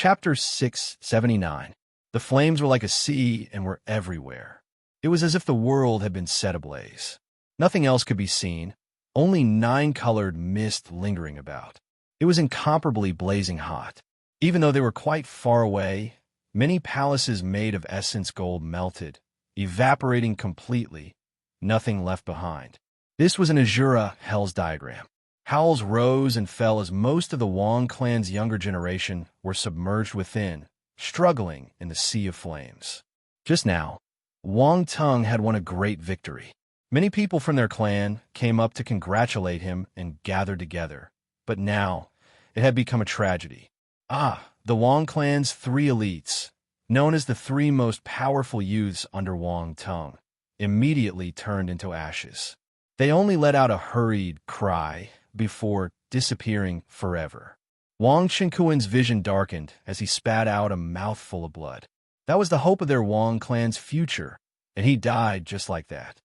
Chapter 679. The flames were like a sea and were everywhere. It was as if the world had been set ablaze. Nothing else could be seen, only nine-colored mist lingering about. It was incomparably blazing hot. Even though they were quite far away, many palaces made of essence gold melted, evaporating completely, nothing left behind. This was an Azura Hell's diagram. Howls rose and fell as most of the Wong clan's younger generation were submerged within, struggling in the sea of flames. Just now, Wong Tung had won a great victory. Many people from their clan came up to congratulate him and gathered together, but now it had become a tragedy. The Wong clan's three elites, known as the three most powerful youths under Wong Tung, immediately turned into ashes. They only let out a hurried cry before disappearing forever. Wang Chinkuan's vision darkened as he spat out a mouthful of blood. That was the hope of their Wong clan's future, and he died just like that.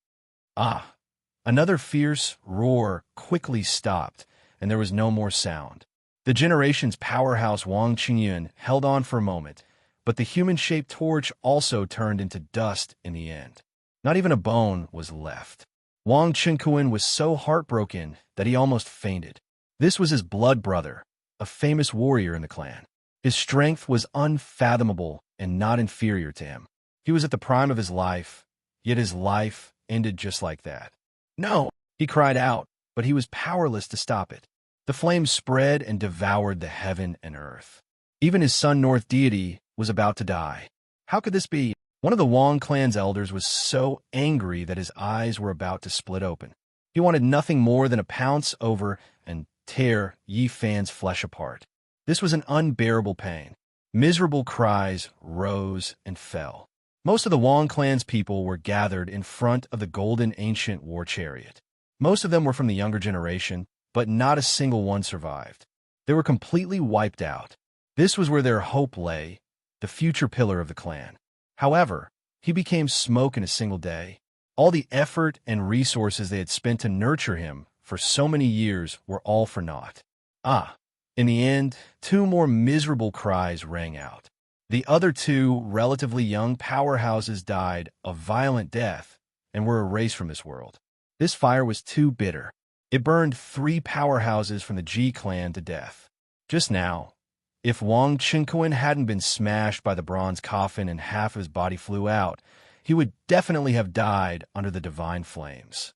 Another fierce roar quickly stopped, and there was no more sound. The generation's powerhouse Wang Qingyun held on for a moment, but the human-shaped torch also turned into dust in the end. Not even a bone was left. Wang Chinkuan was so heartbroken that he almost fainted. This was his blood brother, a famous warrior in the clan. His strength was unfathomable and not inferior to him. He was at the prime of his life, yet his life ended just like that. No, he cried out, but he was powerless to stop it. The flames spread and devoured the heaven and earth. Even his son North deity was about to die. How could this be? One of the Wong clan's elders was so angry that his eyes were about to split open. He wanted nothing more than to pounce over and tear Yi Fan's flesh apart. This was an unbearable pain. Miserable cries rose and fell. Most of the Wong clan's people were gathered in front of the golden ancient war chariot. Most of them were from the younger generation, but not a single one survived. They were completely wiped out. This was where their hope lay, the future pillar of the clan. However, he became smoke in a single day. All the effort and resources they had spent to nurture him for so many years were all for naught. In the end, two more miserable cries rang out. The other two relatively young powerhouses died a violent death and were erased from this world. This fire was too bitter. It burned three powerhouses from the Ji clan to death. Just now, if Wang Chinkuan hadn't been smashed by the bronze coffin and half of his body flew out, he would definitely have died under the divine flames.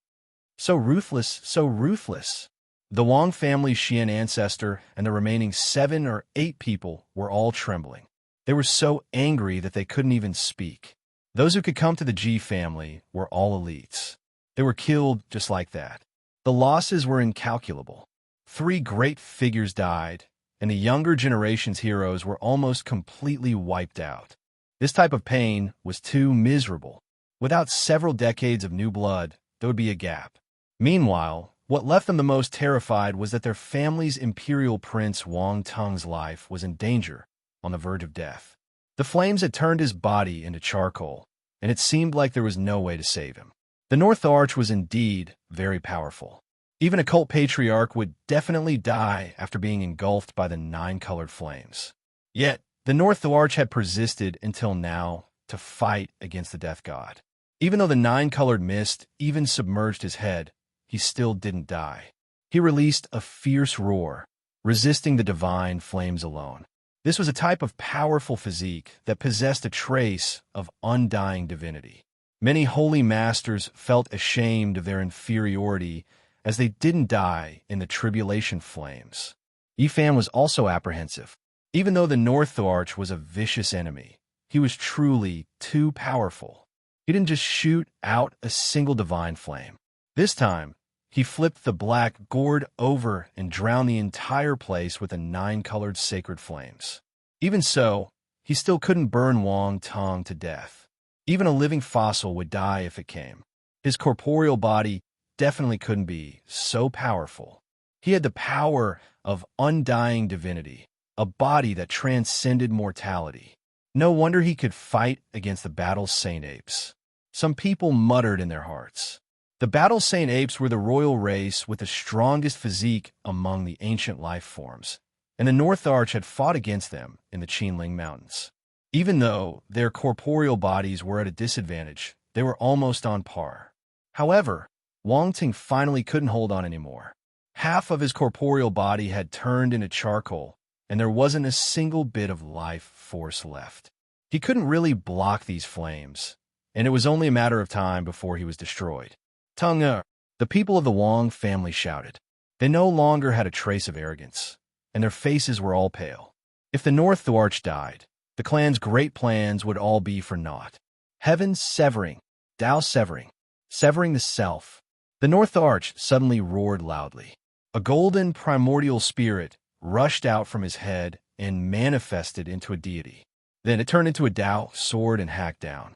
So ruthless, so ruthless. The Wang family's Xian ancestor and the remaining 7 or 8 people were all trembling. They were so angry that they couldn't even speak. Those who could come to the Ji family were all elites. They were killed just like that. The losses were incalculable. 3 great figures died, and the younger generation's heroes were almost completely wiped out. This type of pain was too miserable. Without several decades of new blood, there would be a gap. Meanwhile, what left them the most terrified was that their family's imperial prince Wang Tung's life was in danger, on the verge of death. The flames had turned his body into charcoal, and it seemed like there was no way to save him. The North Arch was indeed very powerful. Even a cult patriarch would definitely die after being engulfed by the 9-colored flames. Yet, the North Arch had persisted until now to fight against the Death God. Even though the 9-colored mist even submerged his head, he still didn't die. He released a fierce roar, resisting the divine flames alone. This was a type of powerful physique that possessed a trace of undying divinity. Many holy masters felt ashamed of their inferiority as they didn't die in the tribulation flames. Yi Fan was also apprehensive. Even though the North Arch was a vicious enemy, he was truly too powerful. He didn't just shoot out a single divine flame. This time, he flipped the black gourd over and drowned the entire place with the 9-colored sacred flames. Even so, he still couldn't burn Wang Tung to death. Even a living fossil would die if it came. His corporeal body definitely couldn't be so powerful. He had the power of undying divinity, a body that transcended mortality. No wonder he could fight against the Battle Saint Apes. Some people muttered in their hearts. The Battle Saint Apes were the royal race with the strongest physique among the ancient life forms. and the North Arch had fought against them in the Qinling Mountains. Even though their corporeal bodies were at a disadvantage, they were almost on par. However, Wang Ting finally couldn't hold on anymore. Half of his corporeal body had turned into charcoal, and there wasn't a single bit of life force left. He couldn't really block these flames, and it was only a matter of time before he was destroyed. Tongue! The people of the Wang family shouted. They no longer had a trace of arrogance, and their faces were all pale. If the North Arch died, the clan's great plans would all be for naught. Heaven severing, Tao severing, severing the self. The North Arch suddenly roared loudly. A golden primordial spirit rushed out from his head and manifested into a deity. Then it turned into a Tao sword and hacked down.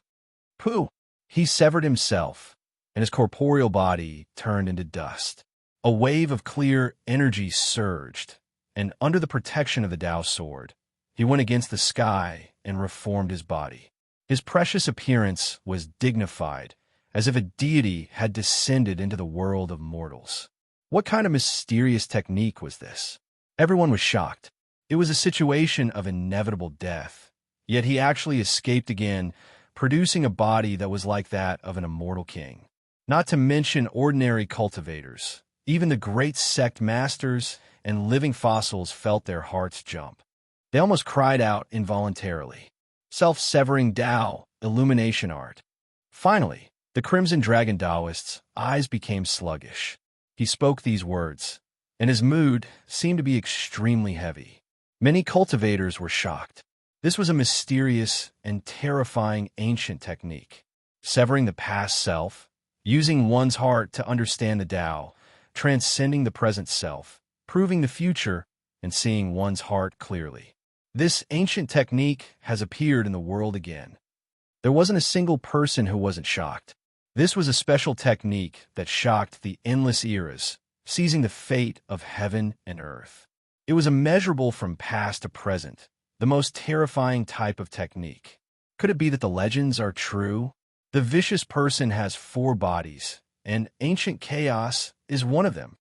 Pooh! He severed himself, and his corporeal body turned into dust. A wave of clear energy surged, and under the protection of the Tao sword, he went against the sky and reformed his body. His precious appearance was dignified, as if a deity had descended into the world of mortals. What kind of mysterious technique was this? Everyone was shocked. It was a situation of inevitable death, yet he actually escaped again, producing a body that was like that of an immortal king. Not to mention ordinary cultivators. Even the great sect masters and living fossils felt their hearts jump. They almost cried out involuntarily. Self-severing Tao, illumination art. Finally, the Crimson Dragon Taoist's eyes became sluggish. He spoke these words, and his mood seemed to be extremely heavy. Many cultivators were shocked. This was a mysterious and terrifying ancient technique. Severing the past self, using one's heart to understand the Tao, transcending the present self, proving the future, and seeing one's heart clearly. This ancient technique has appeared in the world again. There wasn't a single person who wasn't shocked. This was a special technique that shocked the endless eras, seizing the fate of heaven and earth. It was immeasurable from past to present, the most terrifying type of technique. Could it be that the legends are true? The vicious person has 4 bodies, and ancient chaos is one of them.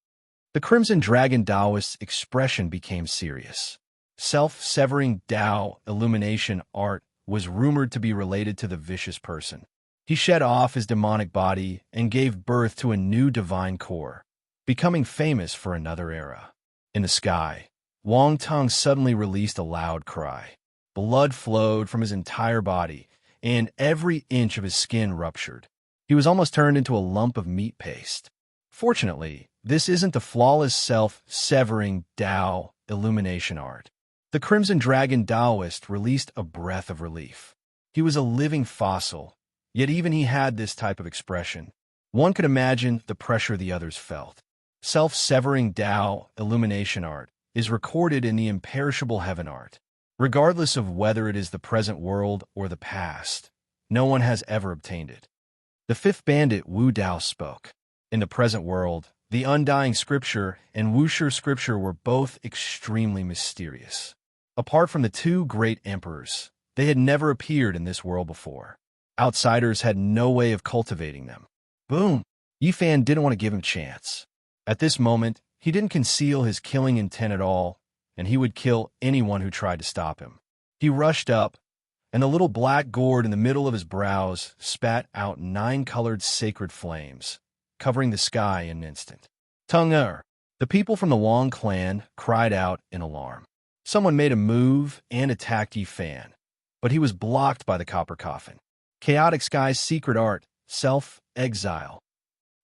The Crimson Dragon Taoist's expression became serious. Self-severing Tao illumination art was rumored to be related to the vicious person. He shed off his demonic body and gave birth to a new divine core, becoming famous for another era. In the sky, Wang Tung suddenly released a loud cry. Blood flowed from his entire body, and every inch of his skin ruptured. He was almost turned into a lump of meat paste. Fortunately, this isn't the flawless self-severing Tao illumination art. The Crimson Dragon Taoist released a breath of relief. He was a living fossil, yet even he had this type of expression. One could imagine the pressure the others felt. Self-severing Tao illumination art is recorded in the imperishable heaven art. Regardless of whether it is the present world or the past, no one has ever obtained it. The fifth bandit Wu Dao spoke. In the present world, the Undying Scripture and Wuxia Scripture were both extremely mysterious. Apart from the 2 great emperors, they had never appeared in this world before. Outsiders had no way of cultivating them. Boom! Yifan didn't want to give him a chance. At this moment, he didn't conceal his killing intent at all, and he would kill anyone who tried to stop him. He rushed up, and the little black gourd in the middle of his brows spat out 9 colored sacred flames, covering the sky in an instant. Tongue-er! The people from the Wang clan cried out in alarm. Someone made a move and attacked Yifan, but he was blocked by the copper coffin. Chaotic Sky's secret art, self-exile.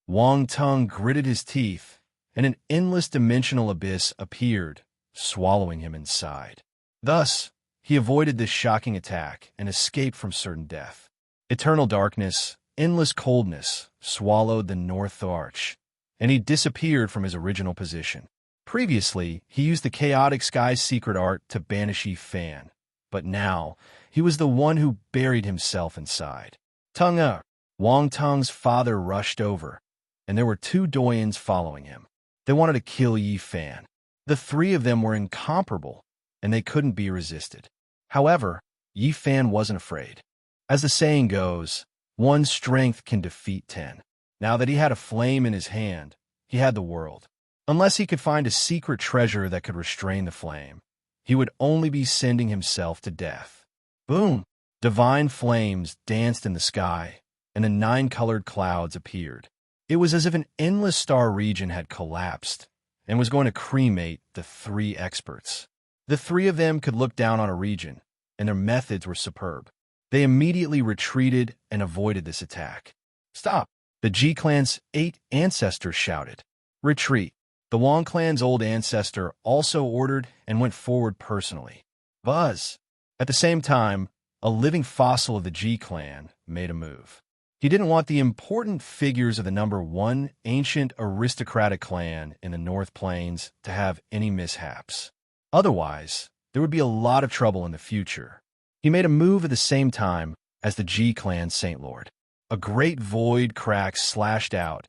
Wang Tung gritted his teeth, and an endless dimensional abyss appeared, swallowing him inside. Thus, he avoided this shocking attack and escaped from certain death. Eternal darkness, endless coldness, swallowed the North Arch, and he disappeared from his original position. Previously, he used the Chaotic Sky's secret art to banish Yifan, but now, he was the one who buried himself inside. Tongue-er! Wang Tung's father rushed over, and there were 2 doyens following him. They wanted to kill Yifan. The 3 of them were incomparable, and they couldn't be resisted. However, Yifan wasn't afraid. As the saying goes, one's strength can defeat 10. Now that he had a flame in his hand, he had the world. Unless he could find a secret treasure that could restrain the flame, he would only be sending himself to death. Boom! Divine flames danced in the sky, and the 9-colored clouds appeared. It was as if an endless star region had collapsed and was going to cremate the 3 experts. The 3 of them could look down on a region, and their methods were superb. They immediately retreated and avoided this attack. Stop! The G clan's 8 ancestors shouted. Retreat! The Wong clan's old ancestor also ordered and went forward personally. Buzz! At the same time, a living fossil of the G clan made a move. He didn't want the important figures of the number 1 ancient aristocratic clan in the North Plains to have any mishaps. Otherwise, there would be a lot of trouble in the future. He made a move at the same time as the G clan Saint Lord. A great void crack slashed out,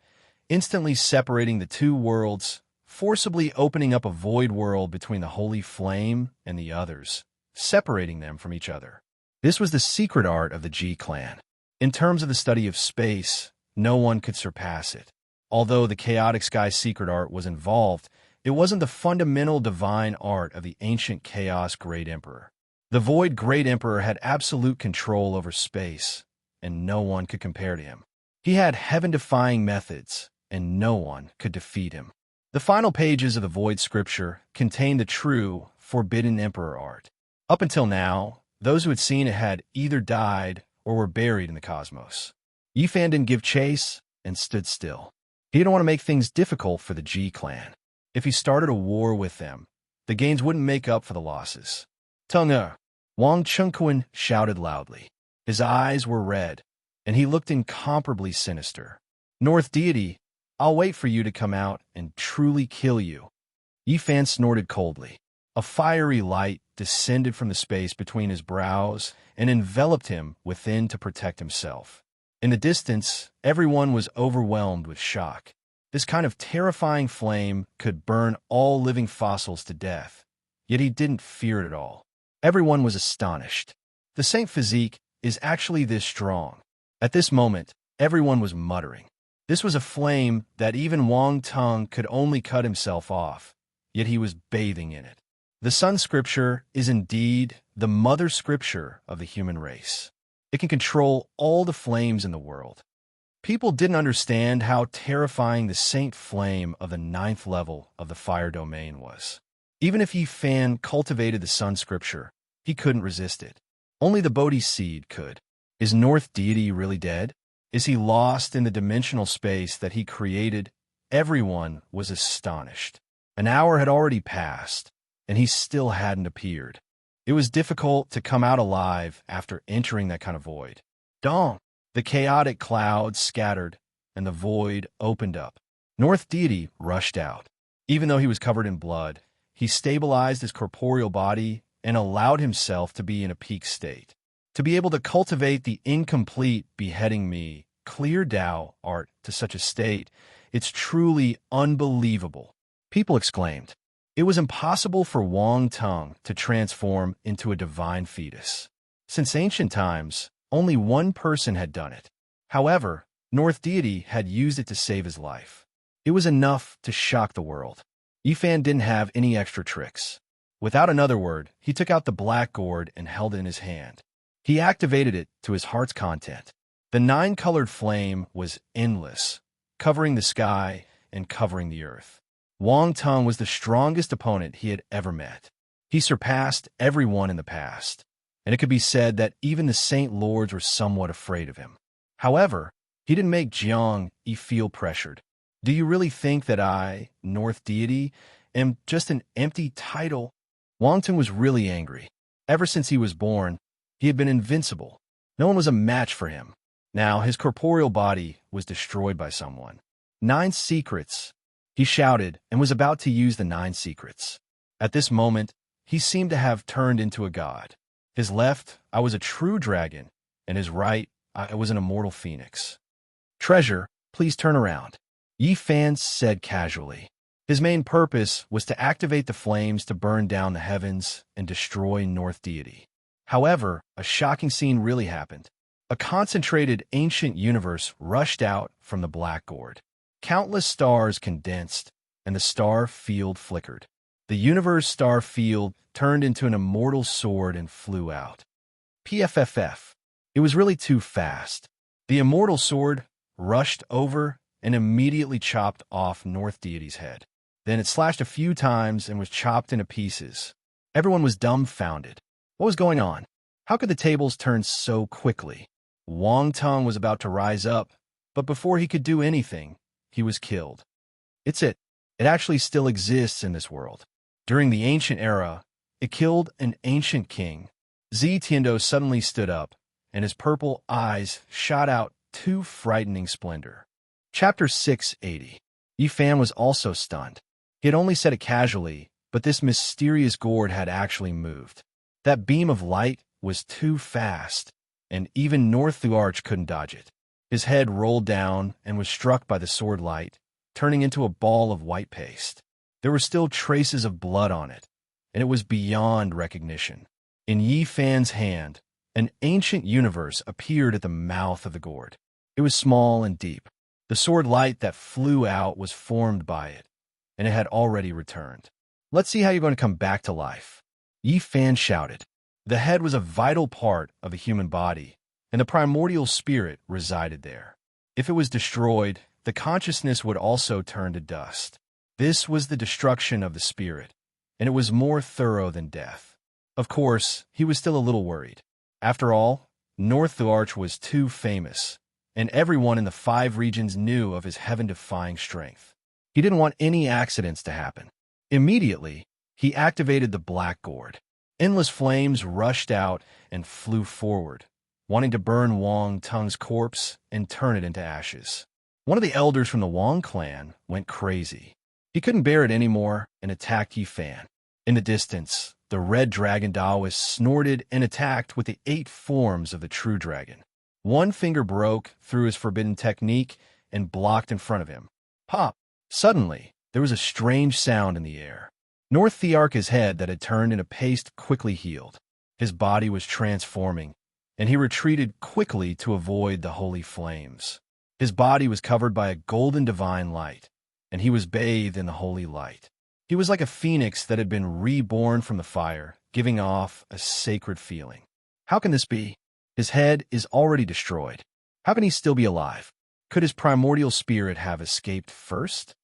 instantly separating the 2 worlds, forcibly opening up a void world between the Holy Flame and the others, separating them from each other. This was the secret art of the G clan. In terms of the study of space, no one could surpass it. Although the chaotic sky secret art was involved, it wasn't the fundamental divine art of the ancient chaos Great Emperor. The Void Great Emperor had absolute control over space, and no one could compare to him. He had heaven-defying methods, and no one could defeat him. The final pages of the Void Scripture contained the true, forbidden Emperor art. Up until now, those who had seen it had either died or were buried in the cosmos. Yifan didn't give chase and stood still. He didn't want to make things difficult for the G clan. If he started a war with them, the gains wouldn't make up for the losses. Tongue! Wang Chunquan shouted loudly. His eyes were red, and he looked incomparably sinister. North deity, I'll wait for you to come out and truly kill you. Yifan snorted coldly. A fiery light descended from the space between his brows and enveloped him within to protect himself. In the distance, everyone was overwhelmed with shock. This kind of terrifying flame could burn all living fossils to death, yet he didn't fear it at all. Everyone was astonished. The Saint physique is actually this strong. At this moment, everyone was muttering. This was a flame that even Wang Tung could only cut himself off, yet he was bathing in it. The Sun Scripture is indeed the mother scripture of the human race. It can control all the flames in the world. People didn't understand how terrifying the Saint Flame of the 9th level of the fire domain was. Even if Yifan cultivated the Sun Scripture, he couldn't resist it. Only the Bodhi seed could. Is North Deity really dead? Is he lost in the dimensional space that he created? Everyone was astonished. An hour had already passed, and he still hadn't appeared. It was difficult to come out alive after entering that kind of void. Dong! The chaotic clouds scattered, and the void opened up. North Deity rushed out. Even though he was covered in blood, he stabilized his corporeal body and allowed himself to be in a peak state. To be able to cultivate the incomplete beheading me, clear Tao art to such a state, it's truly unbelievable. People exclaimed. It was impossible for Wang Tung to transform into a divine fetus. Since ancient times, only one person had done it. However, North Deity had used it to save his life. It was enough to shock the world. Yifan didn't have any extra tricks. Without another word, he took out the black gourd and held it in his hand. He activated it to his heart's content. The 9-colored flame was endless, covering the sky and covering the earth. Wang Tung was the strongest opponent he had ever met. He surpassed everyone in the past, and it could be said that even the Saint Lords were somewhat afraid of him. However, he didn't make Jiang feel pressured. Do you really think that I, North Deity, am just an empty title? Wang Tung was really angry. Ever since he was born, he had been invincible. No one was a match for him. Now his corporeal body was destroyed by someone. 9 secrets. He shouted and was about to use the 9 secrets. At this moment, he seemed to have turned into a god. His left, I was a true dragon, and his right, I was an immortal phoenix. Treasure, please turn around. Yifan said casually. His main purpose was to activate the flames to burn down the heavens and destroy North Deity. However, a shocking scene really happened. A concentrated ancient universe rushed out from the black gourd. Countless stars condensed, and the star field flickered. The universe star field turned into an immortal sword and flew out. PFFF. It was really too fast. The immortal sword rushed over and immediately chopped off North Deity's head. Then it slashed a few times and was chopped into pieces. Everyone was dumbfounded. What was going on? How could the tables turn so quickly? Wang Tung was about to rise up, but before he could do anything, he was killed. It actually still exists in this world. During the ancient era, it killed an ancient king. Zi Tiando suddenly stood up, and his purple eyes shot out too frightening splendor. Chapter 680. Yi Fan was also stunned. He had only said it casually, but this mysterious gourd had actually moved. That beam of light was too fast, and even North Arch couldn't dodge it. His head rolled down and was struck by the sword light, turning into a ball of white paste. There were still traces of blood on it, and it was beyond recognition. In Yi Fan's hand, an ancient universe appeared at the mouth of the gourd. It was small and deep. The sword light that flew out was formed by it, and it had already returned. Let's see how you're going to come back to life. Yi Fan shouted. The head was a vital part of a human body, and the primordial spirit resided there. If it was destroyed, the consciousness would also turn to dust. This was the destruction of the spirit, and it was more thorough than death. Of course, he was still a little worried. After all, North Arch was too famous, and everyone in the 5 regions knew of his heaven-defying strength. He didn't want any accidents to happen. Immediately, he activated the black gourd. Endless flames rushed out and flew forward, wanting to burn Wang Tung's corpse and turn it into ashes. One of the elders from the Wang clan went crazy. He couldn't bear it anymore and attacked Yi Fan. In the distance, the red dragon Taoist snorted and attacked with the 8 forms of the true dragon. One finger broke through his forbidden technique and blocked in front of him. Pop! Suddenly, there was a strange sound in the air. North Thearch's head that had turned into paste quickly healed. His body was transforming, and he retreated quickly to avoid the holy flames. His body was covered by a golden divine light, and he was bathed in the holy light. He was like a phoenix that had been reborn from the fire, giving off a sacred feeling. How can this be? His head is already destroyed. How can he still be alive? Could his primordial spirit have escaped first?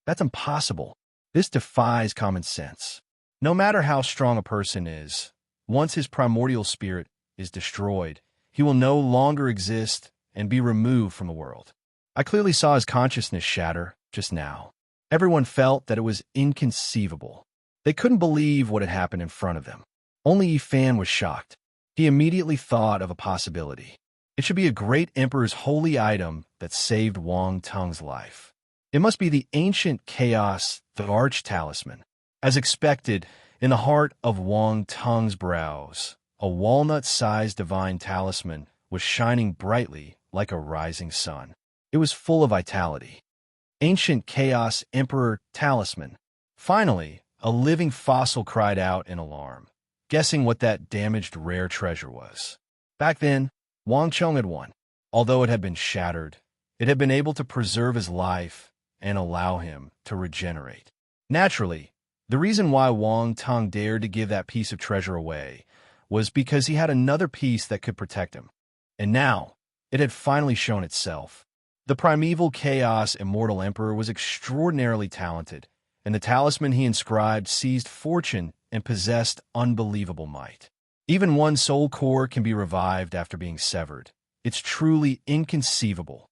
That's impossible. This defies common sense. No matter how strong a person is, once his primordial spirit is destroyed, he will no longer exist and be removed from the world. I clearly saw his consciousness shatter just now. Everyone felt that it was inconceivable. They couldn't believe what had happened in front of them. Only Yi Fan was shocked. He immediately thought of a possibility. It should be a great emperor's holy item that saved Wang Tung's life. It must be the ancient chaos, the arch talisman. As expected, in the heart of Wang Tung's brows, a walnut-sized divine talisman was shining brightly like a rising sun. It was full of vitality. Ancient chaos emperor talisman. Finally, a living fossil cried out in alarm, guessing what that damaged rare treasure was. Back then, Wang Chung had won. Although it had been shattered, it had been able to preserve his life and allow him to regenerate. Naturally, the reason why Wang Tung dared to give that piece of treasure away was because he had another piece that could protect him. And now, it had finally shown itself. The primeval chaos immortal emperor was extraordinarily talented, and the talisman he inscribed seized fortune and possessed unbelievable might. Even one soul core can be revived after being severed. It's truly inconceivable.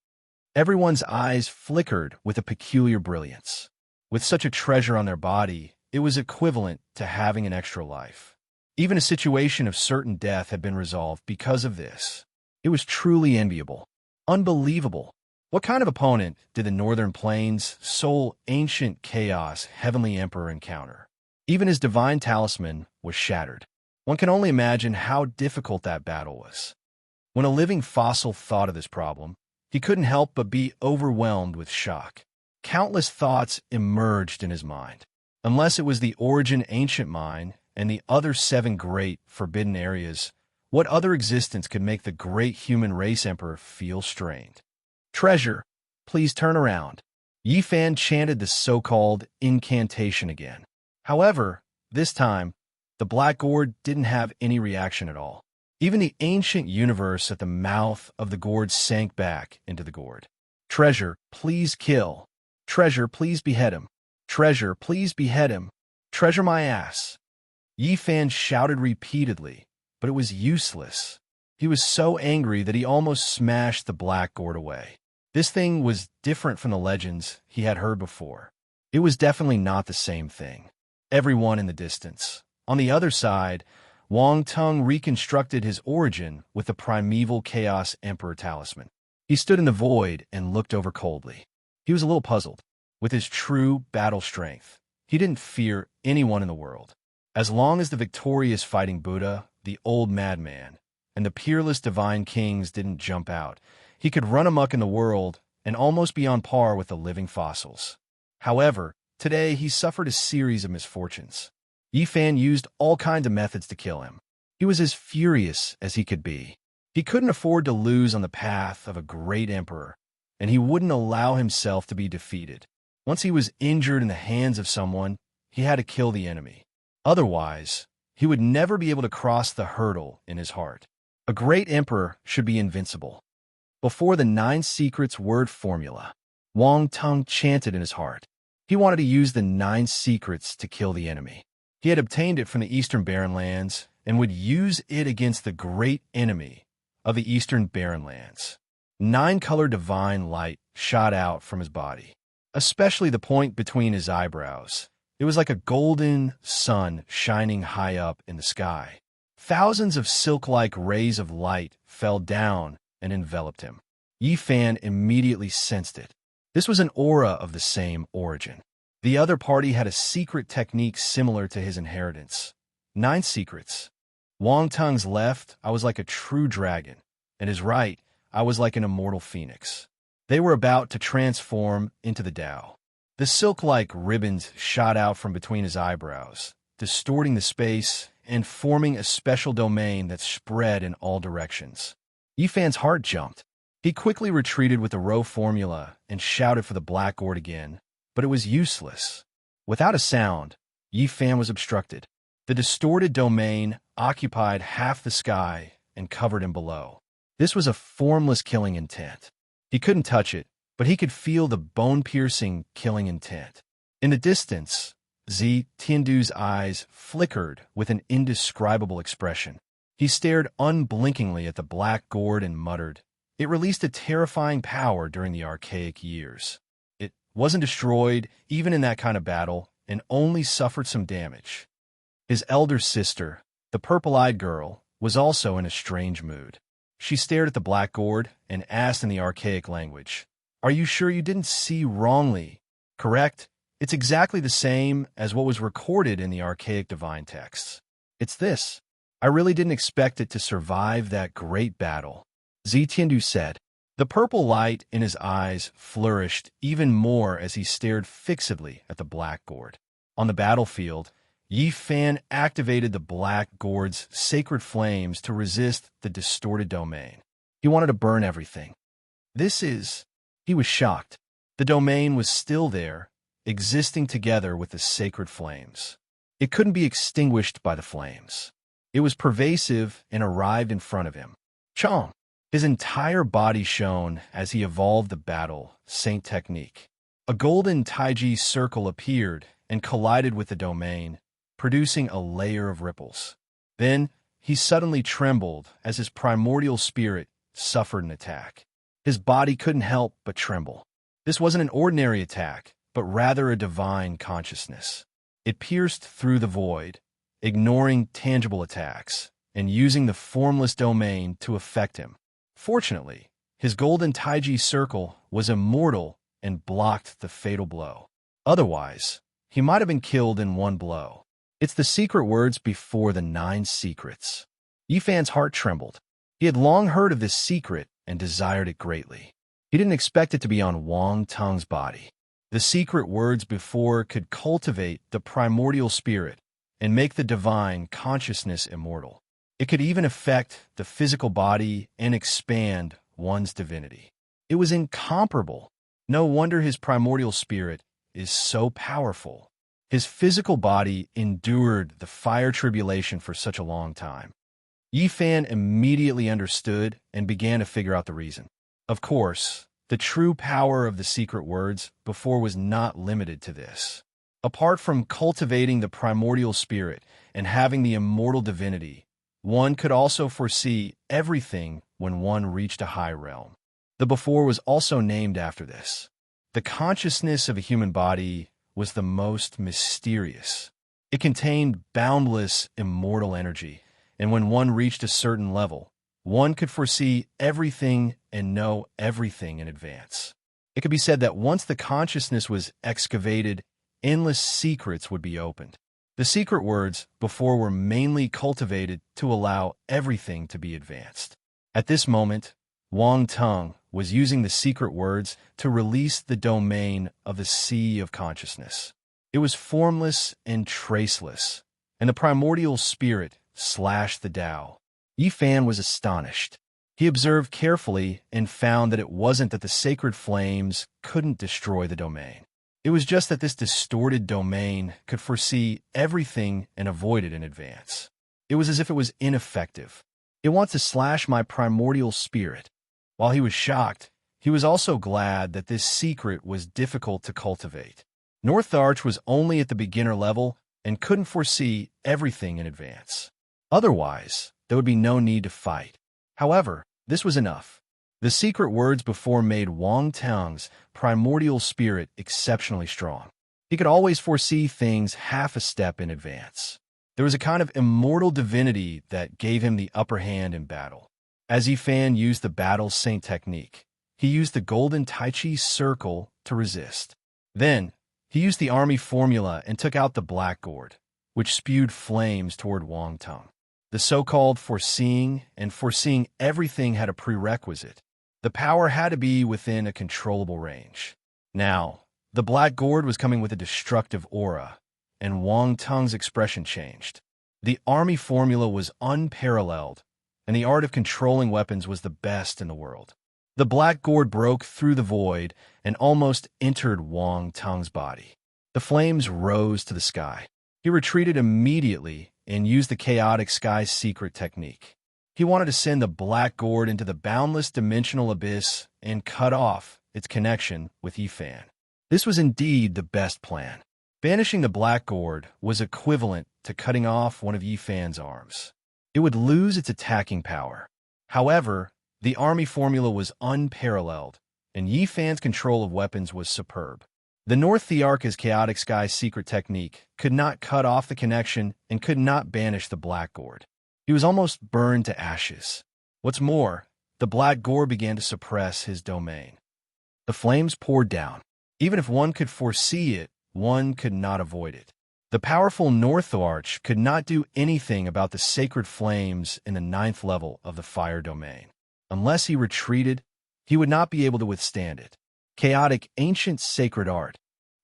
Everyone's eyes flickered with a peculiar brilliance. With such a treasure on their body, it was equivalent to having an extra life. Even a situation of certain death had been resolved because of this. It was truly enviable. Unbelievable. What kind of opponent did the Northern Plains' sole ancient chaos heavenly emperor encounter? Even his divine talisman was shattered. One can only imagine how difficult that battle was. When a living fossil thought of this problem, he couldn't help but be overwhelmed with shock. Countless thoughts emerged in his mind. Unless it was the origin ancient mind and the other 7 great forbidden areas, what other existence could make the great human race emperor feel strained? Treasure, please turn around. Yi Fan chanted the so-called incantation again. However, this time, the black gourd didn't have any reaction at all. Even the ancient universe at the mouth of the gourd sank back into the gourd. Treasure, please kill. Treasure, please behead him. Treasure, please behead him. Treasure my ass. Yi Fan shouted repeatedly, but it was useless. He was so angry that he almost smashed the black gourd away. This thing was different from the legends he had heard before. It was definitely not the same thing. Everyone in the distance. On the other side, Wang Tung reconstructed his origin with the primeval Chaos Emperor talisman. He stood in the void and looked over coldly. He was a little puzzled. With his true battle strength, he didn't fear anyone in the world. As long as the victorious fighting Buddha, the old madman, and the peerless divine kings didn't jump out, he could run amok in the world and almost be on par with the living fossils. However, today he suffered a series of misfortunes. Yi Fan used all kinds of methods to kill him. He was as furious as he could be. He couldn't afford to lose on the path of a great emperor, and he wouldn't allow himself to be defeated. Once he was injured in the hands of someone, he had to kill the enemy. Otherwise, he would never be able to cross the hurdle in his heart. A great emperor should be invincible. Before the 9 secrets word formula, Wang Tung chanted in his heart. He wanted to use the 9 secrets to kill the enemy. He had obtained it from the Eastern Barren Lands and would use it against the great enemy of the Eastern Barren Lands. 9-color divine light shot out from his body, especially the point between his eyebrows. It was like a golden sun shining high up in the sky. Thousands of silk-like rays of light fell down and enveloped him. Yi Fan immediately sensed it. This was an aura of the same origin. The other party had a secret technique similar to his inheritance. 9 secrets. Wang Tung's left, I was like a true dragon, and his right, I was like an immortal phoenix. They were about to transform into the Tao. The silk-like ribbons shot out from between his eyebrows, distorting the space and forming a special domain that spread in all directions. Yi Fan's heart jumped. He quickly retreated with the row formula and shouted for the black gourd again, but it was useless. Without a sound, Yi Fan was obstructed. The distorted domain occupied half the sky and covered him below. This was a formless killing intent. He couldn't touch it, but he could feel the bone-piercing killing intent. In the distance, Zi Tiandu's eyes flickered with an indescribable expression. He stared unblinkingly at the black gourd and muttered, "It released a terrifying power during the archaic years. It wasn't destroyed, even in that kind of battle, and only suffered some damage." His elder sister, the purple-eyed girl, was also in a strange mood. She stared at the black gourd and asked in the archaic language, "Are you sure you didn't see wrongly? Correct? It's exactly the same as what was recorded in the archaic divine texts. It's this. I really didn't expect it to survive that great battle," Zi Tiandu said. The purple light in his eyes flourished even more as he stared fixedly at the black gourd. On the battlefield, Yi Fan activated the black gourd's sacred flames to resist the distorted domain. He wanted to burn everything. He was shocked. The domain was still there, existing together with the sacred flames. It couldn't be extinguished by the flames. It was pervasive and arrived in front of him. Chong! His entire body shone as he evolved the battle saint technique. A golden Taiji circle appeared and collided with the domain, producing a layer of ripples. Then, he suddenly trembled as his primordial spirit suffered an attack. His body couldn't help but tremble. This wasn't an ordinary attack, but rather a divine consciousness. It pierced through the void, ignoring tangible attacks, and using the formless domain to affect him. Fortunately, his golden Taiji circle was immortal and blocked the fatal blow. Otherwise, he might have been killed in one blow. It's the secret words before the 9 secrets. Yi Fan's heart trembled. He had long heard of this secret and desired it greatly. He didn't expect it to be on Wang Tung's body. The secret words before could cultivate the primordial spirit and make the divine consciousness immortal. It could even affect the physical body and expand one's divinity. It was incomparable. No wonder his primordial spirit is so powerful. His physical body endured the fire tribulation for such a long time. Yifan immediately understood and began to figure out the reason. Of course, the true power of the secret words before was not limited to this. Apart from cultivating the primordial spirit and having the immortal divinity, one could also foresee everything when one reached a high realm. The before was also named after this. The consciousness of a human body was the most mysterious. It contained boundless, immortal energy, and when one reached a certain level, one could foresee everything and know everything in advance. It could be said that once the consciousness was excavated, endless secrets would be opened. The secret words before were mainly cultivated to allow everything to be advanced. At this moment, Wang Teng was using the secret words to release the domain of the sea of consciousness. It was formless and traceless, and the primordial spirit slashed the Tao. Yifan was astonished. He observed carefully and found that it wasn't that the sacred flames couldn't destroy the domain. It was just that this distorted domain could foresee everything and avoid it in advance. It was as if it was ineffective. It wants to slash my primordial spirit. While he was shocked, he was also glad that this secret was difficult to cultivate. North Arch was only at the beginner level and couldn't foresee everything in advance. Otherwise, there would be no need to fight. However, this was enough. The secret words before made Wang Teng's primordial spirit exceptionally strong. He could always foresee things half a step in advance. There was a kind of immortal divinity that gave him the upper hand in battle. As Yifan used the battle saint technique, he used the golden Tai Chi circle to resist. Then, he used the army formula and took out the black gourd, which spewed flames toward Wang Teng. The so-called foreseeing and foreseeing everything had a prerequisite. The power had to be within a controllable range. Now, the black gourd was coming with a destructive aura, and Wang Teng's expression changed. The army formula was unparalleled, and the art of controlling weapons was the best in the world. The black gourd broke through the void and almost entered Wang Teng's body. The flames rose to the sky. He retreated immediately and used the chaotic sky secret technique. He wanted to send the black gourd into the boundless dimensional abyss and cut off its connection with Yifan. This was indeed the best plan. Banishing the black gourd was equivalent to cutting off one of Yifan's arms. It would lose its attacking power. However, the army formula was unparalleled, and Yifan's control of weapons was superb. The North Thearcha's chaotic sky secret technique could not cut off the connection and could not banish the black gourd. He was almost burned to ashes. What's more, the black gourd began to suppress his domain. The flames poured down. Even if one could foresee it, one could not avoid it. The powerful North Arch could not do anything about the sacred flames in the 9th level of the fire domain. Unless he retreated, he would not be able to withstand it. Chaotic ancient sacred art,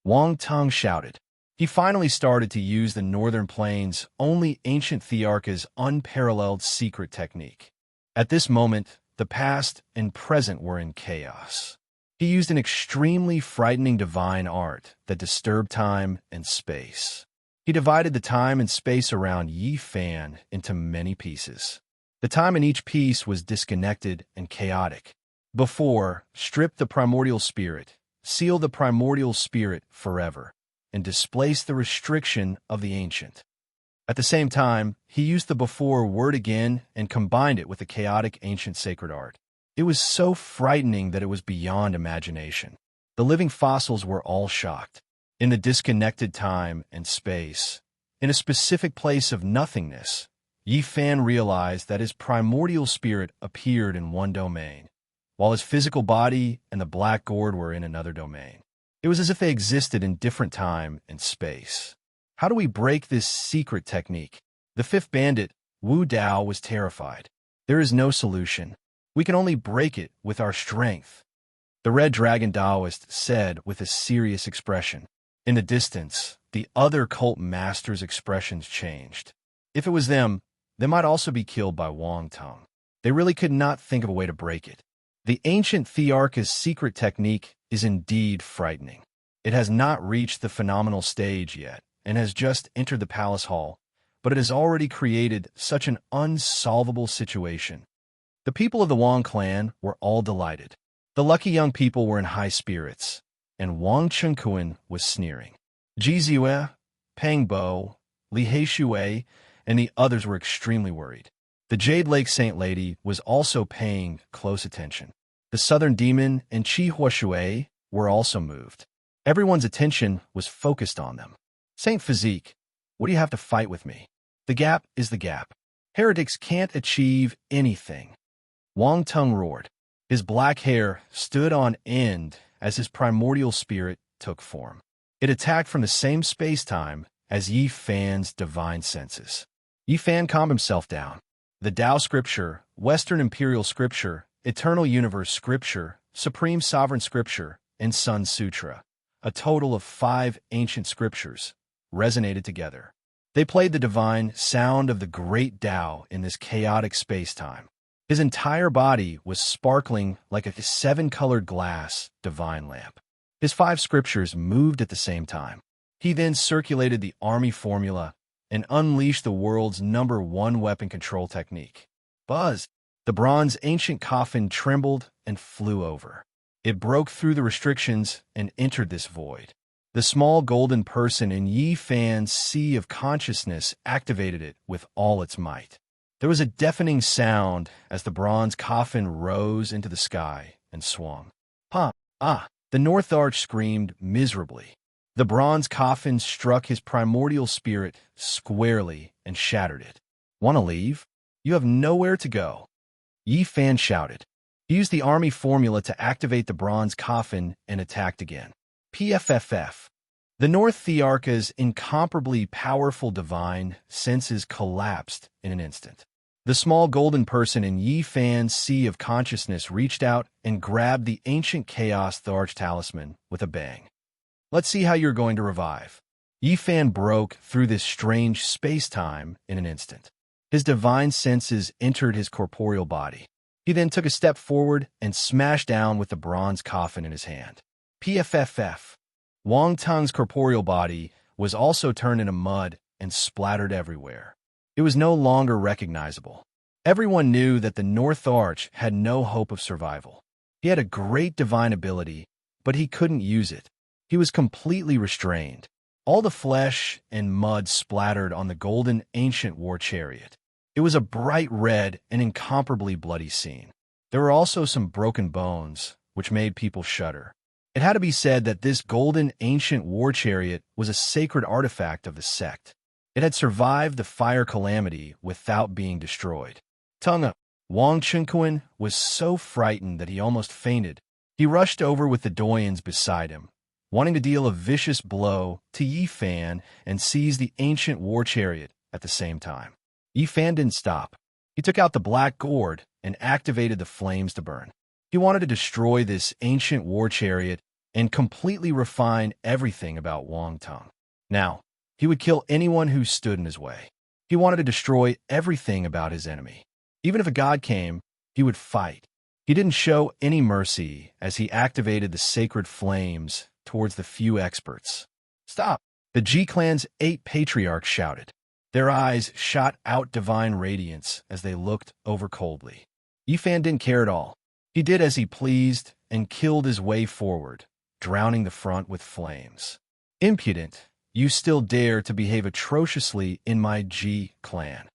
Wang Teng shouted. He finally started to use the Northern Plains' only ancient Thearcha's unparalleled secret technique. At this moment, the past and present were in chaos. He used an extremely frightening divine art that disturbed time and space. He divided the time and space around Yifan into many pieces. The time in each piece was disconnected and chaotic. Before, stripped the primordial spirit, sealed the primordial spirit forever, and displaced the restriction of the ancient. At the same time, he used the before word again and combined it with the chaotic ancient sacred art. It was so frightening that it was beyond imagination. The living fossils were all shocked. In the disconnected time and space, in a specific place of nothingness, Yifan realized that his primordial spirit appeared in one domain, while his physical body and the black gourd were in another domain. It was as if they existed in different time and space. How do we break this secret technique? The fifth bandit, Wu Dao, was terrified. There is no solution. We can only break it with our strength, the Red Dragon Taoist said with a serious expression. In the distance, the other cult masters' expressions changed. If it was them, they might also be killed by Wang Teng. They really could not think of a way to break it. The ancient Thearcha's secret technique is indeed frightening. It has not reached the phenomenal stage yet, and has just entered the palace hall, but it has already created such an unsolvable situation. The people of the Wang clan were all delighted. The lucky young people were in high spirits, and Wang Chunkuan was sneering. Ji Ziyue, Peng Bo, Li Heishui, and the others were extremely worried. The Jade Lake Saint Lady was also paying close attention. The Southern Demon and Qi Huashui were also moved. Everyone's attention was focused on them. Saint Physique, what do you have to fight with me? The gap is the gap. Heretics can't achieve anything. Wang Tung roared. His black hair stood on end as his primordial spirit took form. It attacked from the same space-time as Yi Fan's divine senses. Yi Fan calmed himself down. The Tao Scripture, Western Imperial Scripture, Eternal Universe Scripture, Supreme Sovereign Scripture, and Sun Sutra, a total of 5 ancient scriptures, resonated together. They played the divine sound of the great Tao in this chaotic space-time. His entire body was sparkling like a 7-colored glass divine lamp. His 5 scriptures moved at the same time. He then circulated the army formula and unleashed the world's #1 weapon control technique. Buzz! The bronze ancient coffin trembled and flew over. It broke through the restrictions and entered this void. The small golden person in Yi Fan's sea of consciousness activated it with all its might. There was a deafening sound as the bronze coffin rose into the sky and swung. The North Arch screamed miserably. The bronze coffin struck his primordial spirit squarely and shattered it. Want to leave? You have nowhere to go. Yi Fan shouted. He used the army formula to activate the bronze coffin and attacked again. PFFF. The North Thearcha's incomparably powerful divine senses collapsed in an instant. The small golden person in Yi Fan's sea of consciousness reached out and grabbed the ancient Chaos Tharch talisman with a bang. Let's see how you're going to revive. Yi Fan broke through this strange space-time in an instant. His divine senses entered his corporeal body. He then took a step forward and smashed down with the bronze coffin in his hand. PFFF. Wang Tung's corporeal body was also turned into mud and splattered everywhere. It was no longer recognizable. Everyone knew that the North Arch had no hope of survival. He had a great divine ability, but he couldn't use it. He was completely restrained. All the flesh and mud splattered on the golden ancient war chariot. It was a bright red and incomparably bloody scene. There were also some broken bones, which made people shudder. It had to be said that this golden ancient war chariot was a sacred artifact of the sect. It had survived the fire calamity without being destroyed. Tunga, Wang Chunkuan was so frightened that he almost fainted. He rushed over with the doyens beside him, wanting to deal a vicious blow to Yi Fan and seize the ancient war chariot at the same time. Yi Fan didn't stop. He took out the black gourd and activated the flames to burn. He wanted to destroy this ancient war chariot and completely refine everything about Wang Tung. Now, he would kill anyone who stood in his way. He wanted to destroy everything about his enemy. Even if a god came, he would fight. He didn't show any mercy as he activated the sacred flames towards the few experts. Stop! The G-Clan's 8 patriarchs shouted. Their eyes shot out divine radiance as they looked over coldly. Yi Fan didn't care at all. He did as he pleased and killed his way forward, drowning the front with flames. Impudent! You still dare to behave atrociously in my G-Clan.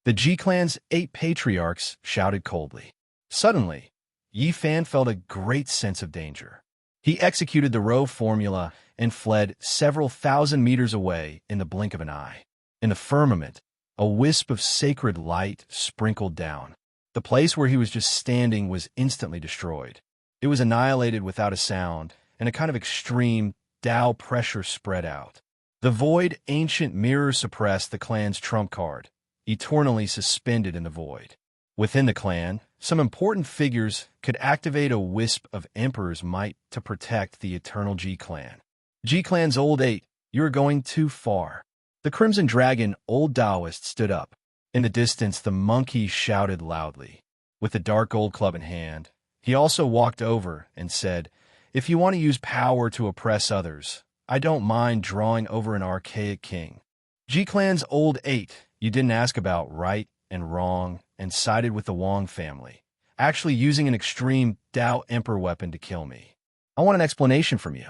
The G-Clan's 8 patriarchs shouted coldly. Suddenly, Yi Fan felt a great sense of danger. He executed the row formula and fled several thousand meters away in the blink of an eye. In the firmament, a wisp of sacred light sprinkled down. The place where he was just standing was instantly destroyed. It was annihilated without a sound, and a kind of extreme Tao pressure spread out. The void ancient mirror suppressed the clan's trump card, eternally suspended in the void. Within the clan, some important figures could activate a wisp of Emperor's might to protect the eternal G-Clan. G-Clan's Old 8, you are going too far. The Crimson Dragon, Old Taoist, stood up. In the distance, the monkey shouted loudly. With the dark gold club in hand, he also walked over and said, If you want to use power to oppress others, I don't mind drawing over an archaic king. G-Clan's old 8, you didn't ask about right and wrong and sided with the Wong family, actually using an extreme Dao Emperor weapon to kill me. I want an explanation from you.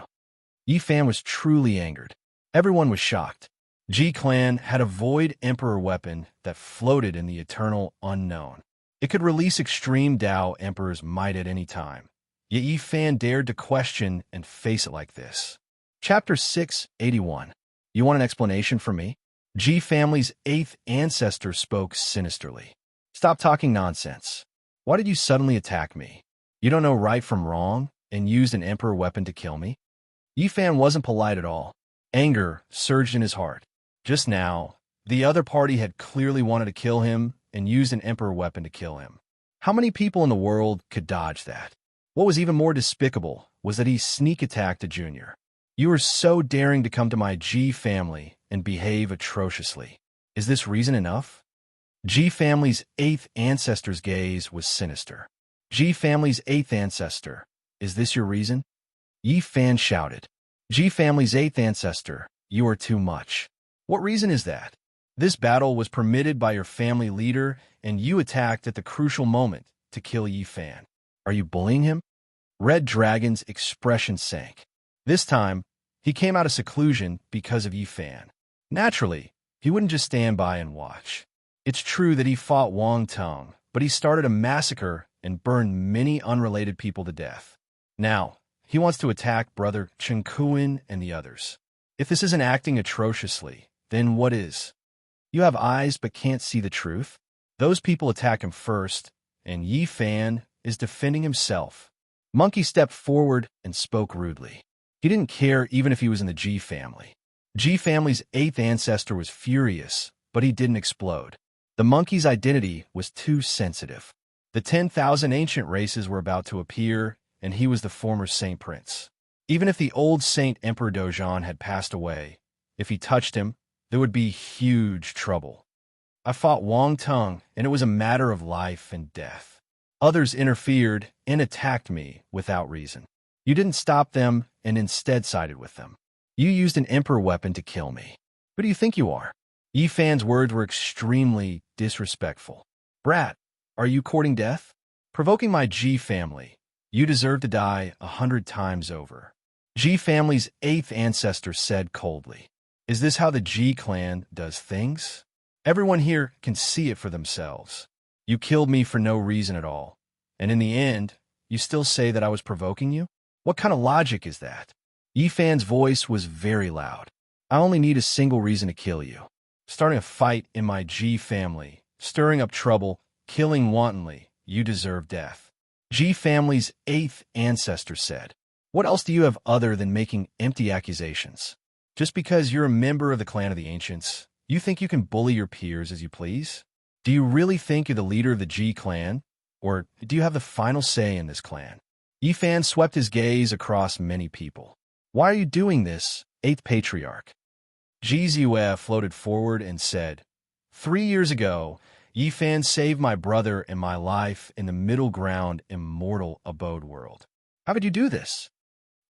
Yi Fan was truly angered. Everyone was shocked. G-Clan had a void Emperor weapon that floated in the eternal unknown. It could release extreme Dao Emperor's might at any time. Yet Yi Fan dared to question and face it like this. Chapter 681. You want an explanation from me? G family's 8th ancestor spoke sinisterly. Stop talking nonsense. Why did you suddenly attack me? You don't know right from wrong and used an Emperor weapon to kill me? Yi Fan wasn't polite at all. Anger surged in his heart. Just now, the other party had clearly wanted to kill him and used an Emperor weapon to kill him. How many people in the world could dodge that? What was even more despicable was that he sneak attacked a junior. You were so daring to come to my G family and behave atrociously. Is this reason enough? G family's 8th ancestor's gaze was sinister. G family's 8th ancestor, is this your reason? Yi Fan shouted. G family's 8th ancestor, you are too much. What reason is that? This battle was permitted by your family leader, and you attacked at the crucial moment to kill Yi Fan. Are you bullying him? Red Dragon's expression sank. This time, he came out of seclusion because of Yi Fan. Naturally, he wouldn't just stand by and watch. It's true that he fought Wang Tong, but he started a massacre and burned many unrelated people to death. Now, he wants to attack brother Chen Kuan and the others. If this isn't acting atrociously, then what is? You have eyes but can't see the truth? Those people attack him first, and Yi Fan is defending himself. Monkey stepped forward and spoke rudely. He didn't care even if he was in the G family. G family's 8th ancestor was furious, but he didn't explode. The monkey's identity was too sensitive. The 10,000 ancient races were about to appear, and he was the former Saint Prince. Even if the old Saint Emperor Dojan had passed away, if he touched him, there would be huge trouble. I fought Wang Tong, and it was a matter of life and death. Others interfered and attacked me without reason. You didn't stop them and instead sided with them. You used an Emperor weapon to kill me. Who do you think you are? Yi Fan's words were extremely disrespectful. Brat, are you courting death? Provoking my G family. You deserve to die 100 times over. G family's 8th ancestor said coldly. Is this how the G clan does things? Everyone here can see it for themselves. You killed me for no reason at all. And in the end, you still say that I was provoking you? What kind of logic is that? Yi Fan's voice was very loud. I only need a single reason to kill you. Starting a fight in my G family, stirring up trouble, killing wantonly, you deserve death. G family's 8th ancestor said. What else do you have other than making empty accusations? Just because you're a member of the clan of the ancients, you think you can bully your peers as you please? Do you really think you're the leader of the G clan? Or do you have the final say in this clan? Yi Fan swept his gaze across many people. Why are you doing this, 8th patriarch? Ji Ziyue floated forward and said, 3 years ago, Yi Fan saved my brother and my life in the middle ground immortal abode world. How could you do this?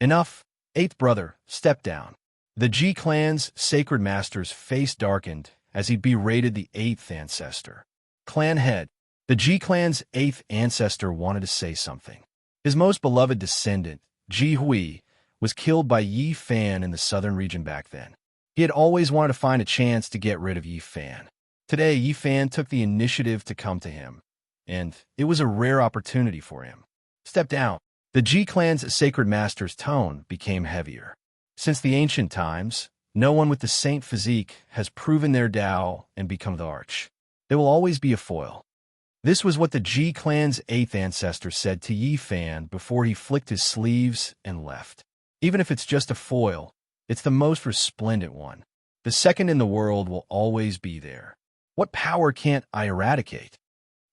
Enough, 8th brother, step down. The G clan's sacred master's face darkened as he berated the 8th ancestor. Clan head, the G clan's 8th ancestor wanted to say something. His most beloved descendant, Ji Hui, was killed by Yi Fan in the southern region back then. He had always wanted to find a chance to get rid of Yi Fan. Today, Yi Fan took the initiative to come to him, and it was a rare opportunity for him. Step down. The G clan's sacred master's tone became heavier. Since the ancient times, no one with the saint physique has proven their Tao and become the arch. They will always be a foil. This was what the G clan's 8th ancestor said to Yi Fan before he flicked his sleeves and left. Even if it's just a foil, it's the most resplendent one. The second in the world will always be there. What power can't I eradicate?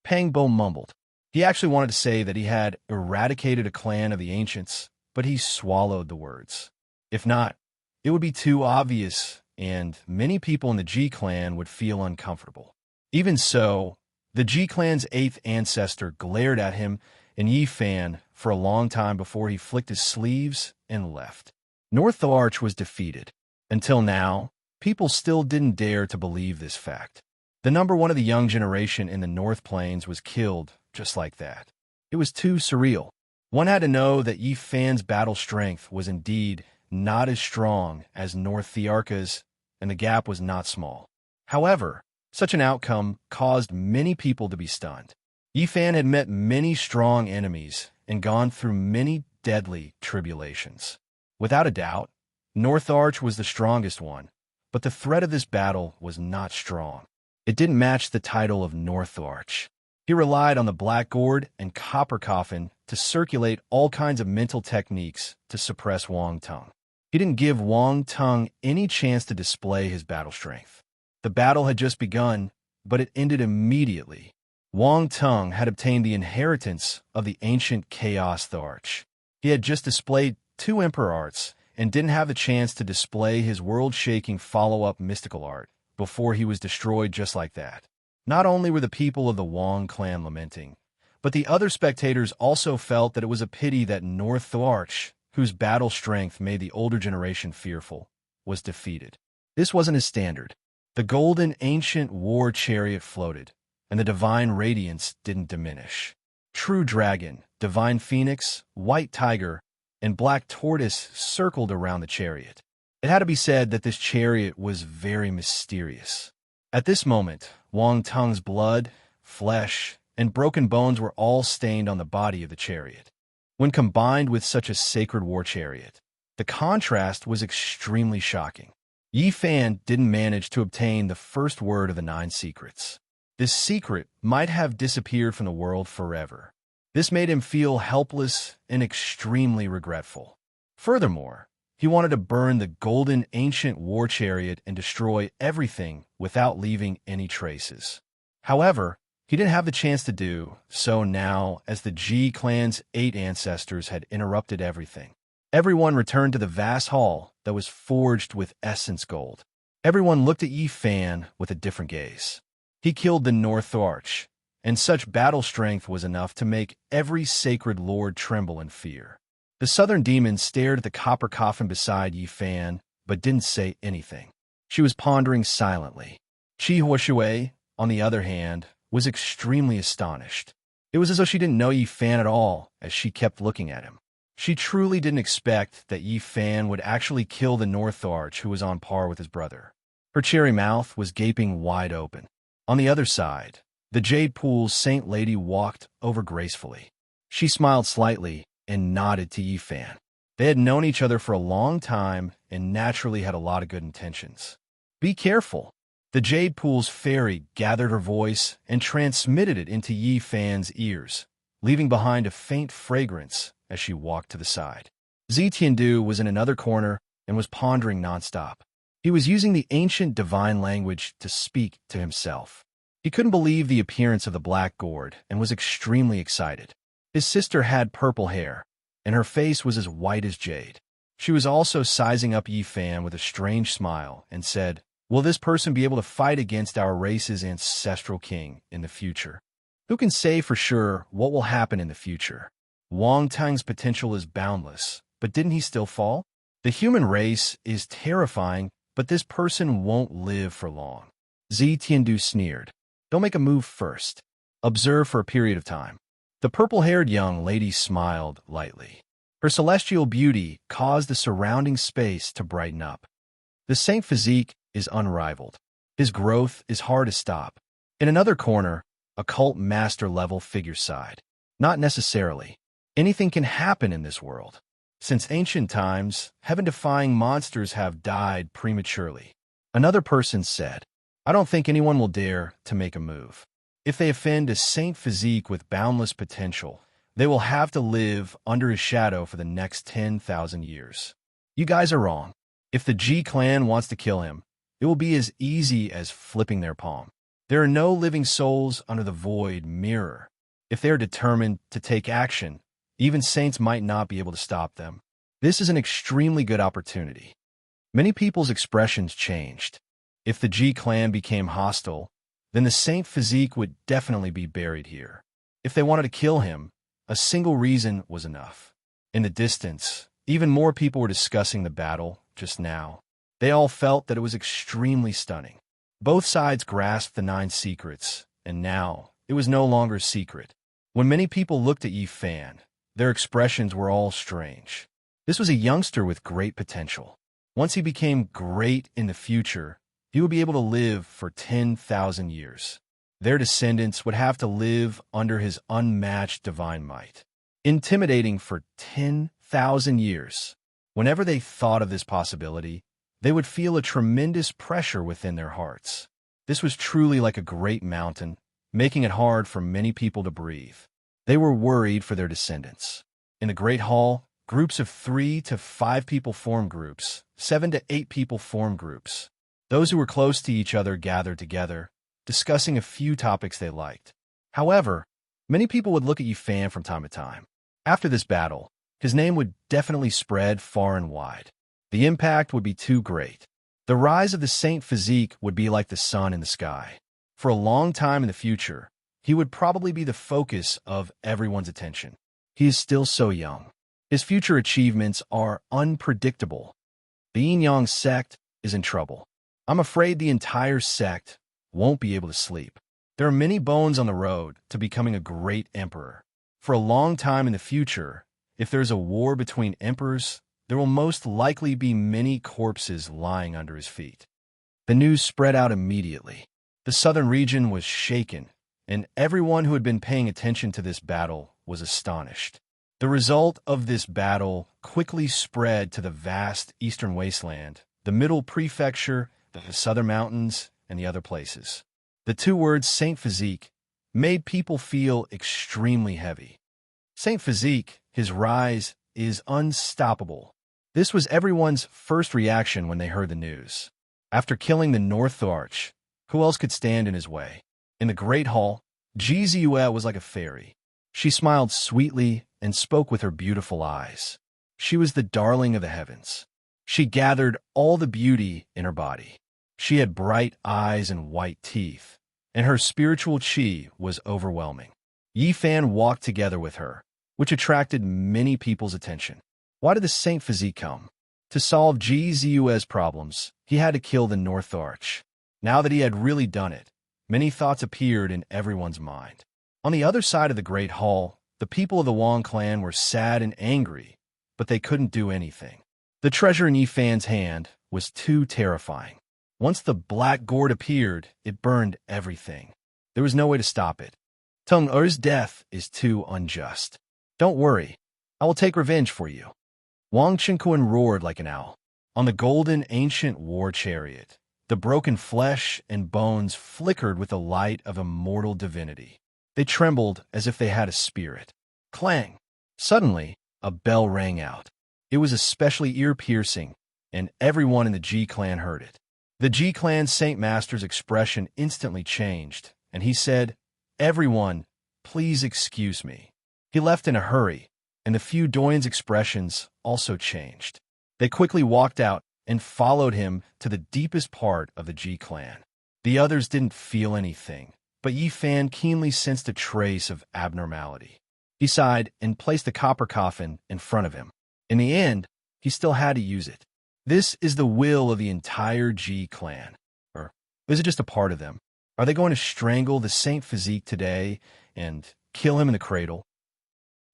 Pang Bo mumbled. He actually wanted to say that he had eradicated a clan of the ancients, but he swallowed the words. If not, it would be too obvious, and many people in the G clan would feel uncomfortable. Even so, the G clan's 8th ancestor glared at him and Yi Fan for a long time before he flicked his sleeves and left. North Arch was defeated. Until now, people still didn't dare to believe this fact. The number one of the young generation in the North Plains was killed just like that. It was too surreal. One had to know that Yi Fan's battle strength was indeed not as strong as North Thearka's, and the gap was not small. However, such an outcome caused many people to be stunned. Yi Fan had met many strong enemies and gone through many deadly tribulations. Without a doubt, North Arch was the strongest one, but the threat of this battle was not strong. It didn't match the title of North Arch. He relied on the Black Gourd and Copper Coffin to circulate all kinds of mental techniques to suppress Wang Tung. He didn't give Wang Tung any chance to display his battle strength. The battle had just begun, but it ended immediately. Wang Tung had obtained the inheritance of the ancient Chaos Arch. He had just displayed 2 Emperor Arts and didn't have the chance to display his world-shaking follow-up mystical art before he was destroyed just like that. Not only were the people of the Wang clan lamenting, but the other spectators also felt that it was a pity that North Arch, whose battle strength made the older generation fearful, was defeated. This wasn't his standard. The golden ancient war chariot floated, and the divine radiance didn't diminish. True dragon, divine phoenix, white tiger, and black tortoise circled around the chariot. It had to be said that this chariot was very mysterious. At this moment, Wang Tung's blood, flesh, and broken bones were all stained on the body of the chariot. When combined with such a sacred war chariot, the contrast was extremely shocking. Yi Fan didn't manage to obtain the first word of the 9 secrets. This secret might have disappeared from the world forever. This made him feel helpless and extremely regretful. Furthermore, he wanted to burn the golden ancient war chariot and destroy everything without leaving any traces. However, he didn't have the chance to do so now, as the Ji clan's 8 ancestors had interrupted everything. Everyone returned to the vast hall that was forged with essence gold. Everyone looked at Yi Fan with a different gaze. He killed the North Arch, and such battle strength was enough to make every sacred lord tremble in fear. The southern demon stared at the copper coffin beside Yi Fan, but didn't say anything. She was pondering silently. Qi Huashui, on the other hand, was extremely astonished. It was as though she didn't know Yi Fan at all, as she kept looking at him. She truly didn't expect that Yi Fan would actually kill the North Arch, who was on par with his brother. Her cherry mouth was gaping wide open. On the other side, the Jade Pool's Saint Lady walked over gracefully. She smiled slightly and nodded to Yi Fan. They had known each other for a long time and naturally had a lot of good intentions. Be careful. The Jade Pool's fairy gathered her voice and transmitted it into Yi Fan's ears, leaving behind a faint fragrance as she walked to the side. Zi Tiandu was in another corner and was pondering nonstop. He was using the ancient divine language to speak to himself. He couldn't believe the appearance of the Black Gourd and was extremely excited. His sister had purple hair, and her face was as white as jade. She was also sizing up Yi Fan with a strange smile and said, "Will this person be able to fight against our race's ancestral king in the future? Who can say for sure what will happen in the future? Wang Tung's potential is boundless, but didn't he still fall? The human race is terrifying, but this person won't live for long." Zi Tiandu sneered. "Don't make a move first. Observe for a period of time." The purple-haired young lady smiled lightly. Her celestial beauty caused the surrounding space to brighten up. The saint physique is unrivaled. His growth is hard to stop. In another corner, a cult master-level figure sighed. "Not necessarily. Anything can happen in this world. Since ancient times, heaven-defying monsters have died prematurely." Another person said, "I don't think anyone will dare to make a move. If they offend a saint physique with boundless potential, they will have to live under his shadow for the next 10,000 years. You guys are wrong. If the Ji clan wants to kill him, it will be as easy as flipping their palm. There are no living souls under the void mirror. If they are determined to take action, even saints might not be able to stop them. This is an extremely good opportunity." Many people's expressions changed. If the Ji clan became hostile, then the saint physique would definitely be buried here. If they wanted to kill him, a single reason was enough. In the distance, Even more people were discussing the battle just now. They all felt that it was extremely stunning. Both sides grasped the 9 secrets, and now it was no longer secret. When many people looked at Yi Fan, their expressions were all strange. This was a youngster with great potential. Once he became great in the future, he would be able to live for 10,000 years. Their descendants would have to live under his unmatched divine might. Intimidating for 10,000 years. Whenever they thought of this possibility, they would feel a tremendous pressure within their hearts. This was truly like a great mountain, making it hard for many people to breathe. They were worried for their descendants. In the Great Hall, groups of 3 to 5 people formed groups, 7 to 8 people formed groups. Those who were close to each other gathered together, discussing a few topics they liked. However, many people would look at Yi Fan from time to time. After this battle, his name would definitely spread far and wide. The impact would be too great. The rise of the Saint Physique would be like the sun in the sky. For a long time in the future, he would probably be the focus of everyone's attention. He is still so young. His future achievements are unpredictable. The Yin-Yang sect is in trouble. I'm afraid the entire sect won't be able to sleep. There are many bones on the road to becoming a great emperor. For a long time in the future, if there's a war between emperors, there will most likely be many corpses lying under his feet. The news spread out immediately. The southern region was shaken, and everyone who had been paying attention to this battle was astonished. The result of this battle quickly spread to the vast eastern wasteland, the middle prefecture, the southern mountains, and the other places. The 2 words Saint Physique made people feel extremely heavy. Saint Physique, his rise is unstoppable. This was everyone's first reaction when they heard the news. After killing the North Arch, who else could stand in his way? In the Great Hall, Ji Ziyue was like a fairy. She smiled sweetly and spoke with her beautiful eyes. She was the darling of the heavens. She gathered all the beauty in her body. She had bright eyes and white teeth, and her spiritual qi was overwhelming. Yi Fan walked together with her, which attracted many people's attention. Why did the Saint Physique come? To solve Ji Ziyue's problems, he had to kill the North Arch. Now that he had really done it, many thoughts appeared in everyone's mind. On the other side of the Great Hall, the people of the Wang clan were sad and angry, but they couldn't do anything. The treasure in Yi Fan's hand was too terrifying. Once the black gourd appeared, it burned everything. There was no way to stop it. Tung Er's death is too unjust. Don't worry, I will take revenge for you. Wang Qingquan roared like an owl. On the golden ancient war chariot, the broken flesh and bones flickered with the light of immortal divinity. They trembled as if they had a spirit. Clang! Suddenly, a bell rang out. It was especially ear-piercing, and everyone in the Ji clan heard it. The Ji clan Saint Master's expression instantly changed, and he said, "Everyone, please excuse me." He left in a hurry, and the few Doyen's expressions also changed. They quickly walked out and followed him to the deepest part of the Ji clan. The others didn't feel anything, but Yi Fan keenly sensed a trace of abnormality. He sighed and placed the copper coffin in front of him. In the end, he still had to use it. This is the will of the entire Ji clan. Or is it just a part of them? Are they going to strangle the Saint Physique today and kill him in the cradle?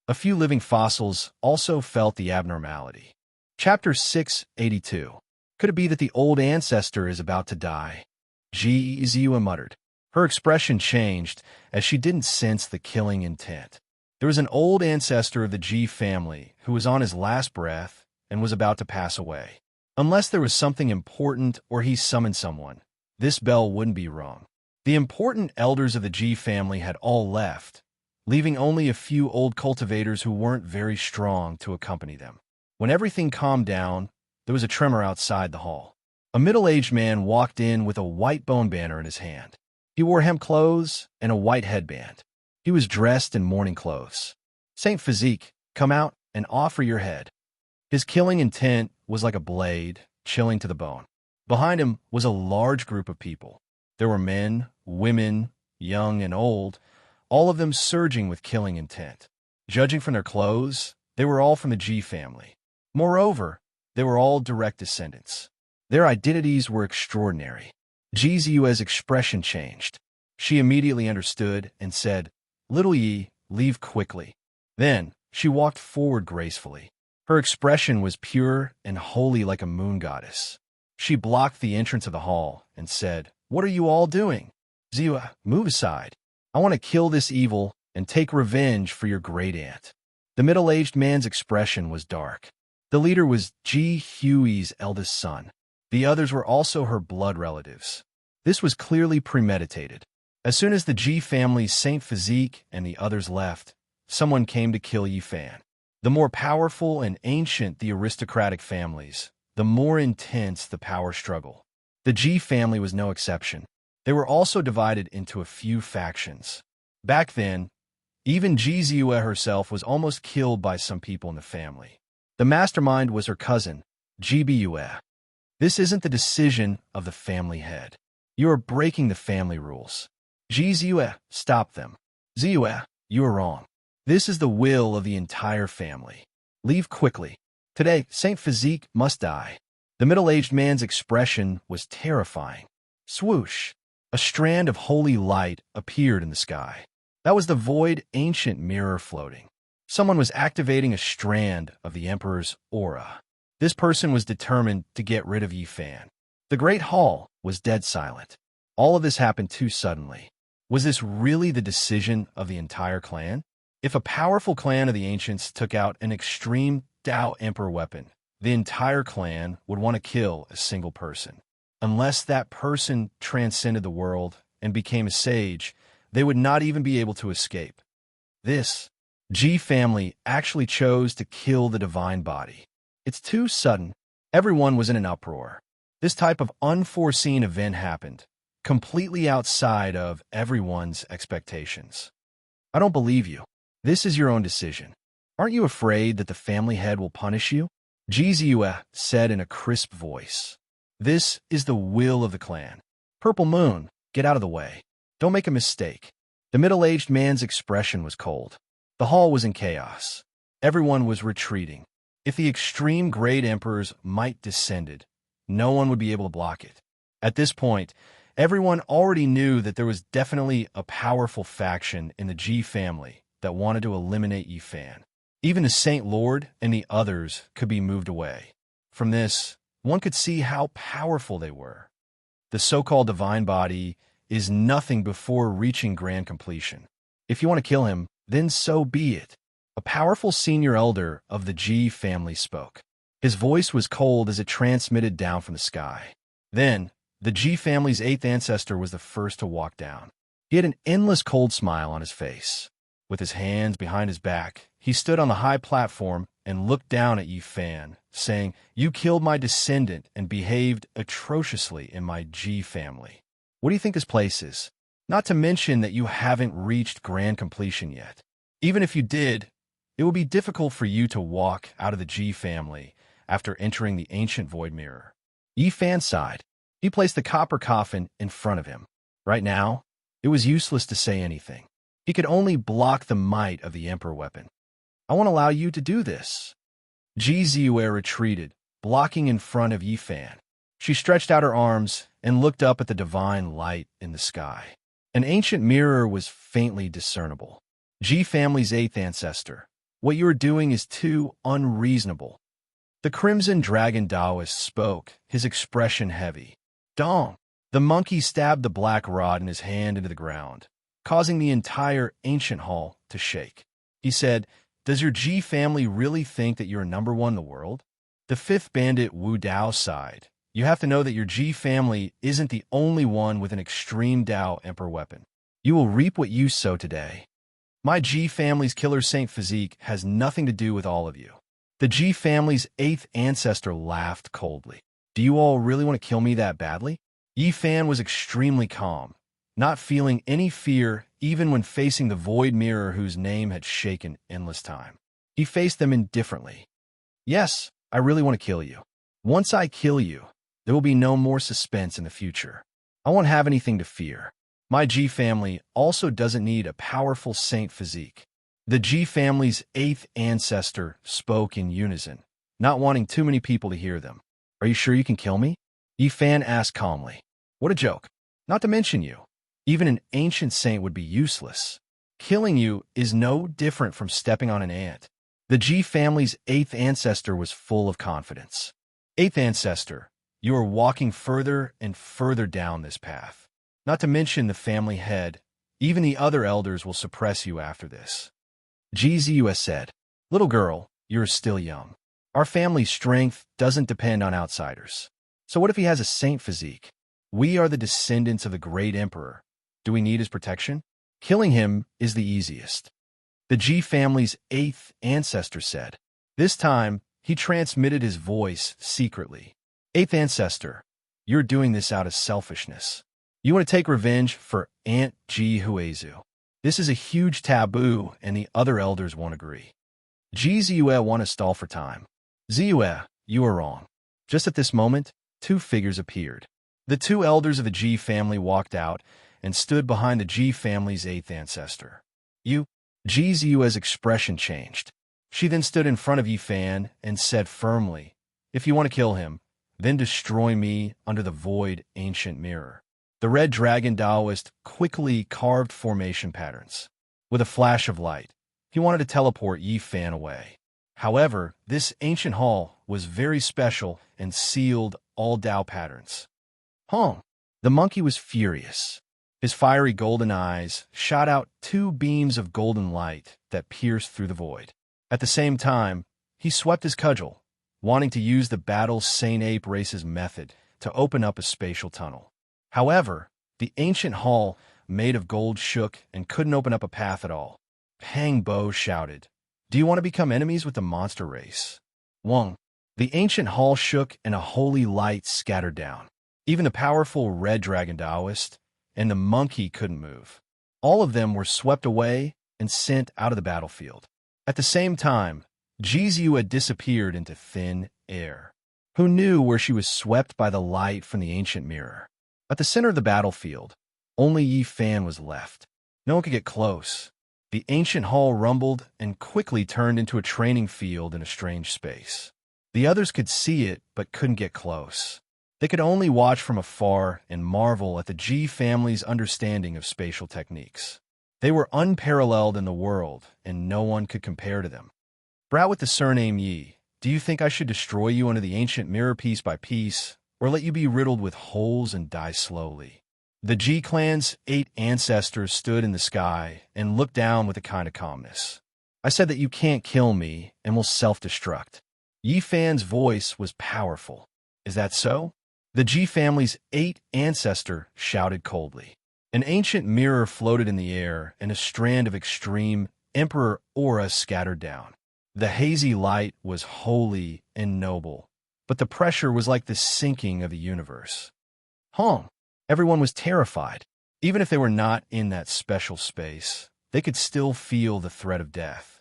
A few living fossils also felt the abnormality. Chapter 682. Could it be that the old ancestor is about to die? Ji Ziyue muttered. Her expression changed as she didn't sense the killing intent. There was an old ancestor of the Ji family who was on his last breath and was about to pass away. Unless there was something important or he summoned someone, this bell wouldn't be rung. The important elders of the Ji family had all left, leaving only a few old cultivators who weren't very strong to accompany them. When everything calmed down, there was a tremor outside the hall. A middle-aged man walked in with a white bone banner in his hand. He wore hemp clothes and a white headband. He was dressed in mourning clothes. Saint Physique, come out and offer your head. His killing intent was like a blade, chilling to the bone. Behind him was a large group of people. There were men, women, young and old, all of them surging with killing intent. Judging from their clothes, they were all from the Ji family. Moreover, they were all direct descendants. Their identities were extraordinary. Jizue's expression changed. She immediately understood and said, "Little Yi, leave quickly." Then, she walked forward gracefully. Her expression was pure and holy like a moon goddess. She blocked the entrance of the hall and said, "What are you all doing? Ziyue, move aside. I want to kill this evil and take revenge for your great aunt." The middle-aged man's expression was dark. The leader was Ji Hui's eldest son. The others were also her blood relatives. This was clearly premeditated. As soon as the Ji family's Saint Physique and the others left, someone came to kill Yi Fan. The more powerful and ancient the aristocratic families, the more intense the power struggle. The Ji family was no exception. They were also divided into a few factions. Back then, even Jizuo herself was almost killed by some people in the family. The mastermind was her cousin, Jibue. This isn't the decision of the family head. You are breaking the family rules. Jizuo, stop them. Ziyue, you are wrong. This is the will of the entire family. Leave quickly. Today, Saint Physique must die. The middle-aged man's expression was terrifying. Swoosh! A strand of holy light appeared in the sky. That was the void ancient mirror floating. Someone was activating a strand of the Emperor's aura. This person was determined to get rid of Yi Fan. The Great Hall was dead silent. All of this happened too suddenly. Was this really the decision of the entire clan? If a powerful clan of the ancients took out an extreme Dao Emperor weapon, the entire clan would want to kill a single person. Unless that person transcended the world and became a sage, they would not even be able to escape. This Ji family actually chose to kill the divine body. It's too sudden. Everyone was in an uproar. This type of unforeseen event happened, completely outside of everyone's expectations. I don't believe you. This is your own decision. Aren't you afraid that the family head will punish you? Jizuo said in a crisp voice. This is the will of the clan. Purple Moon, get out of the way. Don't make a mistake. The middle-aged man's expression was cold. The hall was in chaos. Everyone was retreating. If the extreme Great Emperor's might descended, no one would be able to block it. At this point, everyone already knew that there was definitely a powerful faction in the Ji family that wanted to eliminate Yi Fan. Even the Saint Lord and the others could be moved away. From this, one could see how powerful they were. The so-called divine body is nothing before reaching grand completion. If you want to kill him, then so be it. A powerful senior elder of the Ji family spoke. His voice was cold as it transmitted down from the sky. Then, the Ji family's eighth ancestor was the first to walk down. He had an endless cold smile on his face. With his hands behind his back, he stood on the high platform and looked down at Yi Fan, saying, "You killed my descendant and behaved atrociously in my Ji family. What do you think his place is? Not to mention that you haven't reached grand completion yet. Even if you did, it will be difficult for you to walk out of the Ji family after entering the ancient void mirror." Yi Fan sighed. He placed the copper coffin in front of him. Right now, it was useless to say anything. He could only block the might of the Emperor weapon. "I won't allow you to do this." Jizuo retreated, blocking in front of Yi Fan. She stretched out her arms and looked up at the divine light in the sky. An ancient mirror was faintly discernible. Ji family's eighth ancestor, what you are doing is too unreasonable. The Crimson Dragon Taoist spoke, his expression heavy. Dong! The monkey stabbed the black rod in his hand into the ground, causing the entire ancient hall to shake. He said, "Does your Ji family really think that you're number one in the world?" The fifth bandit Wu Dao sighed. "You have to know that your Ji family isn't the only one with an extreme Dao Emperor weapon. You will reap what you sow today. My Ji family's killer Saint Physique has nothing to do with all of you." The Ji family's eighth ancestor laughed coldly. "Do you all really want to kill me that badly?" Yi Fan was extremely calm, not feeling any fear even when facing the void mirror whose name had shaken endless time. He faced them indifferently. "Yes, I really want to kill you. Once I kill you, there will be no more suspense in the future. I won't have anything to fear. My Ji family also doesn't need a powerful Saint Physique." The Ji family's eighth ancestor spoke in unison. not wanting too many people to hear them. Are you sure you can kill me? Yi Fan asked calmly. What a joke. Not to mention you. Even an ancient saint would be useless. Killing you is no different from stepping on an ant. The Ji family's 8th ancestor was full of confidence. 8th ancestor, you are walking further and further down this path. Not to mention the family head. Even the other elders will suppress you after this. Ji Ziyue said, Little girl, you're still young. Our family's strength doesn't depend on outsiders. So what if he has a saint physique? We are the descendants of the great emperor. Do we need his protection? Killing him is the easiest. The Ji family's 8th ancestor said. This time, he transmitted his voice secretly. 8th ancestor, you're doing this out of selfishness. You want to take revenge for Aunt Ji Huizu. This is a huge taboo, and the other elders won't agree. Ji Ziyue want to stall for time. Ziyue, you are wrong. Just at this moment, 2 figures appeared. The 2 elders of the Ji family walked out and stood behind the Ji family's 8th ancestor. Ji Ziyue's expression changed. She then stood in front of Yi Fan and said firmly, If you want to kill him, then destroy me under the void ancient mirror. The red dragon Taoist quickly carved formation patterns. With a flash of light, he wanted to teleport Yi Fan away. However, this ancient hall was very special and sealed all Tao patterns. The monkey was furious. His fiery golden eyes shot out 2 beams of golden light that pierced through the void. At the same time, he swept his cudgel, wanting to use the battle Saint Ape race's method to open up a spatial tunnel. However, the ancient hall made of gold shook and couldn't open up a path at all. Pang Bo shouted, Do you want to become enemies with the monster race? Wong. The ancient hall shook and a holy light scattered down. Even the powerful red dragon Taoist and the monkey couldn't move. All of them were swept away and sent out of the battlefield. At the same time, Ji Ziyue disappeared into thin air. Who knew where she was swept by the light from the ancient mirror? At the center of the battlefield, only Yi Fan was left. No one could get close. The ancient hall rumbled and quickly turned into a training field in a strange space. The others could see it but couldn't get close. They could only watch from afar and marvel at the Ji family's understanding of spatial techniques. They were unparalleled in the world, and no one could compare to them. Brat with the surname Yi, do you think I should destroy you under the ancient mirror piece by piece, or let you be riddled with holes and die slowly? The Ji clan's 8 ancestors stood in the sky and looked down with a kind of calmness. I said that you can't kill me and will self-destruct. Yi Fan's voice was powerful. Is that so? The Ji family's 8th ancestor shouted coldly. An ancient mirror floated in the air, and a strand of extreme emperor aura scattered down. The hazy light was holy and noble, but the pressure was like the sinking of the universe. Everyone was terrified. Even if they were not in that special space, they could still feel the threat of death.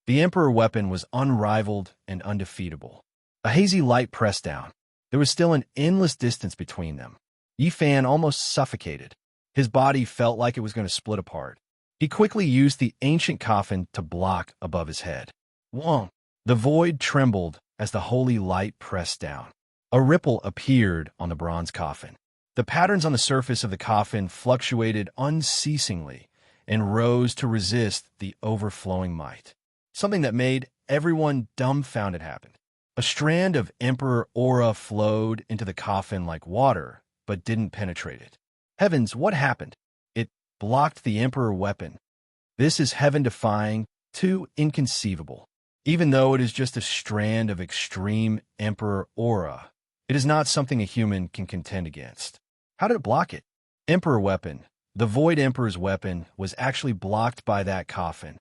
The emperor weapon was unrivaled and undefeatable. A hazy light pressed down. There was still an endless distance between them. Yi Fan almost suffocated. His body felt like it was going to split apart. He quickly used the ancient coffin to block above his head. Wong! The void trembled as the holy light pressed down. A ripple appeared on the bronze coffin. The patterns on the surface of the coffin fluctuated unceasingly and rose to resist the overflowing might. Something that made everyone dumbfounded happened. A strand of emperor aura flowed into the coffin like water, but didn't penetrate it. Heavens, what happened? It blocked the emperor weapon. This is heaven-defying, too inconceivable. Even though it is just a strand of extreme emperor aura, it is not something a human can contend against. How did it block it? Emperor weapon. The Void Emperor's weapon was actually blocked by that coffin.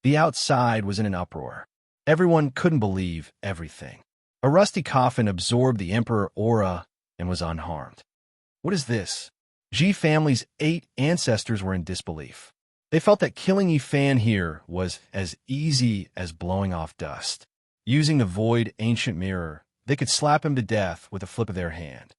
The outside was in an uproar. Everyone couldn't believe everything. A rusty coffin absorbed the emperor aura and was unharmed. What is this? Ji family's 8 ancestors were in disbelief. They felt that killing Yi Fan here was as easy as blowing off dust. Using the void ancient mirror, they could slap him to death with a flip of their hand.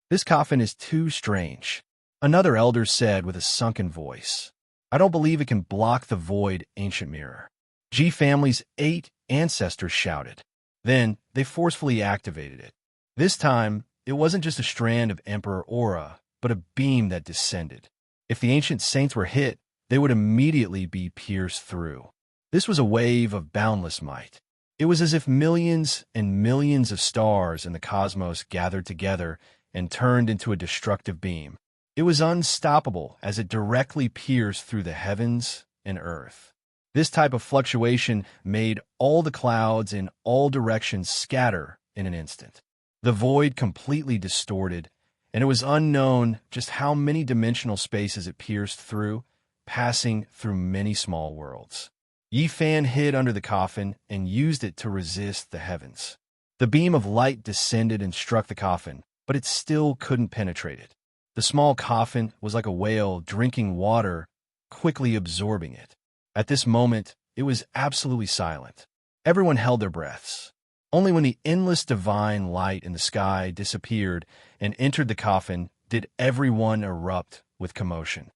This coffin is too strange, another elder said with a sunken voice. I don't believe it can block the void ancient mirror. Ji family's 8 ancestors shouted. Then, they forcefully activated it. This time, it wasn't just a strand of Emperor aura, but a beam that descended. If the ancient saints were hit, they would immediately be pierced through. This was a wave of boundless might. It was as if millions and millions of stars in the cosmos gathered together and turned into a destructive beam. It was unstoppable as it directly pierced through the heavens and earth. This type of fluctuation made all the clouds in all directions scatter in an instant. The void completely distorted, and it was unknown just how many dimensional spaces it pierced through, passing through many small worlds. Yi Fan hid under the coffin and used it to resist the heavens. The beam of light descended and struck the coffin, but it still couldn't penetrate it. The small coffin was like a whale drinking water, quickly absorbing it. At this moment, it was absolutely silent. Everyone held their breaths. Only when the endless divine light in the sky disappeared and entered the coffin did everyone erupt with commotion.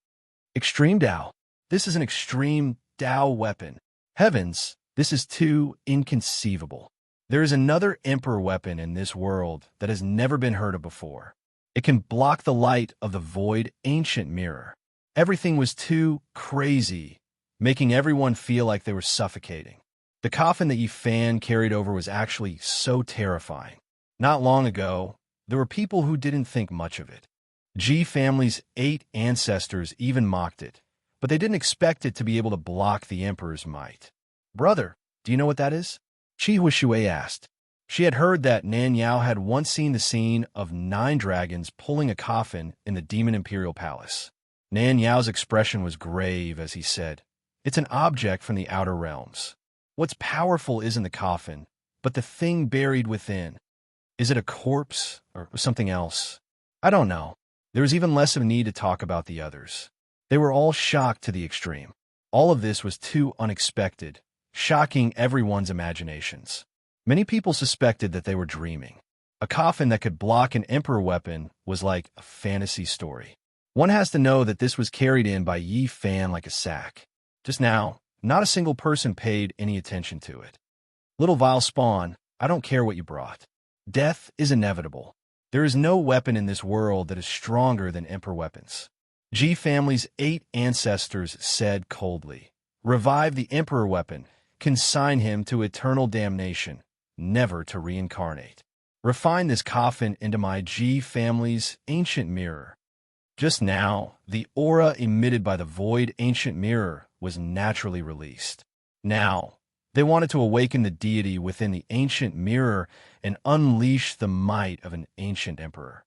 Extreme Tao. This is an extreme Tao weapon. Heavens, this is too inconceivable. There is another Emperor weapon in this world that has never been heard of before. It can block the light of the void ancient mirror. Everything was too crazy, making everyone feel like they were suffocating. The coffin that Yi Fan carried over was actually so terrifying. Not long ago, there were people who didn't think much of it. Ji family's 8 ancestors even mocked it, but they didn't expect it to be able to block the Emperor's might. "Brother, do you know what that is?" Chi Huishui asked. She had heard that Nan Yao had once seen the scene of 9 dragons pulling a coffin in the Demon Imperial Palace. Nan Yao's expression was grave as he said, "It's an object from the outer realms. What's powerful isn't the coffin, but the thing buried within. Is it a corpse or something else? I don't know." There was even less of a need to talk about the others. They were all shocked to the extreme. All of this was too unexpected, shocking everyone's imaginations. Many people suspected that they were dreaming. A coffin that could block an Emperor weapon was like a fantasy story. One has to know that this was carried in by Yi Fan like a sack. Just now, not a single person paid any attention to it. "Little vile spawn, I don't care what you brought. Death is inevitable. There is no weapon in this world that is stronger than Emperor weapons." Ji family's 8 ancestors said coldly, "Revive the Emperor weapon, consign him to eternal damnation, never to reincarnate. Refine this coffin into my Ji family's ancient mirror." Just now, the aura emitted by the void ancient mirror was naturally released. Now, they wanted to awaken the deity within the ancient mirror and unleash the might of an ancient emperor.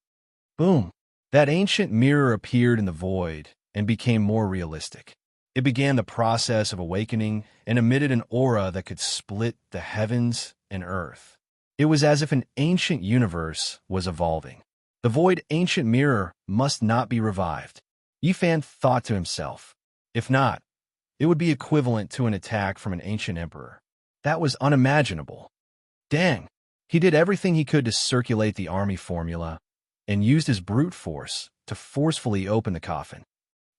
Boom! That ancient mirror appeared in the void and became more realistic. It began the process of awakening and emitted an aura that could split the heavens and earth. It was as if an ancient universe was evolving. The void ancient mirror must not be revived. Yi Fan thought to himself. If not, it would be equivalent to an attack from an ancient emperor. That was unimaginable. Dang! He did everything he could to circulate the army formula and used his brute force to forcefully open the coffin.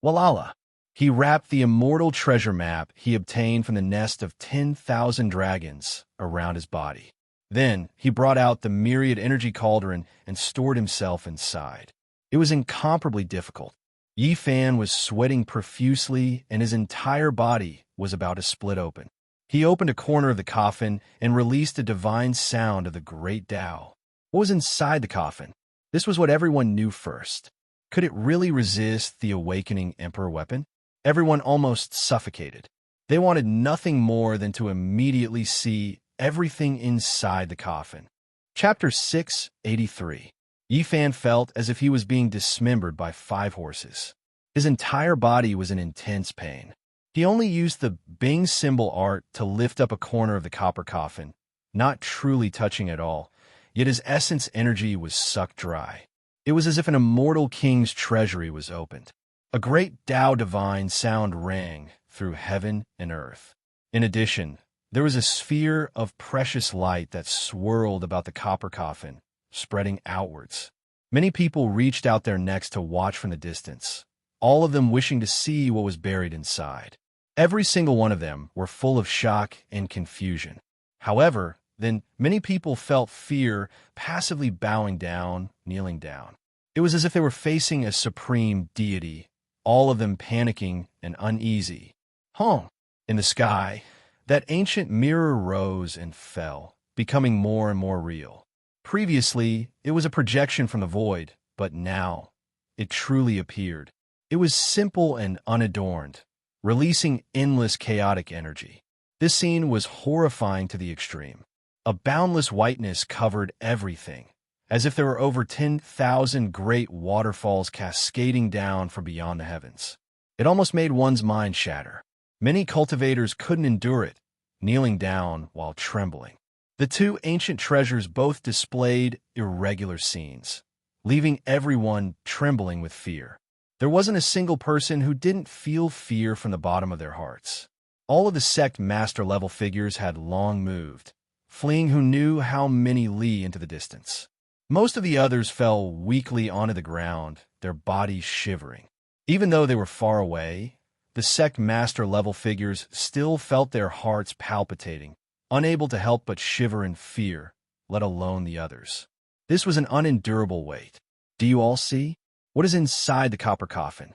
Walala! He wrapped the immortal treasure map he obtained from the nest of 10,000 dragons around his body. Then he brought out the myriad energy cauldron and stored himself inside. It was incomparably difficult. Yi Fan was sweating profusely and his entire body was about to split open. He opened a corner of the coffin and released a divine sound of the great Tao. What was inside the coffin? This was what everyone knew first. Could it really resist the awakening Emperor weapon? Everyone almost suffocated. They wanted nothing more than to immediately see everything inside the coffin. Chapter 683. Yi Fan felt as if he was being dismembered by 5 horses. His entire body was in intense pain. He only used the Bing symbol art to lift up a corner of the copper coffin, not truly touching at all, yet his essence energy was sucked dry. It was as if an immortal king's treasury was opened. A great Tao divine sound rang through heaven and earth. In addition, there was a sphere of precious light that swirled about the copper coffin, spreading outwards. Many people reached out their necks to watch from the distance, all of them wishing to see what was buried inside. Every single one of them were full of shock and confusion. However, Then many people felt fear, passively bowing down, kneeling down. It was as if they were facing a supreme deity, all of them panicking and uneasy. Home. In the sky, that ancient mirror rose and fell, becoming more and more real. Previously, it was a projection from the void, but now, it truly appeared. It was simple and unadorned, releasing endless chaotic energy. This scene was horrifying to the extreme. A boundless whiteness covered everything, as if there were over 10,000 great waterfalls cascading down from beyond the heavens. It almost made one's mind shatter. Many cultivators couldn't endure it, kneeling down while trembling. The two ancient treasures both displayed irregular scenes, leaving everyone trembling with fear. There wasn't a single person who didn't feel fear from the bottom of their hearts. All of the sect master-level figures had long moved, fleeing who knew how many li into the distance. Most of the others fell weakly onto the ground, their bodies shivering. Even though they were far away, the sect master-level figures still felt their hearts palpitating, unable to help but shiver in fear, let alone the others. This was an unendurable weight. Do you all see? What is inside the copper coffin?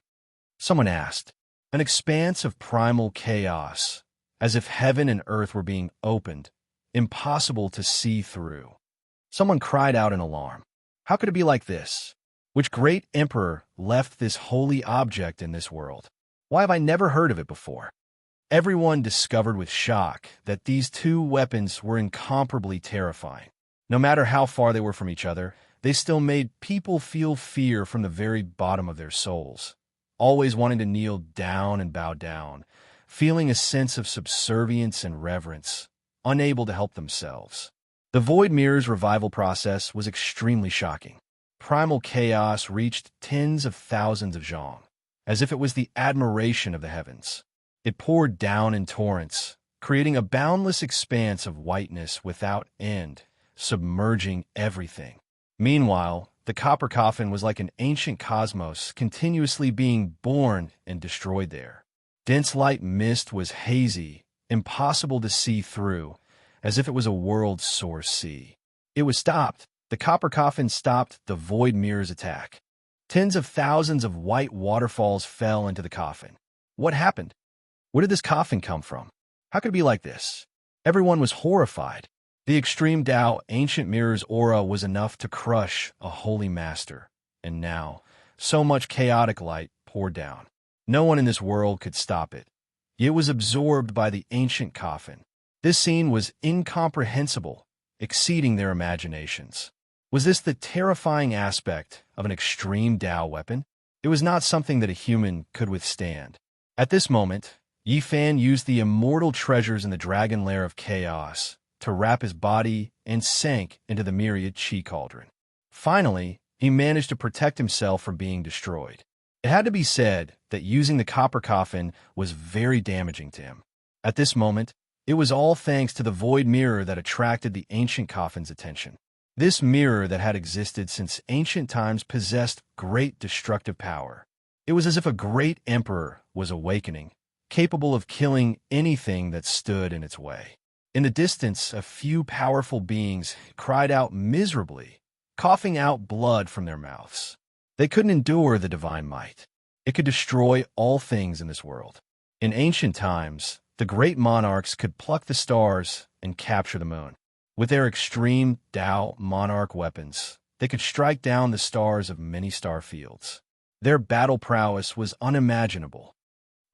Someone asked. An expanse of primal chaos, as if heaven and earth were being opened, impossible to see through. Someone cried out in alarm. How could it be like this? Which great emperor left this holy object in this world? Why have I never heard of it before? Everyone discovered with shock that these two weapons were incomparably terrifying. No matter how far they were from each other, they still made people feel fear from the very bottom of their souls, always wanting to kneel down and bow down, feeling a sense of subservience and reverence, unable to help themselves. The Void Mirror's revival process was extremely shocking. Primal chaos reached tens of thousands of zhong, as if it was the admiration of the heavens. It poured down in torrents, creating a boundless expanse of whiteness without end, submerging everything. Meanwhile, the copper coffin was like an ancient cosmos continuously being born and destroyed there. Dense light mist was hazy, impossible to see through, as if it was a world source sea. It was stopped. The copper coffin stopped the Void Mirror's attack. Tens of thousands of white waterfalls fell into the coffin. What happened? Where did this coffin come from? How could it be like this? Everyone was horrified. The extreme Tao ancient mirror's aura was enough to crush a holy master, and now, so much chaotic light poured down. No one in this world could stop it. It was absorbed by the ancient coffin. This scene was incomprehensible, exceeding their imaginations. Was this the terrifying aspect of an extreme Tao weapon? It was not something that a human could withstand. At this moment, Yi Fan used the immortal treasures in the dragon lair of chaos to wrap his body and sank into the myriad chi cauldron. Finally, he managed to protect himself from being destroyed. It had to be said that using the copper coffin was very damaging to him. At this moment, it was all thanks to the void mirror that attracted the ancient coffin's attention. This mirror that had existed since ancient times possessed great destructive power. It was as if a great emperor was awakening, capable of killing anything that stood in its way. In the distance, a few powerful beings cried out miserably, coughing out blood from their mouths. They couldn't endure the divine might. It could destroy all things in this world. In ancient times, the great monarchs could pluck the stars and capture the moon. With their extreme Tao monarch weapons, they could strike down the stars of many star fields. Their battle prowess was unimaginable.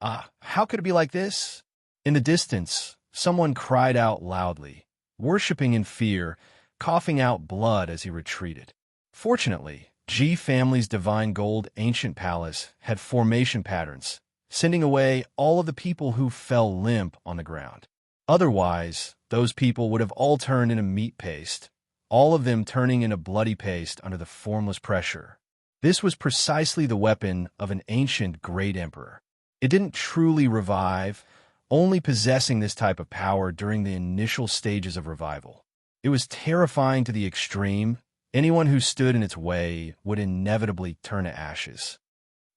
How could it be like this? In the distance, someone cried out loudly, worshipping in fear, coughing out blood as he retreated. Fortunately, Ji family's divine gold ancient palace had formation patterns, sending away all of the people who fell limp on the ground. Otherwise, those people would have all turned into meat paste, all of them turning into bloody paste under the formless pressure. This was precisely the weapon of an ancient great emperor. It didn't truly revive, only possessing this type of power during the initial stages of revival. It was terrifying to the extreme. Anyone who stood in its way would inevitably turn to ashes.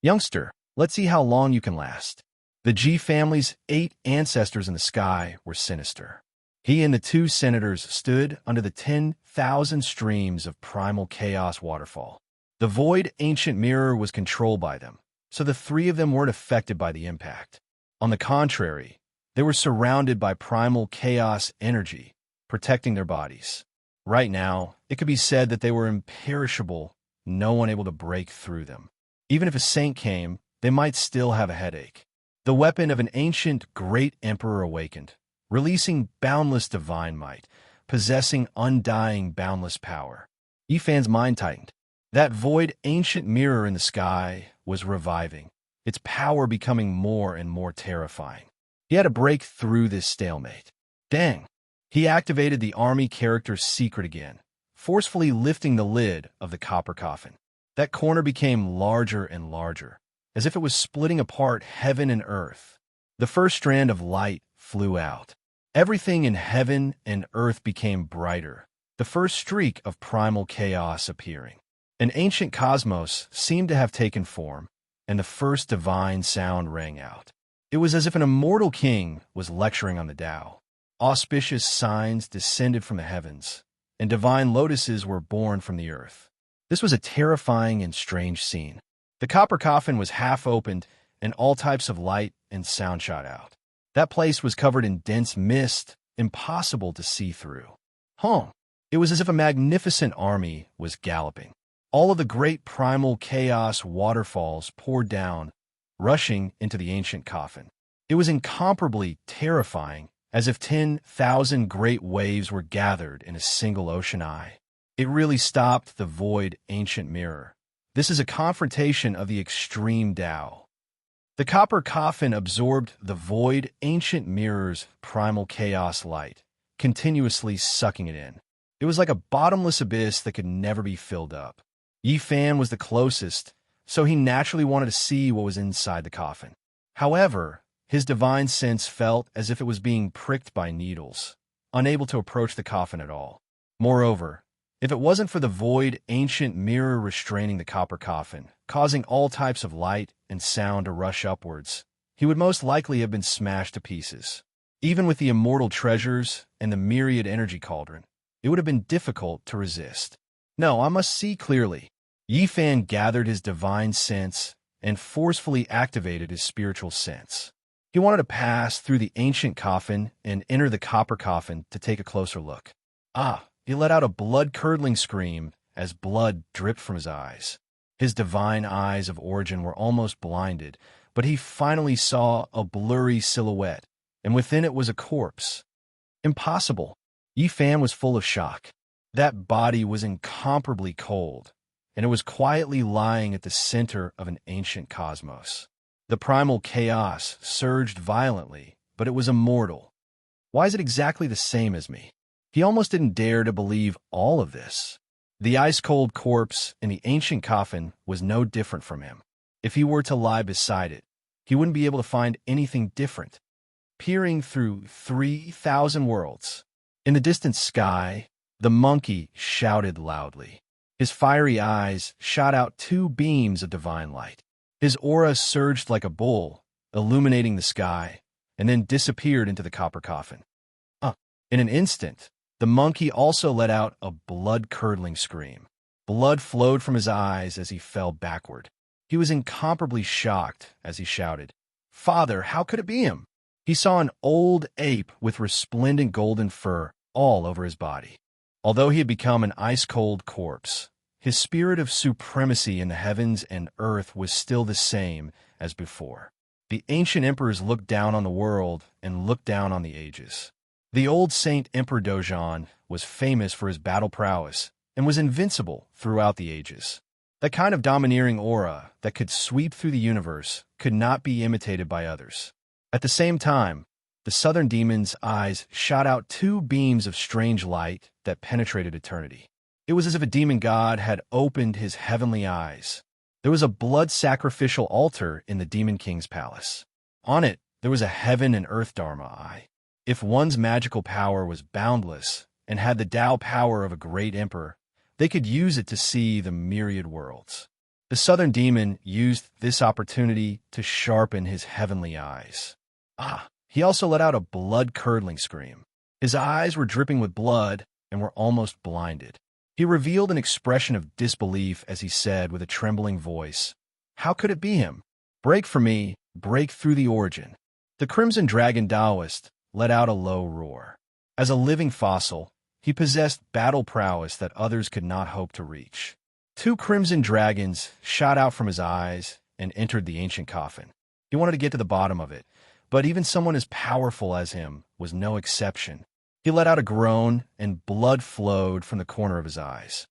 Youngster, let's see how long you can last. The Ji family's 8 ancestors in the sky were sinister. He and the two senators stood under the 10,000 streams of primal chaos waterfall. The void ancient mirror was controlled by them, so the three of them weren't affected by the impact. On the contrary, they were surrounded by primal chaos energy, protecting their bodies. Right now, it could be said that they were imperishable, no one able to break through them. Even if a saint came, they might still have a headache. The weapon of an ancient great emperor awakened, releasing boundless divine might, possessing undying boundless power. Yifan's mind tightened. That void ancient mirror in the sky was reviving, its power becoming more and more terrifying. He had to break through this stalemate. Dang! He activated the army character's secret again, forcefully lifting the lid of the copper coffin. That corner became larger and larger, as if it was splitting apart heaven and earth. The first strand of light flew out. Everything in heaven and earth became brighter, the first streak of primal chaos appearing. An ancient cosmos seemed to have taken form, and the first divine sound rang out. It was as if an immortal king was lecturing on the Tao. Auspicious signs descended from the heavens, and divine lotuses were born from the earth. This was a terrifying and strange scene. The copper coffin was half opened, and all types of light and sound shot out. That place was covered in dense mist, impossible to see through. It was as if a magnificent army was galloping. All of the great primal chaos waterfalls poured down, rushing into the ancient coffin. It was incomparably terrifying, as if 10,000 great waves were gathered in a single ocean eye. It really stopped the void ancient mirror. This is a confrontation of the extreme Tao. The copper coffin absorbed the void ancient mirror's primal chaos light, continuously sucking it in. It was like a bottomless abyss that could never be filled up. Yifan was the closest, so he naturally wanted to see what was inside the coffin. However, his divine sense felt as if it was being pricked by needles, unable to approach the coffin at all. Moreover, if it wasn't for the void ancient mirror restraining the copper coffin, causing all types of light and sound to rush upwards, he would most likely have been smashed to pieces. Even with the immortal treasures and the myriad energy cauldron, it would have been difficult to resist. No, I must see clearly. Yifan gathered his divine sense and forcefully activated his spiritual sense. He wanted to pass through the ancient coffin and enter the copper coffin to take a closer look. He let out a blood-curdling scream as blood dripped from his eyes. His divine eyes of origin were almost blinded, but he finally saw a blurry silhouette, and within it was a corpse. Impossible. Yifan was full of shock. That body was incomparably cold, and it was quietly lying at the center of an ancient cosmos. The primal chaos surged violently, but it was immortal. Why is it exactly the same as me? He almost didn't dare to believe all of this. The ice-cold corpse in the ancient coffin was no different from him. If he were to lie beside it, he wouldn't be able to find anything different. Peering through 3,000 worlds, in the distant sky, the monkey shouted loudly. His fiery eyes shot out two beams of divine light. His aura surged like a bull, illuminating the sky, and then disappeared into the copper coffin. In an instant, the monkey also let out a blood-curdling scream. Blood flowed from his eyes as he fell backward. He was incomparably shocked as he shouted, "Father, how could it be him?" He saw an old ape with resplendent golden fur all over his body. Although he had become an ice-cold corpse, his spirit of supremacy in the heavens and earth was still the same as before. The ancient emperors looked down on the world and looked down on the ages. The old Saint Emperor Dojan was famous for his battle prowess and was invincible throughout the ages. That kind of domineering aura that could sweep through the universe could not be imitated by others. At the same time, the southern demon's eyes shot out two beams of strange light that penetrated eternity. It was as if a demon god had opened his heavenly eyes. There was a blood-sacrificial altar in the Demon King's palace. On it, there was a heaven and earth Dharma eye. If one's magical power was boundless and had the Tao power of a great emperor, they could use it to see the myriad worlds. The southern demon used this opportunity to sharpen his heavenly eyes. He also let out a blood-curdling scream. His eyes were dripping with blood and were almost blinded. He revealed an expression of disbelief as he said with a trembling voice, "How could it be him? Break for me, break through the origin." The Crimson Dragon Taoist let out a low roar. As a living fossil, he possessed battle prowess that others could not hope to reach. Two crimson dragons shot out from his eyes and entered the ancient coffin. He wanted to get to the bottom of it, but even someone as powerful as him was no exception. He let out a groan, and blood flowed from the corner of his eyes.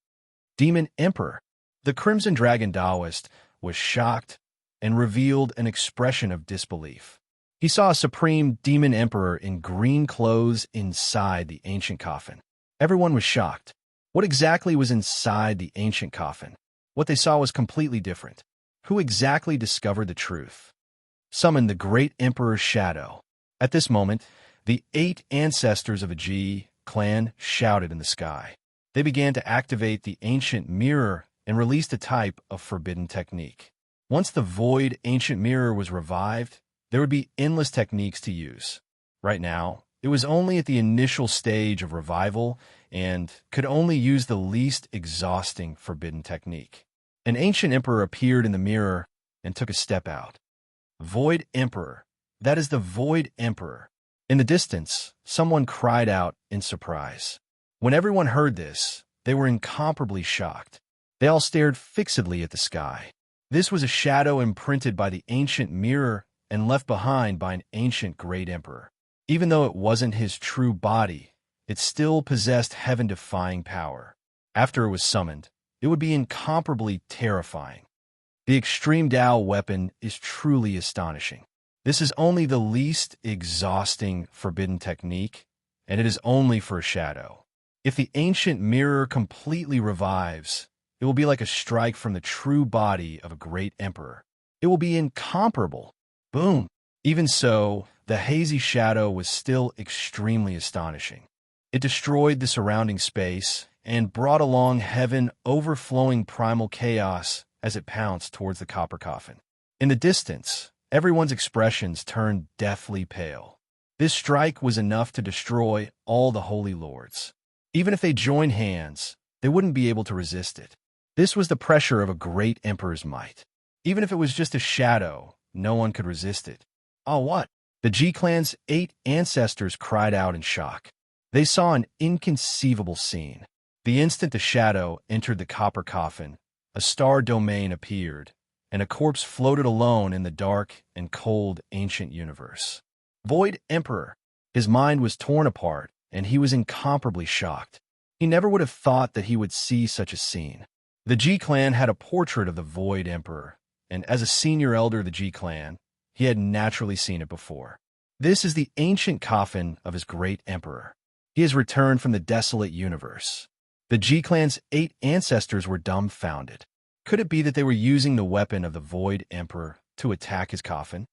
Demon Emperor. The Crimson Dragon Taoist was shocked and revealed an expression of disbelief. He saw a supreme demon emperor in green clothes inside the ancient coffin. Everyone was shocked. What exactly was inside the ancient coffin? What they saw was completely different. Who exactly discovered the truth? Summon the great emperor's shadow. At this moment, the 8 ancestors of a G clan shouted in the sky. They began to activate the ancient mirror and released a type of forbidden technique. Once the void ancient mirror was revived, there would be endless techniques to use. Right now, it was only at the initial stage of revival and could only use the least exhausting forbidden technique. An ancient emperor appeared in the mirror and took a step out. Void Emperor. That is the Void Emperor. In the distance, someone cried out in surprise. When everyone heard this, they were incomparably shocked. They all stared fixedly at the sky. This was a shadow imprinted by the ancient mirror and left behind by an ancient great emperor. Even though it wasn't his true body, it still possessed heaven-defying power. After it was summoned, it would be incomparably terrifying. The Extreme Tao weapon is truly astonishing. This is only the least exhausting forbidden technique, and it is only for a shadow. If the ancient mirror completely revives, it will be like a strike from the true body of a great emperor. It will be incomparable. Boom! Even so, the hazy shadow was still extremely astonishing. It destroyed the surrounding space and brought along heaven overflowing primal chaos as it pounced towards the copper coffin. In the distance, everyone's expressions turned deathly pale. This strike was enough to destroy all the holy lords. Even if they joined hands, they wouldn't be able to resist it. This was the pressure of a great emperor's might. Even if it was just a shadow, no one could resist it. Oh, what? The G-Clan's 8 ancestors cried out in shock. They saw an inconceivable scene. The instant the shadow entered the copper coffin, a star domain appeared, and a corpse floated alone in the dark and cold ancient universe. Void Emperor. His mind was torn apart, and he was incomparably shocked. He never would have thought that he would see such a scene. The G-Clan had a portrait of the Void Emperor, and as a senior elder of the G-Clan, he had naturally seen it before. This is the ancient coffin of his great emperor. He has returned from the desolate universe. The G-Clan's 8 ancestors were dumbfounded. Could it be that they were using the weapon of the Void Emperor to attack his coffin?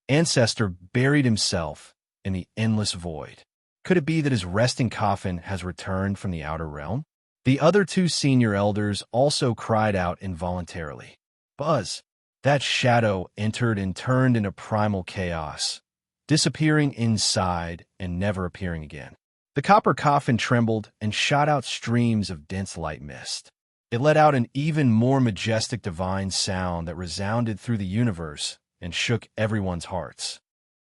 Ancestor buried himself in the endless void. Could it be that his resting coffin has returned from the outer realm? The other 2 senior elders also cried out involuntarily. Buzz! That shadow entered and turned into primal chaos, disappearing inside and never appearing again. The copper coffin trembled and shot out streams of dense light mist. It let out an even more majestic divine sound that resounded through the universe and shook everyone's hearts.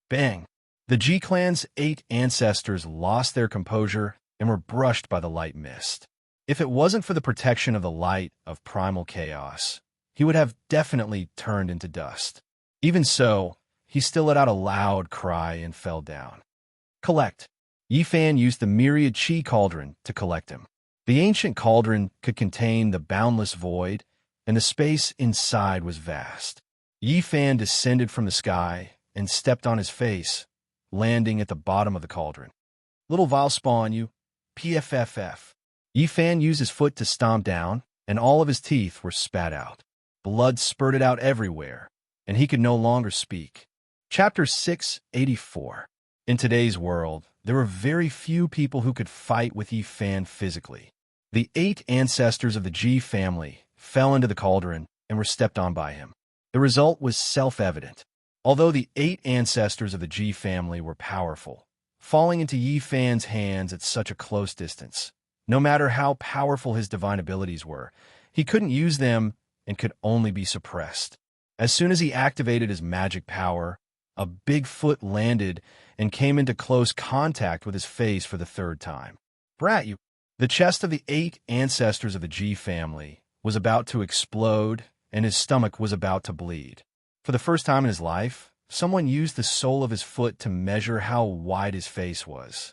Bang! The G-Clan's 8 ancestors lost their composure and were brushed by the light mist. If it wasn't for the protection of the light of primal chaos, he would have definitely turned into dust. Even so, he still let out a loud cry and fell down. Collect. Yifan used the myriad chi cauldron to collect him. The ancient cauldron could contain the boundless void, and the space inside was vast. Yifan descended from the sky and stepped on his face, landing at the bottom of the cauldron. Little Vile spawn you. PFFF. Yifan used his foot to stomp down, and all of his teeth were spat out. Blood spurted out everywhere, and he could no longer speak. Chapter 684. In today's world, there were very few people who could fight with Yifan physically. The 8 ancestors of the G family fell into the cauldron and were stepped on by him. The result was self-evident. Although the 8 ancestors of the G family were powerful, falling into Yi Fan's hands at such a close distance. No matter how powerful his divine abilities were, he couldn't use them and could only be suppressed. As soon as he activated his magic power, a big foot landed and came into close contact with his face for the third time. Brat, you... The chest of the 8 ancestors of the G family was about to explode, and his stomach was about to bleed. For the first time in his life, someone used the sole of his foot to measure how wide his face was.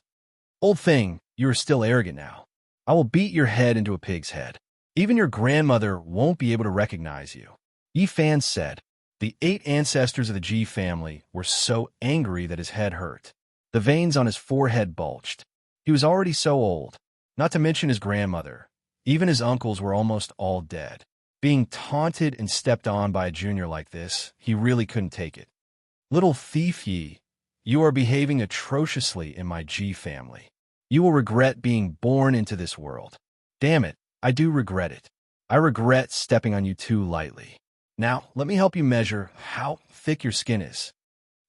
Old thing, you are still arrogant now. I will beat your head into a pig's head. Even your grandmother won't be able to recognize you. Yi Fan said. The 8 ancestors of the G family were so angry that his head hurt. The veins on his forehead bulged. He was already so old. Not to mention his grandmother. Even his uncles were almost all dead. Being taunted and stepped on by a junior like this, he really couldn't take it. Little thief Yi, you are behaving atrociously in my G family. You will regret being born into this world. Damn it, I do regret it. I regret stepping on you too lightly. Now, let me help you measure how thick your skin is.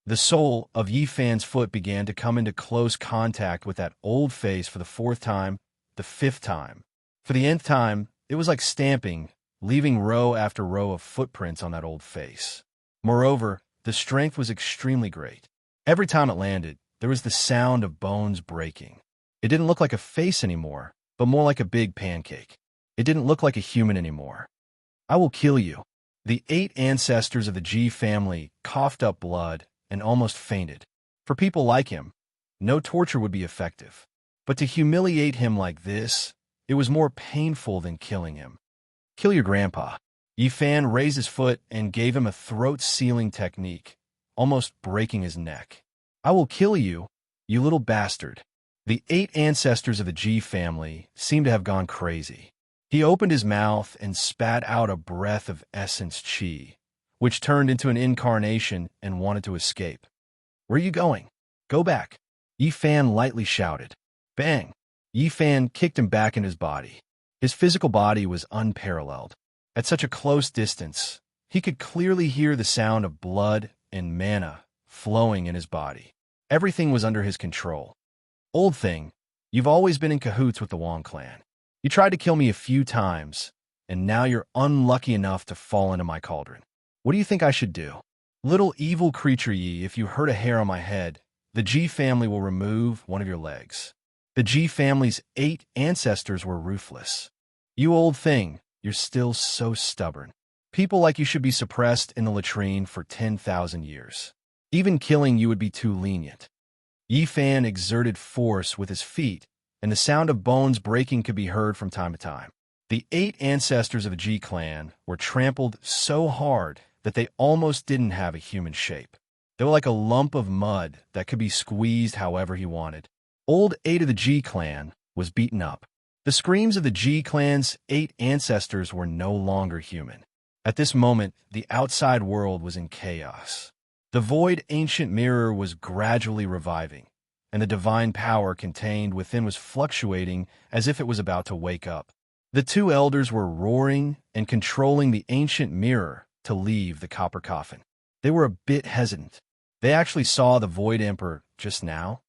The sole of Yi Fan's foot began to come into close contact with that old face for the 4th time, the 5th time. For the nth time, it was like stamping, leaving row after row of footprints on that old face. Moreover, the strength was extremely great. Every time it landed, there was the sound of bones breaking. It didn't look like a face anymore, but more like a big pancake. It didn't look like a human anymore. I will kill you. The 8 ancestors of the G family coughed up blood and almost fainted. For people like him, no torture would be effective. But to humiliate him like this, it was more painful than killing him. Kill your grandpa. Yi Fan raised his foot and gave him a throat-sealing technique, almost breaking his neck. I will kill you, you little bastard. The 8 ancestors of the G family seemed to have gone crazy. He opened his mouth and spat out a breath of essence chi, which turned into an incarnation and wanted to escape. Where are you going? Go back. Yi Fan lightly shouted. Bang! Yi Fan kicked him back in his body. His physical body was unparalleled. At such a close distance, he could clearly hear the sound of blood and mana flowing in his body. Everything was under his control. Old thing, you've always been in cahoots with the Wong clan. You tried to kill me a few times, and now you're unlucky enough to fall into my cauldron. What do you think I should do? Little evil creature Yi, if you hurt a hair on my head, the G family will remove one of your legs. The G family's 8 ancestors were ruthless. You old thing, you're still so stubborn. People like you should be suppressed in the latrine for 10,000 years. Even killing you would be too lenient. Yi Fan exerted force with his feet, and the sound of bones breaking could be heard from time to time. The 8 ancestors of the G clan were trampled so hard that they almost didn't have a human shape. They were like a lump of mud that could be squeezed however he wanted. Old 8 of the G clan was beaten up. The screams of the G clan's 8 ancestors were no longer human. At this moment, the outside world was in chaos. The void ancient mirror was gradually reviving, and the divine power contained within was fluctuating as if it was about to wake up. The 2 elders were roaring and controlling the ancient mirror to leave the copper coffin. They were a bit hesitant. They actually saw the Void Emperor just now,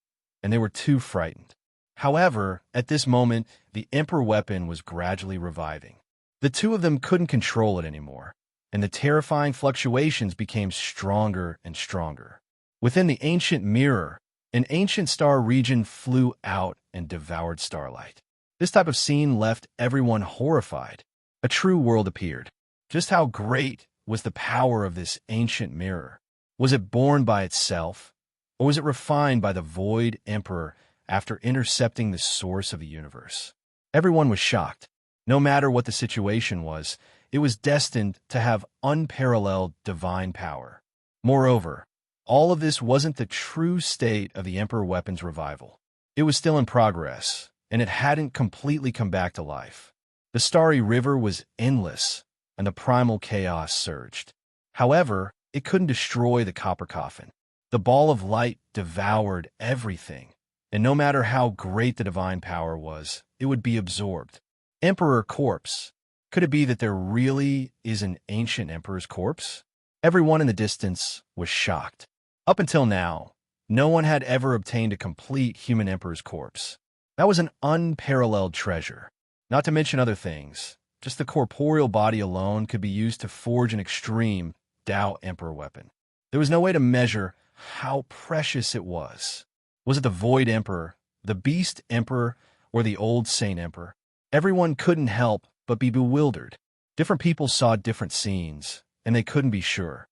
and they were too frightened. However, at this moment, the Emperor weapon was gradually reviving. The 2 of them couldn't control it anymore, and the terrifying fluctuations became stronger and stronger. Within the ancient mirror, an ancient star region flew out and devoured starlight. This type of scene left everyone horrified. A true world appeared. Just how great was the power of this ancient mirror? Was it born by itself, or was it refined by the Void Emperor after intercepting the source of the universe? Everyone was shocked. No matter what the situation was, it was destined to have unparalleled divine power. Moreover, all of this wasn't the true state of the Emperor weapon's revival. It was still in progress, and it hadn't completely come back to life. The starry river was endless, and the primal chaos surged. However, it couldn't destroy the copper coffin. The ball of light devoured everything, and no matter how great the divine power was, it would be absorbed. Emperor corpse. Could it be that there really is an ancient emperor's corpse? Everyone in the distance was shocked. Up until now, No one had ever obtained a complete human emperor's corpse. That was an unparalleled treasure. Not to mention other things. Just the corporeal body alone could be used to forge an extreme Tao Emperor weapon. There was no way to measure how precious it was. Was it the Void Emperor, the Beast Emperor, or the Old Saint Emperor? Everyone couldn't help but be bewildered. Different people saw different scenes, and they couldn't be sure.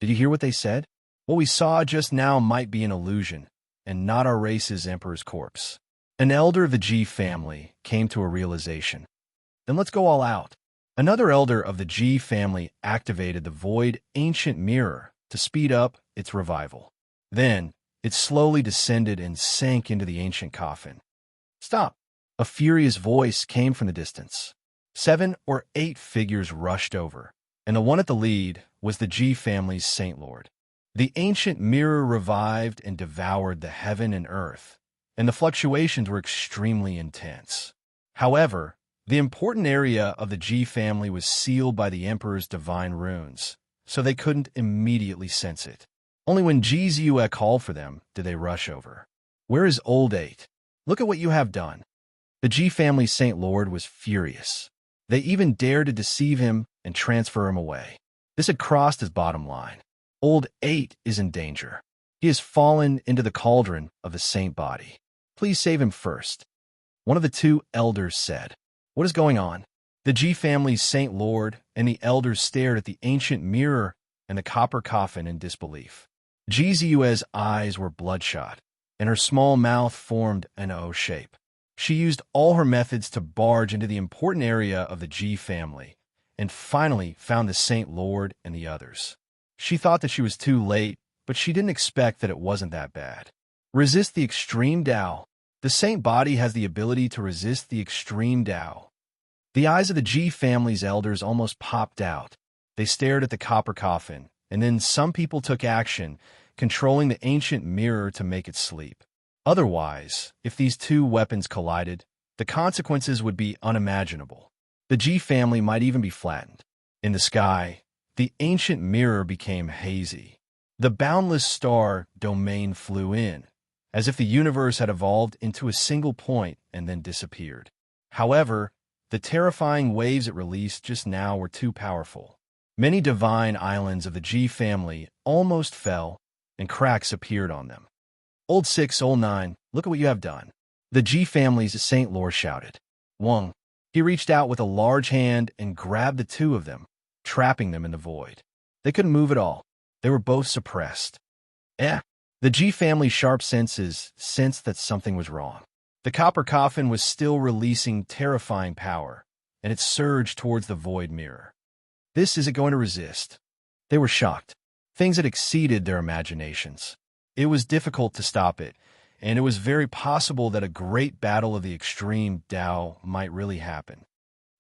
Did you hear what they said? What we saw just now might be an illusion, and not our race's emperor's corpse. An elder of the G family came to a realization. Then let's go all out. Another elder of the G family activated the Void Ancient Mirror to speed up its revival. Then, it slowly descended and sank into the ancient coffin. Stop! A furious voice came from the distance. 7 or 8 figures rushed over, and the one at the lead was the G family's Saint Lord. The ancient mirror revived and devoured the heaven and earth, and the fluctuations were extremely intense. However, the important area of the G family was sealed by the Emperor's divine runes, so they couldn't immediately sense it. Only when Gzue called for them did they rush over. Where is Old 8? Look at what you have done. The G family's Saint Lord was furious. They even dared to deceive him and transfer him away. This had crossed his bottom line. Old 8 is in danger. He has fallen into the cauldron of the saint body. Please save him first. One of the 2 elders said. What is going on? The G family's Saint Lord and the elders stared at the ancient mirror and the copper coffin in disbelief. Gzue's eyes were bloodshot, and her small mouth formed an O shape. She used all her methods to barge into the important area of the G family, and finally found the Saint Lord and the others. She thought that she was too late, but she didn't expect that it wasn't that bad. Resist the extreme Tao. The saint body has the ability to resist the extreme Tao. The eyes of the G family's elders almost popped out. They stared at the copper coffin, and then some people took action, controlling the ancient mirror to make it sleep. Otherwise, if these 2 weapons collided, the consequences would be unimaginable. The G family might even be flattened. In the sky, the ancient mirror became hazy. The boundless star domain flew in, as if the universe had evolved into a single point and then disappeared. However, the terrifying waves it released just now were too powerful. Many divine islands of the G family almost fell, and cracks appeared on them. Old 6, Old 9, look at what you have done. The G family's Saint Lord shouted. Wong. He reached out with a large hand and grabbed the 2 of them, trapping them in the void. They couldn't move at all. They were both suppressed. The G family's sharp senses sensed that something was wrong. The copper coffin was still releasing terrifying power, and it surged towards the void mirror. This isn't going to resist. They were shocked. Things had exceeded their imaginations. It was difficult to stop it, and it was very possible that a great battle of the extreme Tao might really happen.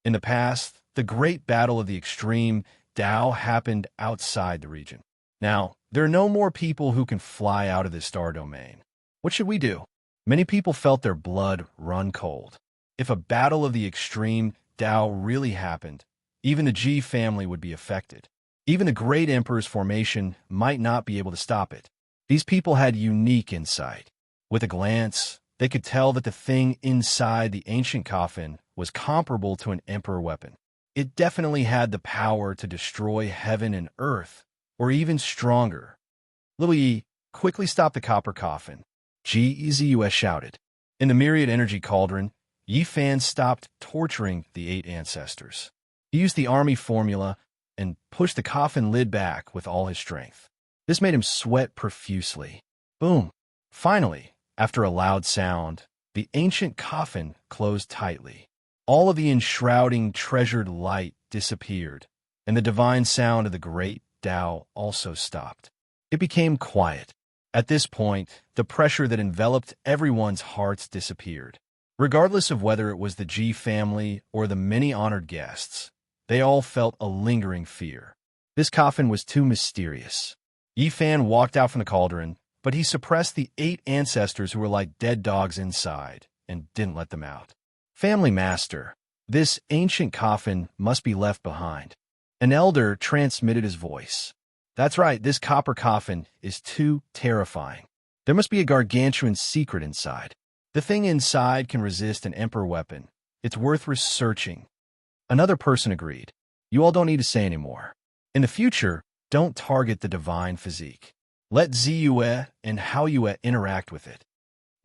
In the past, the great battle of the extreme Tao happened outside the region. Now, there are no more people who can fly out of this star domain. What should we do? Many people felt their blood run cold. If a battle of the extreme Tao really happened, even the G family would be affected. Even the Great Emperor's formation might not be able to stop it. These people had unique insight. With a glance, they could tell that the thing inside the ancient coffin was comparable to an emperor weapon. It definitely had the power to destroy heaven and earth, or even stronger. Little Yi, quickly stop the copper coffin. Gzue shouted. In the myriad energy cauldron, Yi Fan stopped torturing the 8 ancestors. He used the army formula and pushed the coffin lid back with all his strength. This made him sweat profusely. Boom! Finally, after a loud sound, the ancient coffin closed tightly. All of the enshrouding treasured light disappeared, and the divine sound of the great Tao also stopped. It became quiet. At this point, the pressure that enveloped everyone's hearts disappeared. Regardless of whether it was the G family or the many honored guests, they all felt a lingering fear. This coffin was too mysterious. Yi Fan walked out from the cauldron, but he suppressed the 8 ancestors who were like dead dogs inside and didn't let them out. Family Master, this ancient coffin must be left behind. An elder transmitted his voice. That's right, this copper coffin is too terrifying. There must be a gargantuan secret inside. The thing inside can resist an emperor weapon. It's worth researching. Another person agreed. You all don't need to say anymore. In the future, don't target the divine physique. Let Ziyue and Haoyue interact with it.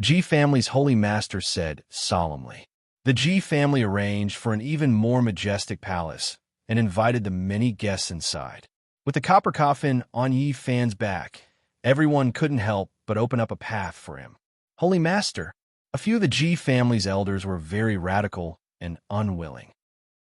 Ji family's holy master said solemnly. The Ji family arranged for an even more majestic palace and invited the many guests inside. With the copper coffin on Yi Fan's back, everyone couldn't help but open up a path for him. Holy Master, a few of the Ji family's elders were very radical and unwilling.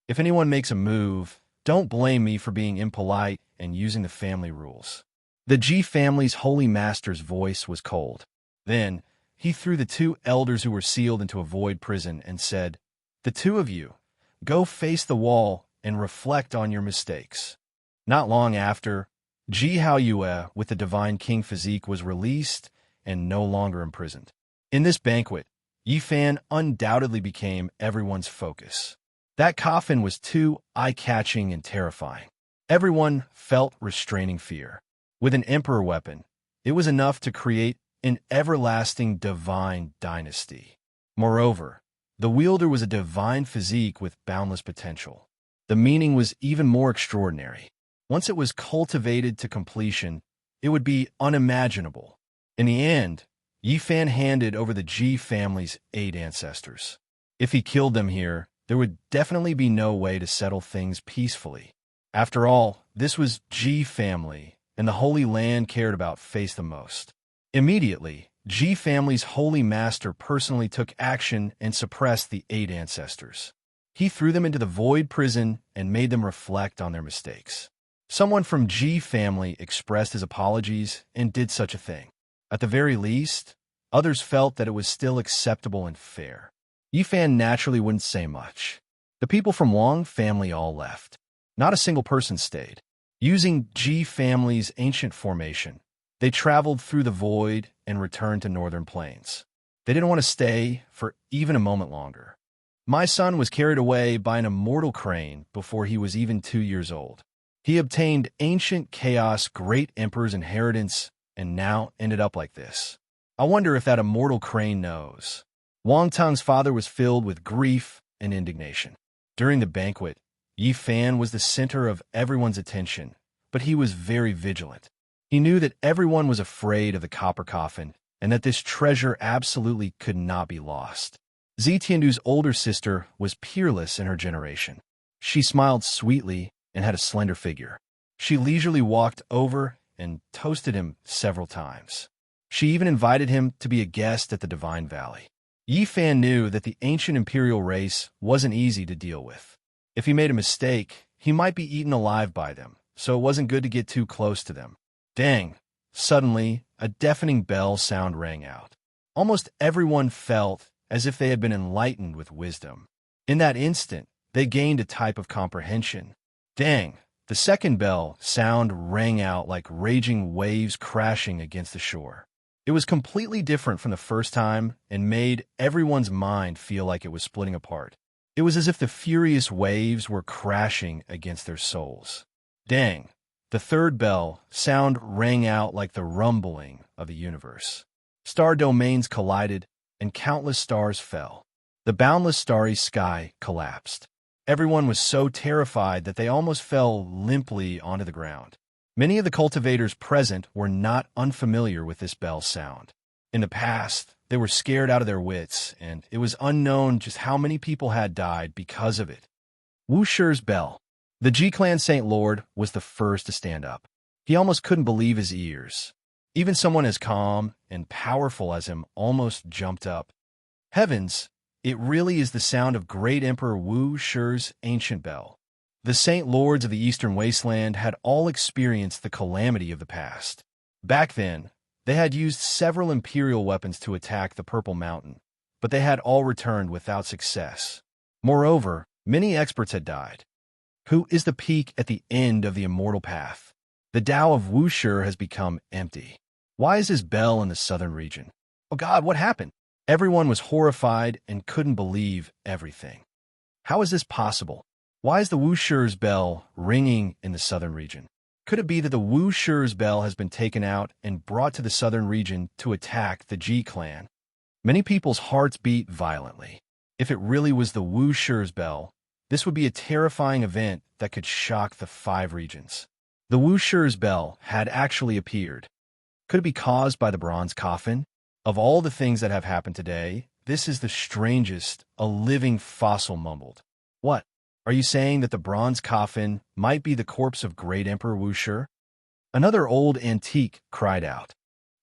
If anyone makes a move, don't blame me for being impolite and using the family rules. The Ji family's holy master's voice was cold. Then, he threw the two elders who were sealed into a void prison and said, "The two of you, go face the wall and reflect on your mistakes." Not long after, Ji Haoyue with the divine king physique was released and no longer imprisoned. In this banquet, Yi Fan undoubtedly became everyone's focus. That coffin was too eye-catching and terrifying. Everyone felt restraining fear. With an emperor weapon, it was enough to create an everlasting divine dynasty. Moreover, the wielder was a divine physique with boundless potential. The meaning was even more extraordinary. Once it was cultivated to completion, it would be unimaginable. In the end, Yi Fan handed over the Ji family's 8 ancestors. If he killed them here, there would definitely be no way to settle things peacefully. After all, this was Ji family, and the Holy Land cared about Face the most. Immediately, Ji family's holy master personally took action and suppressed the 8 ancestors. He threw them into the void prison and made them reflect on their mistakes. Someone from Ji family expressed his apologies and did such a thing. At the very least, others felt that it was still acceptable and fair. Yi Fan naturally wouldn't say much. The people from Wang family all left. Not a single person stayed. Using Ji family's ancient formation, they traveled through the void and returned to northern plains. They didn't want to stay for even a moment longer. My son was carried away by an immortal crane before he was even 2 years old. He obtained ancient chaos great emperor's inheritance and now ended up like this. I wonder if that immortal crane knows. Wang Tang's father was filled with grief and indignation. During the banquet, Yi Fan was the center of everyone's attention, but he was very vigilant. He knew that everyone was afraid of the copper coffin and that this treasure absolutely could not be lost. Zi Tiandu's older sister was peerless in her generation. She smiled sweetly and had a slender figure. She leisurely walked over and toasted him several times. She even invited him to be a guest at the Divine Valley. Yi Fan knew that the ancient imperial race wasn't easy to deal with. If he made a mistake, he might be eaten alive by them, so it wasn't good to get too close to them. Dang! Suddenly, a deafening bell sound rang out. Almost everyone felt as if they had been enlightened with wisdom. In that instant, they gained a type of comprehension. Dang! The second bell sound rang out like raging waves crashing against the shore. It was completely different from the first time and made everyone's mind feel like it was splitting apart. It was as if the furious waves were crashing against their souls. Dang! The third bell sound rang out like the rumbling of the universe. Star domains collided, and countless stars fell. The boundless starry sky collapsed. Everyone was so terrified that they almost fell limply onto the ground. Many of the cultivators present were not unfamiliar with this bell sound. In the past, they were scared out of their wits, and it was unknown just how many people had died because of it. Wu Shi's bell. The Ji Clan Saint Lord was the first to stand up. He almost couldn't believe his ears. Even someone as calm and powerful as him almost jumped up. Heavens, it really is the sound of great Emperor Wu Shi's ancient bell. The Saint Lords of the Eastern Wasteland had all experienced the calamity of the past. Back then, they had used several imperial weapons to attack the Purple Mountain, but they had all returned without success. Moreover, many experts had died. Who is the peak at the end of the immortal path? The Tao of Wu Shi has become empty. Why is his bell in the southern region? Oh God, what happened? Everyone was horrified and couldn't believe everything. How is this possible? Why is the Wu Shi's bell ringing in the southern region? Could it be that the Wu Shi's bell has been taken out and brought to the southern region to attack the Ji clan? Many people's hearts beat violently. If it really was the Wu Shi's bell, this would be a terrifying event that could shock the 5 regions. The Wu Shi's bell had actually appeared. Could it be caused by the bronze coffin? Of all the things that have happened today, this is the strangest, a living fossil mumbled. What? Are you saying that the bronze coffin might be the corpse of great Emperor Wu Shi? Another old antique cried out.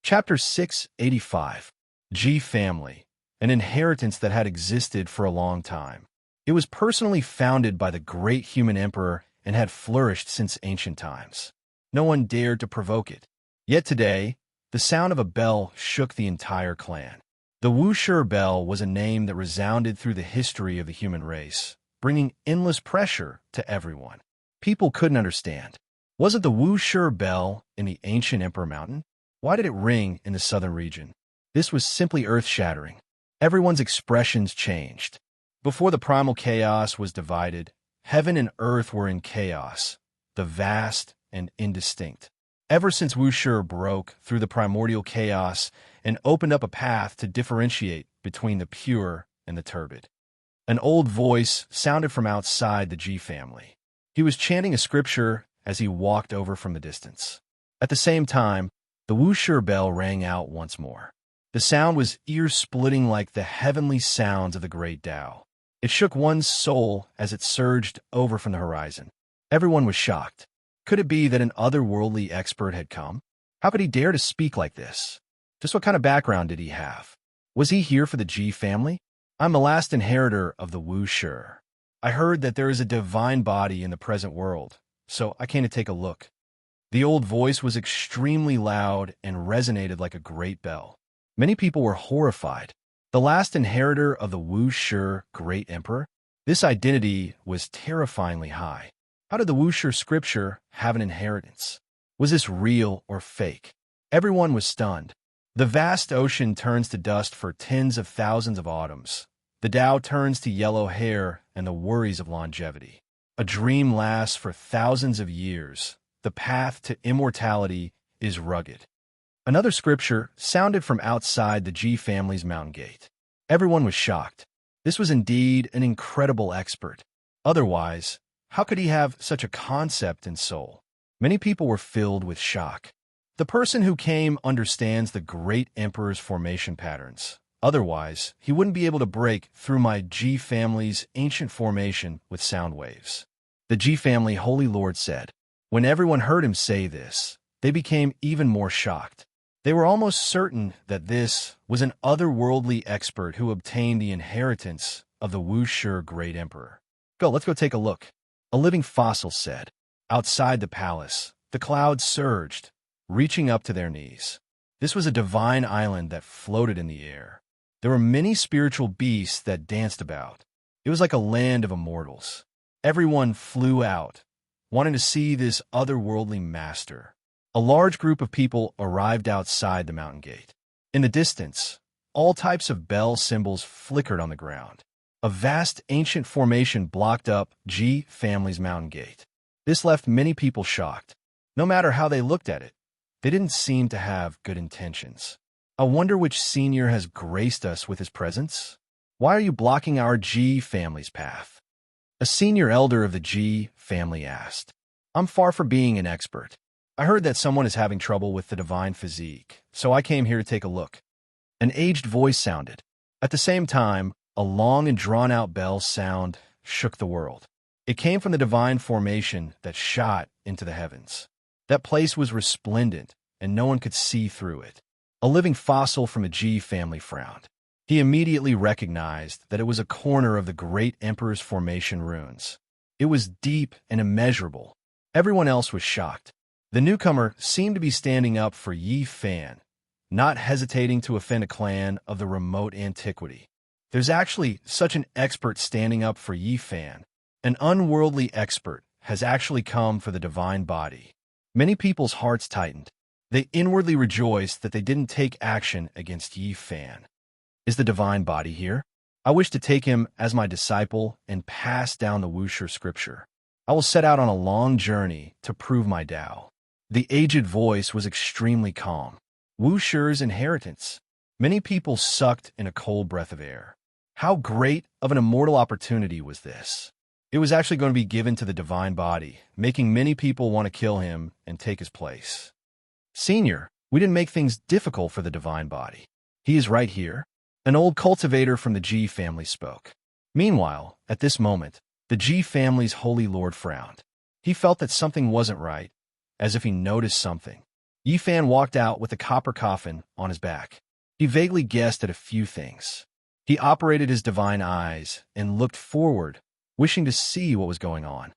Chapter 685. Ji Family, an inheritance that had existed for a long time. It was personally founded by the great human emperor and had flourished since ancient times. No one dared to provoke it. Yet today, the sound of a bell shook the entire clan. The Wu Shi bell was a name that resounded through the history of the human race, bringing endless pressure to everyone. People couldn't understand. Was it the Wu Shi bell in the ancient Emperor Mountain? Why did it ring in the southern region? This was simply earth-shattering. Everyone's expressions changed. Before the primal chaos was divided, heaven and earth were in chaos, the vast and indistinct. Ever since Wu Shi broke through the primordial chaos and opened up a path to differentiate between the pure and the turbid. An old voice sounded from outside the Ji family. He was chanting a scripture as he walked over from the distance. At the same time, the Wu Shi bell rang out once more. The sound was ear-splitting like the heavenly sounds of the great Tao. It shook one's soul as it surged over from the horizon. Everyone was shocked. Could it be that an otherworldly expert had come? How could he dare to speak like this? Just what kind of background did he have? Was he here for the Ji family? I'm the last inheritor of the Wu Shi. I heard that there is a divine body in the present world, so I came to take a look. The old voice was extremely loud and resonated like a great bell. Many people were horrified. The last inheritor of the Wu Shi great emperor? This identity was terrifyingly high. How did the Wu Shi scripture have an inheritance? Was this real or fake? Everyone was stunned. The vast ocean turns to dust for tens of thousands of autumns. The Tao turns to yellow hair and the worries of longevity. A dream lasts for thousands of years. The path to immortality is rugged. Another scripture sounded from outside the Ji family's mountain gate. Everyone was shocked. This was indeed an incredible expert. Otherwise, how could he have such a concept and soul? Many people were filled with shock. The person who came understands the great emperor's formation patterns. Otherwise, he wouldn't be able to break through my Ji family's ancient formation with sound waves. The Ji family Holy Lord said. When everyone heard him say this, they became even more shocked. They were almost certain that this was an otherworldly expert who obtained the inheritance of the Wu Shi great emperor. Let's go take a look. A living fossil said. Outside the palace, the clouds surged, reaching up to their knees. This was a divine island that floated in the air. There were many spiritual beasts that danced about. It was like a land of immortals. Everyone flew out, wanting to see this otherworldly master. A large group of people arrived outside the mountain gate. In the distance, all types of bell symbols flickered on the ground. A vast ancient formation blocked up Ji family's mountain gate. This left many people shocked. No matter how they looked at it, they didn't seem to have good intentions. I wonder which senior has graced us with his presence? Why are you blocking our Ji family's path? A senior elder of the Ji family asked. I'm far from being an expert. I heard that someone is having trouble with the divine physique, so I came here to take a look. An aged voice sounded. At the same time, a long and drawn-out bell sound shook the world. It came from the divine formation that shot into the heavens. That place was resplendent, and no one could see through it. A living fossil from a Ji family frowned. He immediately recognized that it was a corner of the great emperor's formation runes. It was deep and immeasurable. Everyone else was shocked. The newcomer seemed to be standing up for Yi Fan, not hesitating to offend a clan of the remote antiquity. There's actually such an expert standing up for Yi Fan. An unworldly expert has actually come for the divine body. Many people's hearts tightened. They inwardly rejoiced that they didn't take action against Yi Fan. Is the divine body here? I wish to take him as my disciple and pass down the Wu Shi scripture. I will set out on a long journey to prove my Tao. The aged voice was extremely calm. Wu Shi's inheritance. Many people sucked in a cold breath of air. How great of an immortal opportunity was this? It was actually going to be given to the divine body, making many people want to kill him and take his place. Senior, we didn't make things difficult for the divine body. He is right here. An old cultivator from the Ji family spoke. Meanwhile, at this moment, the Ji family's holy lord frowned. He felt that something wasn't right, as if he noticed something. Yi Fan walked out with a copper coffin on his back. He vaguely guessed at a few things. He operated his divine eyes and looked forward, wishing to see what was going on.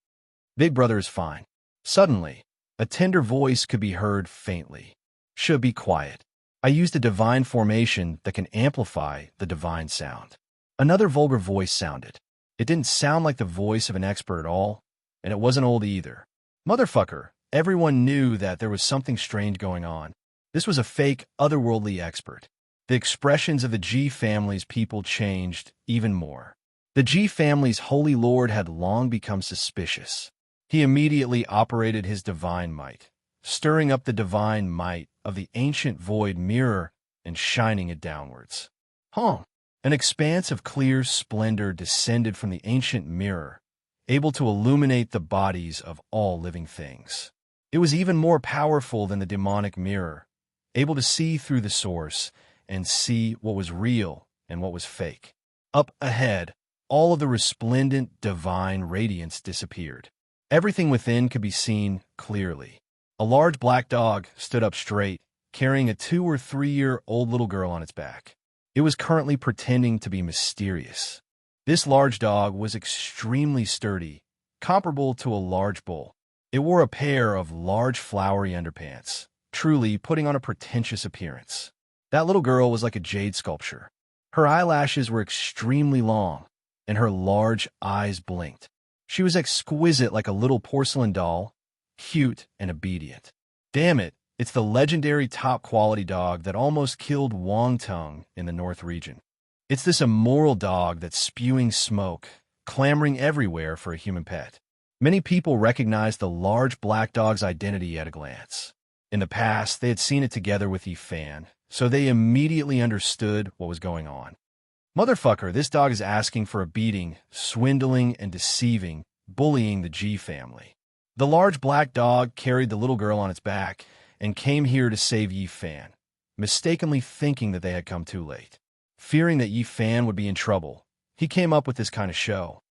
Big brother is fine. Suddenly, a tender voice could be heard faintly. Should be quiet. I used a divine formation that can amplify the divine sound. Another vulgar voice sounded. It didn't sound like the voice of an expert at all, and it wasn't old either. Motherfucker, everyone knew that there was something strange going on. This was a fake, otherworldly expert. The expressions of the Ji family's people changed even more. The Ji family's holy lord had long become suspicious. He immediately operated his divine might, stirring up the divine might of the ancient void mirror and shining it downwards. An expanse of clear splendor descended from the ancient mirror, able to illuminate the bodies of all living things. It was even more powerful than the demonic mirror, able to see through the source and see what was real and what was fake. Up ahead, all of the resplendent divine radiance disappeared. Everything within could be seen clearly. A large black dog stood up straight, carrying a 2 or 3-year-old little girl on its back. It was currently pretending to be mysterious. This large dog was extremely sturdy, comparable to a large bull. It wore a pair of large flowery underpants, truly putting on a pretentious appearance. That little girl was like a jade sculpture. Her eyelashes were extremely long, and her large eyes blinked. She was exquisite like a little porcelain doll, cute and obedient. Damn it, it's the legendary top-quality dog that almost killed Wang Tung in the North region. It's this immoral dog that's spewing smoke, clamoring everywhere for a human pet. Many people recognized the large black dog's identity at a glance. In the past, they had seen it together with Yi Fan, so they immediately understood what was going on. Motherfucker, this dog is asking for a beating, swindling and deceiving, bullying the Ji family. The large black dog carried the little girl on its back and came here to save Yi Fan, mistakenly thinking that they had come too late. Fearing that Yi Fan would be in trouble, he came up with this kind of show.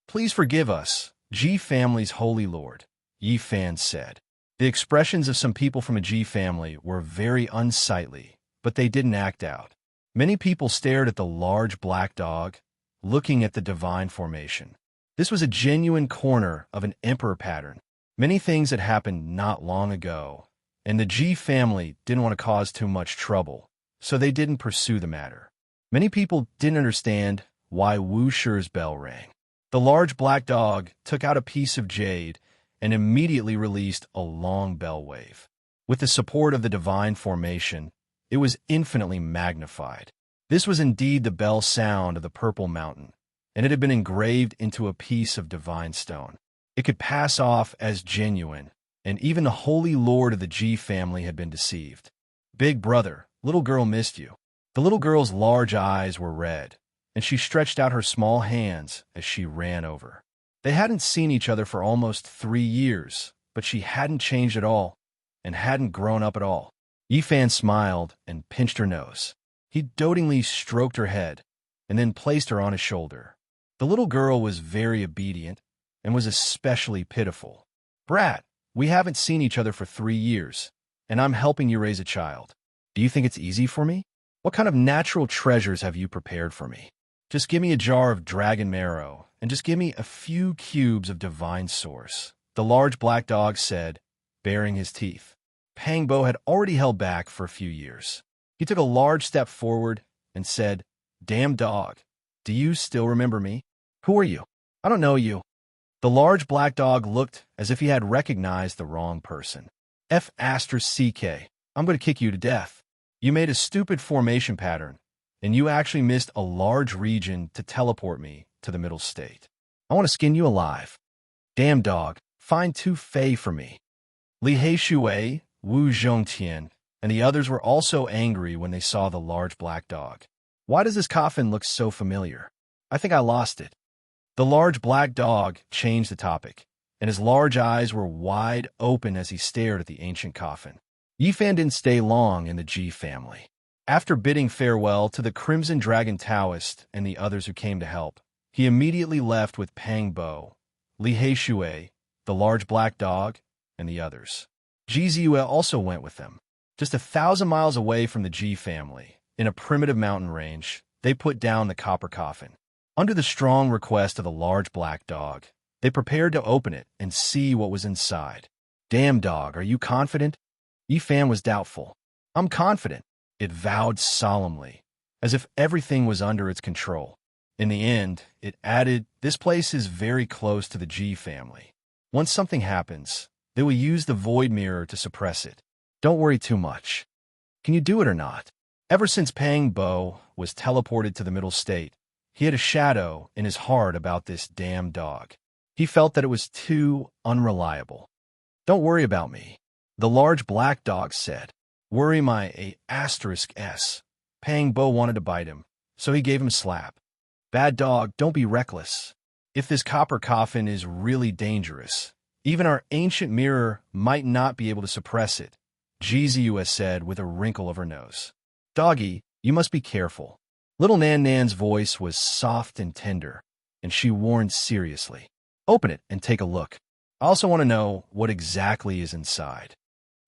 Please forgive us, Ji family's holy lord, Yi Fan said. The expressions of some people from a Ji family were very unsightly, but they didn't act out. Many people stared at the large black dog, looking at the divine formation. This was a genuine corner of an emperor pattern. Many things had happened not long ago, and the Ji family didn't want to cause too much trouble, so they didn't pursue the matter. Many people didn't understand why Wu Shi's bell rang. The large black dog took out a piece of jade and immediately released a long bell wave. With the support of the divine formation, it was infinitely magnified. This was indeed the bell sound of the Purple Mountain, and it had been engraved into a piece of divine stone. It could pass off as genuine, and even the holy lord of the Ji family had been deceived. Big brother, little girl missed you. The little girl's large eyes were red, and she stretched out her small hands as she ran over. They hadn't seen each other for almost 3 years, but she hadn't changed at all, and hadn't grown up at all. Yi Fan smiled and pinched her nose. He dotingly stroked her head, and then placed her on his shoulder. The little girl was very obedient, and was especially pitiful. Brat, we haven't seen each other for 3 years, and I'm helping you raise a child. Do you think it's easy for me? What kind of natural treasures have you prepared for me? Just give me a jar of dragon marrow, and just give me a few cubes of divine source, the large black dog said, baring his teeth. Pangbo had already held back for a few years. He took a large step forward and said, Damn dog, do you still remember me? Who are you? I don't know you. The large black dog looked as if he had recognized the wrong person. F***, I'm going to kick you to death. You made a stupid formation pattern, and you actually missed a large region to teleport me to the middle state. I want to skin you alive. Damn dog, find 2 Fey for me. Li Heishui, Wu Zhongtian, and the others were also angry when they saw the large black dog. Why does this coffin look so familiar? I think I lost it. The large black dog changed the topic, and his large eyes were wide open as he stared at the ancient coffin. Yifan didn't stay long in the Ji family. After bidding farewell to the Crimson Dragon Taoist and the others who came to help, he immediately left with Pang Bo, Li Heishui, the large black dog, and the others. Ji Ziyue also went with them. Just 1,000 miles away from the Ji family, in a primitive mountain range, they put down the copper coffin. Under the strong request of the large black dog, they prepared to open it and see what was inside. Damn dog, are you confident? Yifan was doubtful. I'm confident, it vowed solemnly, as if everything was under its control. In the end, it added, this place is very close to the Ji family. Once something happens, they will use the void mirror to suppress it. Don't worry too much. Can you do it or not? Ever since Pang Bo was teleported to the middle state, he had a shadow in his heart about this damn dog. He felt that it was too unreliable. Don't worry about me, the large black dog said. Worry my *s. Pang Bo wanted to bite him, so he gave him a slap. Bad dog, don't be reckless. If this copper coffin is really dangerous, even our ancient mirror might not be able to suppress it, Ji Ziyue said with a wrinkle of her nose. Doggy, you must be careful. Little Nan Nan's voice was soft and tender, and she warned seriously. Open it and take a look. I also want to know what exactly is inside.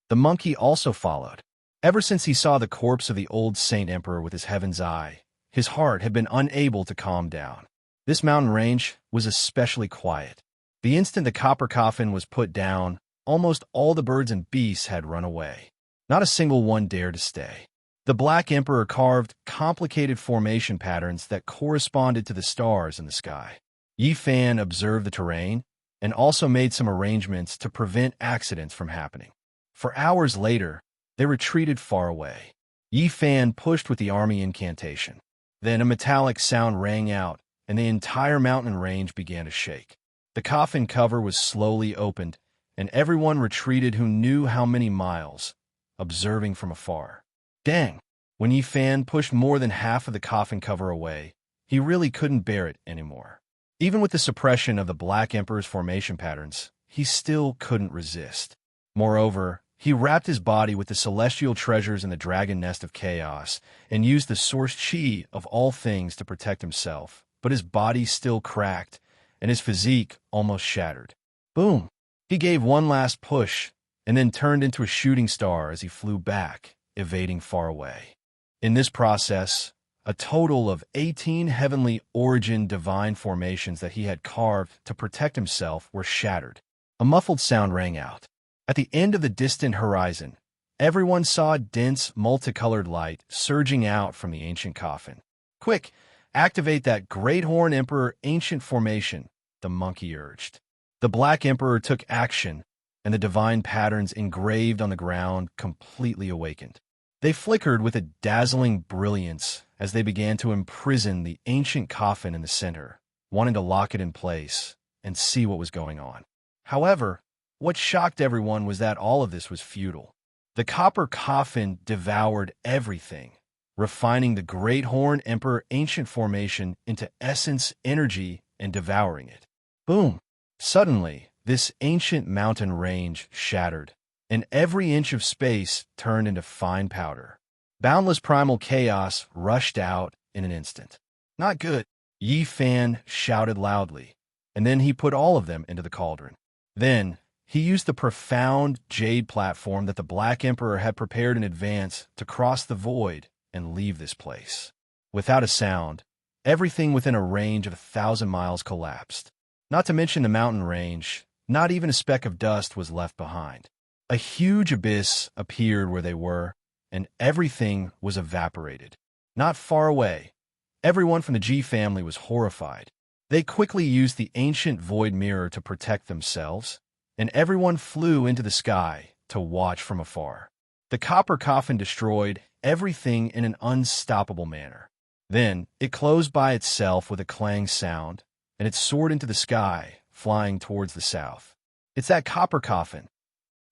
The monkey also followed. Ever since he saw the corpse of the old Saint Emperor with his heaven's eye, his heart had been unable to calm down. This mountain range was especially quiet. The instant the copper coffin was put down, almost all the birds and beasts had run away. Not a single one dared to stay. The Black Emperor carved complicated formation patterns that corresponded to the stars in the sky. Yifan observed the terrain and also made some arrangements to prevent accidents from happening. For hours later, they retreated far away. Yifan pushed with the army incantation. Then a metallic sound rang out, and the entire mountain range began to shake. The coffin cover was slowly opened, and everyone retreated who knew how many miles, observing from afar. Dang! When Yifan pushed more than half of the coffin cover away, he really couldn't bear it anymore. Even with the suppression of the Black Emperor's formation patterns, he still couldn't resist. Moreover, he wrapped his body with the celestial treasures in the dragon nest of chaos and used the source chi of all things to protect himself, but his body still cracked, and his physique almost shattered. Boom! He gave one last push, and then turned into a shooting star as he flew back, evading far away. In this process, a total of 18 heavenly origin divine formations that he had carved to protect himself were shattered. A muffled sound rang out. At the end of the distant horizon, everyone saw a dense, multicolored light surging out from the ancient coffin. Quick, activate that Great Horn Emperor ancient formation, the monkey urged. The Black Emperor took action, and the divine patterns engraved on the ground completely awakened. They flickered with a dazzling brilliance as they began to imprison the ancient coffin in the center, wanting to lock it in place and see what was going on. However, what shocked everyone was that all of this was futile. The copper coffin devoured everything, refining the Great Horn Emperor ancient formation into essence, energy, and devouring it. Boom! Suddenly, this ancient mountain range shattered, and every inch of space turned into fine powder. Boundless primal chaos rushed out in an instant. Not good, Yifan shouted loudly, and then he put all of them into the cauldron. Then, he used the profound jade platform that the Black Emperor had prepared in advance to cross the void and leave this place. Without a sound, everything within a range of 1,000 miles collapsed. Not to mention the mountain range, not even a speck of dust was left behind. A huge abyss appeared where they were, and everything was evaporated. Not far away, everyone from the Ji family was horrified. They quickly used the ancient void mirror to protect themselves, and everyone flew into the sky to watch from afar. The copper coffin destroyed everything in an unstoppable manner. Then, it closed by itself with a clang sound, and it soared into the sky, flying towards the south. It's that copper coffin.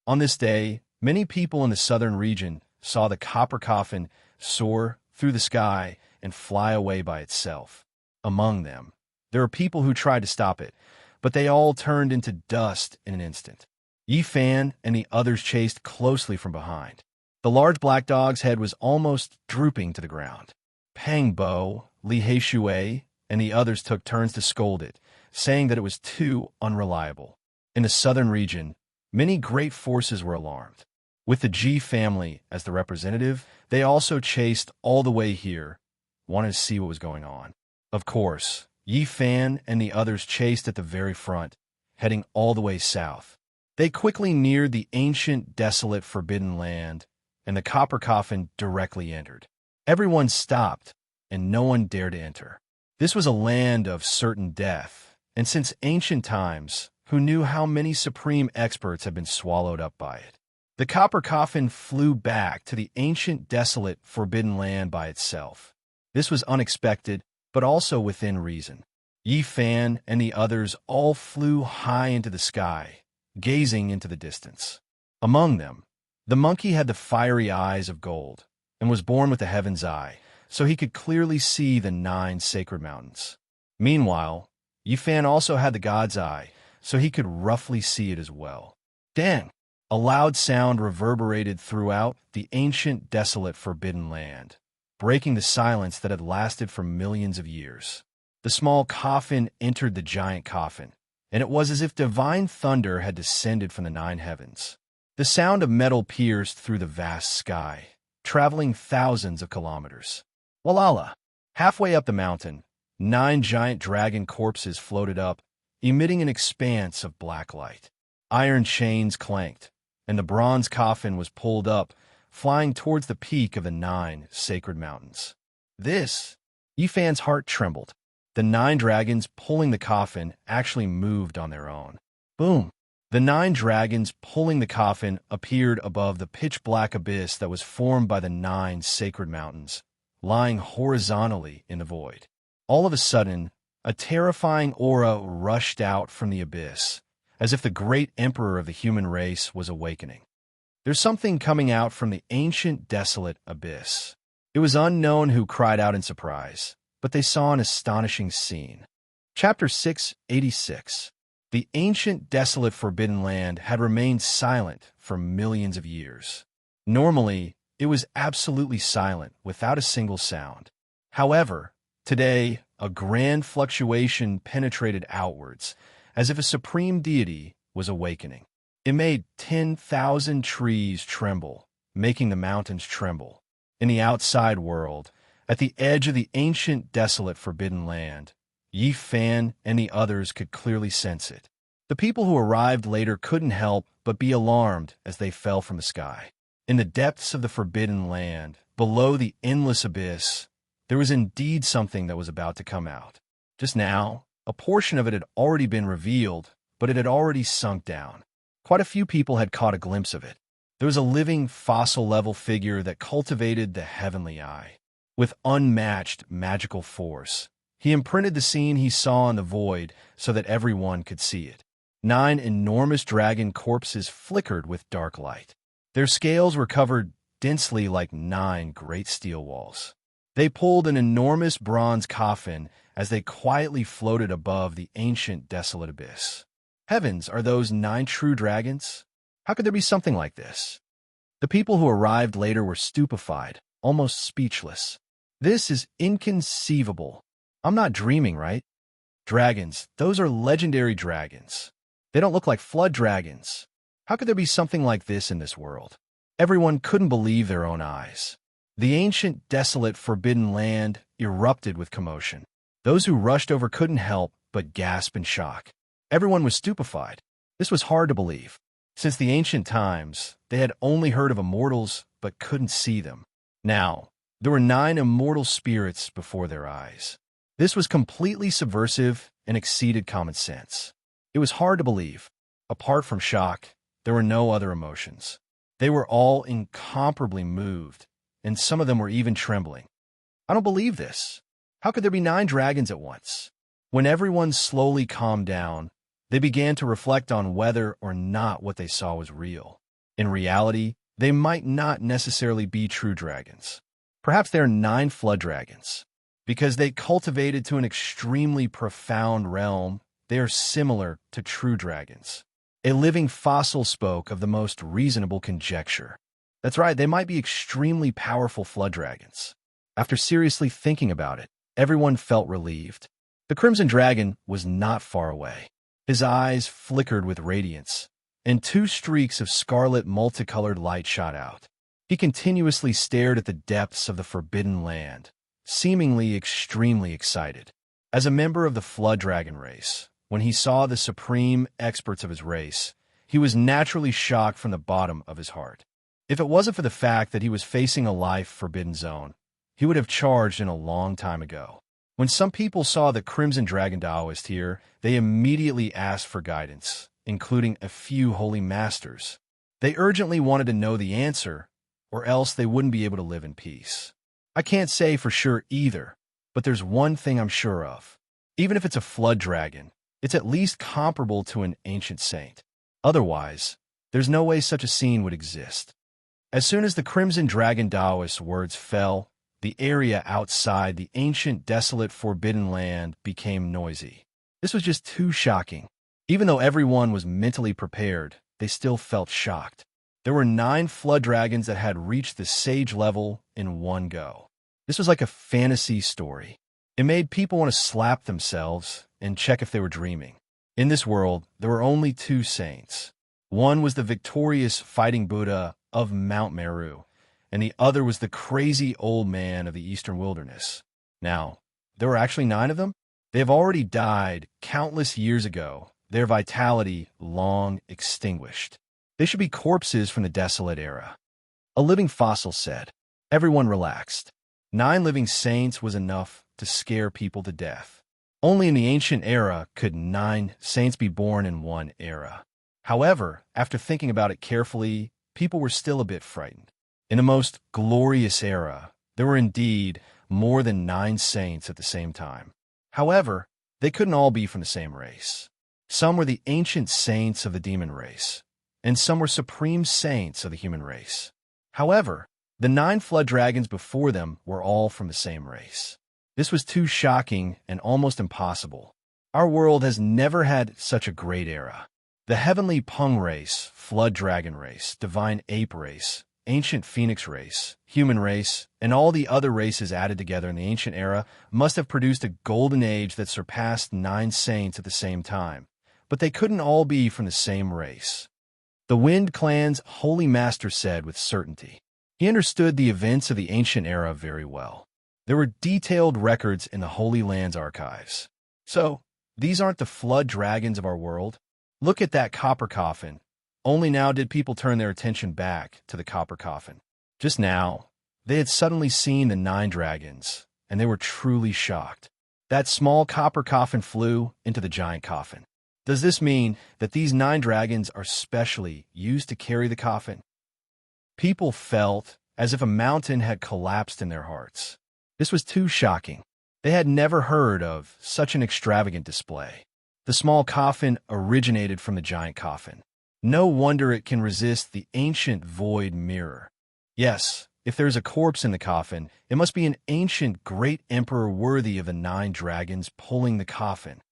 On this day, many people in the southern region saw the copper coffin soar through the sky and fly away by itself. Among them, there were people who tried to stop it, but they all turned into dust in an instant. Yi Fan and the others chased closely from behind. The large black dog's head was almost drooping to the ground. Pang Bo, Li Heishui, and the others took turns to scold it, saying that it was too unreliable. In the southern region, many great forces were alarmed. With the Ji family as the representative, they also chased all the way here, wanted to see what was going on. Of course, Yi Fan and the others chased at the very front, heading all the way south. They quickly neared the ancient, desolate, forbidden land, and the copper coffin directly entered. Everyone stopped, and no one dared to enter. This was a land of certain death, and since ancient times, who knew how many supreme experts had been swallowed up by it? The copper coffin flew back to the ancient, desolate, forbidden land by itself. This was unexpected, but also within reason. Yi Fan and the others all flew high into the sky, gazing into the distance. Among them, the monkey had the fiery eyes of gold, and was born with the heaven's eye, so he could clearly see the 9 sacred mountains. Meanwhile, Yi Fan also had the god's eye, so he could roughly see it as well. Dang! A loud sound reverberated throughout the ancient, desolate, forbidden land, breaking the silence that had lasted for millions of years. The small coffin entered the giant coffin, and it was as if divine thunder had descended from the 9 heavens. The sound of metal pierced through the vast sky, traveling thousands of kilometers. Walala! Halfway up the mountain, 9 giant dragon corpses floated up, emitting an expanse of black light. Iron chains clanked, and the bronze coffin was pulled up, flying towards the peak of the 9 sacred mountains. Yi Fan's heart trembled. The 9 dragons pulling the coffin actually moved on their own. Boom! The 9 dragons pulling the coffin appeared above the pitch-black abyss that was formed by the 9 sacred mountains, lying horizontally in the void. All of a sudden, a terrifying aura rushed out from the abyss, as if the great emperor of the human race was awakening. There's something coming out from the ancient, desolate abyss. It was unknown who cried out in surprise, but they saw an astonishing scene. Chapter 686. The ancient, desolate, forbidden land had remained silent for millions of years. Normally, it was absolutely silent, without a single sound. However, today, a grand fluctuation penetrated outwards, as if a supreme deity was awakening. It made 10,000 trees tremble, making the mountains tremble. In the outside world, at the edge of the ancient, desolate, forbidden land, Yi Fan and the others could clearly sense it. The people who arrived later couldn't help but be alarmed as they fell from the sky. In the depths of the forbidden land, below the endless abyss, there was indeed something that was about to come out. Just now, a portion of it had already been revealed, but it had already sunk down. Quite a few people had caught a glimpse of it. There was a living, fossil-level figure that cultivated the heavenly eye. With unmatched magical force, he imprinted the scene he saw in the void so that everyone could see it. 9 enormous dragon corpses flickered with dark light. Their scales were covered densely like 9 great steel walls. They pulled an enormous bronze coffin as they quietly floated above the ancient, desolate abyss. Heavens, are those 9 true dragons? How could there be something like this? The people who arrived later were stupefied, almost speechless. This is inconceivable. I'm not dreaming, right? Dragons, those are legendary dragons. They don't look like flood dragons. How could there be something like this in this world? Everyone couldn't believe their own eyes. The ancient, desolate, forbidden land erupted with commotion. Those who rushed over couldn't help but gasp in shock. Everyone was stupefied. This was hard to believe. Since the ancient times, they had only heard of immortals but couldn't see them. Now, there were 9 immortal spirits before their eyes. This was completely subversive and exceeded common sense. It was hard to believe. Apart from shock, there were no other emotions. They were all incomparably moved, and some of them were even trembling. I don't believe this. How could there be 9 dragons at once? When everyone slowly calmed down, they began to reflect on whether or not what they saw was real. In reality, they might not necessarily be true dragons. Perhaps they're 9 flood dragons. Because they cultivated to an extremely profound realm, they are similar to true dragons. A living fossil spoke of the most reasonable conjecture. That's right, they might be extremely powerful flood dragons. After seriously thinking about it, everyone felt relieved. The Crimson Dragon was not far away. His eyes flickered with radiance, and 2 streaks of scarlet multicolored light shot out. He continuously stared at the depths of the Forbidden Land, seemingly extremely excited. As a member of the Flood Dragon race, when he saw the supreme experts of his race, he was naturally shocked from the bottom of his heart. If it wasn't for the fact that he was facing a life forbidden zone, he would have charged in a long time ago. When some people saw the Crimson Dragon Taoist here, they immediately asked for guidance, including a few holy masters. They urgently wanted to know the answer, or else they wouldn't be able to live in peace. I can't say for sure either, but there's one thing I'm sure of. Even if it's a flood dragon, it's at least comparable to an ancient saint. Otherwise, there's no way such a scene would exist. As soon as the Crimson Dragon Taoist's words fell, the area outside the ancient, desolate, forbidden land became noisy. This was just too shocking. Even though everyone was mentally prepared, they still felt shocked. There were 9 flood dragons that had reached the sage level in one go. This was like a fantasy story. It made people want to slap themselves and check if they were dreaming. In this world, there were only 2 saints. One was the victorious fighting Buddha of Mount Meru, and the other was the crazy old man of the eastern wilderness. Now, there were actually 9 of them? They have already died countless years ago, their vitality long extinguished. They should be corpses from the desolate era. A living fossil said. Everyone relaxed. 9 living saints was enough to scare people to death. Only in the ancient era could 9 saints be born in one era. However, after thinking about it carefully, people were still a bit frightened. In the most glorious era, there were indeed more than 9 saints at the same time. However, they couldn't all be from the same race. Some were the ancient saints of the demon race, and some were supreme saints of the human race. However, the 9 flood dragons before them were all from the same race. This was too shocking and almost impossible. Our world has never had such a great era. The heavenly Pung race, flood dragon race, divine ape race, ancient phoenix race, human race, and all the other races added together in the ancient era must have produced a golden age that surpassed 9 saints at the same time. But they couldn't all be from the same race. The Wind Clan's holy master said with certainty. He understood the events of the ancient era very well. There were detailed records in the Holy Land's archives. So, these aren't the flood dragons of our world. Look at that copper coffin. Only now did people turn their attention back to the copper coffin. Just now, they had suddenly seen the 9 dragons, and they were truly shocked. That small copper coffin flew into the giant coffin. Does this mean that these 9 dragons are specially used to carry the coffin? People felt as if a mountain had collapsed in their hearts. This was too shocking. They had never heard of such an extravagant display. The small coffin originated from the giant coffin. No wonder it can resist the ancient void mirror. Yes, if there's a corpse in the coffin, it must be an ancient great emperor worthy of the 9 dragons pulling the coffin.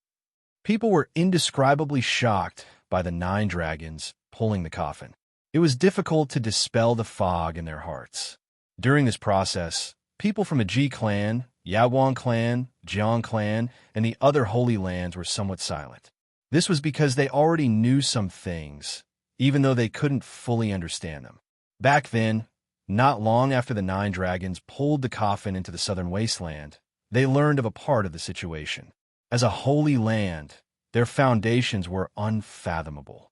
People were indescribably shocked by the 9 dragons pulling the coffin. It was difficult to dispel the fog in their hearts. During this process, people from the Ji clan, Yawan clan, Jiang clan, and the other holy lands were somewhat silent. This was because they already knew some things, even though they couldn't fully understand them. Back then, not long after the 9 dragons pulled the coffin into the southern wasteland, they learned of a part of the situation. As a holy land, their foundations were unfathomable.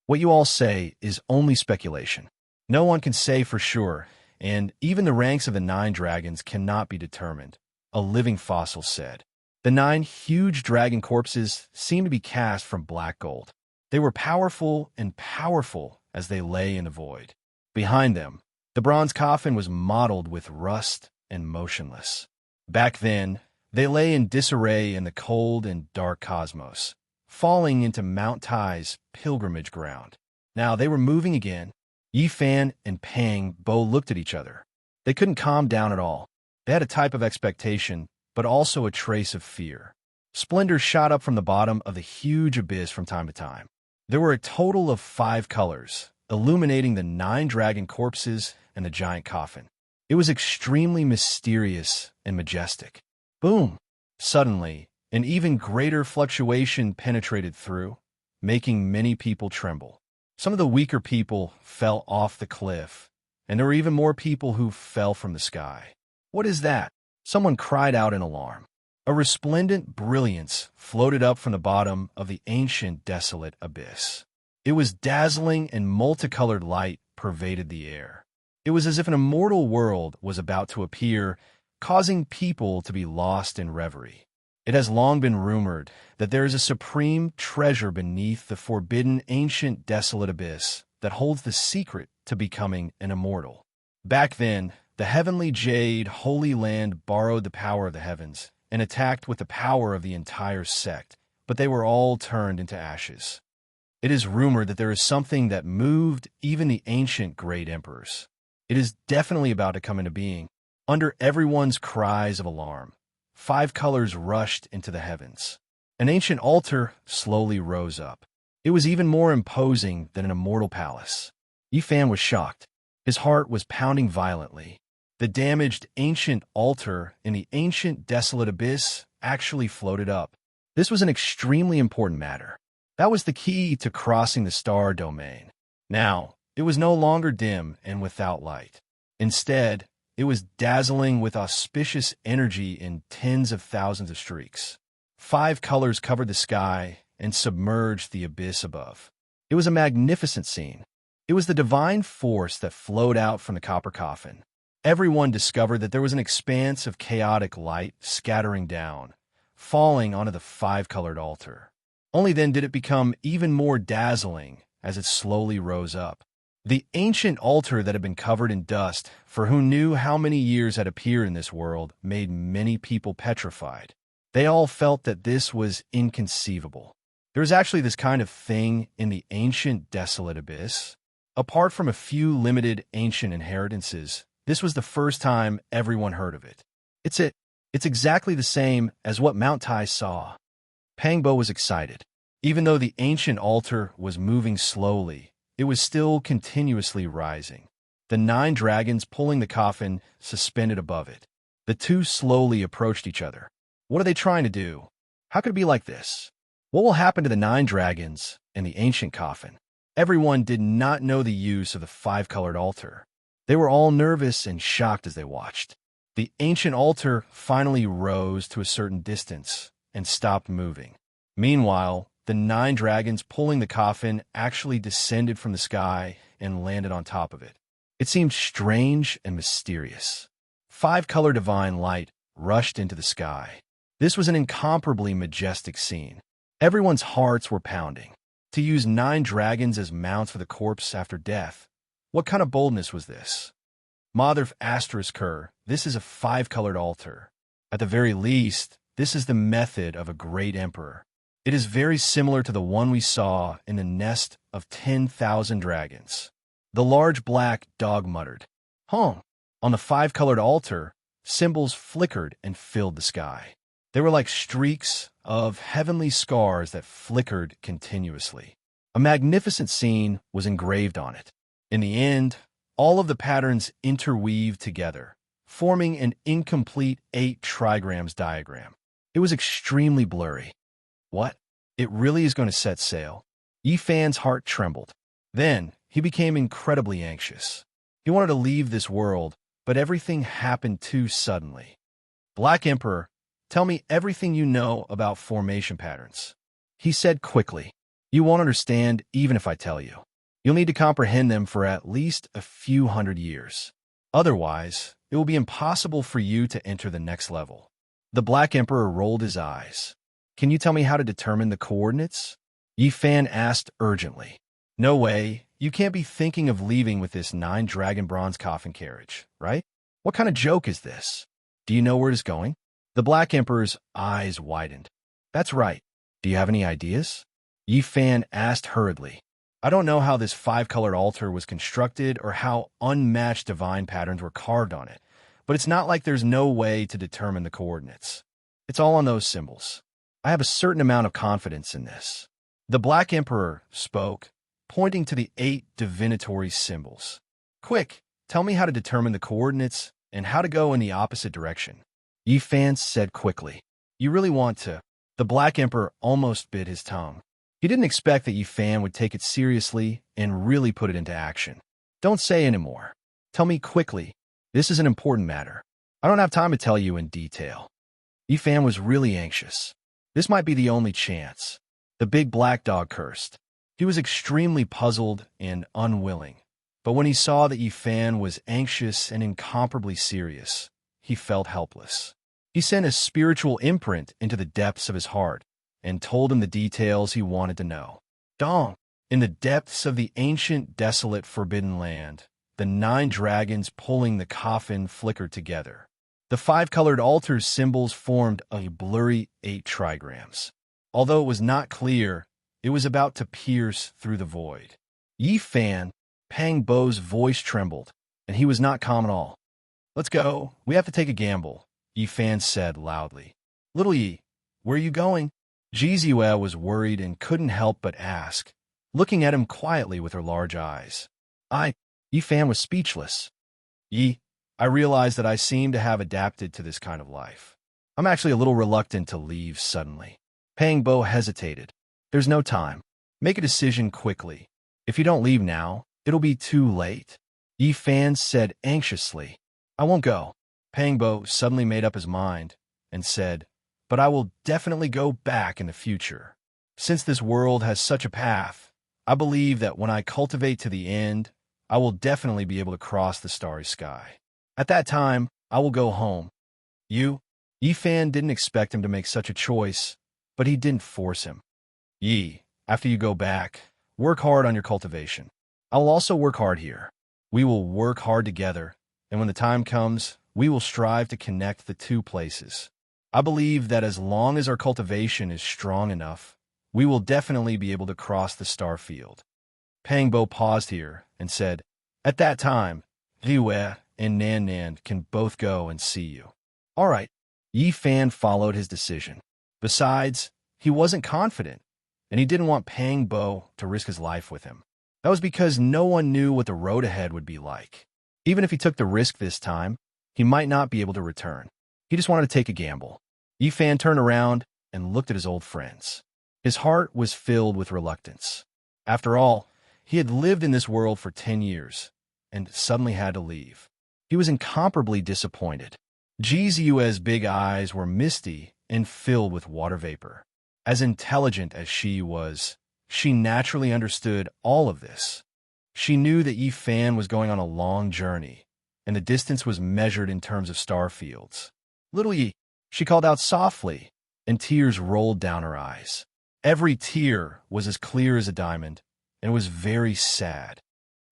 What you all say is only speculation. No one can say for sure, and even the ranks of the 9 dragons cannot be determined, a living fossil said. The 9 huge dragon corpses seemed to be cast from black gold. They were powerful and powerful as they lay in the void. Behind them, the bronze coffin was mottled with rust and motionless. Back then, they lay in disarray in the cold and dark cosmos, falling into Mount Tai's pilgrimage ground. Now they were moving again, Yi Fan and Pang Bo looked at each other. They couldn't calm down at all. They had a type of expectation, but also a trace of fear. Splendor shot up from the bottom of the huge abyss from time to time. There were a total of 5 colors, illuminating the 9 dragon corpses and the giant coffin. It was extremely mysterious and majestic. Boom! Suddenly, an even greater fluctuation penetrated through, making many people tremble. Some of the weaker people fell off the cliff, and there were even more people who fell from the sky. What is that? Someone cried out in alarm. A resplendent brilliance floated up from the bottom of the ancient desolate abyss. It was dazzling and multicolored light pervaded the air. It was as if an immortal world was about to appear, causing people to be lost in reverie. It has long been rumored that there is a supreme treasure beneath the forbidden ancient desolate abyss that holds the secret to becoming an immortal. Back then, the heavenly jade Holy Land borrowed the power of the heavens and attacked with the power of the entire sect, but they were all turned into ashes. It is rumored that there is something that moved even the ancient great emperors. It is definitely about to come into being. Under everyone's cries of alarm, 5 colors rushed into the heavens. An ancient altar slowly rose up. It was even more imposing than an immortal palace. Yi Fan was shocked. His heart was pounding violently. The damaged ancient altar in the ancient desolate abyss actually floated up. This was an extremely important matter. That was the key to crossing the star domain. Now, it was no longer dim and without light. Instead, it was dazzling with auspicious energy in tens of thousands of streaks. 5 colors covered the sky and submerged the abyss above. It was a magnificent scene. It was the divine force that flowed out from the copper coffin. Everyone discovered that there was an expanse of chaotic light scattering down, falling onto the 5-colored altar. Only then did it become even more dazzling as it slowly rose up. The ancient altar that had been covered in dust, for who knew how many years had appeared in this world, made many people petrified. They all felt that this was inconceivable. There was actually this kind of thing in the ancient desolate abyss. Apart from a few limited ancient inheritances, this was the first time everyone heard of it. It's exactly the same as what Mount Tai saw. Pang Bo was excited. Even though the ancient altar was moving slowly, it was still continuously rising. The 9 dragons pulling the coffin suspended above it. The two slowly approached each other. What are they trying to do? How could it be like this? What will happen to the 9 dragons and the ancient coffin? Everyone did not know the use of the 5-colored altar. They were all nervous and shocked as they watched. The ancient altar finally rose to a certain distance and stopped moving. Meanwhile, the 9 dragons pulling the coffin actually descended from the sky and landed on top of it. It seemed strange and mysterious. 5-color divine light rushed into the sky. This was an incomparably majestic scene. Everyone's hearts were pounding. To use 9 dragons as mounts for the corpse after death. What kind of boldness was this? Mother asterisk her, this is a 5-colored altar. At the very least, this is the method of a great emperor. It is very similar to the one we saw in the nest of 10,000 dragons. The large black dog muttered. On the 5-colored altar, symbols flickered and filled the sky. They were like streaks of heavenly scars that flickered continuously. A magnificent scene was engraved on it. In the end, all of the patterns interweaved together, forming an incomplete 8 trigrams diagram. It was extremely blurry. What? It really is going to set sail? Yi Fan's heart trembled. Then, he became incredibly anxious. He wanted to leave this world, but everything happened too suddenly. Black Emperor, tell me everything you know about formation patterns. He said quickly. You won't understand even if I tell you. You'll need to comprehend them for at least a few hundred years. Otherwise, it will be impossible for you to enter the next level. The Black Emperor rolled his eyes. Can you tell me how to determine the coordinates? Yi Fan asked urgently. No way. You can't be thinking of leaving with this 9-dragon bronze coffin carriage, right? What kind of joke is this? Do you know where it is going? The Black Emperor's eyes widened. That's right. Do you have any ideas? Yi Fan asked hurriedly. I don't know how this five-colored altar was constructed or how unmatched divine patterns were carved on it, but it's not like there's no way to determine the coordinates. It's all on those symbols. I have a certain amount of confidence in this. The Black Emperor spoke, pointing to the 8 divinatory symbols. Quick, tell me how to determine the coordinates and how to go in the opposite direction. Yi Fan said quickly. You really want to? The Black Emperor almost bit his tongue. He didn't expect that Yi Fan would take it seriously and really put it into action. Don't say anymore. Tell me quickly. This is an important matter. I don't have time to tell you in detail. Yi Fan was really anxious. This might be the only chance. The big black dog cursed. He was extremely puzzled and unwilling. But when he saw that Yi Fan was anxious and incomparably serious, he felt helpless. He sent a spiritual imprint into the depths of his heart and told him the details he wanted to know. Dong, in the depths of the ancient, desolate, forbidden land, the 9 dragons pulling the coffin flickered together. The 5-colored altar's symbols formed a blurry 8 trigrams. Although it was not clear, it was about to pierce through the void. Yi Fan, Pang Bo's voice trembled, and he was not calm at all. Let's go. We have to take a gamble, Yi Fan said loudly. Little Yi, where are you going? Ji Ziyue was worried and couldn't help but ask, looking at him quietly with her large eyes. Yi Fan was speechless. Yi, I realize that I seem to have adapted to this kind of life. I'm actually a little reluctant to leave suddenly. Pang Bo hesitated. There's no time. Make a decision quickly. If you don't leave now, it'll be too late. Yi Fan said anxiously. I won't go. Pang Bo suddenly made up his mind and said, but I will definitely go back in the future. Since this world has such a path, I believe that when I cultivate to the end, I will definitely be able to cross the starry sky. At that time, I will go home. Yi Fan didn't expect him to make such a choice, but he didn't force him. Yi, after you go back, work hard on your cultivation. I will also work hard here. We will work hard together, and when the time comes, we will strive to connect the 2 places. I believe that as long as our cultivation is strong enough, we will definitely be able to cross the star field. Pang Bo paused here and said, at that time, Liwei and Nan Nan can both go and see you. All right. Yi Fan followed his decision. Besides, he wasn't confident, and he didn't want Pang Bo to risk his life with him. That was because no one knew what the road ahead would be like. Even if he took the risk this time, he might not be able to return. He just wanted to take a gamble. Yi Fan turned around and looked at his old friends. His heart was filled with reluctance. After all, he had lived in this world for 10 years, and suddenly had to leave. He was incomparably disappointed. Ji Ziyue's big eyes were misty and filled with water vapor. As intelligent as she was, she naturally understood all of this. She knew that Yi Fan was going on a long journey, and the distance was measured in terms of star fields. Little Yi, she called out softly, and tears rolled down her eyes. Every tear was as clear as a diamond, and was very sad.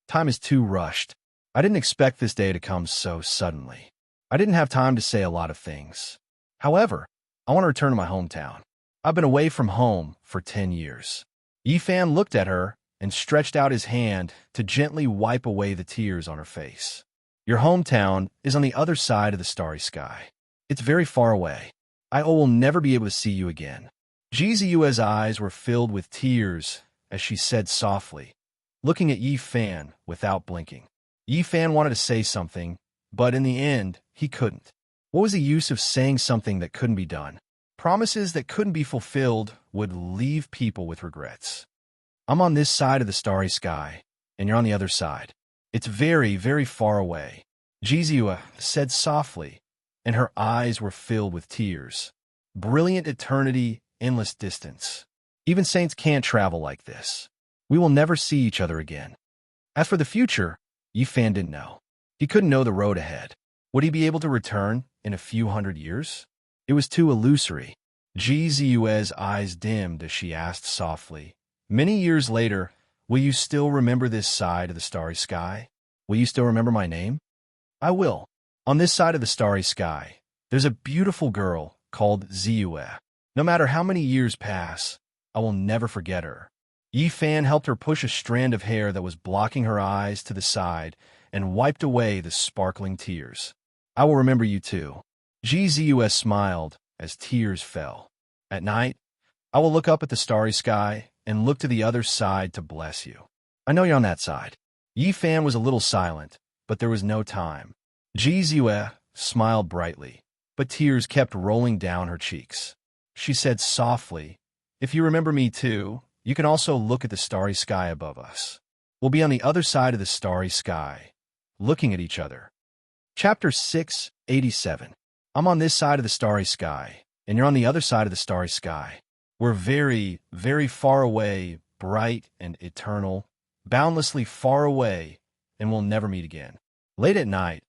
Time is too rushed. I didn't expect this day to come so suddenly. I didn't have time to say a lot of things. However, I want to return to my hometown. I've been away from home for 10 years. Yi Fan looked at her and stretched out his hand to gently wipe away the tears on her face. Your hometown is on the other side of the starry sky. It's very far away. I will never be able to see you again. Ji Ziyue's eyes were filled with tears as she said softly, looking at Yi Fan without blinking. Yi Fan wanted to say something, but in the end, he couldn't. What was the use of saying something that couldn't be done? Promises that couldn't be fulfilled would leave people with regrets. I'm on this side of the starry sky, and you're on the other side. It's very, very far away, Ji Ziyue said softly, and her eyes were filled with tears. Brilliant eternity, endless distance. Even saints can't travel like this. We will never see each other again. As for the future, Yi Fan didn't know. He couldn't know the road ahead. Would he be able to return in a few hundred years? It was too illusory. Ji Ziyue's eyes dimmed as she asked softly, many years later, will you still remember this side of the starry sky? Will you still remember my name? I will. On this side of the starry sky, there's a beautiful girl called Ziyue. No matter how many years pass, I will never forget her. Yi Fan helped her push a strand of hair that was blocking her eyes to the side and wiped away the sparkling tears. I will remember you too. GZUS smiled as tears fell. At night, I will look up at the starry sky and look to the other side to bless you. I know you're on that side. Yi Fan was a little silent, but there was no time. GZUS smiled brightly, but tears kept rolling down her cheeks. She said softly, "If you remember me too, you can also look at the starry sky above us. We'll be on the other side of the starry sky, looking at each other." Chapter 687. I'm on this side of the starry sky, and you're on the other side of the starry sky. We're very, very far away, bright and eternal, boundlessly far away, and we'll never meet again. Late at night,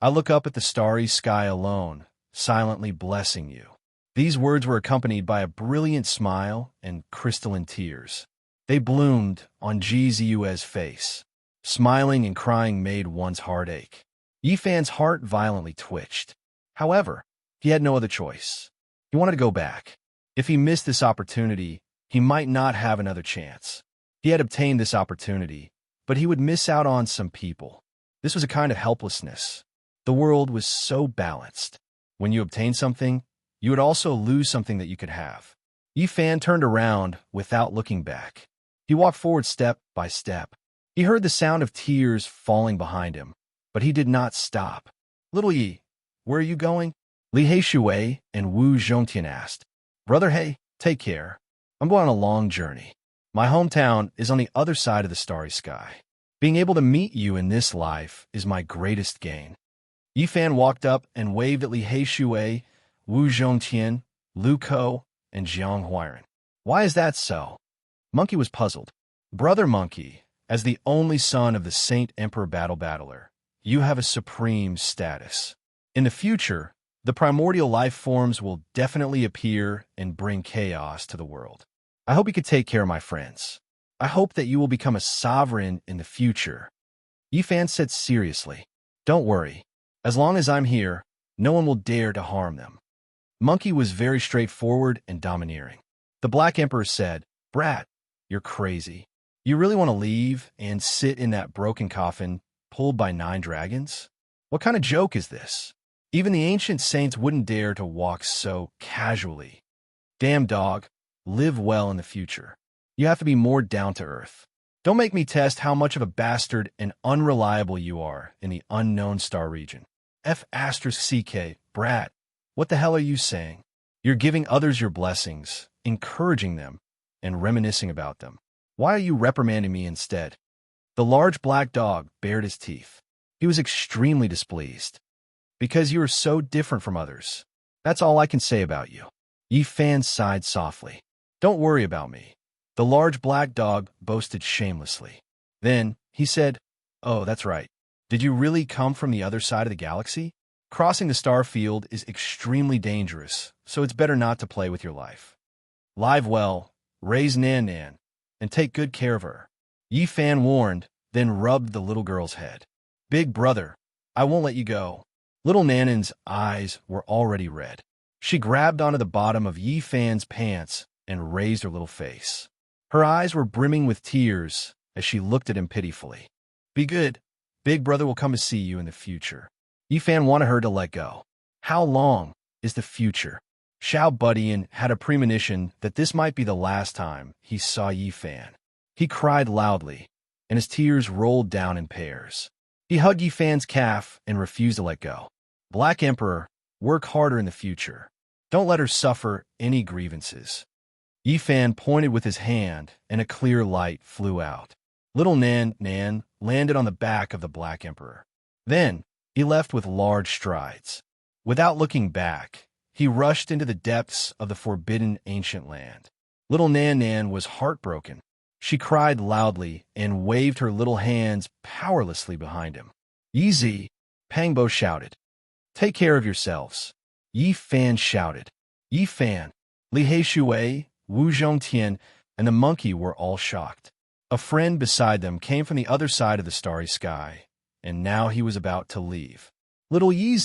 I look up at the starry sky alone, silently blessing you. These words were accompanied by a brilliant smile and crystalline tears. They bloomed on GZU's face. Smiling and crying made one's heart ache. Yi Fan's heart violently twitched. However, he had no other choice. He wanted to go back. If he missed this opportunity, he might not have another chance. He had obtained this opportunity, but he would miss out on some people. This was a kind of helplessness. The world was so balanced. When you obtain something, you would also lose something that you could have. Yi Fan turned around without looking back. He walked forward step by step. He heard the sound of tears falling behind him, but he did not stop. "Little Yi, where are you going?" Li Heishui and Wu Zhongtian asked. "Brother He, take care. I'm going on a long journey. My hometown is on the other side of the starry sky. Being able to meet you in this life is my greatest gain." Yi Fan walked up and waved at Li Heishui, Wu Zhongtian, Lu Ko, and Jiang Huiran. "Why is that so?" Monkey was puzzled. "Brother Monkey, as the only son of the Saint Emperor Battler, you have a supreme status. In the future, the primordial life forms will definitely appear and bring chaos to the world. I hope you could take care of my friends. I hope that you will become a sovereign in the future." Yi Fan said seriously, "Don't worry. As long as I'm here, no one will dare to harm them." Monkey was very straightforward and domineering. The Black Emperor said, "Brat, you're crazy. You really want to leave and sit in that broken coffin pulled by 9 dragons? What kind of joke is this? Even the ancient saints wouldn't dare to walk so casually. Damn dog, live well in the future. You have to be more down to earth. Don't make me test how much of a bastard and unreliable you are in the unknown star region. F*CK, brat, what the hell are you saying? You're giving others your blessings, encouraging them, and reminiscing about them. Why are you reprimanding me instead?" The large black dog bared his teeth. He was extremely displeased. "Because you are so different from others. That's all I can say about you." Yi Fan sighed softly. "Don't worry about me," the large black dog boasted shamelessly. Then he said, "Oh, that's right. Did you really come from the other side of the galaxy? Crossing the star field is extremely dangerous, so it's better not to play with your life. Live well, raise Nan Nan, and take good care of her." Yi Fan warned, then rubbed the little girl's head. "Big brother, I won't let you go." Little Nanan's eyes were already red. She grabbed onto the bottom of Yi Fan's pants and raised her little face. Her eyes were brimming with tears as she looked at him pitifully. "Be good. Big brother will come to see you in the future." Yi Fan wanted her to let go. How long is the future? Xiao Budian had a premonition that this might be the last time he saw Yi Fan. He cried loudly, and his tears rolled down in pairs. He hugged Yi Fan's calf and refused to let go. "Black Emperor, work harder in the future. Don't let her suffer any grievances." Yi Fan pointed with his hand, and a clear light flew out. Little Nan Nan landed on the back of the Black Emperor. Then he left with large strides. Without looking back, he rushed into the depths of the forbidden ancient land. Little Nan Nan was heartbroken. She cried loudly and waved her little hands powerlessly behind him. "Yi Pangbo shouted. "Take care of yourselves." Yi Fan shouted. Yi Fan, Li Heishui, Wu Zhongtian, and the monkey were all shocked. A friend beside them came from the other side of the starry sky, and now he was about to leave. "Little Yi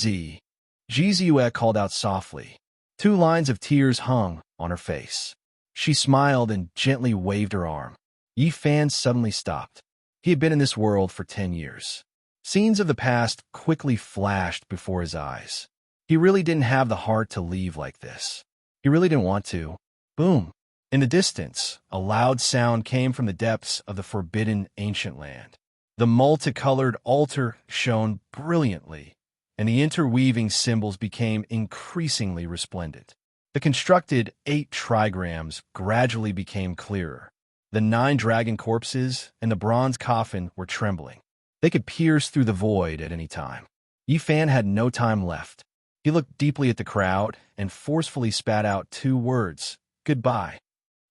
Ziyue called out softly. 2 lines of tears hung on her face. She smiled and gently waved her arm. Yi Fan suddenly stopped. He had been in this world for 10 years. Scenes of the past quickly flashed before his eyes. He really didn't have the heart to leave like this. He really didn't want to. Boom! In the distance, a loud sound came from the depths of the forbidden ancient land. The multicolored altar shone brilliantly, and the interweaving symbols became increasingly resplendent. The constructed 8 trigrams gradually became clearer. The 9 dragon corpses and the bronze coffin were trembling. They could pierce through the void at any time. Yi Fan had no time left. He looked deeply at the crowd and forcefully spat out 2 words, "Goodbye."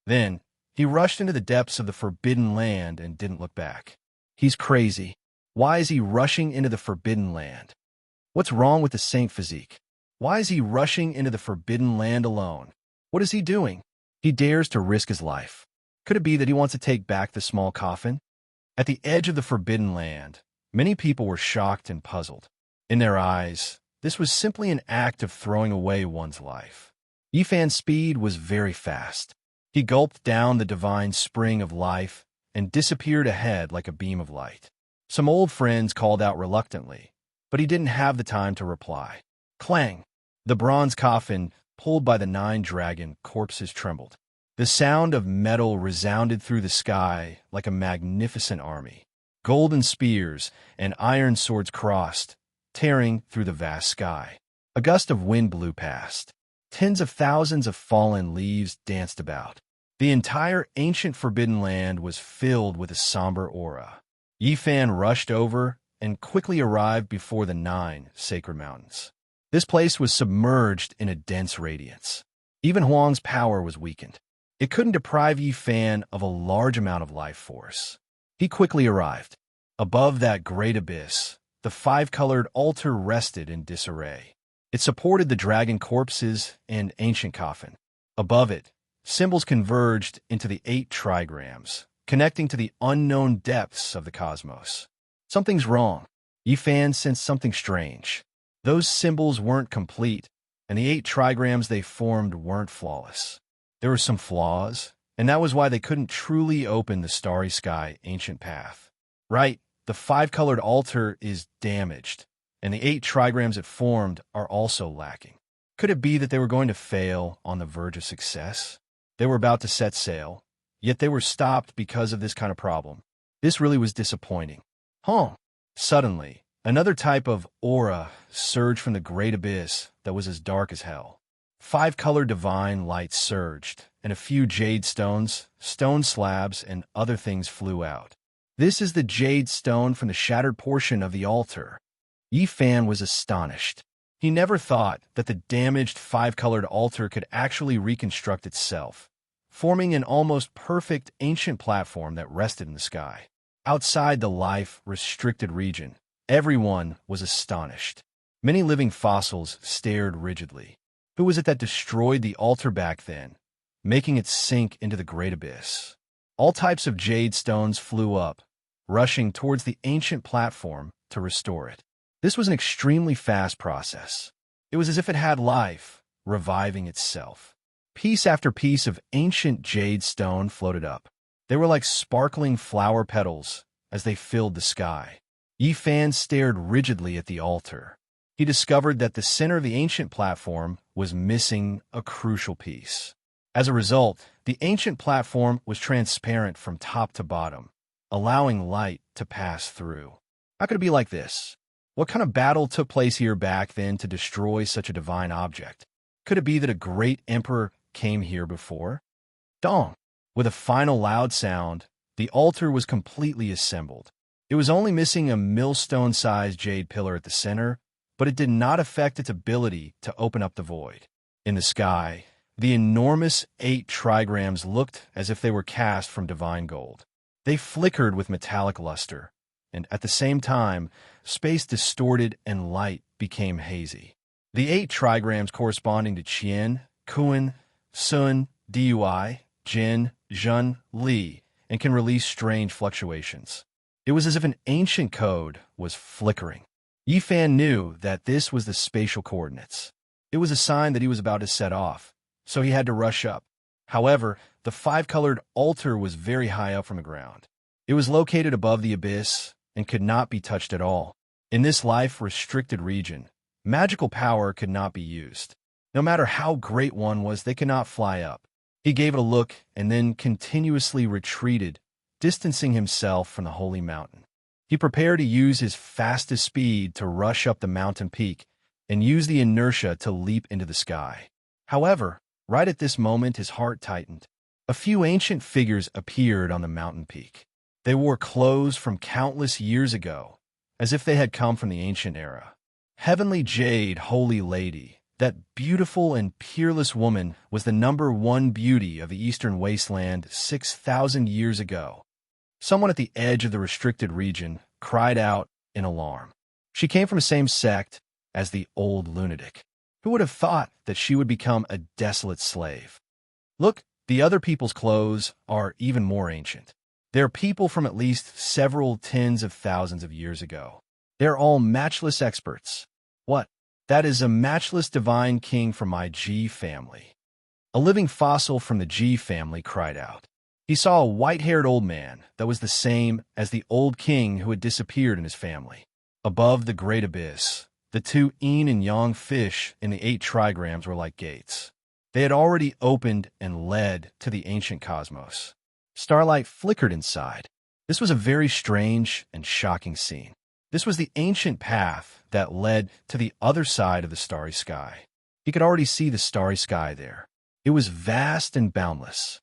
Then, he rushed into the depths of the forbidden land and didn't look back. He's crazy. Why is he rushing into the forbidden land? What's wrong with the saint physique? Why is he rushing into the forbidden land alone? What is he doing? He dares to risk his life. Could it be that he wants to take back the small coffin? At the edge of the forbidden land, many people were shocked and puzzled. In their eyes, this was simply an act of throwing away one's life. Yi Fan's speed was very fast. He gulped down the divine spring of life and disappeared ahead like a beam of light. Some old friends called out reluctantly, but he didn't have the time to reply. Clang! The bronze coffin, pulled by the 9 dragon corpses, trembled. The sound of metal resounded through the sky like a magnificent army. Golden spears and iron swords crossed, tearing through the vast sky. A gust of wind blew past. Tens of thousands of fallen leaves danced about. The entire ancient forbidden land was filled with a somber aura. Yi Fan rushed over and quickly arrived before the 9 sacred mountains. This place was submerged in a dense radiance. Even Huang's power was weakened. It couldn't deprive Yi Fan of a large amount of life force. He quickly arrived. Above that great abyss, the 5-colored altar rested in disarray. It supported the dragon corpses and ancient coffin. Above it, symbols converged into the 8 trigrams, connecting to the unknown depths of the cosmos. Something's wrong. Yi Fan sensed something strange. Those symbols weren't complete, and the 8 trigrams they formed weren't flawless. There were some flaws, and that was why they couldn't truly open the starry sky ancient path. Right, the 5-colored altar is damaged, and the 8 trigrams it formed are also lacking. Could it be that they were going to fail on the verge of success? They were about to set sail, yet they were stopped because of this kind of problem. This really was disappointing. Suddenly, another type of aura surged from the great abyss that was as dark as hell. 5-colored divine light surged, and a few jade stones, stone slabs, and other things flew out. This is the jade stone from the shattered portion of the altar. Yi Fan was astonished. He never thought that the damaged 5-colored altar could actually reconstruct itself, forming an almost perfect ancient platform that rested in the sky. Outside the life-restricted region, everyone was astonished. Many living fossils stared rigidly. Who was it that destroyed the altar back then, making it sink into the great abyss? All types of jade stones flew up, rushing towards the ancient platform to restore it. This was an extremely fast process. It was as if it had life, reviving itself. Piece after piece of ancient jade stone floated up. They were like sparkling flower petals as they filled the sky. Yi Fan stared rigidly at the altar. He discovered that the center of the ancient platform was missing a crucial piece. As a result, the ancient platform was transparent from top to bottom, allowing light to pass through. How could it be like this? What kind of battle took place here back then to destroy such a divine object? Could it be that a great emperor came here before? Dong! With a final loud sound, the altar was completely assembled. It was only missing a millstone-sized jade pillar at the center, but it did not affect its ability to open up the void. In the sky, the enormous 8 trigrams looked as if they were cast from divine gold. They flickered with metallic luster, and at the same time, space distorted and light became hazy. The 8 trigrams corresponding to Qian, Kun, Sun, Dui, Jin, Zhen, Li, and can release strange fluctuations. It was as if an ancient code was flickering. Yi Fan knew that this was the spatial coordinates. It was a sign that he was about to set off, so he had to rush up. However, The five-colored altar was very high up from the ground. It was located above the abyss and could not be touched at all. In this life-restricted region, magical power could not be used. No matter how great one was, they could not fly up. He gave it a look and then continuously retreated, distancing himself from the holy mountain. He prepared to use his fastest speed to rush up the mountain peak and use the inertia to leap into the sky. However, right at this moment his heart tightened. A few ancient figures appeared on the mountain peak. They wore clothes from countless years ago, as if they had come from the ancient era. Heavenly Jade, Holy Lady, that beautiful and peerless woman was the #1 beauty of the Eastern Wasteland 6,000 years ago. Someone at the edge of the restricted region cried out in alarm. She came from the same sect as the old lunatic. Who would have thought that she would become a desolate slave? Look, the other people's clothes are even more ancient. They're people from at least several tens of thousands of years ago. They're all matchless experts. What? That is a matchless divine king from my G family. A living fossil from the G family cried out. He saw a white-haired old man that was the same as the old king who had disappeared in his family. Above the great abyss, the two yin and yang fish in the 8 trigrams were like gates. They had already opened and led to the ancient cosmos. Starlight flickered inside. This was a very strange and shocking scene. This was the ancient path that led to the other side of the starry sky. He could already see the starry sky there. It was vast and boundless.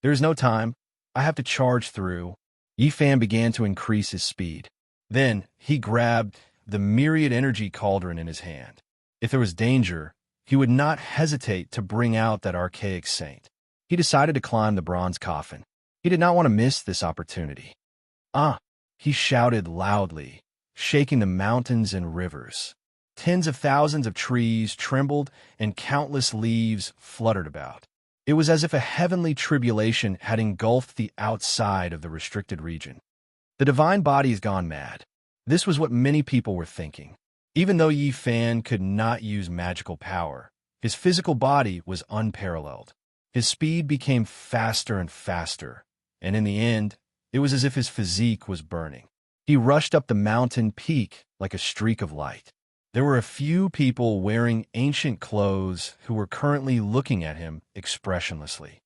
There is no time. I have to charge through. Yifan began to increase his speed. Then he grabbed the myriad energy cauldron in his hand. If there was danger, he would not hesitate to bring out that archaic saint. He decided to climb the bronze coffin. He did not want to miss this opportunity. Ah! He shouted loudly, shaking the mountains and rivers. Tens of thousands of trees trembled and countless leaves fluttered about. It was as if a heavenly tribulation had engulfed the outside of the restricted region. The divine body has gone mad. This was what many people were thinking. Even though Yi Fan could not use magical power, his physical body was unparalleled. His speed became faster and faster, and in the end, it was as if his physique was burning. He rushed up the mountain peak like a streak of light. There were a few people wearing ancient clothes who were currently looking at him expressionlessly.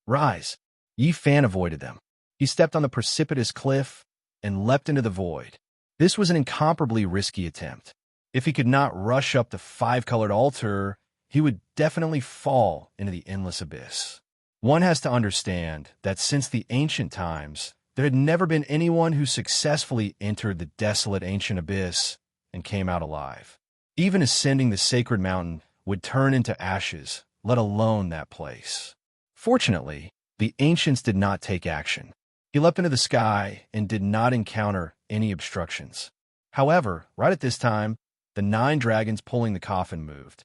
Rise! Yi Fan avoided them. He stepped on the precipitous cliff and leapt into the void. This was an incomparably risky attempt. If he could not rush up the 5-colored altar, he would definitely fall into the endless abyss. One has to understand that since the ancient times, there had never been anyone who successfully entered the desolate ancient abyss and came out alive. Even ascending the sacred mountain would turn into ashes, let alone that place. Fortunately, the ancients did not take action. He leapt into the sky and did not encounter any obstructions. However, right at this time, the 9 dragons pulling the coffin moved.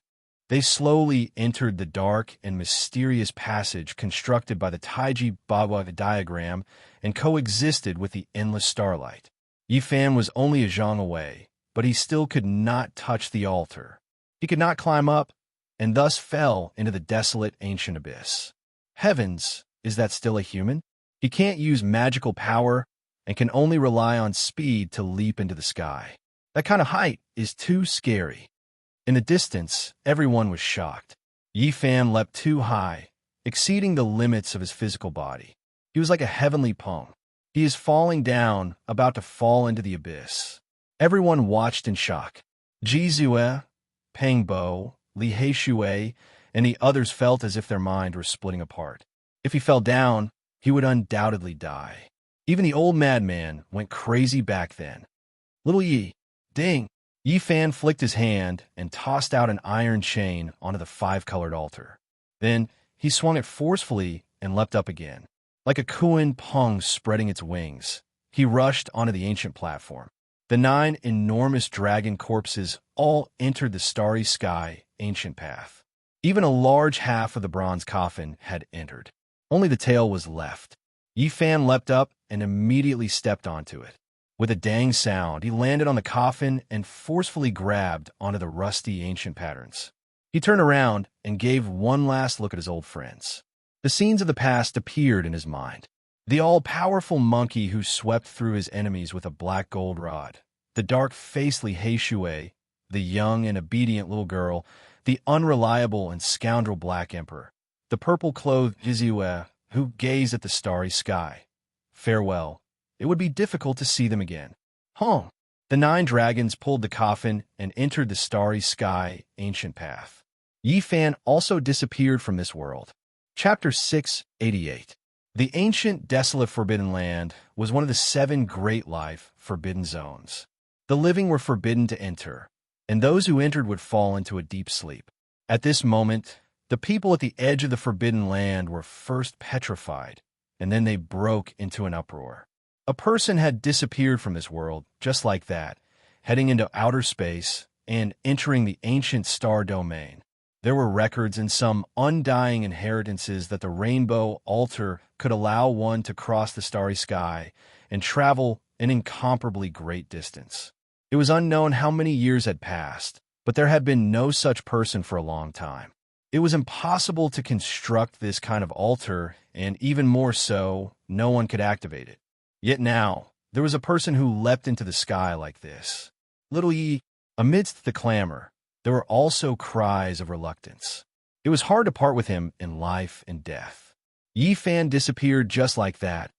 They slowly entered the dark and mysterious passage constructed by the Taiji Baba diagram and coexisted with the endless starlight. Yifan was only a zhang away, but he still could not touch the altar. He could not climb up, and thus fell into the desolate ancient abyss. Heavens, is that still a human? He can't use magical power and can only rely on speed to leap into the sky. That kind of height is too scary. In the distance, everyone was shocked. Yifan leapt too high, exceeding the limits of his physical body. He was like a heavenly pong. He is falling down, about to fall into the abyss. Everyone watched in shock. Ji Zue, Peng Bo, Li Heishui, and the others felt as if their mind were splitting apart. If he fell down, he would undoubtedly die. Even the old madman went crazy back then. Little Yi, ding! Yifan flicked his hand and tossed out an iron chain onto the 5-colored altar. Then he swung it forcefully and leapt up again. Like a Kuan Pong spreading its wings, he rushed onto the ancient platform. The 9 enormous dragon corpses all entered the starry sky ancient path. Even a large half of the bronze coffin had entered. Only the tail was left. Yifan leapt up and immediately stepped onto it. With a dang sound, he landed on the coffin and forcefully grabbed onto the rusty ancient patterns. He turned around and gave one last look at his old friends. The scenes of the past appeared in his mind. The all-powerful monkey who swept through his enemies with a black gold rod, the dark-faced Heishui, the young and obedient little girl, the unreliable and scoundrel Black Emperor, the purple-clothed Jizue who gazed at the starry sky. Farewell. It would be difficult to see them again. Home. The 9 dragons pulled the coffin and entered the starry sky ancient path. Yi Fan also disappeared from this world. Chapter 688. The ancient, desolate Forbidden Land was one of the 7 great life forbidden zones. The living were forbidden to enter, and those who entered would fall into a deep sleep. At this moment, the people at the edge of the Forbidden Land were first petrified, and then they broke into an uproar. A person had disappeared from this world, just like that, heading into outer space and entering the ancient star domain. There were records and some undying inheritances that the rainbow altar could allow one to cross the starry sky and travel an incomparably great distance. It was unknown how many years had passed, but there had been no such person for a long time. It was impossible to construct this kind of altar, and even more so, no one could activate it. Yet now, there was a person who leapt into the sky like this. Little Yi, amidst the clamor, there were also cries of reluctance. It was hard to part with him in life and death. Yi Fan disappeared just like that,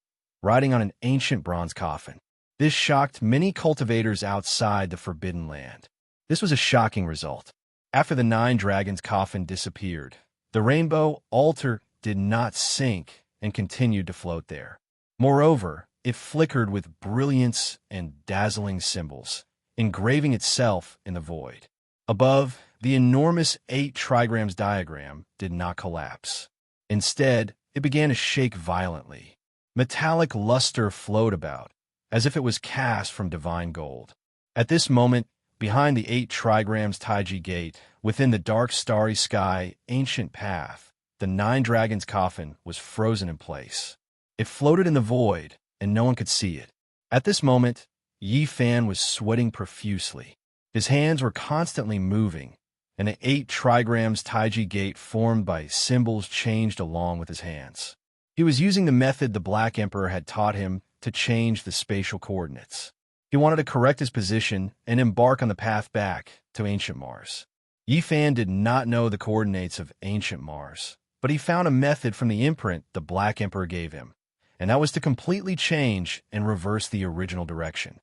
riding on an ancient bronze coffin. This shocked many cultivators outside the Forbidden Land. This was a shocking result. After the 9 dragons' coffin disappeared, the rainbow altar did not sink and continued to float there. Moreover, it flickered with brilliance and dazzling symbols, engraving itself in the void. Above, the enormous 8 trigrams diagram did not collapse. Instead, it began to shake violently. Metallic luster flowed about, as if it was cast from divine gold. At this moment, behind the 8 trigrams Taiji gate, within the dark starry sky ancient path, the 9 dragons' coffin was frozen in place. It floated in the void, and no one could see it. At this moment, Yi Fan was sweating profusely. His hands were constantly moving, and the 8 trigrams Taiji gate formed by symbols changed along with his hands. He was using the method the Black Emperor had taught him to change the spatial coordinates. He wanted to correct his position and embark on the path back to ancient Mars. Yi Fan did not know the coordinates of ancient Mars, but he found a method from the imprint the Black Emperor gave him, and that was to completely change and reverse the original direction.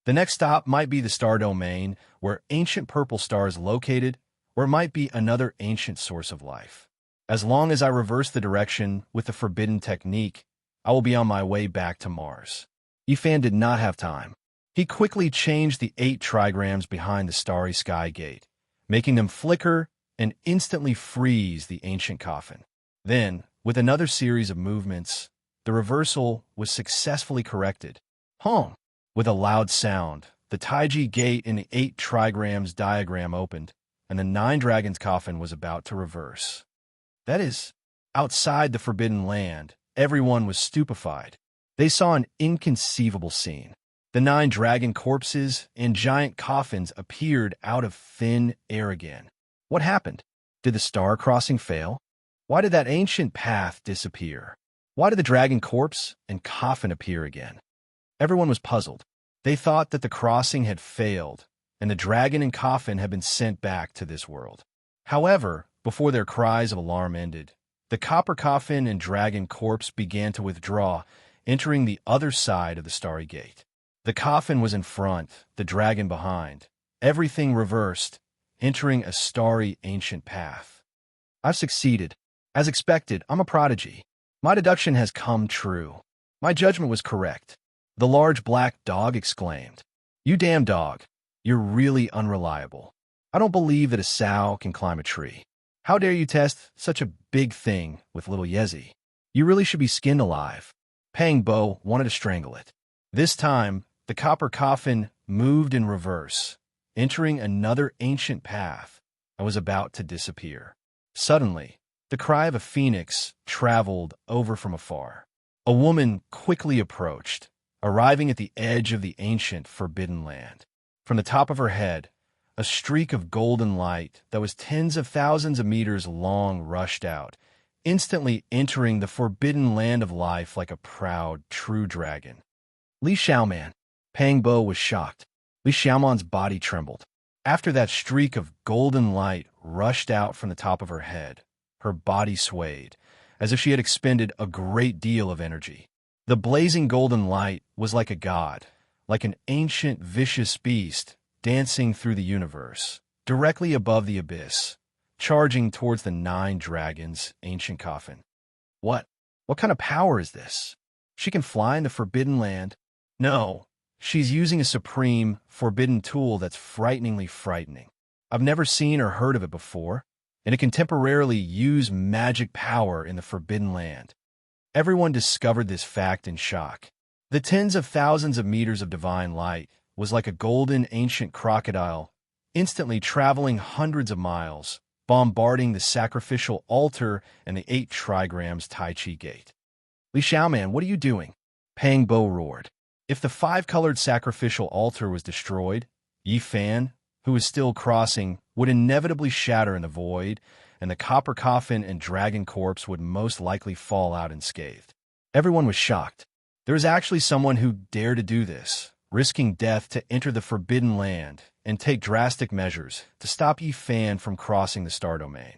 The next stop might be the star domain, where ancient purple star is located, or it might be another ancient source of life. As long as I reverse the direction with the forbidden technique, I will be on my way back to Mars. Yi Fan did not have time. He quickly changed the 8 trigrams behind the starry sky gate, making them flicker and instantly freeze the ancient coffin. Then, with another series of movements, the reversal was successfully corrected. Home! With a loud sound, the Taiji gate in the 8 trigrams diagram opened, and the 9 dragons' coffin was about to reverse. That is, outside the Forbidden Land, everyone was stupefied. They saw an inconceivable scene. The 9 dragon corpses and giant coffins appeared out of thin air again. What happened? Did the star crossing fail? Why did that ancient path disappear? Why did the dragon corpse and coffin appear again? Everyone was puzzled. They thought that the crossing had failed, and the dragon and coffin had been sent back to this world. However, before their cries of alarm ended, the copper coffin and dragon corpse began to withdraw, entering the other side of the starry gate. The coffin was in front, the dragon behind. Everything reversed, entering a starry ancient path. I've succeeded. As expected, I'm a prodigy. My deduction has come true. My judgment was correct. The large black dog exclaimed. You damn dog. You're really unreliable. I don't believe that a sow can climb a tree. How dare you test such a big thing with little Yezi? You really should be skinned alive. Pang Bo wanted to strangle it. This time, the copper coffin moved in reverse, entering another ancient path, and was about to disappear. Suddenly, the cry of a phoenix traveled over from afar. A woman quickly approached, arriving at the edge of the ancient Forbidden Land. From the top of her head, a streak of golden light that was tens of thousands of meters long rushed out, instantly entering the forbidden land of life like a proud, true dragon. Li Xiaoman. Pang Bo was shocked. Li Xiaoman's body trembled. After that streak of golden light rushed out from the top of her head, her body swayed, as if she had expended a great deal of energy. The blazing golden light was like a god, like an ancient, vicious beast dancing through the universe, directly above the abyss, charging towards the 9 dragons' ancient coffin. What? What kind of power is this? She can fly in the forbidden land? No, she's using a supreme, forbidden tool that's frighteningly frightening. I've never seen or heard of it before, and it can temporarily use magic power in the forbidden land. Everyone discovered this fact in shock. The tens of thousands of meters of divine light was like a golden ancient crocodile, instantly traveling hundreds of miles, bombarding the sacrificial altar and the 8 trigrams Tai Chi gate. Li Xiaoman, what are you doing? Pang Bo roared. If the 5-colored sacrificial altar was destroyed, Yi Fan, who was still crossing, would inevitably shatter in the void, and the copper coffin and dragon corpse would most likely fall out unscathed. Everyone was shocked. There was actually someone who dared to do this, risking death to enter the forbidden land and take drastic measures to stop Yi Fan from crossing the star domain.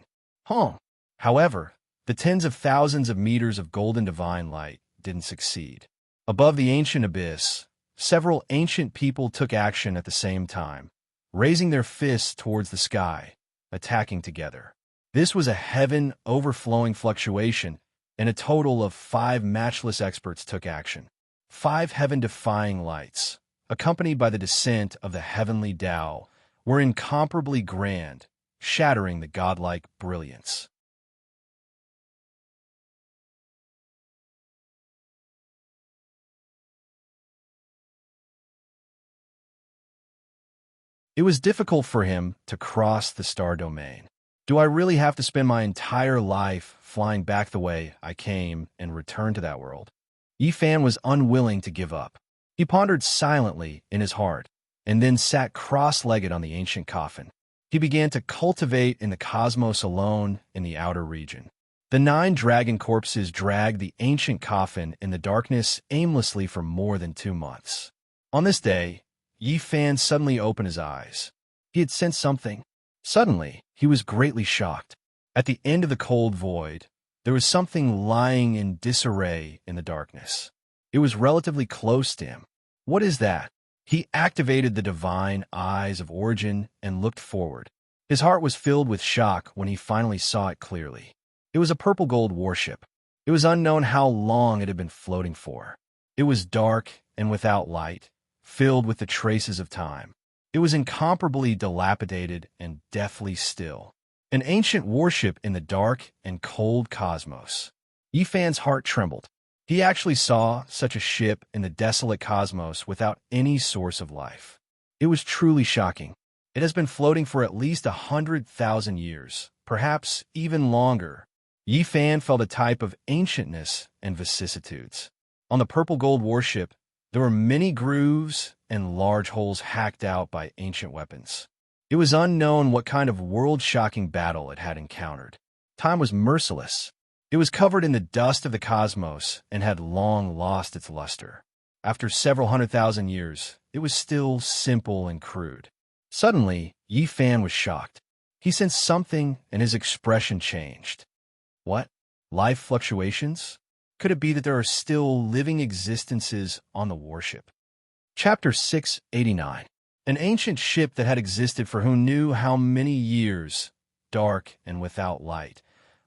However, the tens of thousands of meters of golden divine light didn't succeed. Above the ancient abyss, several ancient people took action at the same time, raising their fists towards the sky, attacking together. This was a heaven-overflowing fluctuation, and a total of 5 matchless experts took action. 5 heaven-defying lights, accompanied by the descent of the heavenly Tao, were incomparably grand, shattering the godlike brilliance. It was difficult for him to cross the star domain. Do I really have to spend my entire life flying back the way I came and return to that world? Yi Fan was unwilling to give up. He pondered silently in his heart, and then sat cross-legged on the ancient coffin. He began to cultivate in the cosmos alone in the outer region. The 9 dragon corpses dragged the ancient coffin in the darkness aimlessly for more than 2 months. On this day, Yi Fan suddenly opened his eyes. He had sensed something. Suddenly, he was greatly shocked. At the end of the cold void, there was something lying in disarray in the darkness. It was relatively close to him. What is that? He activated the divine eyes of origin and looked forward. His heart was filled with shock when he finally saw it clearly. It was a purple gold warship. It was unknown how long it had been floating for. It was dark and without light, filled with the traces of time. It was incomparably dilapidated and deathly still. An ancient warship in the dark and cold cosmos. Yi Fan's heart trembled. He actually saw such a ship in the desolate cosmos without any source of life. It was truly shocking. It has been floating for at least 100,000 years, perhaps even longer. Yi Fan felt a type of ancientness and vicissitudes. On the purple gold warship, there were many grooves and large holes hacked out by ancient weapons. It was unknown what kind of world-shocking battle it had encountered. Time was merciless. It was covered in the dust of the cosmos and had long lost its luster. After several 100,000 years, it was still simple and crude. Suddenly, Yi Fan was shocked. He sensed something and his expression changed. What? Life fluctuations? Could it be that there are still living existences on the warship? Chapter 689. An ancient ship that had existed for who knew how many years, dark and without light,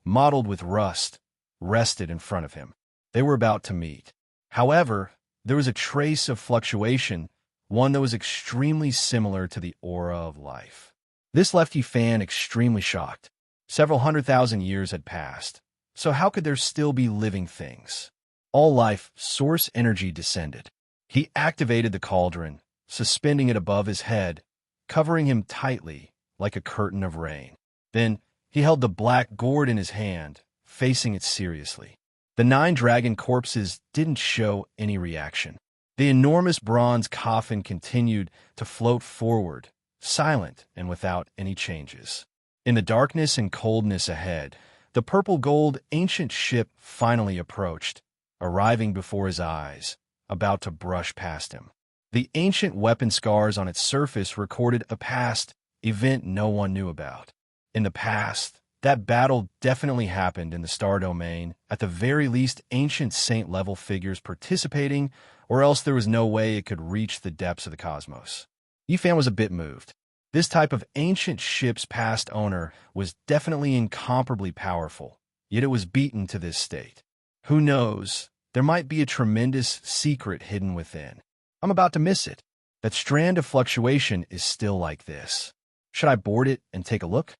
mottled with rust, rested in front of him. They were about to meet. However, there was a trace of fluctuation, one that was extremely similar to the aura of life. This left Yi Fan extremely shocked. Several 100,000 years had passed. So how could there still be living things? All life source energy descended. He activated the cauldron, suspending it above his head, covering him tightly like a curtain of rain. Then he held the black gourd in his hand, facing it seriously. The 9 dragon corpses didn't show any reaction. The enormous bronze coffin continued to float forward, silent and without any changes. In the darkness and coldness ahead, The purple-gold ancient ship finally approached, arriving before his eyes, about to brush past him. The ancient weapon scars on its surface recorded a past event no one knew about. In the past, that battle definitely happened in the Star Domain, at the very least ancient saint-level figures participating, or else there was no way it could reach the depths of the cosmos. Yifan was a bit moved. This type of ancient ship's past owner was definitely incomparably powerful, yet it was beaten to this state. Who knows, there might be a tremendous secret hidden within. I'm about to miss it. That strand of fluctuation is still like this. Should I board it and take a look?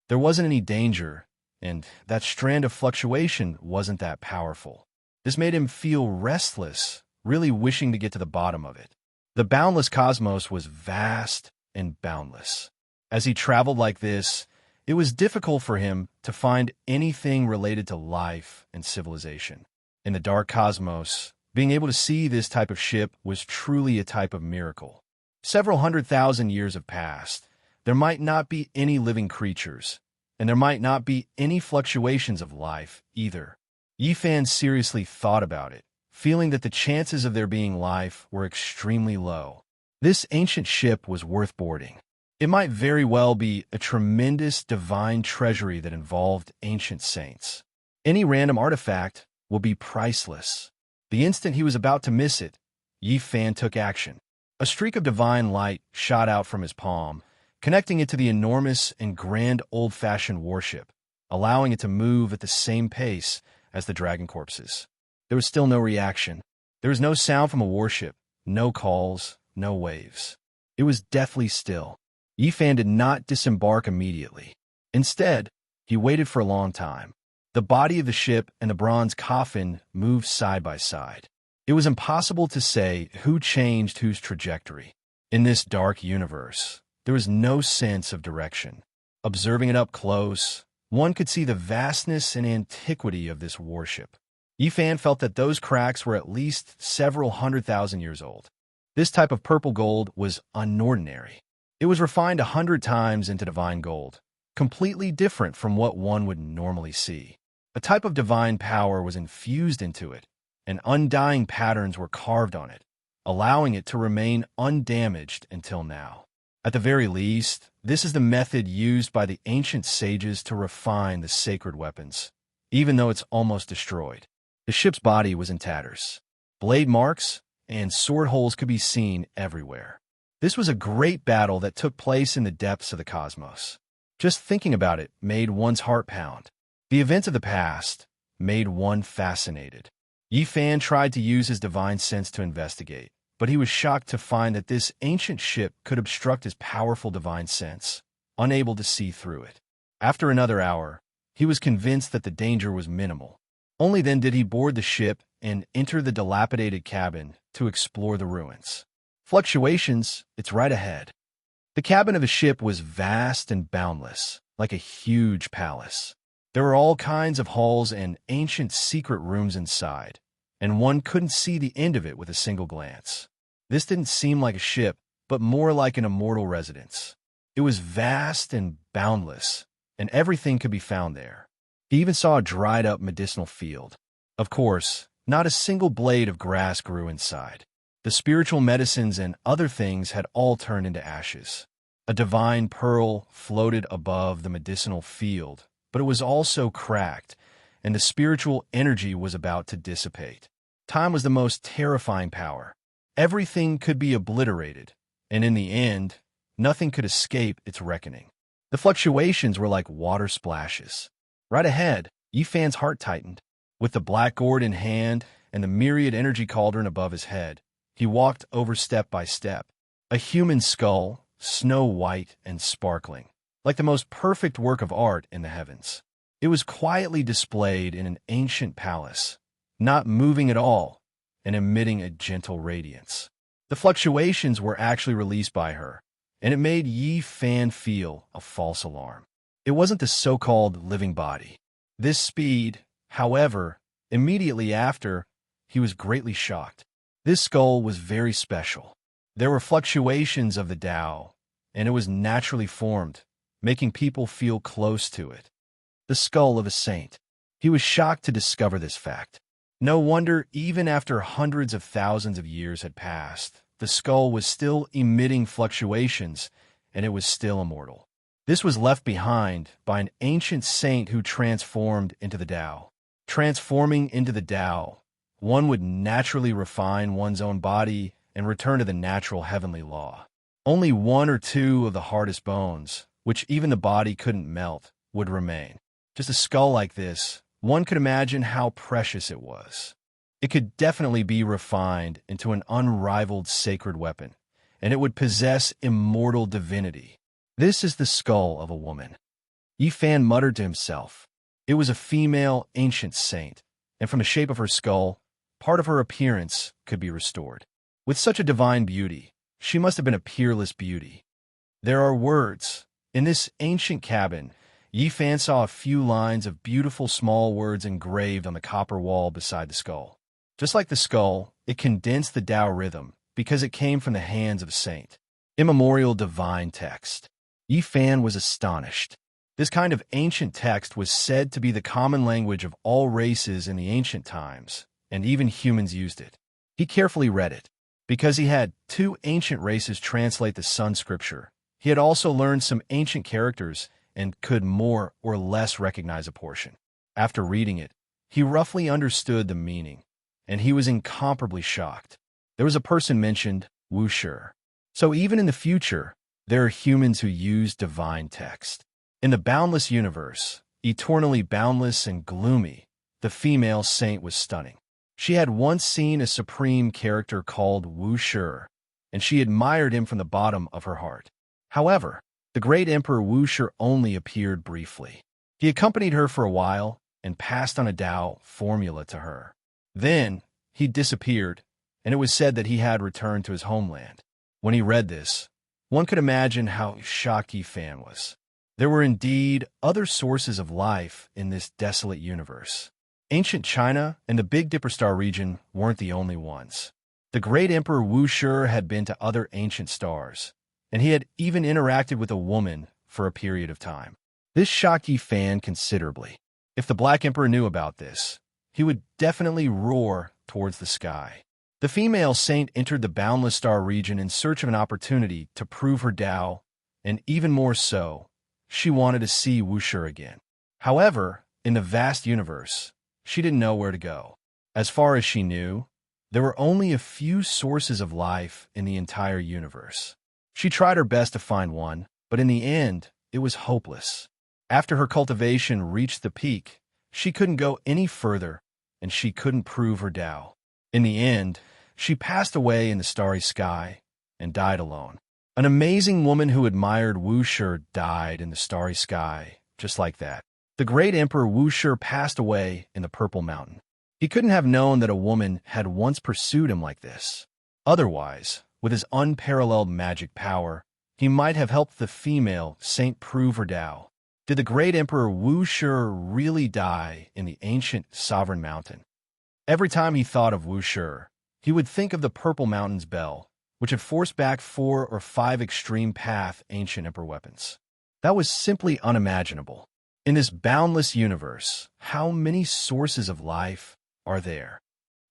There wasn't any danger, and that strand of fluctuation wasn't that powerful. This made him feel restless, really wishing to get to the bottom of it. The boundless cosmos was vast and boundless. As he traveled like this, it was difficult for him to find anything related to life and civilization. In the dark cosmos, being able to see this type of ship was truly a type of miracle. Several 100,000 years have passed. There might not be any living creatures, and there might not be any fluctuations of life either. Yifan seriously thought about it, feeling that the chances of there being life were extremely low. This ancient ship was worth boarding. It might very well be a tremendous divine treasury that involved ancient saints. Any random artifact will be priceless. The instant he was about to miss it, Yifan took action. A streak of divine light shot out from his palm, connecting it to the enormous and grand old-fashioned warship, allowing it to move at the same pace as the dragon corpses. There was still no reaction. There was no sound from a warship, no calls, no waves. It was deathly still. Yifan did not disembark immediately. Instead, he waited for a long time. The body of the ship and the bronze coffin moved side by side. It was impossible to say who changed whose trajectory. In this dark universe, there was no sense of direction. Observing it up close, one could see the vastness and antiquity of this warship. Yifan felt that those cracks were at least several 100,000 years old. This type of purple gold was unordinary. It was refined 100 times into divine gold, completely different from what one would normally see. A type of divine power was infused into it, and undying patterns were carved on it, allowing it to remain undamaged until now. At the very least, this is the method used by the ancient sages to refine the sacred weapons, even though it's almost destroyed. The ship's body was in tatters. Blade marks and sword holes could be seen everywhere. This was a great battle that took place in the depths of the cosmos. Just thinking about it made one's heart pound. The events of the past made one fascinated. Yifan tried to use his divine sense to investigate, but he was shocked to find that this ancient ship could obstruct his powerful divine sense, unable to see through it. After another hour, he was convinced that the danger was minimal. Only then did he board the ship and enter the dilapidated cabin to explore the ruins. Fluctuations, it's right ahead. The cabin of the ship was vast and boundless, like a huge palace. There were all kinds of halls and ancient secret rooms inside, and one couldn't see the end of it with a single glance. This didn't seem like a ship, but more like an immortal residence. It was vast and boundless, and everything could be found there. He even saw a dried-up medicinal field. Of course, not a single blade of grass grew inside. The spiritual medicines and other things had all turned into ashes. A divine pearl floated above the medicinal field, but it was also cracked, and the spiritual energy was about to dissipate. Time was the most terrifying power. Everything could be obliterated, and in the end, nothing could escape its reckoning. The fluctuations were like water splashes. Right ahead, Yifan's heart tightened. With the black gourd in hand and the myriad energy cauldron above his head, he walked over step by step. A human skull, snow white and sparkling, like the most perfect work of art in the heavens. It was quietly displayed in an ancient palace, not moving at all and emitting a gentle radiance. The fluctuations were actually released by her, and it made Yifan feel a false alarm. It wasn't the so-called living body. This speed, however, immediately after, he was greatly shocked. This skull was very special. There were fluctuations of the Tao, and it was naturally formed, making people feel close to it. the skull of a saint. He was shocked to discover this fact. No wonder, even after hundreds of thousands of years had passed, the skull was still emitting fluctuations, and it was still immortal. This was left behind by an ancient saint who transformed into the Tao. Transforming into the Tao, one would naturally refine one's own body and return to the natural heavenly law. Only one or two of the hardest bones, which even the body couldn't melt, would remain. Just a skull like this, one could imagine how precious it was. It could definitely be refined into an unrivaled sacred weapon, and it would possess immortal divinity. This is the skull of a woman. Yi Fan muttered to himself. It was a female ancient saint, and from the shape of her skull, part of her appearance could be restored. With such a divine beauty, she must have been a peerless beauty. There are words. In this ancient cabin, Yi Fan saw a few lines of beautiful small words engraved on the copper wall beside the skull. Just like the skull, it condensed the Tao rhythm because it came from the hands of a saint. Immemorial divine text. Yi Fan was astonished. This kind of ancient text was said to be the common language of all races in the ancient times, and even humans used it. He carefully read it. Because he had two ancient races translate the Sun scripture, he had also learned some ancient characters and could more or less recognize a portion. After reading it, he roughly understood the meaning, and he was incomparably shocked. There was a person mentioned, Wu Shi. So even in the future, there are humans who use divine text. In the boundless universe, eternally boundless and gloomy, the female saint was stunning. She had once seen a supreme character called Wu Shi, and she admired him from the bottom of her heart. However, the great Emperor Wu Shi only appeared briefly. He accompanied her for a while and passed on a Tao formula to her. Then, he disappeared, and it was said that he had returned to his homeland. When he read this, one could imagine how shocked Yi Fan was. There were indeed other sources of life in this desolate universe. Ancient China and the Big Dipper Star region weren't the only ones. The great Emperor Wu Shi had been to other ancient stars, and he had even interacted with a woman for a period of time. This shocked Yi Fan considerably. If the Black Emperor knew about this, he would definitely roar towards the sky. The female saint entered the Boundless Star region in search of an opportunity to prove her Tao, and even more so, she wanted to see Wu Shi again. However, in the vast universe, she didn't know where to go. As far as she knew, there were only a few sources of life in the entire universe. She tried her best to find one, but in the end, it was hopeless. After her cultivation reached the peak, she couldn't go any further, and she couldn't prove her Tao. In the end, she passed away in the starry sky and died alone. An amazing woman who admired Wu Shi died in the starry sky, just like that. The great Emperor Wu Shi passed away in the Purple Mountain. He couldn't have known that a woman had once pursued him like this. Otherwise, with his unparalleled magic power, he might have helped the female saint prove her Tao. Did the great Emperor Wu Shi really die in the ancient Sovereign Mountain? Every time he thought of Wu Shi, he would think of the Purple Mountain's bell, which had forced back 4 or 5 extreme path ancient emperor weapons. That was simply unimaginable. In this boundless universe, how many sources of life are there?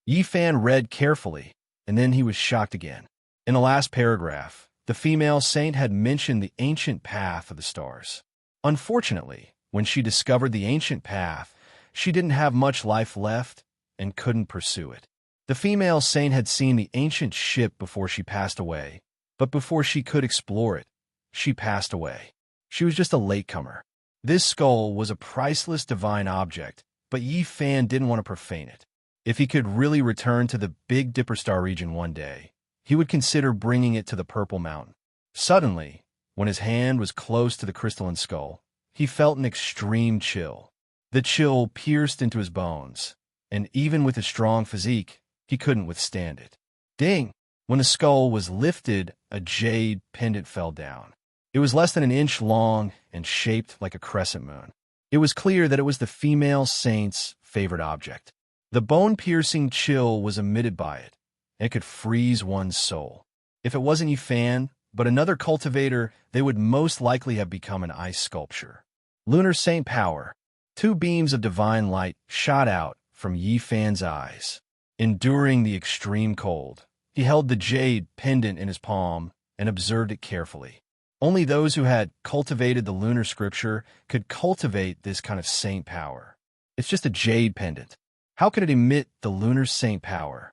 Yi Fan read carefully, and then he was shocked again. In the last paragraph, the female saint had mentioned the ancient path of the stars. Unfortunately, when she discovered the ancient path, she didn't have much life left and couldn't pursue it. The female saint had seen the ancient ship before she passed away, but before she could explore it, she passed away. She was just a latecomer. This skull was a priceless divine object, but Yi Fan didn't want to profane it. If he could really return to the Big Dipper Star region one day, he would consider bringing it to the Purple Mountain. Suddenly, when his hand was close to the crystalline skull, he felt an extreme chill. The chill pierced into his bones, and even with his strong physique, he couldn't withstand it. Ding! When the skull was lifted, a jade pendant fell down. It was less than an inch long and shaped like a crescent moon. It was clear that it was the female saint's favorite object. The bone-piercing chill was emitted by it, and it could freeze one's soul. If it wasn't Yi Fan, but another cultivator, they would most likely have become an ice sculpture. Lunar Saint Power. Two beams of divine light shot out from Yi Fan's eyes. Enduring the extreme cold, he held the jade pendant in his palm and observed it carefully. Only those who had cultivated the lunar scripture could cultivate this kind of saint power. It's just a jade pendant. How could it emit the lunar saint power?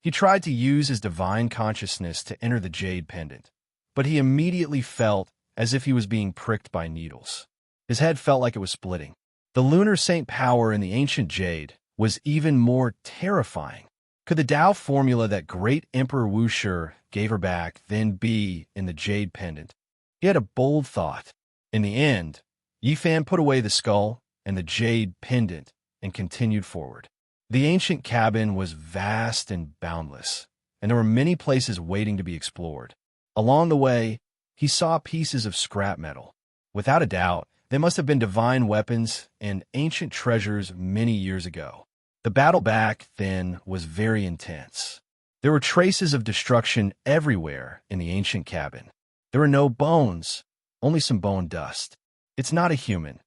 He tried to use his divine consciousness to enter the jade pendant, but he immediately felt as if he was being pricked by needles. His head felt like it was splitting. The lunar saint power in the ancient jade was even more terrifying. Could the Tao formula that great Emperor Wuxi gave her back then be in the jade pendant? He had a bold thought. In the end, Yi Fan put away the skull and the jade pendant and continued forward. The ancient cabin was vast and boundless, and there were many places waiting to be explored. Along the way, he saw pieces of scrap metal. Without a doubt, they must have been divine weapons and ancient treasures many years ago. The battle back then was very intense. There were traces of destruction everywhere in the ancient cabin. There were no bones, only some bone dust. It's not a human.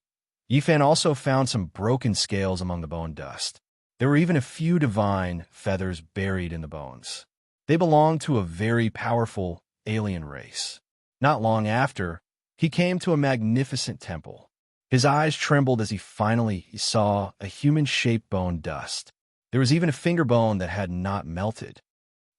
Yi Fan also found some broken scales among the bone dust. There were even a few divine feathers buried in the bones. They belonged to a very powerful alien race. Not long after, he came to a magnificent temple. His eyes trembled as he finally saw a human-shaped bone dust. There was even a finger bone that had not melted.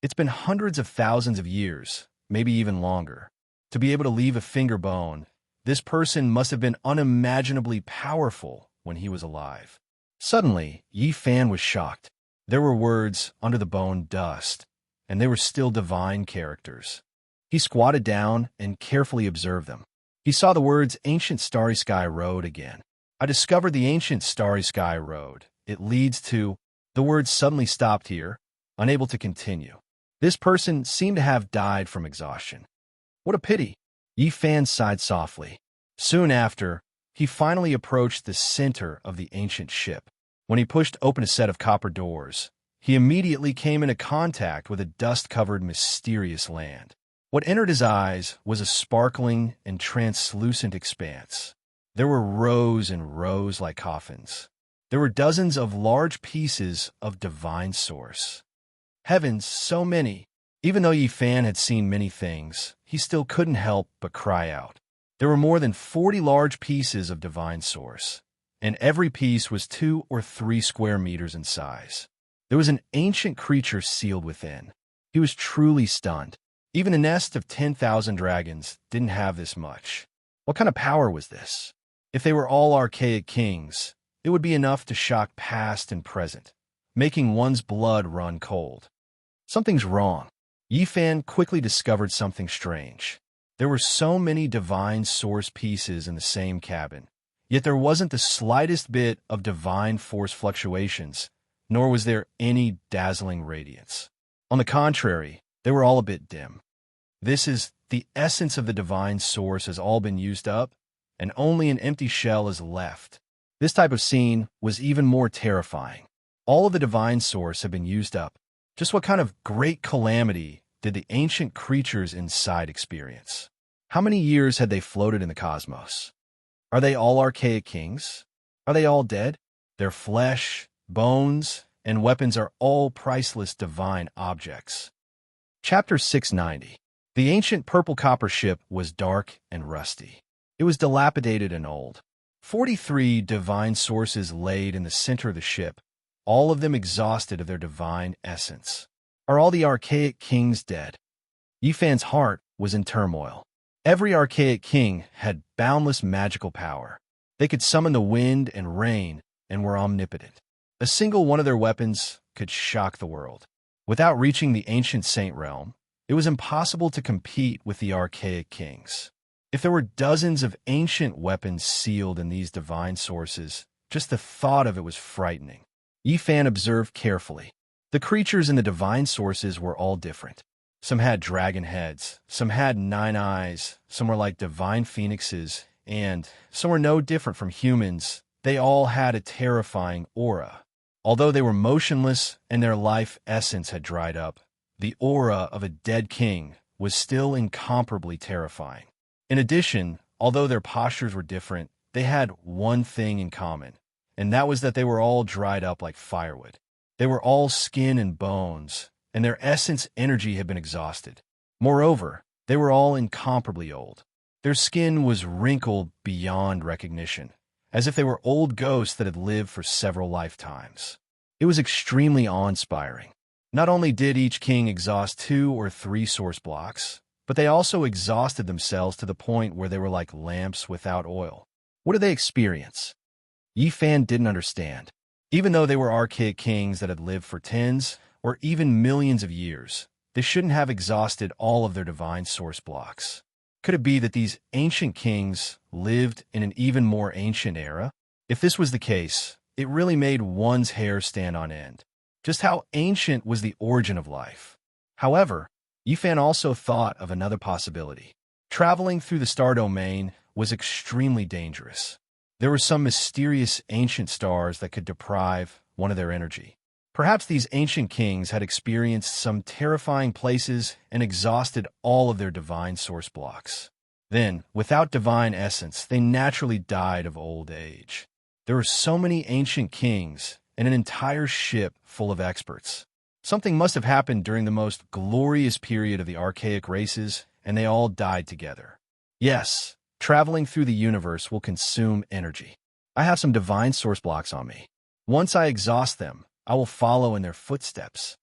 It's been hundreds of thousands of years, maybe even longer. To be able to leave a finger bone, this person must have been unimaginably powerful when he was alive. Suddenly, Yi Fan was shocked. There were words under the bone dust, and they were still divine characters. He squatted down and carefully observed them. He saw the words Ancient Starry Sky Road again. I discovered the Ancient Starry Sky Road. It leads to... The words suddenly stopped here, unable to continue. This person seemed to have died from exhaustion. What a pity. Yi Fan sighed softly. Soon after, he finally approached the center of the ancient ship. When he pushed open a set of copper doors, he immediately came into contact with a dust-covered, mysterious land. What entered his eyes was a sparkling and translucent expanse. There were rows and rows like coffins. There were dozens of large pieces of divine source. Heavens, so many! Even though Yi Fan had seen many things, he still couldn't help but cry out. There were more than 40 large pieces of divine source, and every piece was 2 or 3 square meters in size. There was an ancient creature sealed within. He was truly stunned. Even a nest of 10,000 dragons didn't have this much. What kind of power was this? If they were all archaic kings, it would be enough to shock past and present, making one's blood run cold. Something's wrong. Yi Fan quickly discovered something strange. There were so many divine source pieces in the same cabin, yet there wasn't the slightest bit of divine force fluctuations, nor was there any dazzling radiance. On the contrary, they were all a bit dim. This is the essence of the divine source has all been used up, and only an empty shell is left. This type of scene was even more terrifying. All of the divine source had been used up. Just what kind of great calamity did the ancient creatures inside experience? How many years had they floated in the cosmos? Are they all archaic kings? Are they all dead? Their flesh, bones, and weapons are all priceless divine objects. Chapter 690. The ancient purple copper ship was dark and rusty. It was dilapidated and old. 43 divine sources laid in the center of the ship, all of them exhausted of their divine essence. Are all the archaic kings dead? Yi Fan's heart was in turmoil. Every archaic king had boundless magical power. They could summon the wind and rain and were omnipotent. A single one of their weapons could shock the world. Without reaching the ancient saint realm, it was impossible to compete with the archaic kings. If there were dozens of ancient weapons sealed in these divine sources, just the thought of it was frightening. Yi Fan observed carefully. The creatures in the divine sources were all different. Some had dragon heads, some had 9 eyes, some were like divine phoenixes, and some were no different from humans. They all had a terrifying aura. Although they were motionless and their life essence had dried up, the aura of a dead king was still incomparably terrifying. In addition, although their postures were different, they had one thing in common. and that was that they were all dried up like firewood. They were all skin and bones, and their essence energy had been exhausted. Moreover, they were all incomparably old. Their skin was wrinkled beyond recognition, as if they were old ghosts that had lived for several lifetimes. It was extremely awe-inspiring. Not only did each king exhaust 2 or 3 source blocks, but they also exhausted themselves to the point where they were like lamps without oil. What did they experience? Yifan didn't understand. Even though they were archaic kings that had lived for tens or even millions of years, they shouldn't have exhausted all of their divine source blocks. Could it be that these ancient kings lived in an even more ancient era? If this was the case, it really made one's hair stand on end. Just how ancient was the origin of life? However, Yifan also thought of another possibility. Traveling through the star domain was extremely dangerous. There were some mysterious ancient stars that could deprive one of their energy. Perhaps these ancient kings had experienced some terrifying places and exhausted all of their divine source blocks. Then, without divine essence, they naturally died of old age. There were so many ancient kings and an entire ship full of experts. Something must have happened during the most glorious period of the archaic races, and they all died together. Yes, traveling through the universe will consume energy. I have some divine source blocks on me. Once I exhaust them, I will follow in their footsteps.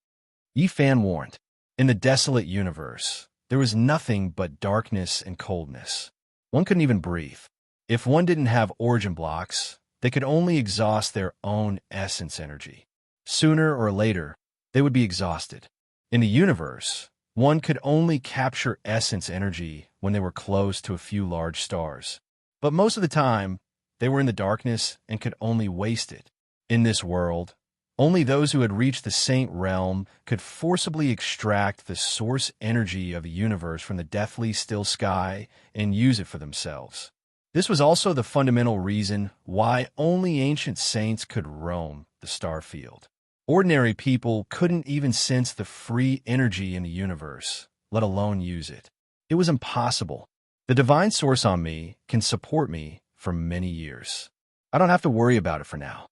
Yifan warned. In the desolate universe, there was nothing but darkness and coldness. One couldn't even breathe. If one didn't have origin blocks, they could only exhaust their own essence energy. Sooner or later, they would be exhausted. In the universe, one could only capture essence energy when they were close to a few large stars. But most of the time, they were in the darkness and could only waste it. In this world, only those who had reached the saint realm could forcibly extract the source energy of the universe from the deathly still sky and use it for themselves. This was also the fundamental reason why only ancient saints could roam the star field. Ordinary people couldn't even sense the free energy in the universe, let alone use it. It was impossible. The divine source on me can support me for many years. I don't have to worry about it for now.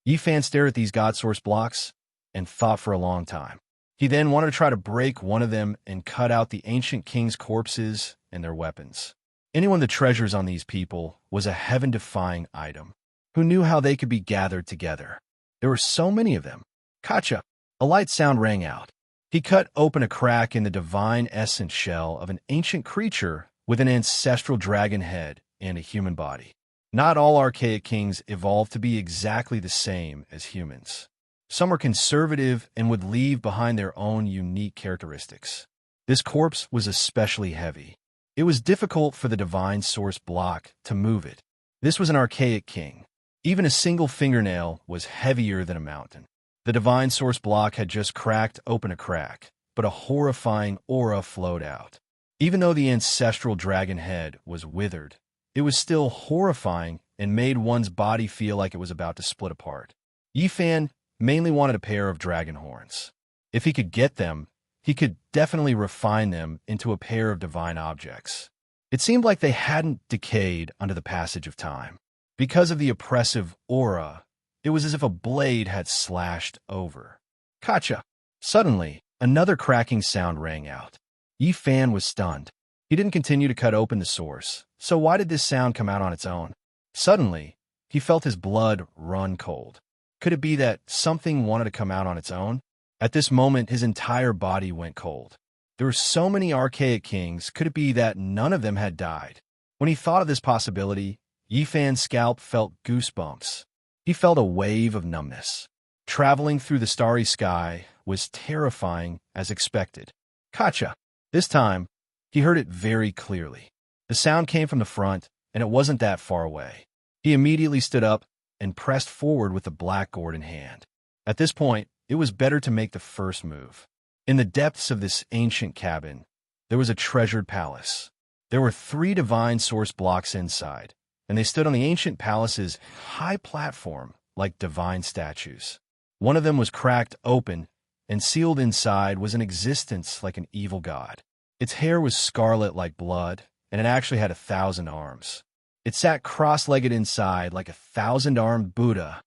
Yifan stared at these God source blocks and thought for a long time. He then wanted to try to break one of them and cut out the ancient king's corpses and their weapons. Anyone with treasures on these people was a heaven-defying item. Who knew how they could be gathered together? There were so many of them. Kacha! A light sound rang out. He cut open a crack in the divine essence shell of an ancient creature with an ancestral dragon head and a human body. Not all archaic kings evolved to be exactly the same as humans. Some were conservative and would leave behind their own unique characteristics. This corpse was especially heavy. It was difficult for the divine source block to move it. This was an archaic king. Even a single fingernail was heavier than a mountain. The divine source block had just cracked open a crack, but a horrifying aura flowed out. Even though the ancestral dragon head was withered, it was still horrifying and made one's body feel like it was about to split apart. Yifan mainly wanted a pair of dragon horns. If he could get them, he could definitely refine them into a pair of divine objects. It seemed like they hadn't decayed under the passage of time. Because of the oppressive aura, it was as if a blade had slashed over. Kacha! Suddenly, another cracking sound rang out. Yifan was stunned. He didn't continue to cut open the source, so why did this sound come out on its own? Suddenly, he felt his blood run cold. Could it be that something wanted to come out on its own? At this moment, his entire body went cold. There were so many archaic kings, could it be that none of them had died? When he thought of this possibility, Yifan's scalp felt goosebumps. He felt a wave of numbness. Traveling through the starry sky was terrifying as expected. Kacha! This time, he heard it very clearly. The sound came from the front, and it wasn't that far away. He immediately stood up and pressed forward with the black gourd in hand. At this point, it was better to make the first move. In the depths of this ancient cabin, there was a treasured palace. There were 3 divine source blocks inside, and they stood on the ancient palace's high platform like divine statues. One of them was cracked open, and sealed inside was an existence like an evil god. Its hair was scarlet like blood, and it actually had 1,000 arms. It sat cross-legged inside like a thousand-armed Buddha.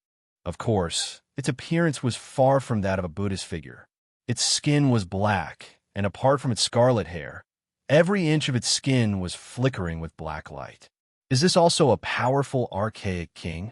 Of course, its appearance was far from that of a Buddhist figure. Its skin was black, and apart from its scarlet hair, every inch of its skin was flickering with black light. Is this also a powerful, archaic king?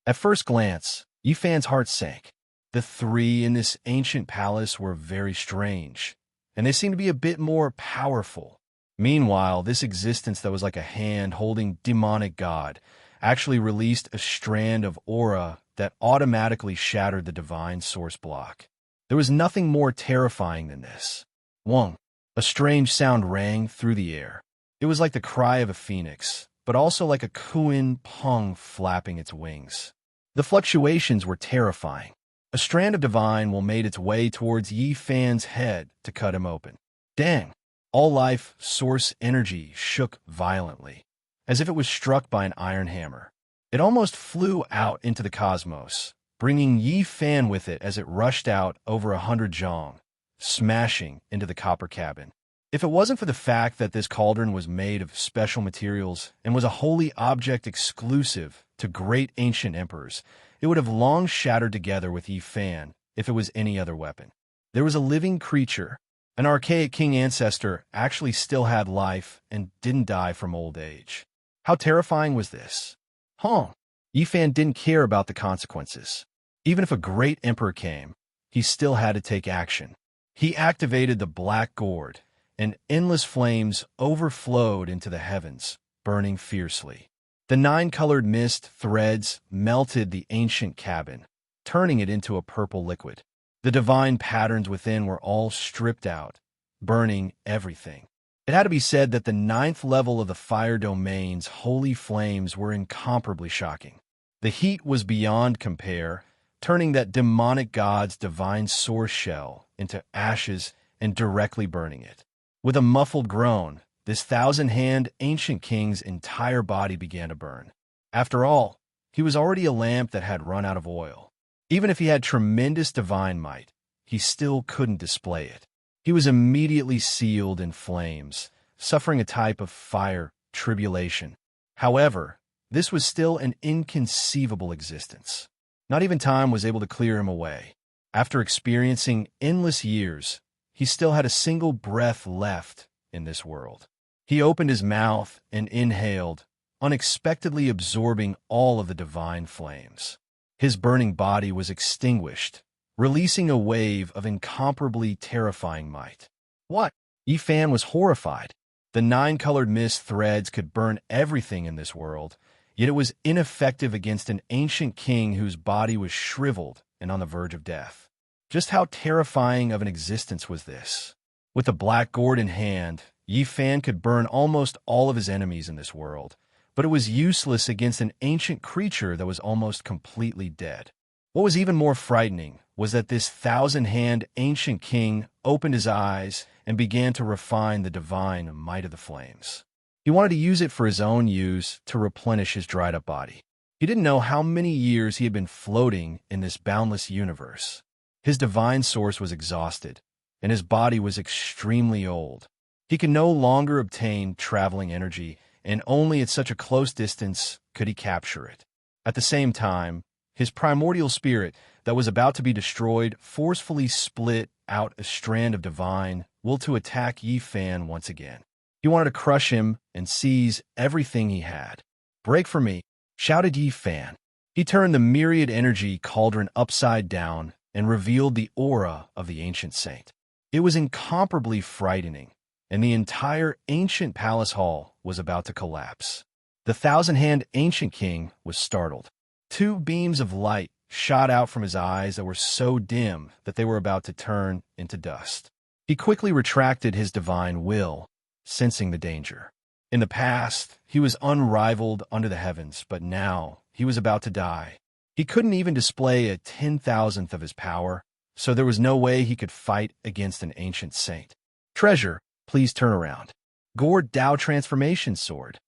At first glance, Yifan's heart sank. The three in this ancient palace were very strange, and they seemed to be a bit more powerful. Meanwhile, this existence that was like a hand holding demonic god actually released a strand of aura that automatically shattered the divine source block. There was nothing more terrifying than this. Wong. A strange sound rang through the air. It was like the cry of a phoenix, but also like a cooing pung flapping its wings. The fluctuations were terrifying. A strand of divine will made its way towards Yifan's head to cut him open. Dang! All life source energy shook violently, as if it was struck by an iron hammer. It almost flew out into the cosmos, bringing Yifan with it as it rushed out over 100 zhong, smashing into the copper cabin. If it wasn't for the fact that this cauldron was made of special materials and was a holy object exclusive to great ancient emperors, it would have long shattered together with Yifan if it was any other weapon. There was a living creature. An archaic king ancestor actually still had life and didn't die from old age. How terrifying was this? Yifan didn't care about the consequences. Even if a great emperor came, he still had to take action. He activated the black gourd, and endless flames overflowed into the heavens, burning fiercely. The 9-colored mist threads melted the ancient cabin, turning it into a purple liquid. The divine patterns within were all stripped out, burning everything. It had to be said that the 9th level of the fire domain's holy flames were incomparably shocking. The heat was beyond compare, turning that demonic god's divine source shell into ashes and directly burning it. With a muffled groan, this 1,000-hand ancient king's entire body began to burn. After all, he was already a lamp that had run out of oil. Even if he had tremendous divine might, he still couldn't display it. He was immediately sealed in flames, suffering a type of fire tribulation. However, this was still an inconceivable existence. Not even time was able to clear him away. After experiencing endless years, he still had a single breath left in this world. He opened his mouth and inhaled, unexpectedly absorbing all of the divine flames. His burning body was extinguished, releasing a wave of incomparably terrifying might. What? Yifan was horrified. The 9-colored mist threads could burn everything in this world, yet it was ineffective against an ancient king whose body was shriveled and on the verge of death. Just how terrifying of an existence was this? With the black gourd in hand, Yifan could burn almost all of his enemies in this world, but it was useless against an ancient creature that was almost completely dead. What was even more frightening was that this 1,000-hand ancient king opened his eyes and began to refine the divine might of the flames. He wanted to use it for his own use to replenish his dried-up body. He didn't know how many years he had been floating in this boundless universe. His divine source was exhausted, and his body was extremely old. He could no longer obtain traveling energy, and only at such a close distance could he capture it. At the same time, his primordial spirit that was about to be destroyed forcefully split out a strand of divine will to attack Yifan once again. He wanted to crush him and seize everything he had. "Break for me," shouted Yifan. He turned the myriad energy cauldron upside down and revealed the aura of the ancient saint. It was incomparably frightening, and the entire ancient palace hall was about to collapse. The 1,000-hand ancient king was startled. 2 beams of light shot out from his eyes that were so dim that they were about to turn into dust. He quickly retracted his divine will, sensing the danger. In the past, he was unrivaled under the heavens, but now he was about to die. He couldn't even display a 10,000th of his power, so there was no way he could fight against an ancient saint. "Treasure, please turn around." Gourd Dao Transformation Sword.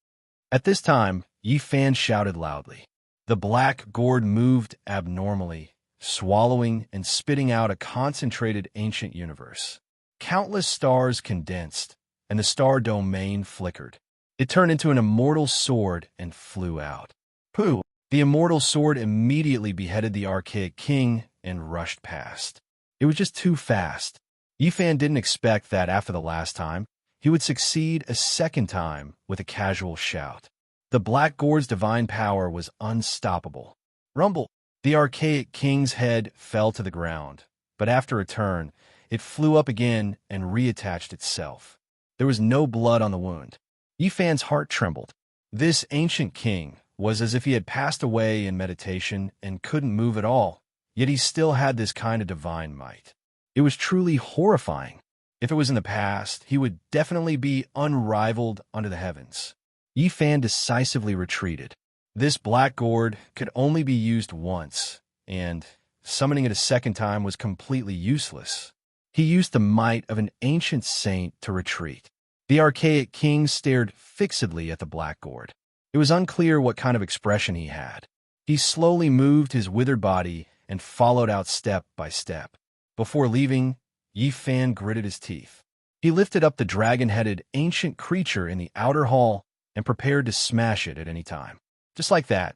At this time, Yifan shouted loudly. The black gourd moved abnormally, swallowing and spitting out a concentrated ancient universe. Countless stars condensed, and the star domain flickered. It turned into an immortal sword and flew out. Pooh! The immortal sword immediately beheaded the archaic king and rushed past. It was just too fast. Yifan didn't expect that after the last time, he would succeed a second time with a casual shout. The Black Gourd's divine power was unstoppable. Rumble! The archaic king's head fell to the ground, but after a turn, it flew up again and reattached itself. There was no blood on the wound. Yifan's heart trembled. This ancient king was as if he had passed away in meditation and couldn't move at all, yet he still had this kind of divine might. It was truly horrifying. If it was in the past, he would definitely be unrivaled under the heavens. Yifan decisively retreated. This Black Gourd could only be used once, and summoning it a second time was completely useless. He used the might of an ancient saint to retreat. The archaic king stared fixedly at the Black Gourd. It was unclear what kind of expression he had. He slowly moved his withered body and followed out step by step. Before leaving, Yifan gritted his teeth. He lifted up the dragon-headed ancient creature in the outer hall and prepared to smash it at any time. Just like that,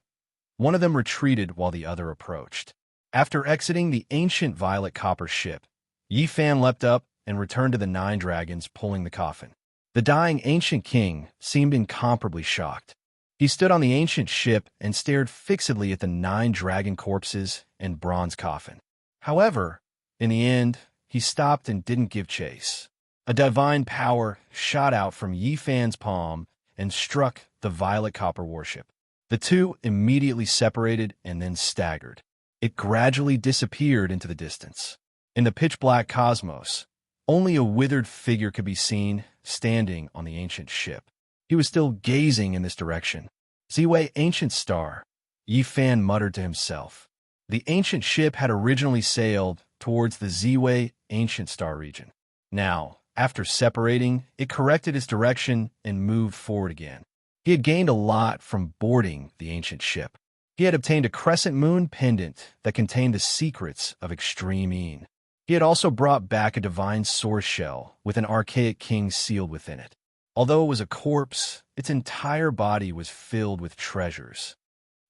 one of them retreated while the other approached. After exiting the ancient violet copper ship, Yifan leapt up and returned to the 9 dragons pulling the coffin. The dying ancient king seemed incomparably shocked. He stood on the ancient ship and stared fixedly at the 9 dragon corpses and bronze coffin. However, in the end, he stopped and didn't give chase. A divine power shot out from Yifan's palm and struck the violet copper warship. The two immediately separated and then staggered. It gradually disappeared into the distance. In the pitch-black cosmos, only a withered figure could be seen standing on the ancient ship. He was still gazing in this direction. Ziwei Ancient Star, Yifan muttered to himself. The ancient ship had originally sailed towards the Ziwei Ancient Star region. Now, after separating, it corrected its direction and moved forward again. He had gained a lot from boarding the ancient ship. He had obtained a crescent moon pendant that contained the secrets of extreme Een. He had also brought back a divine source shell with an archaic king sealed within it. Although it was a corpse, its entire body was filled with treasures.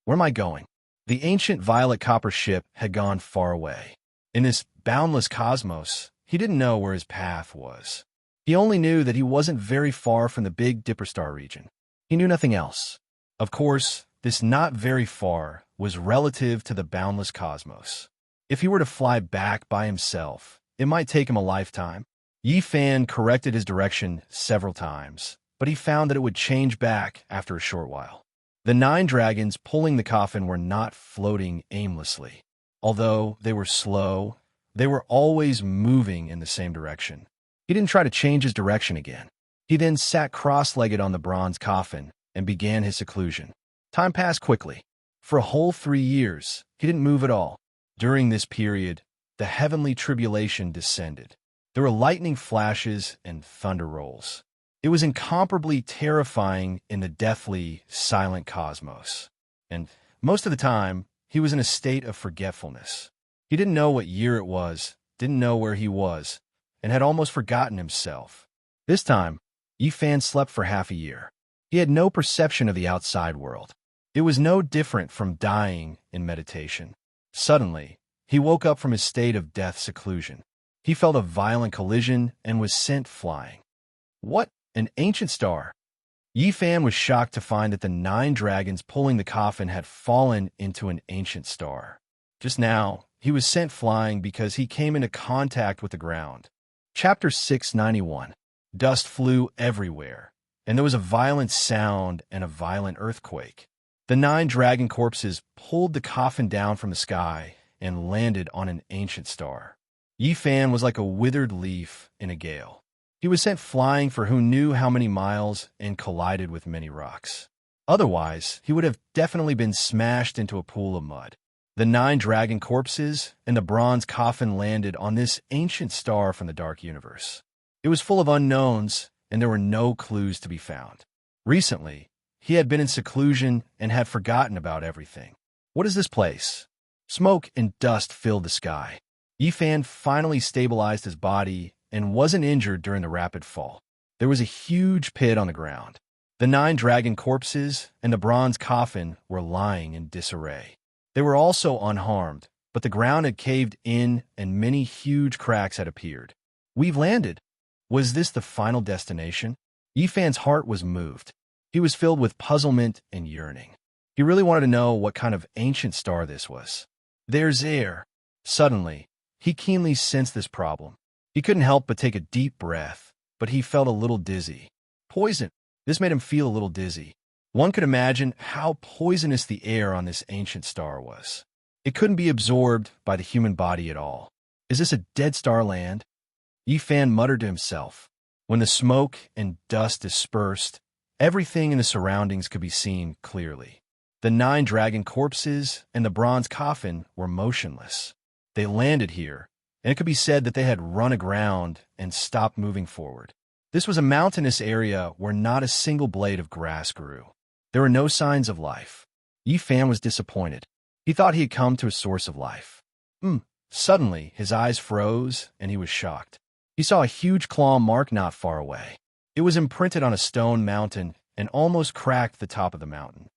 Where am I going? The ancient violet copper ship had gone far away. In this boundless cosmos, he didn't know where his path was. He only knew that he wasn't very far from the Big Dipper Star region. He knew nothing else. Of course, this not very far was relative to the boundless cosmos. If he were to fly back by himself, it might take him a lifetime. Yifan corrected his direction several times, but he found that it would change back after a short while. The 9 dragons pulling the coffin were not floating aimlessly. Although they were slow, they were always moving in the same direction. He didn't try to change his direction again. He then sat cross-legged on the bronze coffin and began his seclusion. Time passed quickly. For a whole 3 years, he didn't move at all. During this period, the heavenly tribulation descended. There were lightning flashes and thunder rolls. It was incomparably terrifying in the deathly, silent cosmos. And most of the time, he was in a state of forgetfulness. He didn't know what year it was, didn't know where he was, and had almost forgotten himself. This time, Yifan slept for half a year. He had no perception of the outside world. It was no different from dying in meditation. Suddenly, he woke up from his state of death seclusion. He felt a violent collision and was sent flying. What? An ancient star? Yifan was shocked to find that the 9 dragons pulling the coffin had fallen into an ancient star. Just now, he was sent flying because he came into contact with the ground. Chapter 691. Dust flew everywhere, and there was a violent sound and a violent earthquake. The 9 dragon corpses pulled the coffin down from the sky and landed on an ancient star. Yifan was like a withered leaf in a gale. He was sent flying for who knew how many miles and collided with many rocks. Otherwise, he would have definitely been smashed into a pool of mud. The 9 dragon corpses and the bronze coffin landed on this ancient star from the dark universe. It was full of unknowns, and there were no clues to be found. Recently, he had been in seclusion and had forgotten about everything. What is this place? Smoke and dust filled the sky. Yifan finally stabilized his body and wasn't injured during the rapid fall. There was a huge pit on the ground. The 9 dragon corpses and the bronze coffin were lying in disarray. They were also unharmed, but the ground had caved in and many huge cracks had appeared. We've landed. Was this the final destination? Yifan's heart was moved. He was filled with puzzlement and yearning. He really wanted to know what kind of ancient star this was. There's air. Suddenly, he keenly sensed this problem. He couldn't help but take a deep breath, but he felt a little dizzy. Poison. This made him feel a little dizzy. One could imagine how poisonous the air on this ancient star was. It couldn't be absorbed by the human body at all. Is this a dead star land? Yifan muttered to himself. When the smoke and dust dispersed, everything in the surroundings could be seen clearly. The 9 dragon corpses and the bronze coffin were motionless. They landed here, and it could be said that they had run aground and stopped moving forward. This was a mountainous area where not a single blade of grass grew. There were no signs of life. Yifan was disappointed. He thought he had come to a source of life. Suddenly, his eyes froze, and he was shocked. He saw a huge claw mark not far away. It was imprinted on a stone mountain and almost cracked the top of the mountain.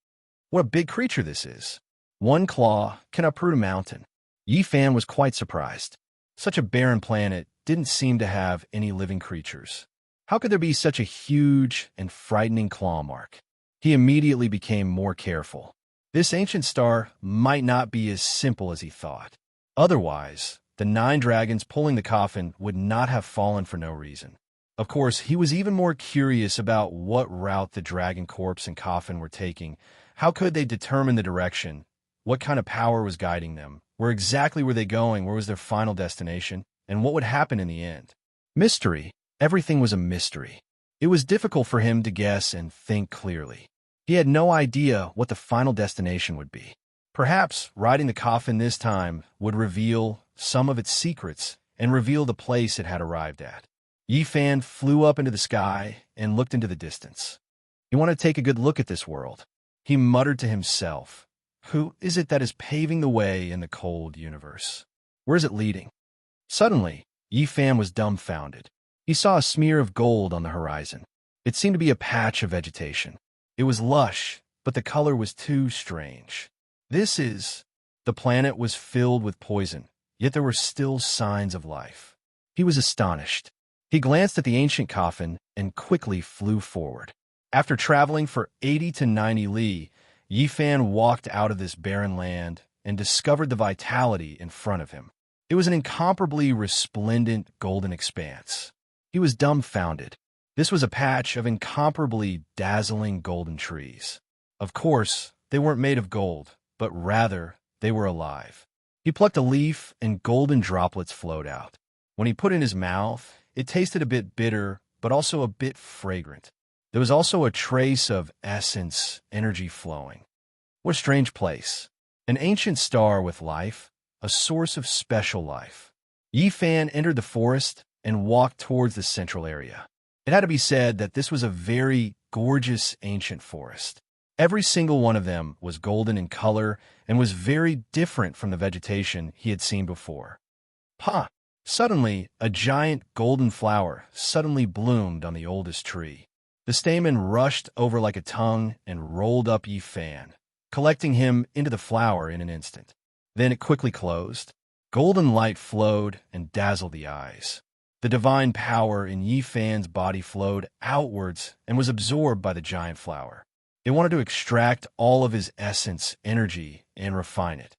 What a big creature this is. 1 claw can uproot a mountain. Yifan was quite surprised. Such a barren planet didn't seem to have any living creatures. How could there be such a huge and frightening claw mark? He immediately became more careful. This ancient star might not be as simple as he thought. Otherwise, the 9 dragons pulling the coffin would not have fallen for no reason. Of course, he was even more curious about what route the dragon corpse and coffin were taking. How could they determine the direction? What kind of power was guiding them? Where exactly were they going? Where was their final destination? And what would happen in the end? Mystery. Everything was a mystery. It was difficult for him to guess and think clearly. He had no idea what the final destination would be. Perhaps riding the coffin this time would reveal some of its secrets and reveal the place it had arrived at. Yifan flew up into the sky and looked into the distance. He wanted to take a good look at this world. He muttered to himself, "Who is it that is paving the way in the cold universe? Where is it leading?" Suddenly, Yifan was dumbfounded. He saw a smear of gold on the horizon. It seemed to be a patch of vegetation. It was lush, but the color was too strange. The planet was filled with poison, yet there were still signs of life. He was astonished. He glanced at the ancient coffin and quickly flew forward. After traveling for 80 to 90 li, Yifan walked out of this barren land and discovered the vitality in front of him. It was an incomparably resplendent golden expanse. He was dumbfounded. This was a patch of incomparably dazzling golden trees. Of course, they weren't made of gold, but rather they were alive. He plucked a leaf and golden droplets flowed out. When he put it in his mouth, it tasted a bit bitter, but also a bit fragrant. There was also a trace of essence, energy flowing. What a strange place. An ancient star with life, a source of special life. Yifan entered the forest and walked towards the central area. It had to be said that this was a very gorgeous ancient forest. Every single one of them was golden in color and was very different from the vegetation he had seen before. Suddenly, a giant golden flower suddenly bloomed on the oldest tree. The stamen rushed over like a tongue and rolled up Yifan, collecting him into the flower in an instant. Then it quickly closed. Golden light flowed and dazzled the eyes. The divine power in Yifan's body flowed outwards and was absorbed by the giant flower. It wanted to extract all of his essence, energy, and refine it.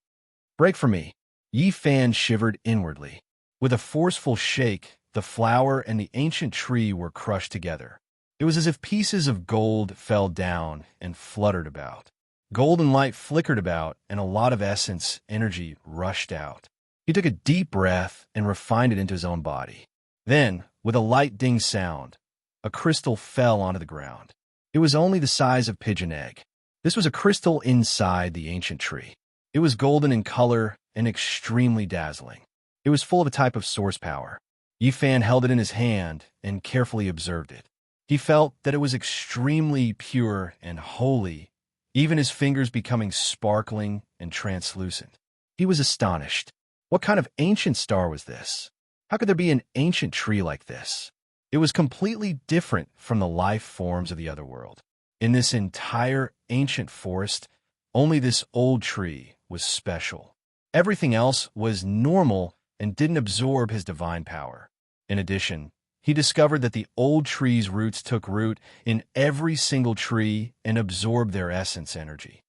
"Break for me." Yifan shivered inwardly. With a forceful shake, the flower and the ancient tree were crushed together. It was as if pieces of gold fell down and fluttered about. Golden light flickered about, and a lot of essence, energy rushed out. He took a deep breath and refined it into his own body. Then, with a light ding sound, a crystal fell onto the ground. It was only the size of pigeon egg. This was a crystal inside the ancient tree. It was golden in color and extremely dazzling. It was full of a type of source power. Yifan held it in his hand and carefully observed it. He felt that it was extremely pure and holy, even his fingers becoming sparkling and translucent. He was astonished. What kind of ancient star was this? How could there be an ancient tree like this? It was completely different from the life forms of the other world. In this entire ancient forest, only this old tree was special. Everything else was normal and didn't absorb his divine power. In addition, he discovered that the old tree's roots took root in every single tree and absorbed their essence energy.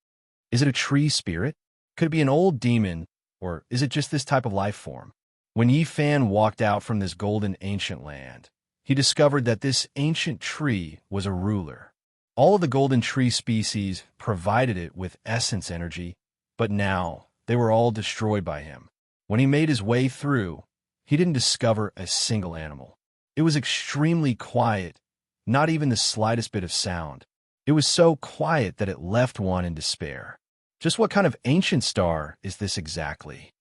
Is it a tree spirit? Could it be an old demon, or is it just this type of life form? When Yi Fan walked out from this golden ancient land, he discovered that this ancient tree was a ruler. All of the golden tree species provided it with essence energy, but now they were all destroyed by him. When he made his way through, he didn't discover a single animal. It was extremely quiet, not even the slightest bit of sound. It was so quiet that it left one in despair. Just what kind of ancient star is this exactly?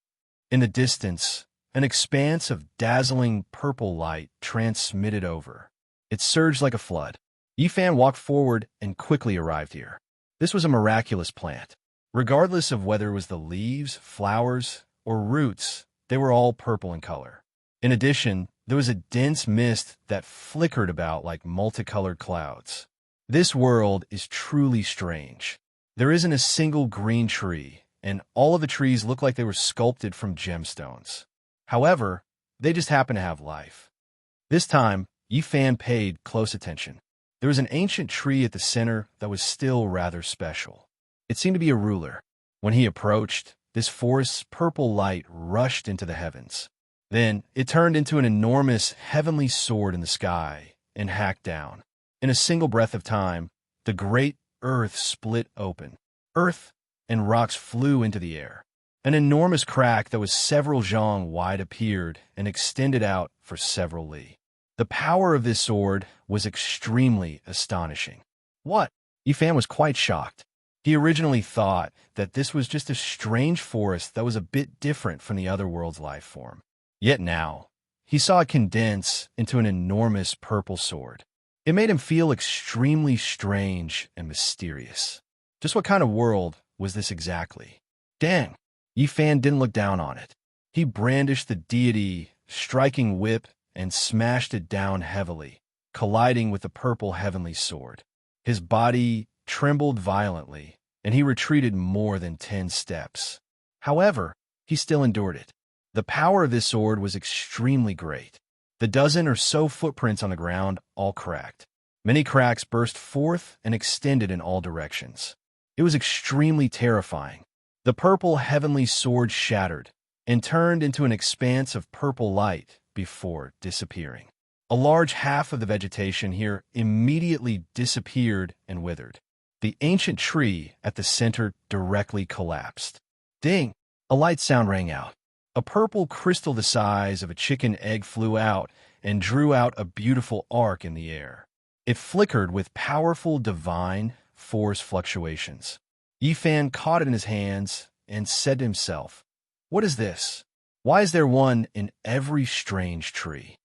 In the distance, an expanse of dazzling purple light transmitted over. It surged like a flood. Yi Fan walked forward and quickly arrived here. This was a miraculous plant. Regardless of whether it was the leaves, flowers, or roots, they were all purple in color. In addition, there was a dense mist that flickered about like multicolored clouds. This world is truly strange. There isn't a single green tree, and all of the trees look like they were sculpted from gemstones. However, they just happen to have life. This time, Yi Fan paid close attention. There was an ancient tree at the center that was still rather special. It seemed to be a ruler. When he approached, this forest's purple light rushed into the heavens. Then, it turned into an enormous heavenly sword in the sky and hacked down. In a single breath of time, the great earth split open. Earth and rocks flew into the air. An enormous crack that was several zhang wide appeared and extended out for several li. The power of this sword was extremely astonishing. What? Yi Fan was quite shocked. He originally thought that this was just a strange forest that was a bit different from the other world's life form. Yet now, he saw it condense into an enormous purple sword. It made him feel extremely strange and mysterious. Just what kind of world was this exactly? Dang, Yi Fan didn't look down on it. He brandished the deity, striking whip, and smashed it down heavily, colliding with the purple heavenly sword. His body trembled violently, and he retreated more than 10 steps. However, he still endured it. The power of this sword was extremely great. The dozen or so footprints on the ground all cracked. Many cracks burst forth and extended in all directions. It was extremely terrifying. The purple heavenly sword shattered and turned into an expanse of purple light before disappearing. A large half of the vegetation here immediately disappeared and withered. The ancient tree at the center directly collapsed. Ding! A light sound rang out. A purple crystal the size of a chicken egg flew out and drew out a beautiful arc in the air. It flickered with powerful divine force fluctuations. Yi Fan caught it in his hands and said to himself, "What is this? Why is there one in every strange tree?"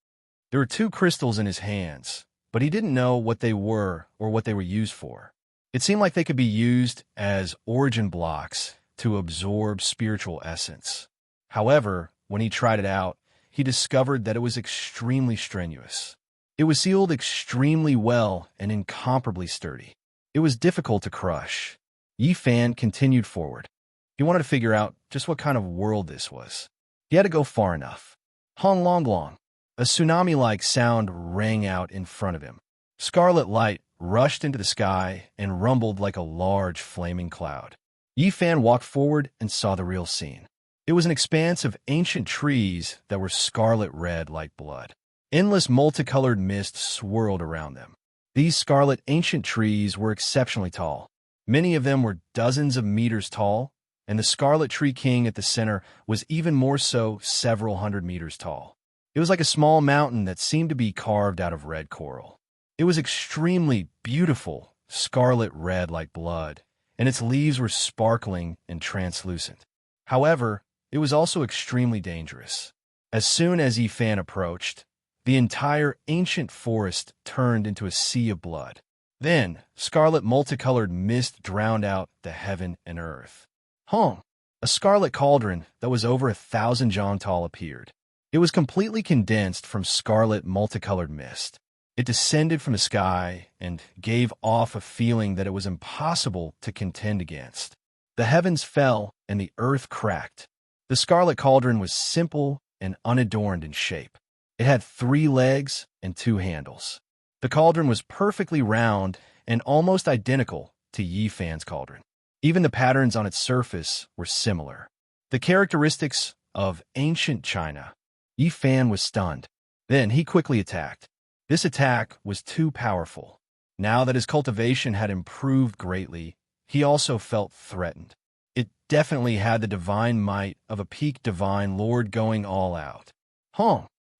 There were 2 crystals in his hands, but he didn't know what they were or what they were used for. It seemed like they could be used as origin blocks to absorb spiritual essence. However, when he tried it out, he discovered that it was extremely strenuous. It was sealed extremely well and incomparably sturdy. It was difficult to crush. Yi Fan continued forward. He wanted to figure out just what kind of world this was. He had to go far enough. Hong Long Long. A tsunami-like sound rang out in front of him. Scarlet light rushed into the sky and rumbled like a large flaming cloud. Yi Fan walked forward and saw the real scene. It was an expanse of ancient trees that were scarlet red like blood. Endless multicolored mist swirled around them. These scarlet ancient trees were exceptionally tall. Many of them were dozens of meters tall, and the Scarlet Tree King at the center was even more so, several hundred meters tall. It was like a small mountain that seemed to be carved out of red coral. It was extremely beautiful, scarlet red like blood, and its leaves were sparkling and translucent. However, it was also extremely dangerous. As soon as Yi Fan approached, the entire ancient forest turned into a sea of blood. Then, scarlet multicolored mist drowned out the heaven and earth. A scarlet cauldron that was over 1,000 zhang tall appeared. It was completely condensed from scarlet multicolored mist. It descended from the sky and gave off a feeling that it was impossible to contend against. The heavens fell and the earth cracked. The scarlet cauldron was simple and unadorned in shape. It had 3 legs and 2 handles. The cauldron was perfectly round and almost identical to Yi Fan's cauldron. Even the patterns on its surface were similar. The characteristics of ancient China. Yi Fan was stunned. Then he quickly attacked. This attack was too powerful. Now that his cultivation had improved greatly, he also felt threatened. It definitely had the divine might of a peak divine lord going all out.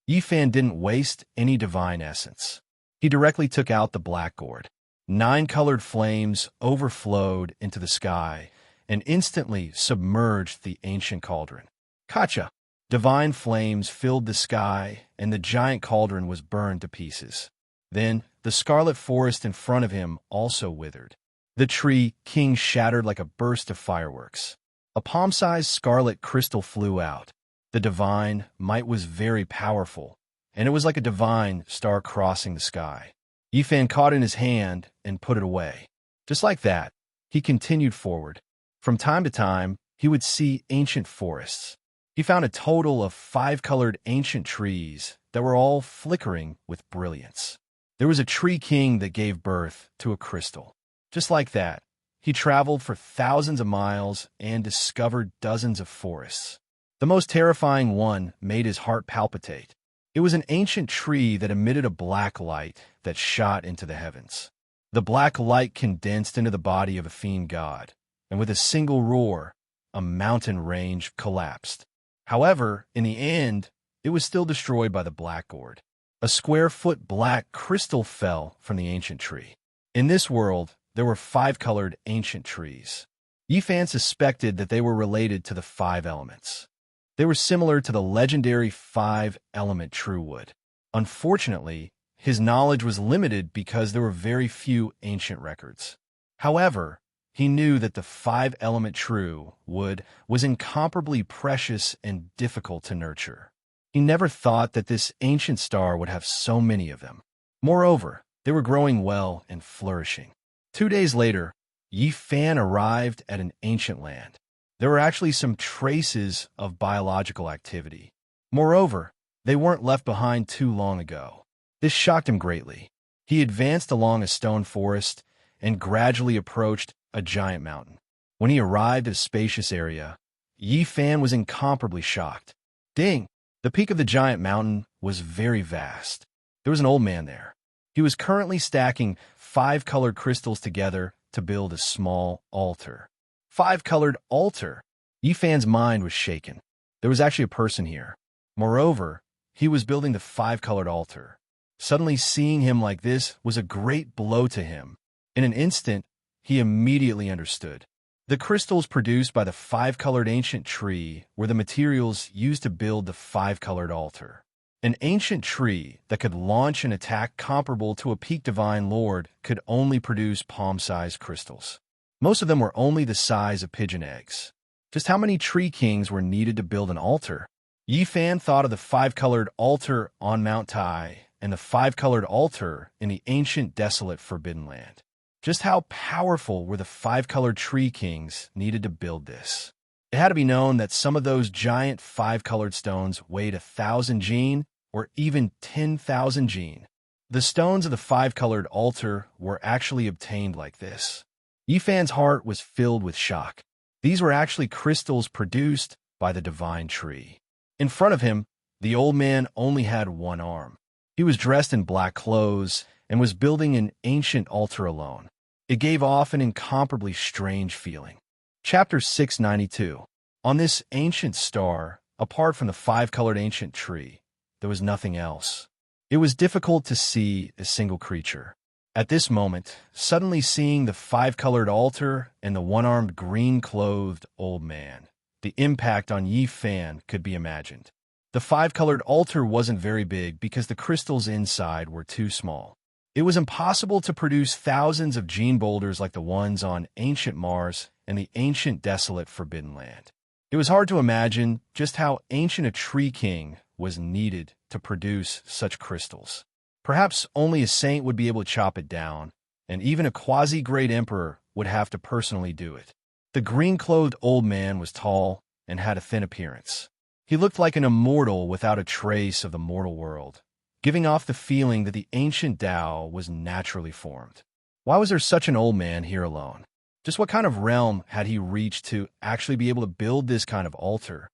Yi Fan didn't waste any divine essence. He directly took out the black gourd. 9 colored flames overflowed into the sky and instantly submerged the ancient cauldron. Kacha! Divine flames filled the sky, and the giant cauldron was burned to pieces. Then the scarlet forest in front of him also withered. The tree king shattered like a burst of fireworks. A palm-sized scarlet crystal flew out. The divine might was very powerful, and it was like a divine star crossing the sky. Yi Fan caught it in his hand and put it away. Just like that, he continued forward. From time to time, he would see ancient forests. He found a total of 5 colored ancient trees that were all flickering with brilliance. There was a tree king that gave birth to a crystal. Just like that, he traveled for thousands of miles and discovered dozens of forests. The most terrifying one made his heart palpitate. It was an ancient tree that emitted a black light that shot into the heavens. The black light condensed into the body of a fiend god, and with a single roar, a mountain range collapsed. However, in the end, it was still destroyed by the black gourd. A square-foot black crystal fell from the ancient tree. In this world, there were 5 colored ancient trees. Yi Fan suspected that they were related to the 5 elements. They were similar to the legendary 5-element true wood. Unfortunately, his knowledge was limited because there were very few ancient records. However, he knew that the 5-element true wood was incomparably precious and difficult to nurture. He never thought that this ancient star would have so many of them. Moreover, they were growing well and flourishing. 2 days later, Yi Fan arrived at an ancient land. There were actually some traces of biological activity. Moreover, they weren't left behind too long ago. This shocked him greatly. He advanced along a stone forest and gradually approached a giant mountain. When he arrived at a spacious area, Yi Fan was incomparably shocked. Ding! The peak of the giant mountain was very vast. There was an old man there. He was currently stacking 5 colored crystals together to build a small altar. 5-colored altar! Yi Fan's mind was shaken. There was actually a person here. Moreover, he was building the 5-colored altar. Suddenly seeing him like this was a great blow to him. In an instant, he immediately understood. The crystals produced by the 5-colored ancient tree were the materials used to build the 5-colored altar. An ancient tree that could launch an attack comparable to a peak divine lord could only produce palm-sized crystals. Most of them were only the size of pigeon eggs. Just how many tree kings were needed to build an altar? Yi Fan thought of the 5-colored altar on Mount Tai and the 5-colored altar in the ancient desolate Forbidden Land. Just how powerful were the 5-colored tree kings needed to build this? It had to be known that some of those giant 5-colored stones weighed 1,000 jin or even 10,000 jin. The stones of the 5-colored altar were actually obtained like this. Yi Fan's heart was filled with shock. These were actually crystals produced by the divine tree. In front of him, the old man only had 1 arm. He was dressed in black clothes and was building an ancient altar alone. It gave off an incomparably strange feeling. Chapter 692. On this ancient star, apart from the 5-colored ancient tree, there was nothing else. It was difficult to see a single creature. At this moment, suddenly seeing the 5-colored altar and the 1-armed green-clothed old man, the impact on Yi Fan could be imagined. The 5-colored altar wasn't very big because the crystals inside were too small. It was impossible to produce thousands of gene boulders like the ones on ancient Mars and the ancient desolate Forbidden Land. It was hard to imagine just how ancient a tree king was needed to produce such crystals. Perhaps only a saint would be able to chop it down, and even a quasi-great emperor would have to personally do it. The green-clothed old man was tall and had a thin appearance. He looked like an immortal without a trace of the mortal world, giving off the feeling that the ancient Tao was naturally formed. Why was there such an old man here alone? Just what kind of realm had he reached to actually be able to build this kind of altar?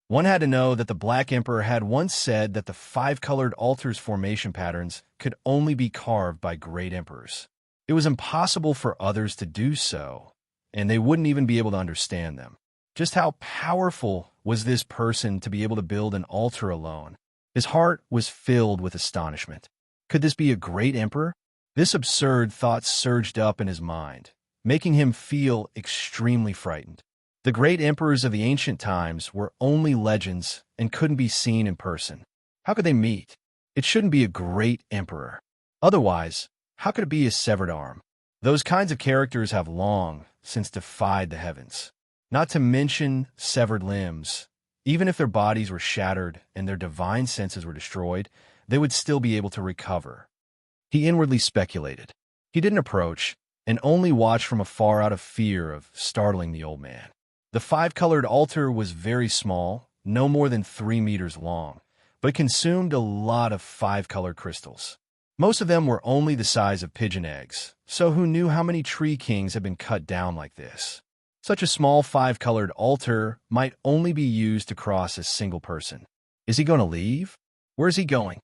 One had to know that the Black Emperor had once said that the five-colored altar's formation patterns could only be carved by great emperors. It was impossible for others to do so, and they wouldn't even be able to understand them. Just how powerful was this person to be able to build an altar alone? His heart was filled with astonishment. Could this be a great emperor? This absurd thought surged up in his mind, making him feel extremely frightened. The great emperors of the ancient times were only legends and couldn't be seen in person. How could they meet? It shouldn't be a great emperor. Otherwise, how could it be a severed arm? Those kinds of characters have long since defied the heavens. Not to mention severed limbs. Even if their bodies were shattered and their divine senses were destroyed, they would still be able to recover. He inwardly speculated. He didn't approach, and only watched from afar out of fear of startling the old man. The five-colored altar was very small, no more than 3 meters long, but it consumed a lot of five-colored crystals. Most of them were only the size of pigeon eggs, so who knew how many tree kings had been cut down like this? Such a small five-colored altar might only be used to cross a single person. Is he going to leave? Where is he going?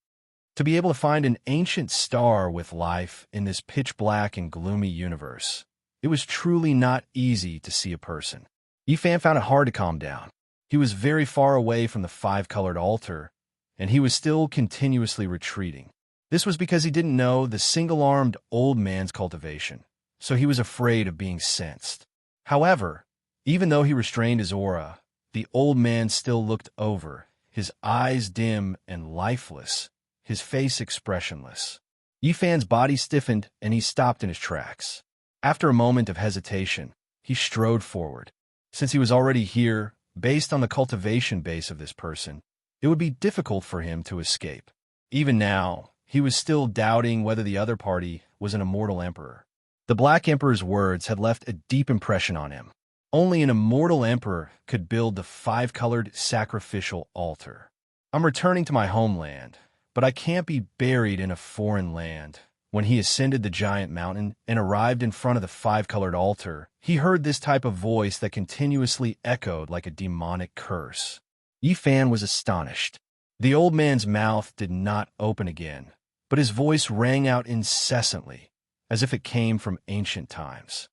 To be able to find an ancient star with life in this pitch-black and gloomy universe, it was truly not easy to see a person. Yifan found it hard to calm down. He was very far away from the five-colored altar, and he was still continuously retreating. This was because he didn't know the single-armed old man's cultivation, so he was afraid of being sensed. However, even though he restrained his aura, the old man still looked over, his eyes dim and lifeless, his face expressionless. Yifan's body stiffened, and he stopped in his tracks. After a moment of hesitation, he strode forward. Since he was already here, based on the cultivation base of this person, it would be difficult for him to escape. Even now, he was still doubting whether the other party was an immortal emperor. The Black Emperor's words had left a deep impression on him. Only an immortal emperor could build the five-colored sacrificial altar. I'm returning to my homeland, but I can't be buried in a foreign land. When he ascended the giant mountain and arrived in front of the five-colored altar, he heard this type of voice that continuously echoed like a demonic curse. Yifan was astonished. The old man's mouth did not open again, but his voice rang out incessantly, as if it came from ancient times.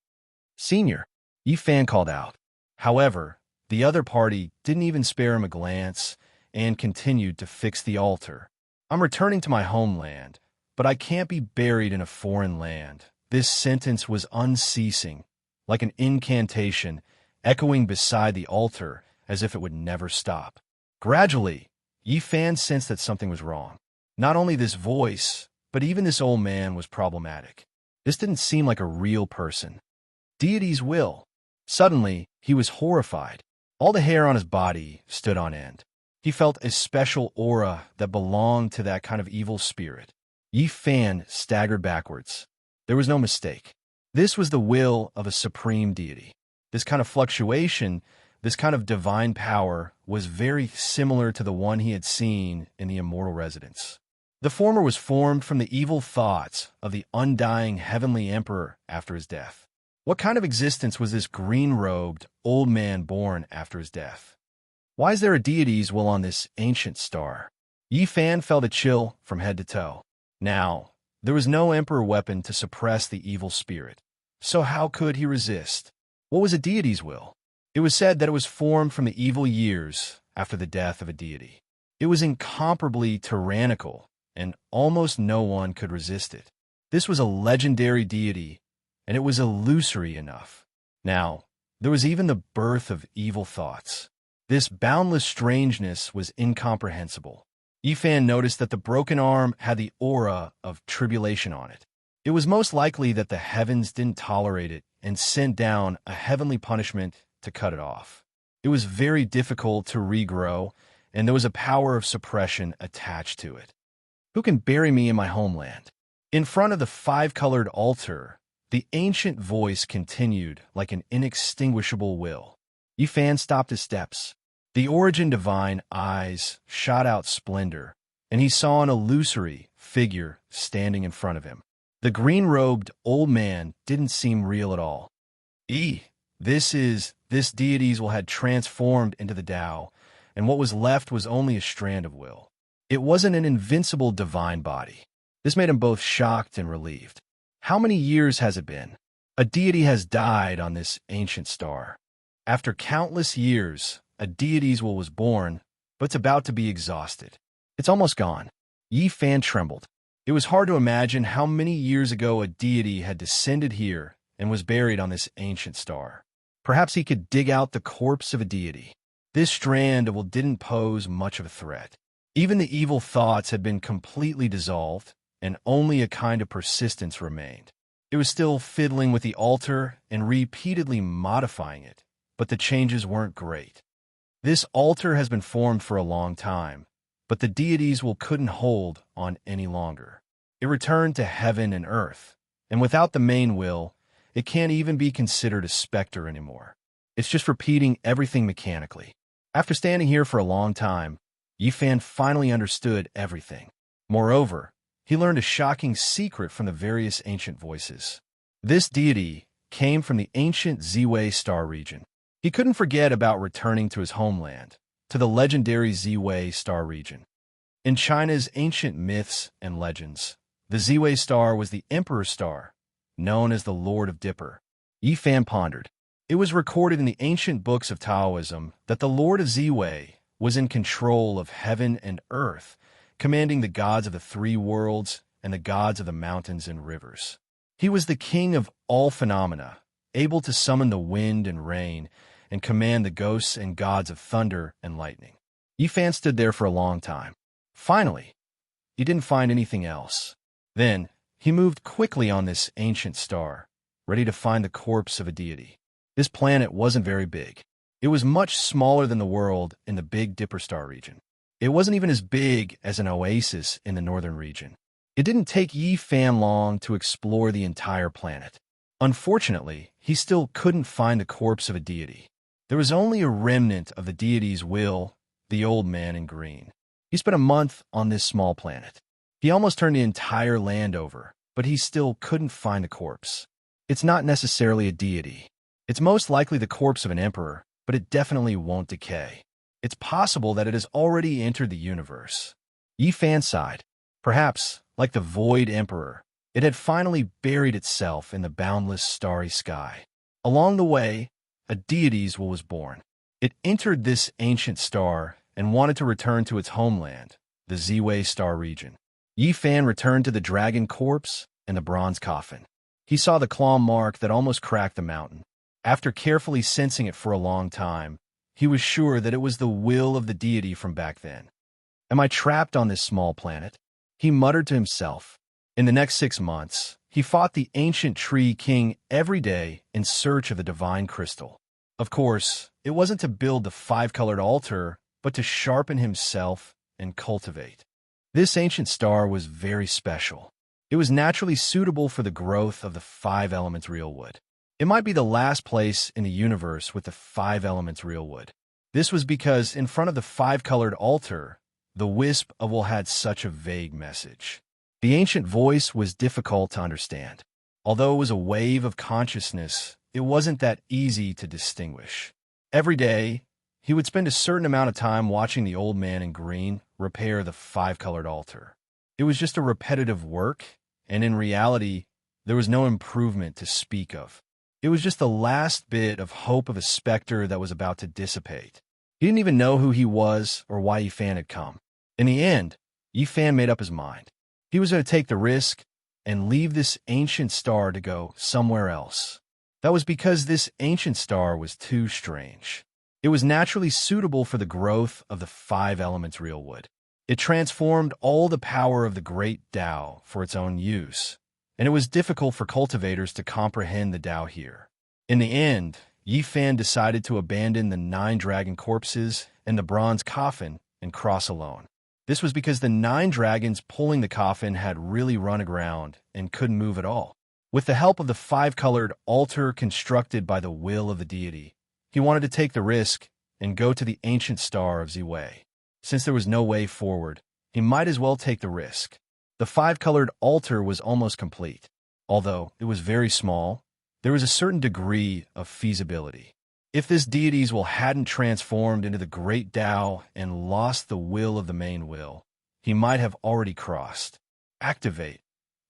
"Senior," Yifan called out. However, the other party didn't even spare him a glance and continued to fix the altar. "I'm returning to my homeland, but I can't be buried in a foreign land." This sentence was unceasing, like an incantation, echoing beside the altar as if it would never stop. Gradually, Yifan sensed that something was wrong. Not only this voice, but even this old man was problematic. This didn't seem like a real person. Deity's will. Suddenly, he was horrified. All the hair on his body stood on end. He felt a special aura that belonged to that kind of evil spirit. Yifan staggered backwards. There was no mistake. This was the will of a supreme deity. This kind of fluctuation, this kind of divine power, was very similar to the one he had seen in the immortal residence. The former was formed from the evil thoughts of the undying heavenly emperor after his death. What kind of existence was this green-robed old man born after his death? Why is there a deity's will on this ancient star? Yifan felt a chill from head to toe. Now, there was no emperor weapon to suppress the evil spirit. So how could he resist? What was a deity's will? It was said that it was formed from the evil years after the death of a deity. It was incomparably tyrannical, and almost no one could resist it. This was a legendary deity, and it was illusory enough. Now, there was even the birth of evil thoughts. This boundless strangeness was incomprehensible. Yifan noticed that the broken arm had the aura of tribulation on it. It was most likely that the heavens didn't tolerate it and sent down a heavenly punishment to cut it off. It was very difficult to regrow, and there was a power of suppression attached to it. Who can bury me in my homeland? In front of the five-colored altar, the ancient voice continued like an inextinguishable will. Yi Fan stopped his steps. The origin divine eyes shot out splendor, and he saw an illusory figure standing in front of him. The green-robed old man didn't seem real at all. This deity's will had transformed into the Tao, and what was left was only a strand of will. It wasn't an invincible divine body. This made him both shocked and relieved. How many years has it been? A deity has died on this ancient star. After countless years, a deity's will was born, but it's about to be exhausted. It's almost gone. Yi Fan trembled. It was hard to imagine how many years ago a deity had descended here and was buried on this ancient star. Perhaps he could dig out the corpse of a deity. This strand of will didn't pose much of a threat. Even the evil thoughts had been completely dissolved, and only a kind of persistence remained. It was still fiddling with the altar and repeatedly modifying it, but the changes weren't great. This altar has been formed for a long time, but the deity's will couldn't hold on any longer. It returned to heaven and earth, and without the main will, it can't even be considered a specter anymore. It's just repeating everything mechanically. After standing here for a long time, Yi Fan finally understood everything. Moreover, he learned a shocking secret from the various ancient voices. This deity came from the ancient Ziwei star region. He couldn't forget about returning to his homeland, to the legendary Ziwei star region. In China's ancient myths and legends, the Ziwei star was the emperor's star, known as the Lord of Dipper. Yi Fan pondered. It was recorded in the ancient books of Taoism that the Lord of Ziwei was in control of heaven and earth, commanding the gods of the three worlds and the gods of the mountains and rivers. He was the king of all phenomena, able to summon the wind and rain, and command the ghosts and gods of thunder and lightning. Yi Fan stood there for a long time. Finally, he didn't find anything else. Then, he moved quickly on this ancient star, ready to find the corpse of a deity. This planet wasn't very big. It was much smaller than the world in the Big Dipper star region. It wasn't even as big as an oasis in the northern region. It didn't take Yi Fan long to explore the entire planet. Unfortunately, he still couldn't find the corpse of a deity. There was only a remnant of the deity's will, the old man in green. He spent a month on this small planet. He almost turned the entire land over, but he still couldn't find the corpse. It's not necessarily a deity. It's most likely the corpse of an emperor, but it definitely won't decay. It's possible that it has already entered the universe. Yi Fan sighed. Perhaps, like the Void Emperor, it had finally buried itself in the boundless starry sky. Along the way, a deity's will was born. It entered this ancient star and wanted to return to its homeland, the Ziwei star region. Yi Fan returned to the dragon corpse and the bronze coffin. He saw the claw mark that almost cracked the mountain. After carefully sensing it for a long time, he was sure that it was the will of the deity from back then. Am I trapped on this small planet? He muttered to himself. In the next 6 months, he fought the ancient tree king every day in search of the divine crystal. Of course, it wasn't to build the five-colored altar, but to sharpen himself and cultivate. This ancient star was very special. It was naturally suitable for the growth of the 5 elements real wood. It might be the last place in the universe with the 5 elements real wood. This was because in front of the 5-colored altar, the wisp of will had such a vague message. The ancient voice was difficult to understand. Although it was a wave of consciousness, it wasn't that easy to distinguish. Every day, he would spend a certain amount of time watching the old man in green repair the 5-colored altar. It was just a repetitive work, and in reality, there was no improvement to speak of. It was just the last bit of hope of a specter that was about to dissipate. He didn't even know who he was or why Yi Fan had come. In the end, Yi Fan made up his mind. He was going to take the risk and leave this ancient star to go somewhere else. That was because this ancient star was too strange. It was naturally suitable for the growth of the 5 elements real wood. It transformed all the power of the great Tao for its own use, and it was difficult for cultivators to comprehend the Tao here. In the end, Yi Fan decided to abandon the 9 dragon corpses and the bronze coffin and cross alone. This was because the 9 dragons pulling the coffin had really run aground and couldn't move at all. With the help of the 5-colored altar constructed by the will of the deity, he wanted to take the risk and go to the ancient star of Ziwei. Since there was no way forward, he might as well take the risk. The 5-colored altar was almost complete. Although it was very small, there was a certain degree of feasibility. If this deity's will hadn't transformed into the great Tao and lost the will of the main will, he might have already crossed. Activate.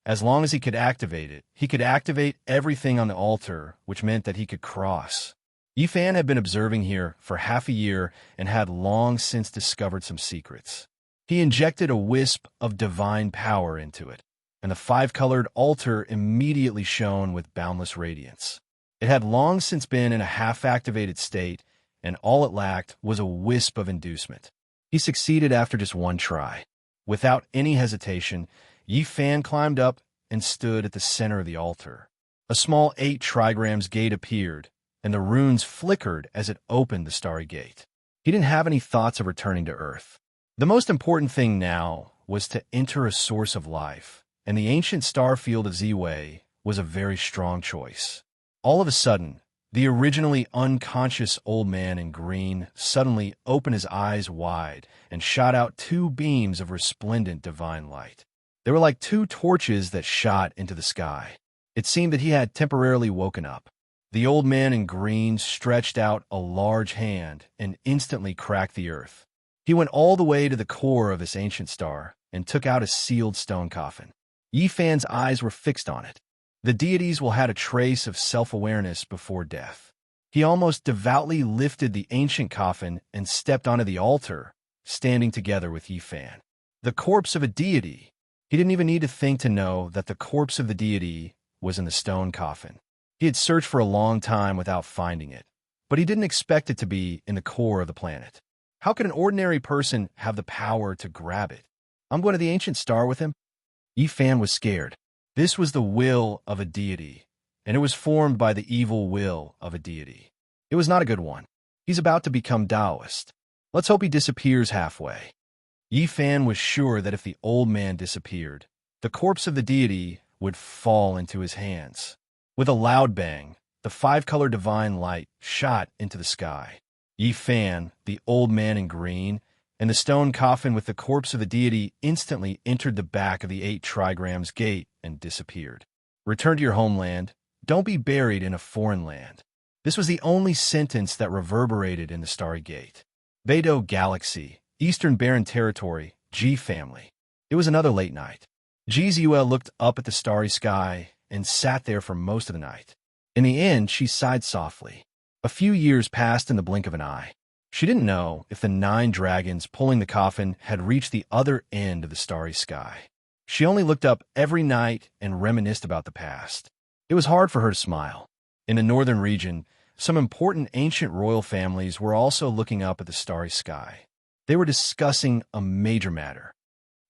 As long as he could activate it, he could activate everything on the altar, which meant that he could cross. Yifan had been observing here for half a year and had long since discovered some secrets. He injected a wisp of divine power into it, and the 5-colored altar immediately shone with boundless radiance. It had long since been in a half-activated state, and all it lacked was a wisp of inducement. He succeeded after just one try. Without any hesitation, Yifan climbed up and stood at the center of the altar. A small 8 trigrams gate appeared, and the runes flickered as it opened the starry gate. He didn't have any thoughts of returning to Earth. The most important thing now was to enter a source of life, and the ancient star field of Ziwei was a very strong choice. All of a sudden, the originally unconscious old man in green suddenly opened his eyes wide and shot out 2 beams of resplendent divine light. They were like 2 torches that shot into the sky. It seemed that he had temporarily woken up. The old man in green stretched out a large hand and instantly cracked the earth. He went all the way to the core of this ancient star and took out a sealed stone coffin. Yifan's eyes were fixed on it. The deities will had a trace of self-awareness before death. He almost devoutly lifted the ancient coffin and stepped onto the altar, standing together with Yifan. The corpse of a deity. He didn't even need to think to know that the corpse of the deity was in the stone coffin. He had searched for a long time without finding it, but he didn't expect it to be in the core of the planet. How could an ordinary person have the power to grab it? I'm going to the ancient star with him? Yifan was scared. This was the will of a deity, and it was formed by the evil will of a deity. It was not a good one. He's about to become Taoist. Let's hope he disappears halfway. Yifan was sure that if the old man disappeared, the corpse of the deity would fall into his hands. With a loud bang, the 5-color divine light shot into the sky. Yifan, the old man in green, and the stone coffin with the corpse of the deity instantly entered the back of the 8 trigrams gate and disappeared. Return to your homeland. Don't be buried in a foreign land. This was the only sentence that reverberated in the starry gate. Beidou Galaxy, Eastern Barren Territory, G family. It was another late night. Ji Ziwei looked up at the starry sky and sat there for most of the night. In the end, she sighed softly. A few years passed in the blink of an eye. She didn't know if the 9 dragons pulling the coffin had reached the other end of the starry sky. She only looked up every night and reminisced about the past. It was hard for her to smile. In the northern region, some important ancient royal families were also looking up at the starry sky. They were discussing a major matter.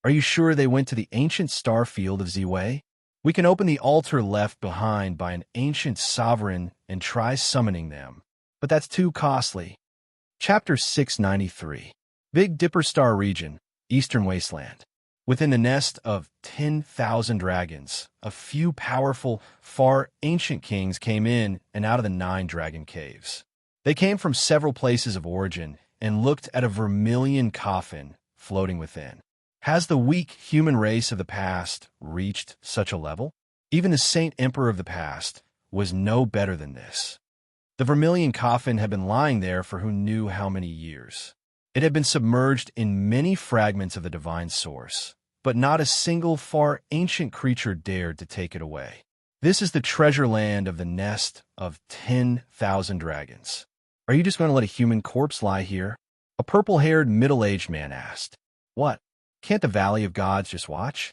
Are you sure they went to the ancient star field of Ziwei? We can open the altar left behind by an ancient sovereign and try summoning them, but that's too costly. Chapter 693. Big Dipper Star Region, Eastern Wasteland. Within the nest of 10,000 dragons, a few powerful, far ancient kings came in and out of the 9 dragon caves. They came from several places of origin and looked at a vermilion coffin floating within. Has the weak human race of the past reached such a level? Even the Saint Emperor of the past was no better than this. The vermilion coffin had been lying there for who knew how many years. It had been submerged in many fragments of the divine source, but not a single far ancient creature dared to take it away. This is the treasure land of the nest of 10,000 dragons. Are you just going to let a human corpse lie here? A purple-haired middle-aged man asked. What? Can't the Valley of Gods just watch?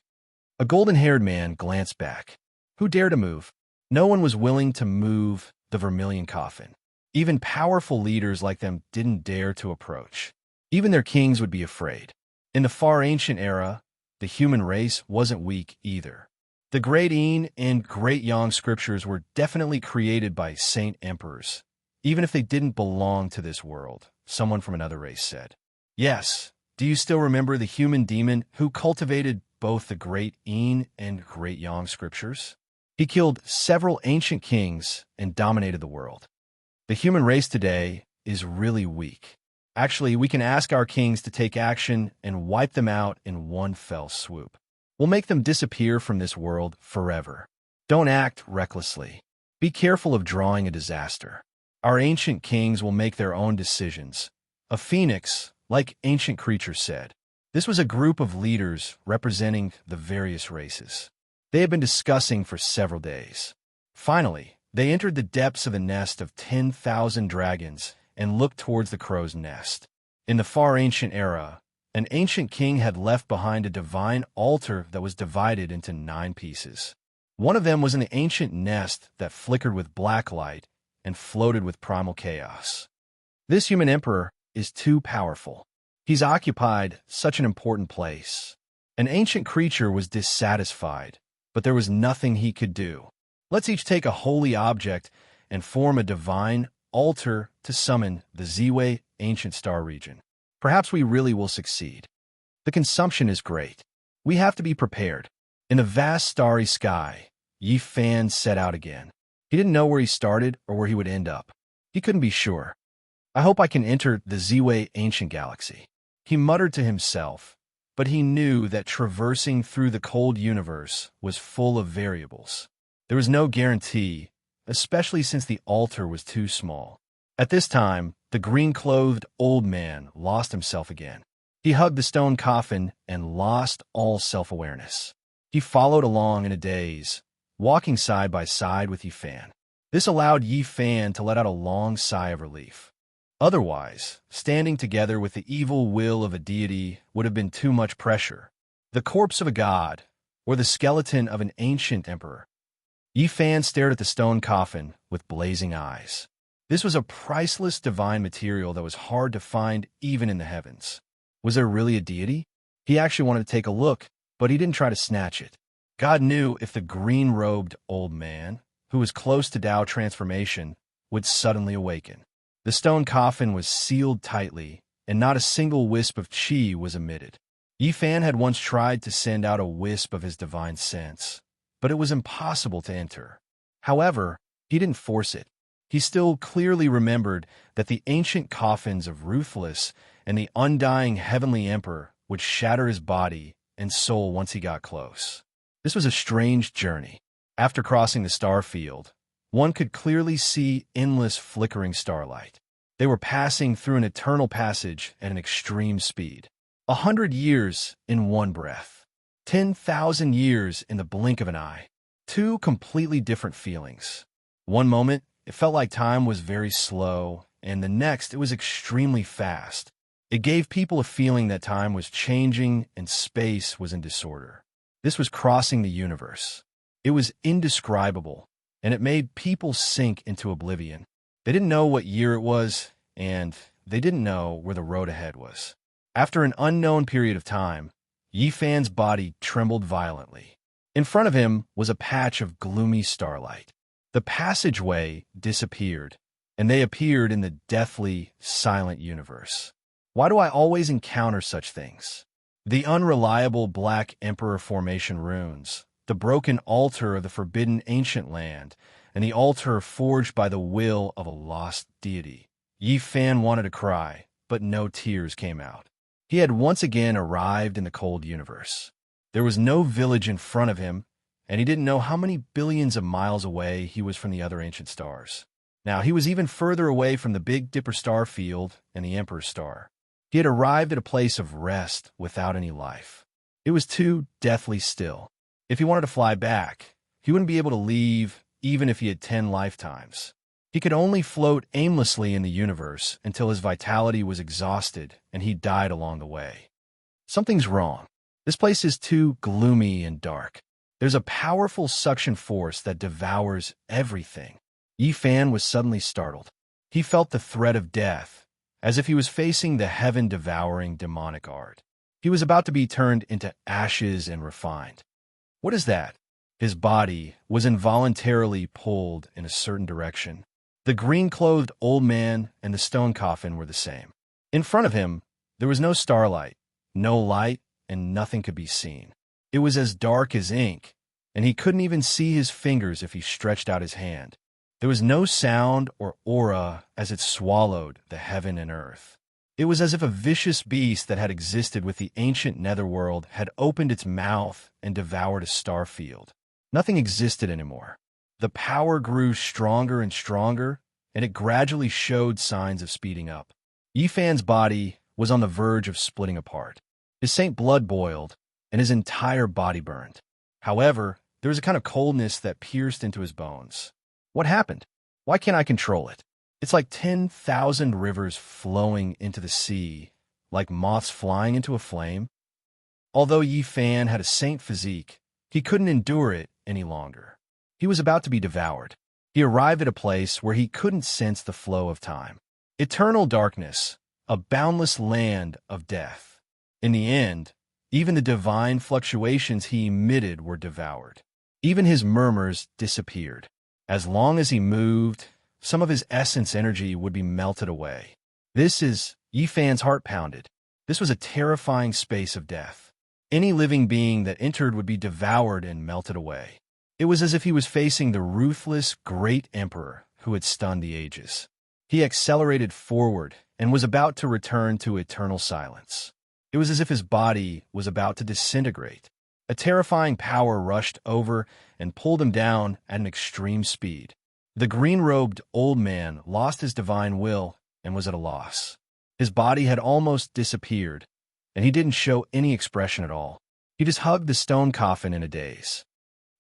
A golden-haired man glanced back. Who dared to move? No one was willing to move the vermilion coffin. Even powerful leaders like them didn't dare to approach. Even their kings would be afraid. In the far ancient era, the human race wasn't weak either. The Great Yin and Great Yang scriptures were definitely created by saint emperors, even if they didn't belong to this world, someone from another race said. Yes, Do you still remember the human demon who cultivated both the Great Een and Great Yang scriptures? He killed several ancient kings and dominated the world. The human race today is really weak. Actually, we can ask our kings to take action and wipe them out in one fell swoop. We'll make them disappear from this world forever. Don't act recklessly. Be careful of drawing a disaster. Our ancient kings will make their own decisions. A phoenix, like ancient creatures said. This was a group of leaders representing the various races. They had been discussing for several days. Finally, they entered the depths of a nest of 10,000 dragons and looked towards the crow's nest. In the far ancient era, an ancient king had left behind a divine altar that was divided into 9 pieces. One of them was an ancient nest that flickered with black light and floated with primal chaos. This human emperor is too powerful. He's occupied such an important place. An ancient creature was dissatisfied, but there was nothing he could do. Let's each take a holy object and form a divine altar to summon the Ziwei ancient star region. Perhaps we really will succeed. The consumption is great. We have to be prepared. In the vast starry sky, Yi Fan set out again. He didn't know where he started or where he would end up. He couldn't be sure. I hope I can enter the Ziwei ancient galaxy. He muttered to himself, but he knew that traversing through the cold universe was full of variables. There was no guarantee, especially since the altar was too small. At this time, the green-clothed old man lost himself again. He hugged the stone coffin and lost all self-awareness. He followed along in a daze, walking side by side with Yi Fan. This allowed Yi Fan to let out a long sigh of relief. Otherwise, standing together with the evil will of a deity would have been too much pressure. The corpse of a god, or the skeleton of an ancient emperor. Yi Fan stared at the stone coffin with blazing eyes. This was a priceless divine material that was hard to find even in the heavens. Was there really a deity? He actually wanted to take a look, but he didn't try to snatch it. God knew if the green-robed old man, who was close to Tao transformation, would suddenly awaken. The stone coffin was sealed tightly, and not a single wisp of qi was emitted. Yi Fan had once tried to send out a wisp of his divine sense, but it was impossible to enter. However, he didn't force it. He still clearly remembered that the ancient coffins of Ruthless and the undying heavenly emperor would shatter his body and soul once he got close. This was a strange journey. After crossing the star field, one could clearly see endless flickering starlight. They were passing through an eternal passage at an extreme speed. 100 years in one breath. 10,000 years in the blink of an eye. 2 completely different feelings. One moment, it felt like time was very slow, and the next, it was extremely fast. It gave people a feeling that time was changing and space was in disorder. This was crossing the universe. It was indescribable, and it made people sink into oblivion. They didn't know what year it was, and they didn't know where the road ahead was. After an unknown period of time, Yi Fan's body trembled violently. In front of him was a patch of gloomy starlight. The passageway disappeared, and they appeared in the deathly, silent universe. Why do I always encounter such things? The unreliable Black Emperor formation runes, the broken altar of the forbidden ancient land, and the altar forged by the will of a lost deity. Yi Fan wanted to cry, but no tears came out. He had once again arrived in the cold universe. There was no village in front of him, and he didn't know how many billions of miles away he was from the other ancient stars. Now, he was even further away from the Big Dipper star field and the Emperor's star. He had arrived at a place of rest without any life. It was too deathly still. If he wanted to fly back, he wouldn't be able to leave even if he had 10 lifetimes. He could only float aimlessly in the universe until his vitality was exhausted and he died along the way. Something's wrong. This place is too gloomy and dark. There's a powerful suction force that devours everything. Yi Fan was suddenly startled. He felt the threat of death, as if he was facing the heaven-devouring demonic art. He was about to be turned into ashes and refined. What is that? His body was involuntarily pulled in a certain direction. The green-clothed old man and the stone coffin were the same. In front of him, there was no starlight, no light, and nothing could be seen. It was as dark as ink, and he couldn't even see his fingers if he stretched out his hand. There was no sound or aura as it swallowed the heaven and earth. It was as if a vicious beast that had existed with the ancient netherworld had opened its mouth and devoured a star field. Nothing existed anymore. The power grew stronger and stronger, and it gradually showed signs of speeding up. Yifan's body was on the verge of splitting apart. His saint blood boiled, and his entire body burned. However, there was a kind of coldness that pierced into his bones. What happened? Why can't I control it? It's like 10,000 rivers flowing into the sea, like moths flying into a flame. Although Yifan had a saint physique, he couldn't endure it any longer. He was about to be devoured. He arrived at a place where he couldn't sense the flow of time. Eternal darkness, a boundless land of death. In the end, even the divine fluctuations he emitted were devoured. Even his murmurs disappeared. As long as he moved, some of his essence energy would be melted away. Yifan's heart pounded. This was a terrifying space of death. Any living being that entered would be devoured and melted away. It was as if he was facing the ruthless great emperor who had stunned the ages. He accelerated forward and was about to return to eternal silence. It was as if his body was about to disintegrate. A terrifying power rushed over and pulled him down at an extreme speed. The green-robed old man lost his divine will and was at a loss. His body had almost disappeared, and he didn't show any expression at all. He just hugged the stone coffin in a daze.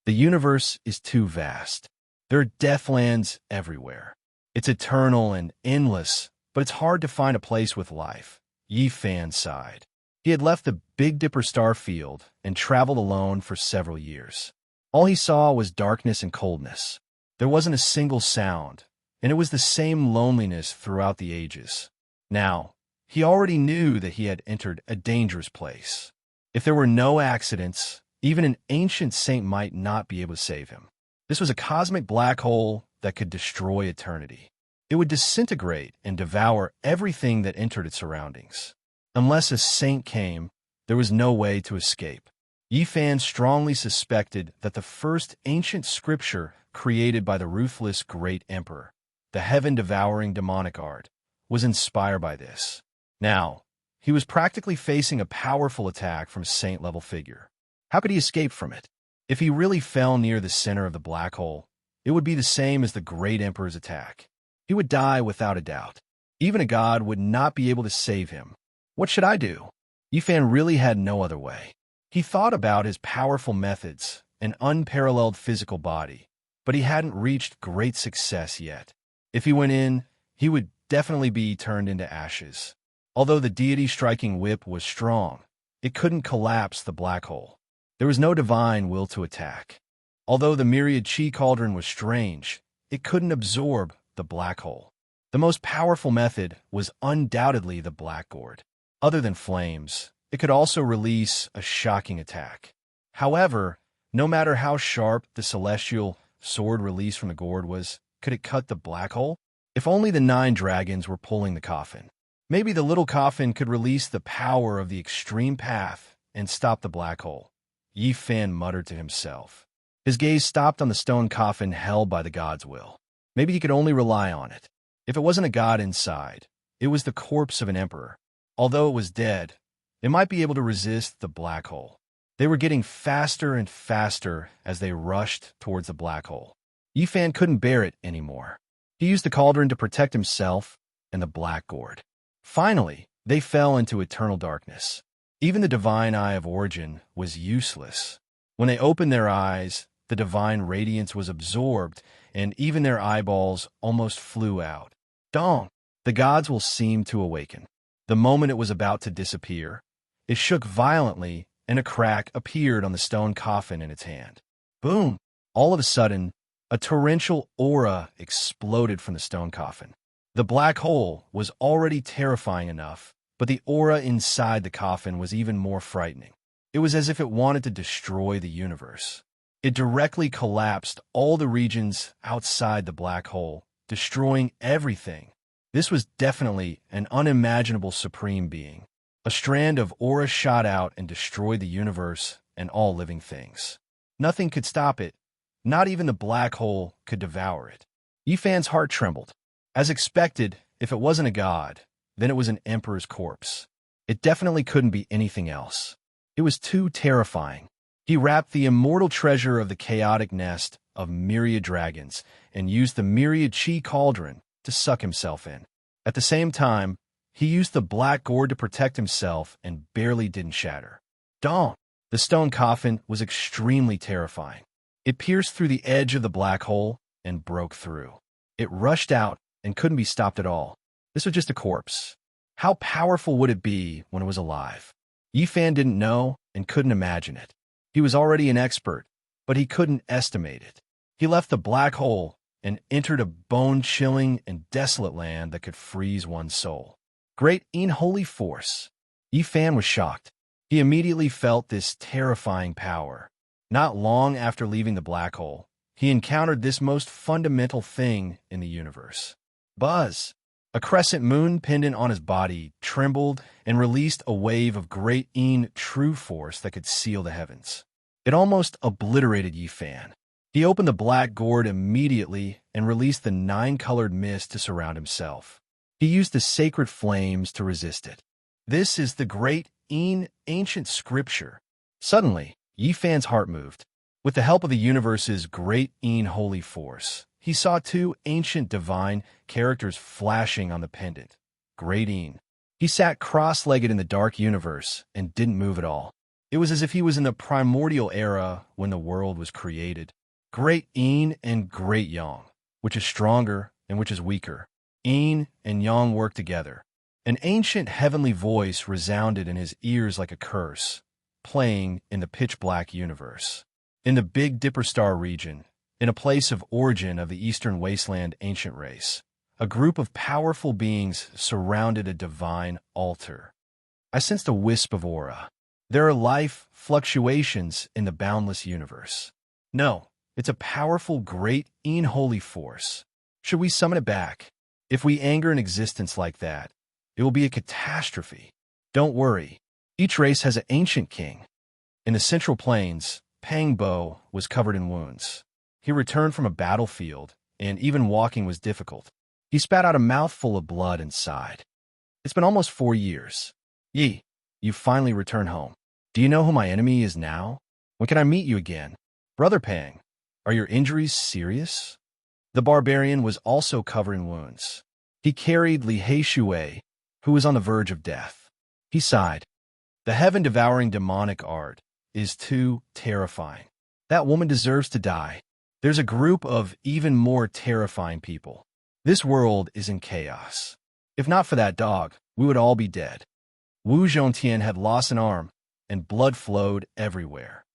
The universe is too vast. There are deathlands everywhere. It's eternal and endless, but it's hard to find a place with life. Yifan sighed. He had left the Big Dipper star field and traveled alone for several years. All he saw was darkness and coldness. There wasn't a single sound, and it was the same loneliness throughout the ages. Now, he already knew that he had entered a dangerous place. If there were no accidents, even an ancient saint might not be able to save him. This was a cosmic black hole that could destroy eternity. It would disintegrate and devour everything that entered its surroundings. Unless a saint came, there was no way to escape. Yifan strongly suspected that the first ancient scripture created by the ruthless great emperor, the heaven-devouring demonic art, was inspired by this. Now, he was practically facing a powerful attack from a saint-level figure. How could he escape from it? If he really fell near the center of the black hole, it would be the same as the great emperor's attack. He would die without a doubt. Even a god would not be able to save him. What should I do? Yifan really had no other way. He thought about his powerful methods and unparalleled physical body, but he hadn't reached great success yet. If he went in, he would definitely be turned into ashes. Although the deity striking whip was strong, it couldn't collapse the black hole. There was no divine will to attack. Although the myriad chi cauldron was strange, it couldn't absorb the black hole. The most powerful method was undoubtedly the black gourd. Other than flames, it could also release a shocking attack. However, no matter how sharp the celestial sword released from the gourd was, could it cut the black hole? If only the 9 dragons were pulling the coffin. Maybe the little coffin could release the power of the extreme path and stop the black hole. Yifan muttered to himself. His gaze stopped on the stone coffin held by the god's will. Maybe he could only rely on it. If it wasn't a god inside, it was the corpse of an emperor. Although it was dead, it might be able to resist the black hole. They were getting faster and faster as they rushed towards the black hole. Yifan couldn't bear it anymore. He used the cauldron to protect himself and the black gourd. Finally, they fell into eternal darkness. Even the divine eye of origin was useless. When they opened their eyes, the divine radiance was absorbed, and even their eyeballs almost flew out. Dong! The gods will seem to awaken. The moment it was about to disappear, it shook violently, and a crack appeared on the stone coffin in its hand. Boom! All of a sudden, a torrential aura exploded from the stone coffin. The black hole was already terrifying enough, but the aura inside the coffin was even more frightening. It was as if it wanted to destroy the universe. It directly collapsed all the regions outside the black hole, destroying everything. This was definitely an unimaginable supreme being. A strand of aura shot out and destroyed the universe and all living things. Nothing could stop it. Not even the black hole could devour it. Yifan's heart trembled. As expected, if it wasn't a god, then it was an emperor's corpse. It definitely couldn't be anything else. It was too terrifying. He wrapped the immortal treasure of the chaotic nest of myriad dragons and used the myriad chi cauldron to suck himself in. At the same time, he used the black gourd to protect himself and barely didn't shatter. Dong! The stone coffin was extremely terrifying. It pierced through the edge of the black hole and broke through. It rushed out and couldn't be stopped at all. This was just a corpse. How powerful would it be when it was alive? Yifan didn't know and couldn't imagine it. He was already an expert, but he couldn't estimate it. He left the black hole and entered a bone-chilling and desolate land that could freeze one's soul. Great unholy force. Yifan was shocked. He immediately felt this terrifying power. Not long after leaving the black hole, he encountered this most fundamental thing in the universe. Buzz! A crescent moon pendant on his body trembled and released a wave of great true force that could seal the heavens. It almost obliterated Yifan. He opened the black gourd immediately and released the 9-colored mist to surround himself. He used the sacred flames to resist it. This is the great ancient scripture. Suddenly, Yifan's heart moved. With the help of the universe's great holy force, he saw two ancient divine characters flashing on the pendant. Great Een. He sat cross-legged in the dark universe and didn't move at all. It was as if he was in the primordial era when the world was created. Great Een and Great Yang, which is stronger and which is weaker. Een and Yang work together. An ancient heavenly voice resounded in his ears like a curse, playing in the pitch-black universe. In the Big Dipper Star region, in a place of origin of the Eastern Wasteland ancient race, a group of powerful beings surrounded a divine altar. I sensed a wisp of aura. There are life fluctuations in the boundless universe. No, it's a powerful, great, holy force. Should we summon it back? If we anger an existence like that, it will be a catastrophe. Don't worry. Each race has an ancient king. In the Central Plains, Pang Bo was covered in wounds. He returned from a battlefield, and even walking was difficult. He spat out a mouthful of blood and sighed. It's been almost 4 years. Yi, you finally returned home. Do you know who my enemy is now? When can I meet you again? Brother Pang, are your injuries serious? The barbarian was also covered in wounds. He carried Li Heishui, who was on the verge of death. He sighed. The heaven-devouring demonic art is too terrifying. That woman deserves to die. There's a group of even more terrifying people. This world is in chaos. If not for that dog, we would all be dead. Wu Zhongtian had lost an arm, and blood flowed everywhere.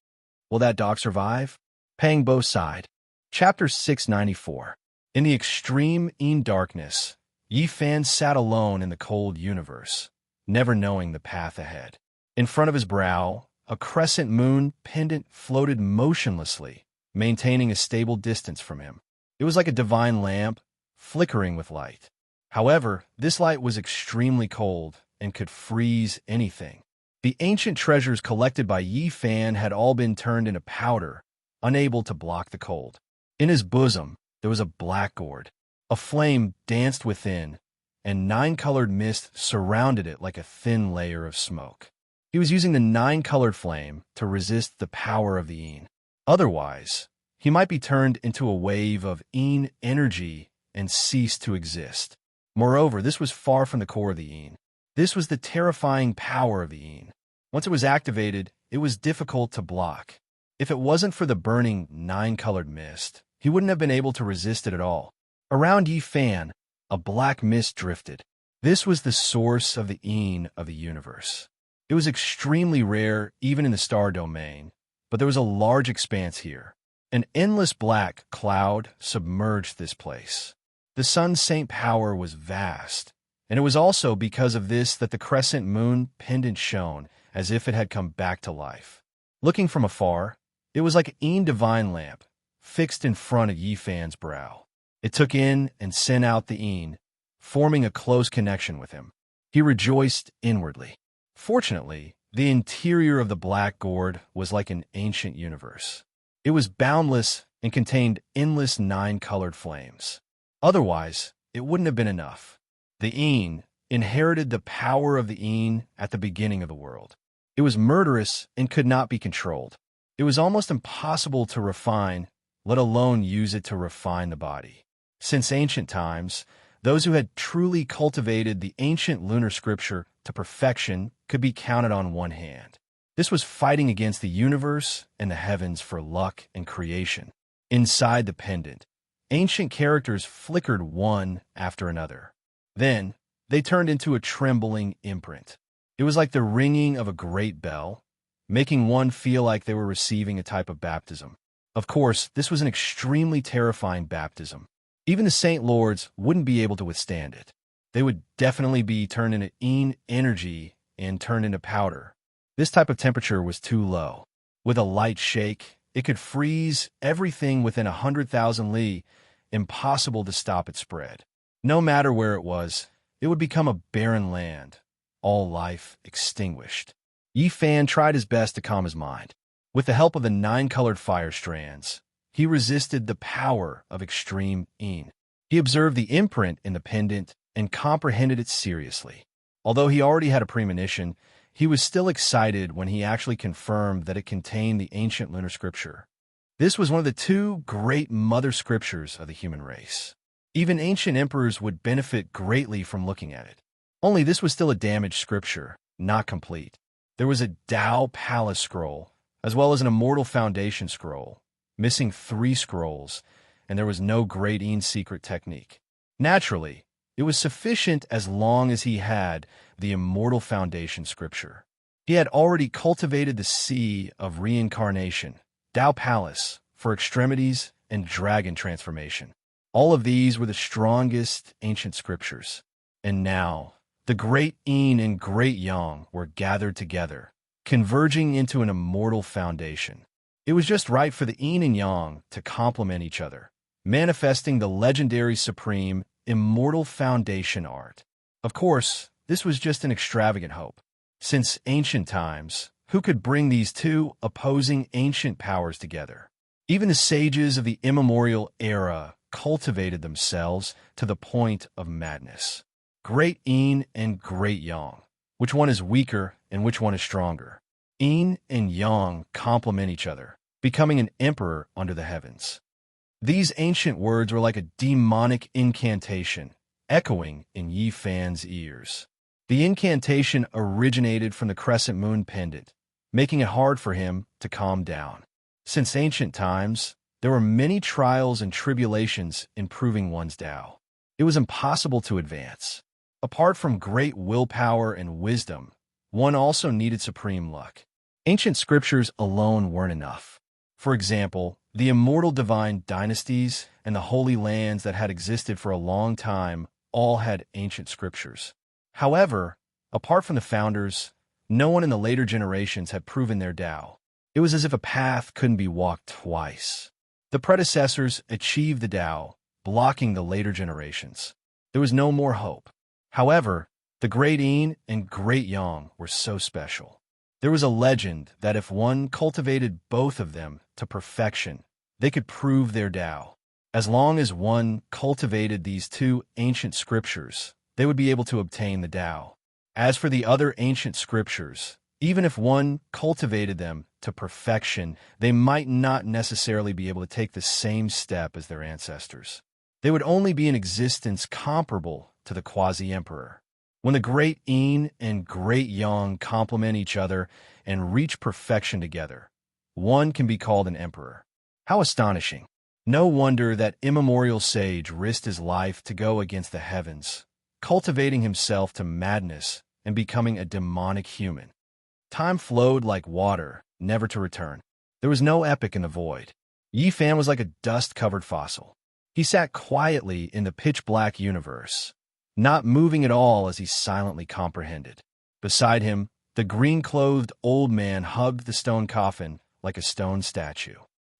Will that dog survive? Pang Bo sighed. Chapter 694. In the extreme darkness, Yifan sat alone in the cold universe, never knowing the path ahead. In front of his brow, a crescent moon pendant floated motionlessly, maintaining a stable distance from him. It was like a divine lamp, flickering with light. However, this light was extremely cold and could freeze anything. The ancient treasures collected by Yifan had all been turned into powder, unable to block the cold. In his bosom, there was a black gourd. A flame danced within, and 9-colored mist surrounded it like a thin layer of smoke. He was using the 9-colored flame to resist the power of the Een. Otherwise, he might be turned into a wave of Een energy and cease to exist. Moreover, this was far from the core of the Een. This was the terrifying power of the Een. Once it was activated, it was difficult to block. If it wasn't for the burning 9-colored mist, he wouldn't have been able to resist it at all. Around Yifan, a black mist drifted. This was the source of the Een of the universe. It was extremely rare even in the star domain, but there was a large expanse here. An endless black cloud submerged this place. The sun's saint power was vast, and it was also because of this that the crescent moon pendant shone as if it had come back to life. Looking from afar, it was like an divine lamp, fixed in front of Yifan's brow. It took in and sent out the Een, forming a close connection with him. He rejoiced inwardly. Fortunately, the interior of the black gourd was like an ancient universe. It was boundless and contained endless nine-colored flames. Otherwise, it wouldn't have been enough. The Een inherited the power of the Een at the beginning of the world. It was murderous and could not be controlled. It was almost impossible to refine, let alone use it to refine the body. Since ancient times, those who had truly cultivated the ancient lunar scripture to perfection could be counted on one hand. This was fighting against the universe and the heavens for luck and creation. Inside the pendant, ancient characters flickered one after another. Then, they turned into a trembling imprint. It was like the ringing of a great bell, making one feel like they were receiving a type of baptism. Of course, this was an extremely terrifying baptism. Even the Saint Lords wouldn't be able to withstand it. They would definitely be turned into Een energy and turned into powder. This type of temperature was too low. With a light shake, it could freeze everything within 100,000 li, impossible to stop its spread. No matter where it was, it would become a barren land, all life extinguished. Yi Fan tried his best to calm his mind. With the help of the nine-colored fire strands, he resisted the power of extreme Een. He observed the imprint in the pendant and comprehended it seriously. Although he already had a premonition, he was still excited when he actually confirmed that it contained the ancient lunar scripture. This was one of the two great mother scriptures of the human race. Even ancient emperors would benefit greatly from looking at it. Only this was still a damaged scripture, not complete. There was a Tao Palace scroll, as well as an Immortal Foundation scroll, missing 3 scrolls, and there was no great Een secret technique. Naturally, it was sufficient as long as he had the Immortal Foundation scripture. He had already cultivated the sea of reincarnation, Tao Palace, for extremities, and dragon transformation. All of these were the strongest ancient scriptures. And now, the great Een and great Yang were gathered together, converging into an immortal foundation. It was just right for the Een and Yang to complement each other, manifesting the legendary supreme immortal foundation art. Of course, this was just an extravagant hope. Since ancient times, who could bring these two opposing ancient powers together? Even the sages of the immemorial era cultivated themselves to the point of madness. Great Een and Great Yang. Which one is weaker and which one is stronger? Een and Yang complement each other, becoming an emperor under the heavens. These ancient words were like a demonic incantation, echoing in Yi Fan's ears. The incantation originated from the crescent moon pendant, making it hard for him to calm down. Since ancient times, there were many trials and tribulations in proving one's Tao. It was impossible to advance. Apart from great willpower and wisdom, one also needed supreme luck. Ancient scriptures alone weren't enough. For example, the immortal divine dynasties and the holy lands that had existed for a long time all had ancient scriptures. However, apart from the founders, no one in the later generations had proven their Tao. It was as if a path couldn't be walked twice. The predecessors achieved the Tao, blocking the later generations. There was no more hope. However, the Great Een and Great Yang were so special. There was a legend that if one cultivated both of them to perfection, they could prove their Tao. As long as one cultivated these two ancient scriptures, they would be able to obtain the Tao. As for the other ancient scriptures, even if one cultivated them to perfection, they might not necessarily be able to take the same step as their ancestors. They would only be in existence comparable to the quasi-emperor. When the Great Een and Great Yang complement each other and reach perfection together, one can be called an emperor. How astonishing! No wonder that immemorial sage risked his life to go against the heavens, cultivating himself to madness and becoming a demonic human. Time flowed like water, never to return. There was no epic in the void. Yi Fan was like a dust-covered fossil. He sat quietly in the pitch-black universe, not moving at all as he silently comprehended. Beside him, the green-clothed old man hugged the stone coffin like a stone statue.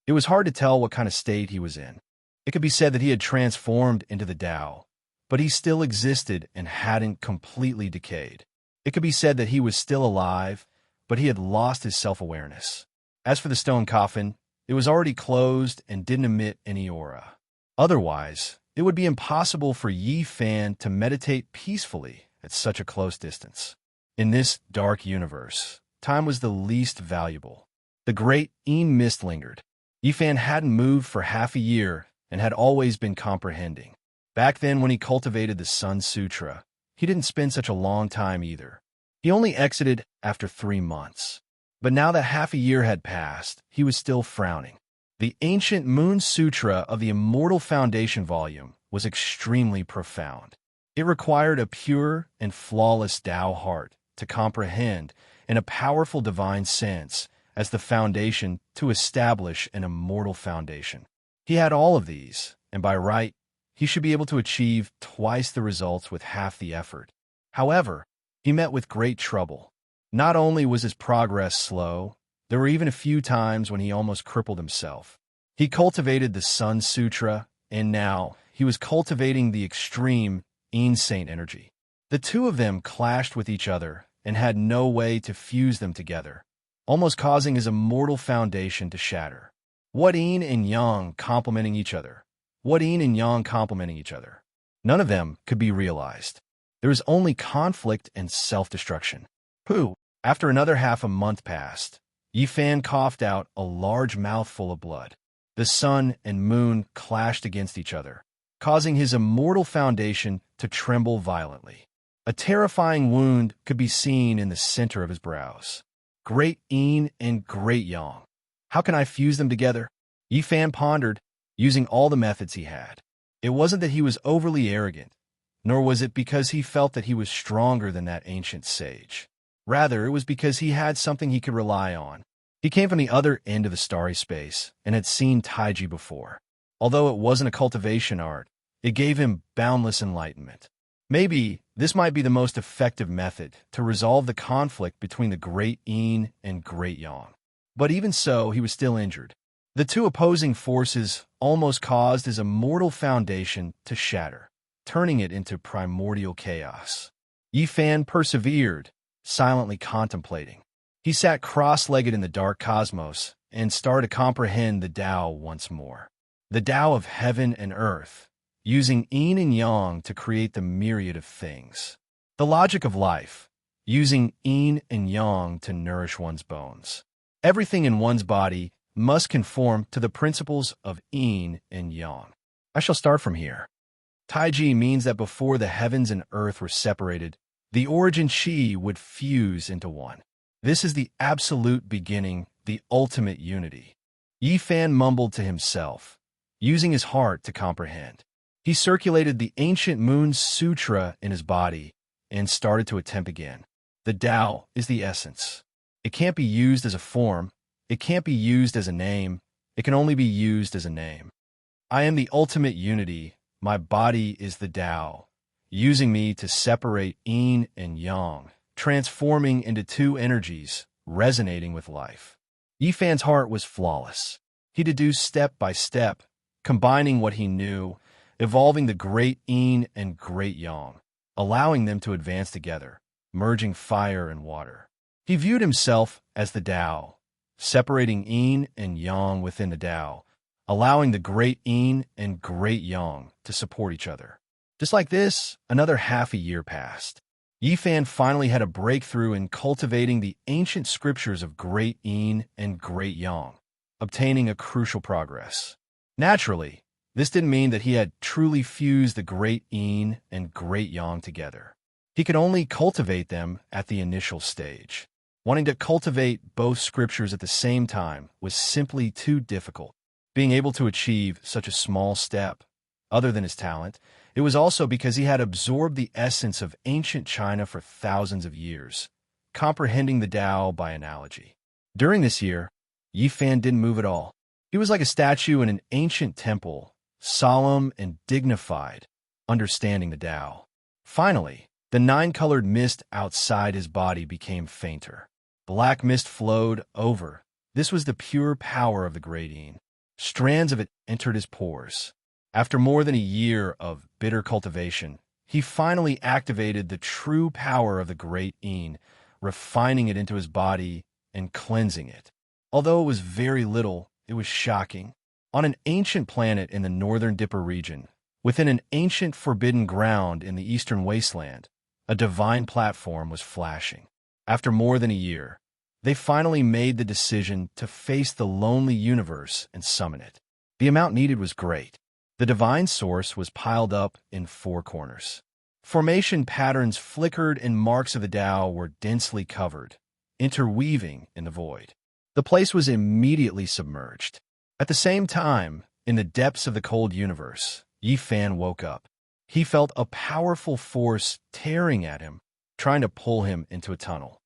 It was hard to tell what kind of state he was in. It could be said that he had transformed into the Tao, but he still existed and hadn't completely decayed. It could be said that he was still alive, but he had lost his self-awareness. As for the stone coffin, it was already closed and didn't emit any aura. Otherwise, it would be impossible for Yi Fan to meditate peacefully at such a close distance. In this dark universe, time was the least valuable. The great Mist lingered. Yi Fan hadn't moved for half a year and had always been comprehending. Back then, when he cultivated the Sun Sutra, he didn't spend such a long time either. He only exited after 3 months. But now that half a year had passed, he was still frowning. The ancient Moon Sutra of the Immortal Foundation volume was extremely profound. It required a pure and flawless Tao heart to comprehend in a powerful divine sense as the foundation to establish an immortal foundation. He had all of these, and by right, he should be able to achieve twice the results with half the effort. However, he met with great trouble. Not only was his progress slow, there were even a few times when he almost crippled himself. He cultivated the Sun Sutra, and now he was cultivating the extreme Saint energy. The two of them clashed with each other and had no way to fuse them together, almost causing his immortal foundation to shatter. What yin and yang complementing each other? What yin and yang complementing each other? None of them could be realized. There was only conflict and self-destruction. Pooh! After another half a month passed, Yi Fan coughed out a large mouthful of blood. The sun and moon clashed against each other, causing his immortal foundation to tremble violently. A terrifying wound could be seen in the center of his brows. Great yin and great yang. How can I fuse them together? Yi Fan pondered, using all the methods he had. It wasn't that he was overly arrogant, nor was it because he felt that he was stronger than that ancient sage. Rather, it was because he had something he could rely on. He came from the other end of the starry space and had seen Taiji before. Although it wasn't a cultivation art, it gave him boundless enlightenment. Maybe this might be the most effective method to resolve the conflict between the great yin and great yang. But even so, he was still injured. The two opposing forces almost caused his immortal foundation to shatter, turning it into primordial chaos. Yi Fan persevered, silently contemplating. He sat cross-legged in the dark cosmos and started to comprehend the Tao once more. The Tao of heaven and earth, using yin and yang to create the myriad of things. The logic of life, using yin and yang to nourish one's bones. Everything in one's body must conform to the principles of yin and yang. I shall start from here. Taiji means that before the heavens and earth were separated, the origin Qi would fuse into one. This is the absolute beginning, the ultimate unity. Yi Fan mumbled to himself, using his heart to comprehend. He circulated the ancient Moon Sutra in his body and started to attempt again. The Tao is the essence. It can't be used as a form. It can't be used as a name. It can only be used as a name. I am the ultimate unity. My body is the Tao, using me to separate yin and yang, transforming into two energies, resonating with life. Yi Fan's heart was flawless. He deduced step by step, combining what he knew, evolving the great yin and great yang, allowing them to advance together, merging fire and water. He viewed himself as the Tao, separating yin and yang within the Tao, allowing the great yin and great yang to support each other. Just like this, another half a year passed. Yi Fan finally had a breakthrough in cultivating the ancient scriptures of great yin and great yang, obtaining a crucial progress. Naturally, this didn't mean that he had truly fused the great yin and great yang together. He could only cultivate them at the initial stage. Wanting to cultivate both scriptures at the same time was simply too difficult. Being able to achieve such a small step, other than his talent, it was also because he had absorbed the essence of ancient China for thousands of years, comprehending the Tao by analogy. During this year, Yi Fan didn't move at all. He was like a statue in an ancient temple, solemn and dignified, understanding the Tao. Finally, the 9-colored mist outside his body became fainter. Black mist flowed over. This was the pure power of the great yin. Strands of it entered his pores. After more than a year of bitter cultivation, he finally activated the true power of the great Een, refining it into his body and cleansing it. Although it was very little, it was shocking. On an ancient planet in the northern Dipper region, within an ancient forbidden ground in the eastern wasteland, a divine platform was flashing. After more than a year, they finally made the decision to face the lonely universe and summon it. The amount needed was great. The divine source was piled up in four corners. Formation patterns flickered and marks of the Tao were densely covered, interweaving in the void. The place was immediately submerged. At the same time, in the depths of the cold universe, Yi Fan woke up. He felt a powerful force tearing at him, trying to pull him into a tunnel.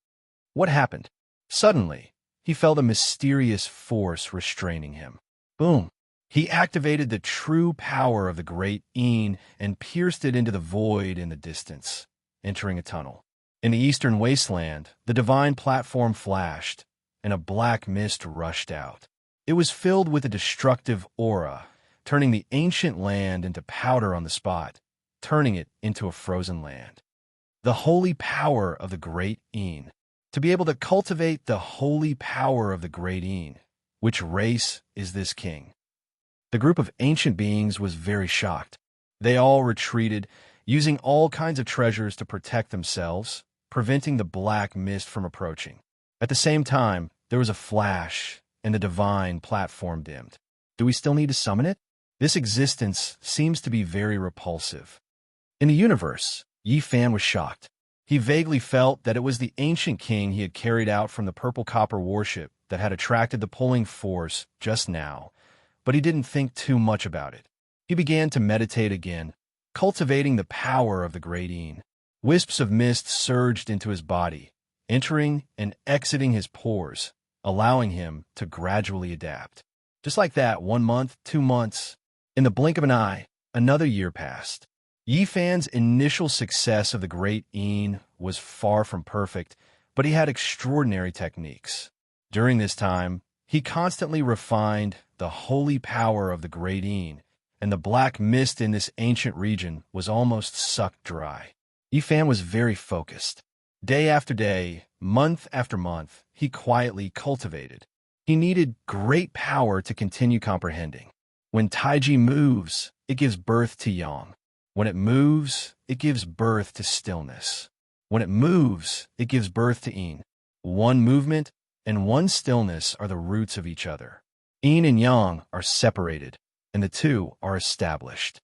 What happened? Suddenly, he felt a mysterious force restraining him. Boom! He activated the true power of the great Een and pierced it into the void in the distance, entering a tunnel. In the eastern wasteland, the divine platform flashed, and a black mist rushed out. It was filled with a destructive aura, turning the ancient land into powder on the spot, turning it into a frozen land. The holy power of the great Een. To be able to cultivate the holy power of the great Een. Which race is this king? The group of ancient beings was very shocked. They all retreated, using all kinds of treasures to protect themselves, preventing the black mist from approaching. At the same time, there was a flash, and the divine platform dimmed. Do we still need to summon it? This existence seems to be very repulsive. In the universe, Yi Fan was shocked. He vaguely felt that it was the ancient king he had carried out from the purple copper warship that had attracted the pulling force just now, but he didn't think too much about it. He began to meditate again, cultivating the power of the great Een. Wisps of mist surged into his body, entering and exiting his pores, allowing him to gradually adapt. Just like that, 1 month, 2 months. In the blink of an eye, another year passed. Yi Fan's initial success of the great Een was far from perfect, but he had extraordinary techniques. During this time, he constantly refined the holy power of the great Een, and the black mist in this ancient region was almost sucked dry. Yi Fan was very focused. Day after day, month after month, he quietly cultivated. He needed great power to continue comprehending. When Taiji moves, it gives birth to yang. When it moves, it gives birth to stillness. When it moves, it gives birth to Een. One movement and one stillness are the roots of each other. Yin and Yang are separated, and the two are established.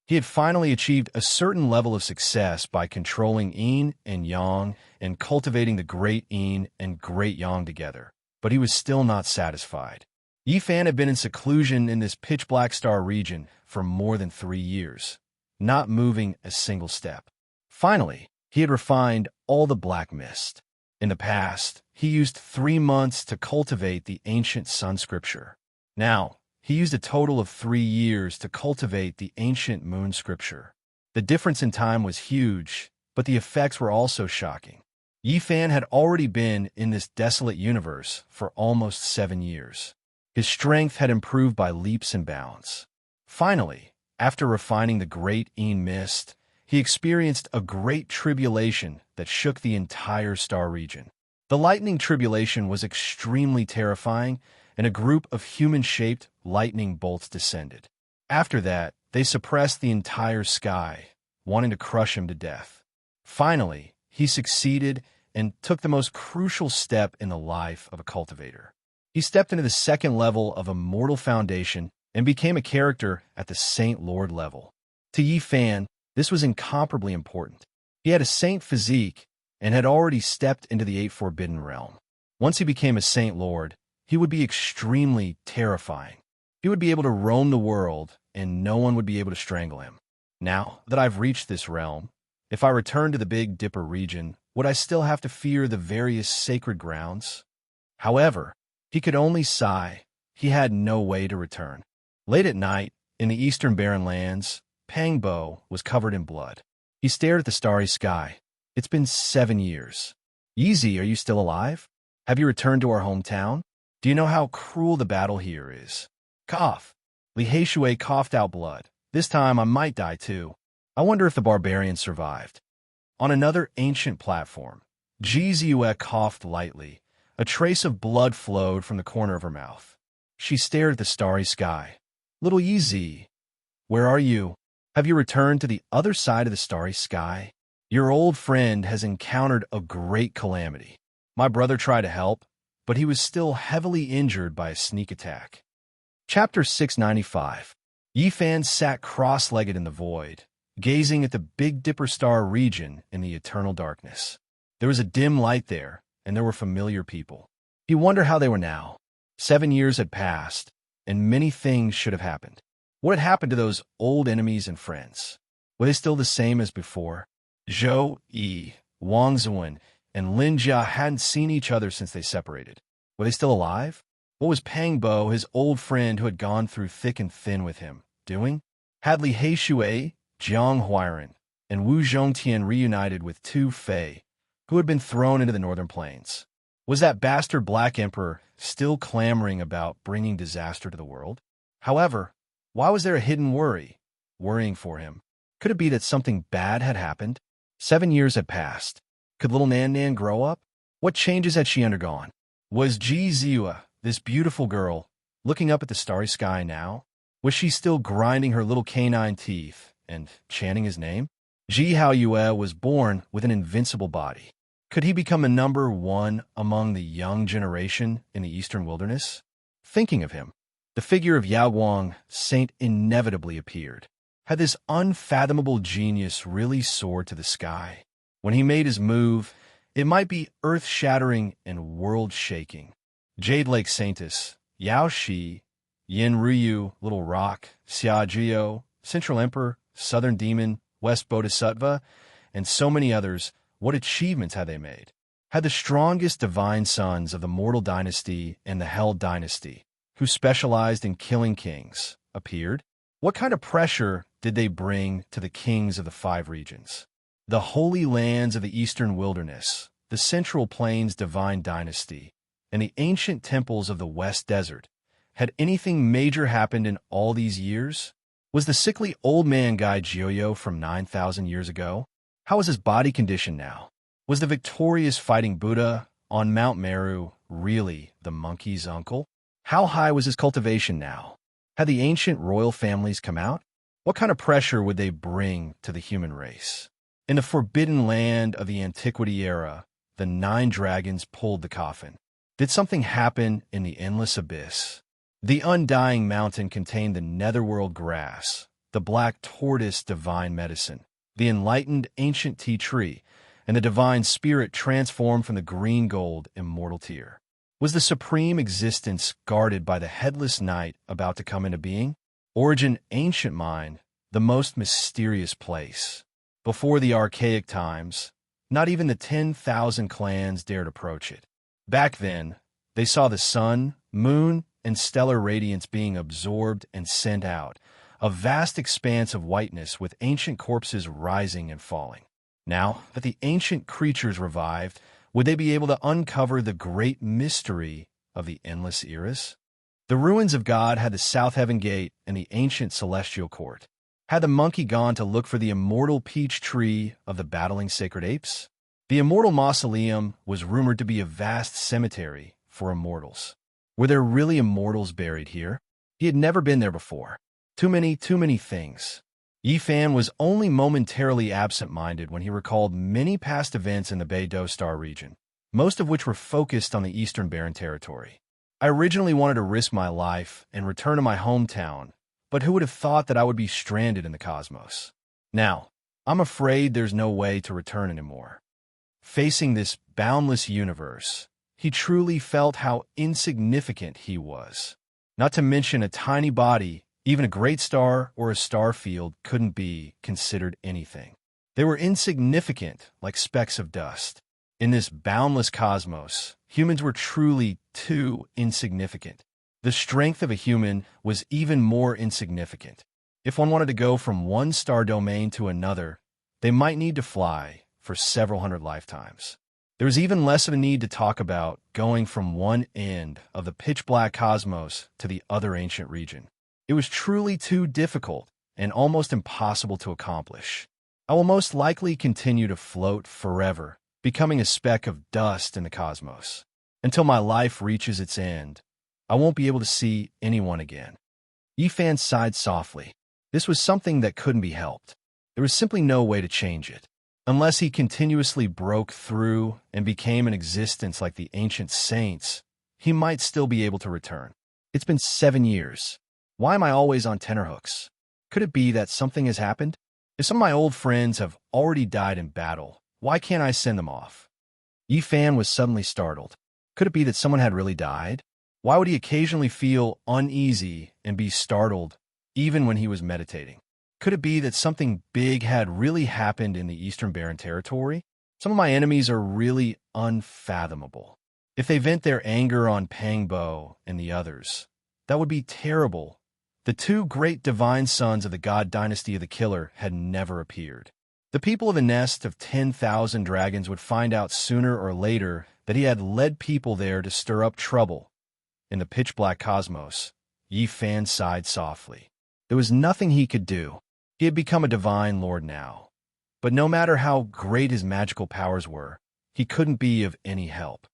He had finally achieved a certain level of success by controlling Yin and Yang and cultivating the great Yin and great Yang together, but he was still not satisfied. Yi Fan had been in seclusion in this pitch-black star region for more than 3 years, not moving a single step. Finally, he had refined all the black mist. In the past, he used 3 months to cultivate the ancient sun scripture. Now, he used a total of 3 years to cultivate the ancient moon scripture. The difference in time was huge, but the effects were also shocking. Yi Fan had already been in this desolate universe for almost 7 years. His strength had improved by leaps and bounds. Finally, after refining the great Een mist, he experienced a great tribulation that shook the entire star region. The lightning tribulation was extremely terrifying, and a group of human-shaped lightning bolts descended. After that, they suppressed the entire sky, wanting to crush him to death. Finally, he succeeded and took the most crucial step in the life of a cultivator. He stepped into the second level of Immortal Foundation and became a character at the Saint Lord level. To Yi Fan, this was incomparably important. He had a saint physique and had already stepped into the 8 Forbidden Realm. Once he became a Saint Lord, he would be extremely terrifying. He would be able to roam the world, and no one would be able to strangle him. Now that I've reached this realm, if I return to the Big Dipper region, would I still have to fear the various sacred grounds? However, he could only sigh. He had no way to return. Late at night, in the eastern barren lands, Pangbo was covered in blood. He stared at the starry sky. It's been 7 years. Yeezy, are you still alive? Have you returned to our hometown? Do you know how cruel the battle here is? Cough. Li Heishui coughed out blood. This time I might die too. I wonder if the barbarian survived. On another ancient platform, Jizue coughed lightly. A trace of blood flowed from the corner of her mouth. She stared at the starry sky. Little Yizi, where are you? Have you returned to the other side of the starry sky? Your old friend has encountered a great calamity. My brother tried to help, but he was still heavily injured by a sneak attack. Chapter 695. Yifan sat cross-legged in the void, gazing at the Big Dipper star region in the eternal darkness. There was a dim light there, and there were familiar people. He wondered how they were now. 7 years had passed, and many things should have happened. What had happened to those old enemies and friends? Were they still the same as before? Zhou Yi, Wang Zuan, and Lin Jia hadn't seen each other since they separated. Were they still alive? What was Pang Bo, his old friend who had gone through thick and thin with him, doing? Had Li Heishui, Jiang Huairan, and Wu Zhongtian reunited with Tu Fei, who had been thrown into the northern plains? Was that bastard Black Emperor still clamoring about bringing disaster to the world? However, why was there a hidden worrying for him? Could it be that something bad had happened? 7 years had passed. Could little Nan Nan grow up? What changes had she undergone? Was Ji Ziwa, this beautiful girl, looking up at the starry sky now? Was she still grinding her little canine teeth and chanting his name? Ji Haoyue was born with an invincible body. Could he become a number one among the young generation in the eastern wilderness? Thinking of him, the figure of Yao Guang, saint, inevitably appeared. Had this unfathomable genius really soared to the sky? When he made his move, it might be earth-shattering and world-shaking. Jade Lake Saintess, Yao Shi, Yin Ryu, Little Rock, Xia Jio, Central Emperor, Southern Demon, West Bodhisattva, and so many others, what achievements had they made? Had the strongest divine sons of the Mortal Dynasty and the Hell Dynasty, who specialized in killing kings, appeared? What kind of pressure did they bring to the kings of the 5 regions? The holy lands of the eastern wilderness, the Central Plains divine dynasty, and the ancient temples of the West Desert. Had anything major happened in all these years? Was the sickly old man guy Jioyo from 9,000 years ago? How was his body condition now? Was the victorious fighting Buddha on Mount Meru really the monkey's uncle? How high was his cultivation now? Had the ancient royal families come out? What kind of pressure would they bring to the human race? In the forbidden land of the Antiquity era, the 9 dragons pulled the coffin. Did something happen in the endless abyss? The undying mountain contained the netherworld grass, the black tortoise divine medicine, the enlightened ancient tea tree, and the divine spirit transformed from the green gold immortal tear. Was the supreme existence guarded by the headless night about to come into being? Origin ancient mind, the most mysterious place. Before the archaic times, not even the 10,000 clans dared approach it. Back then, they saw the sun, moon, and stellar radiance being absorbed and sent out, a vast expanse of whiteness with ancient corpses rising and falling. Now that the ancient creatures revived, would they be able to uncover the great mystery of the endless eras? The ruins of God had the South Heaven Gate and the ancient celestial court. Had the monkey gone to look for the immortal peach tree of the battling sacred apes? The immortal mausoleum was rumored to be a vast cemetery for immortals. Were there really immortals buried here? He had never been there before. Too many things. Yifan was only momentarily absent-minded when he recalled many past events in the Beidou Star region, most of which were focused on the Eastern Barren Territory. I originally wanted to risk my life and return to my hometown, but who would have thought that I would be stranded in the cosmos? Now, I'm afraid there's no way to return anymore. Facing this boundless universe, he truly felt how insignificant he was. Not to mention a tiny body, even a great star or a star field couldn't be considered anything. They were insignificant like specks of dust. In this boundless cosmos, humans were truly too insignificant. The strength of a human was even more insignificant. If one wanted to go from one star domain to another, they might need to fly for several hundred lifetimes. There was even less of a need to talk about going from one end of the pitch-black cosmos to the other ancient region. It was truly too difficult and almost impossible to accomplish. I will most likely continue to float forever, becoming a speck of dust in the cosmos. Until my life reaches its end, I won't be able to see anyone again. Yifan sighed softly. This was something that couldn't be helped. There was simply no way to change it. Unless he continuously broke through and became an existence like the ancient saints, he might still be able to return. It's been 7 years. Why am I always on tenterhooks? Could it be that something has happened? If some of my old friends have already died in battle, why can't I send them off? Yifan was suddenly startled. Could it be that someone had really died? Why would he occasionally feel uneasy and be startled, even when he was meditating? Could it be that something big had really happened in the Eastern Barren Territory? Some of my enemies are really unfathomable. If they vent their anger on Pangbo and the others, that would be terrible. The 2 great divine sons of the god dynasty of the Killer had never appeared. The people of the nest of 10,000 dragons would find out sooner or later that he had led people there to stir up trouble. In the pitch-black cosmos, Yifan sighed softly. There was nothing he could do. He had become a divine lord now. But no matter how great his magical powers were, he couldn't be of any help.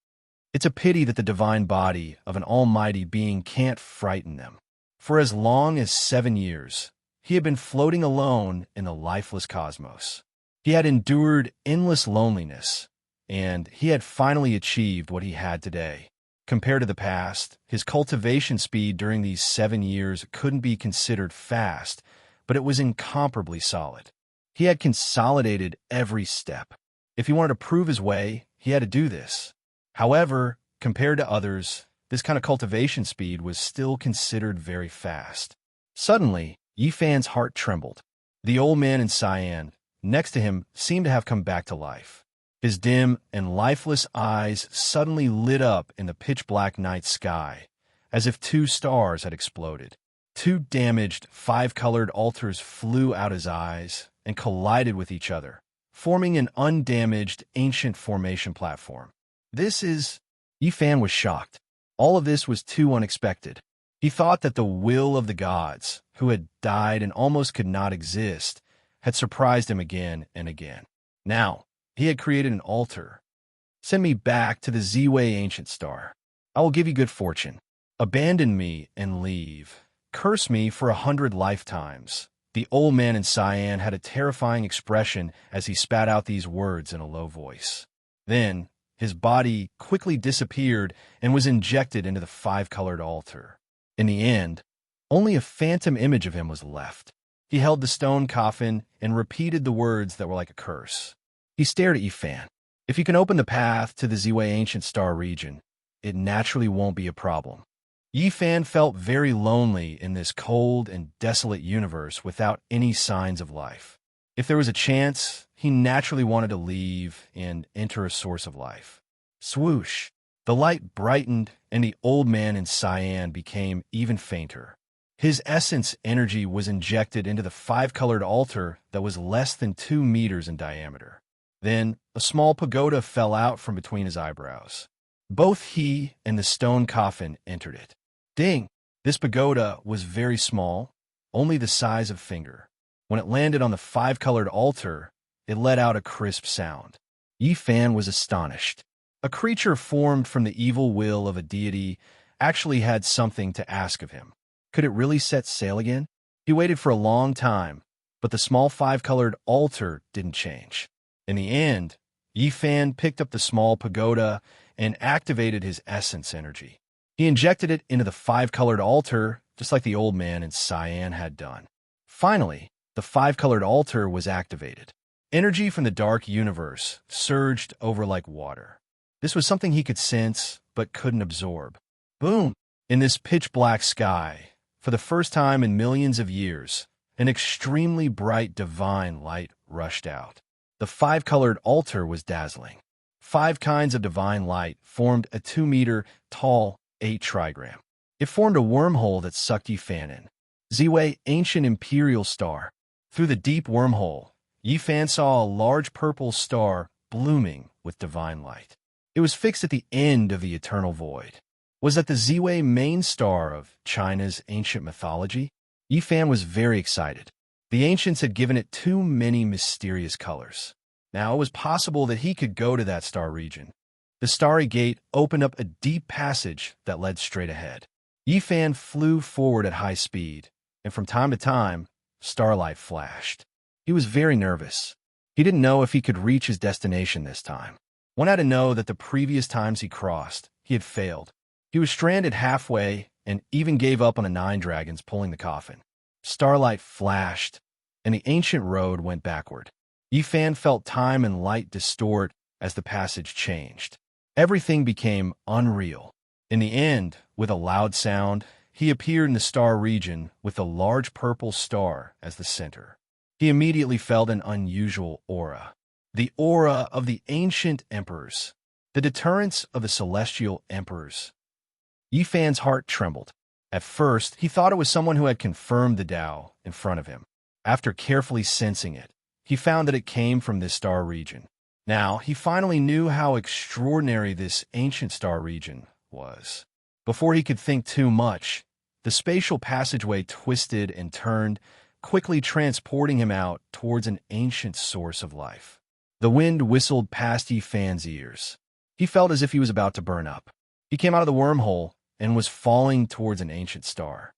It's a pity that the divine body of an almighty being can't frighten them. For as long as 7 years, he had been floating alone in the lifeless cosmos. He had endured endless loneliness, and he had finally achieved what he had today. Compared to the past, his cultivation speed during these 7 years couldn't be considered fast, but it was incomparably solid. He had consolidated every step. If he wanted to prove his way, he had to do this. However, compared to others, this kind of cultivation speed was still considered very fast. Suddenly, Yifan's heart trembled. The old man in cyan, next to him, seemed to have come back to life. His dim and lifeless eyes suddenly lit up in the pitch-black night sky, as if 2 stars had exploded. 2 damaged, 5-colored altars flew out his eyes and collided with each other, forming an undamaged, ancient formation platform. Yifan was shocked. All of this was too unexpected. He thought that the will of the gods, who had died and almost could not exist, had surprised him again and again. Now, he had created an altar. Send me back to the Ziwei ancient star. I will give you good fortune. Abandon me and leave. Curse me for 100 lifetimes. The old man in cyan had a terrifying expression as he spat out these words in a low voice. Then, his body quickly disappeared and was injected into the 5-colored altar. In the end, only a phantom image of him was left. He held the stone coffin and repeated the words that were like a curse. He stared at Yifan. If you can open the path to the Ziwei ancient star region, it naturally won't be a problem. Yifan felt very lonely in this cold and desolate universe without any signs of life. If there was a chance, he naturally wanted to leave and enter a source of life. Swoosh! The light brightened, and the old man in cyan became even fainter. His essence energy was injected into the 5-colored altar that was less than 2 meters in diameter. Then, a small pagoda fell out from between his eyebrows. Both he and the stone coffin entered it. Ding! This pagoda was very small, only the size of a finger. When it landed on the 5-colored altar, it let out a crisp sound. Yifan was astonished. A creature formed from the evil will of a deity actually had something to ask of him. Could it really set sail again? He waited for a long time, but the small 5-colored altar didn't change. In the end, Yifan picked up the small pagoda and activated his essence energy. He injected it into the 5-colored altar, just like the old man in cyan had done. Finally, the 5-colored altar was activated. Energy from the dark universe surged over like water. This was something he could sense, but couldn't absorb. Boom! In this pitch-black sky, for the first time in millions of years, an extremely bright divine light rushed out. The 5-colored altar was dazzling. 5 kinds of divine light formed a 2-meter-tall 8 trigram. It formed a wormhole that sucked Yifan in. Ziwei, ancient imperial star. Through the deep wormhole, Yifan saw a large purple star blooming with divine light. It was fixed at the end of the eternal void. Was that the Ziwei main star of China's ancient mythology? Yifan was very excited. The ancients had given it too many mysterious colors. Now it was possible that he could go to that star region. The starry gate opened up a deep passage that led straight ahead. Yifan flew forward at high speed, and from time to time, starlight flashed. He was very nervous. He didn't know if he could reach his destination this time. One had to know that the previous times he crossed, he had failed. He was stranded halfway and even gave up on the 9 dragons pulling the coffin. Starlight flashed, and the ancient road went backward. Yifan felt time and light distort as the passage changed. Everything became unreal. In the end, with a loud sound, he appeared in the star region with a large purple star as the center. He immediately felt an unusual aura. The aura of the ancient emperors. The deterrence of the celestial emperors. Yifan's heart trembled. At first, he thought it was someone who had confirmed the Tao in front of him. After carefully sensing it, he found that it came from this star region. Now, he finally knew how extraordinary this ancient star region was. Before he could think too much, the spatial passageway twisted and turned, quickly transporting him out towards an ancient source of life. The wind whistled past Yifan's ears. He felt as if he was about to burn up. He came out of the wormhole and was falling towards an ancient star.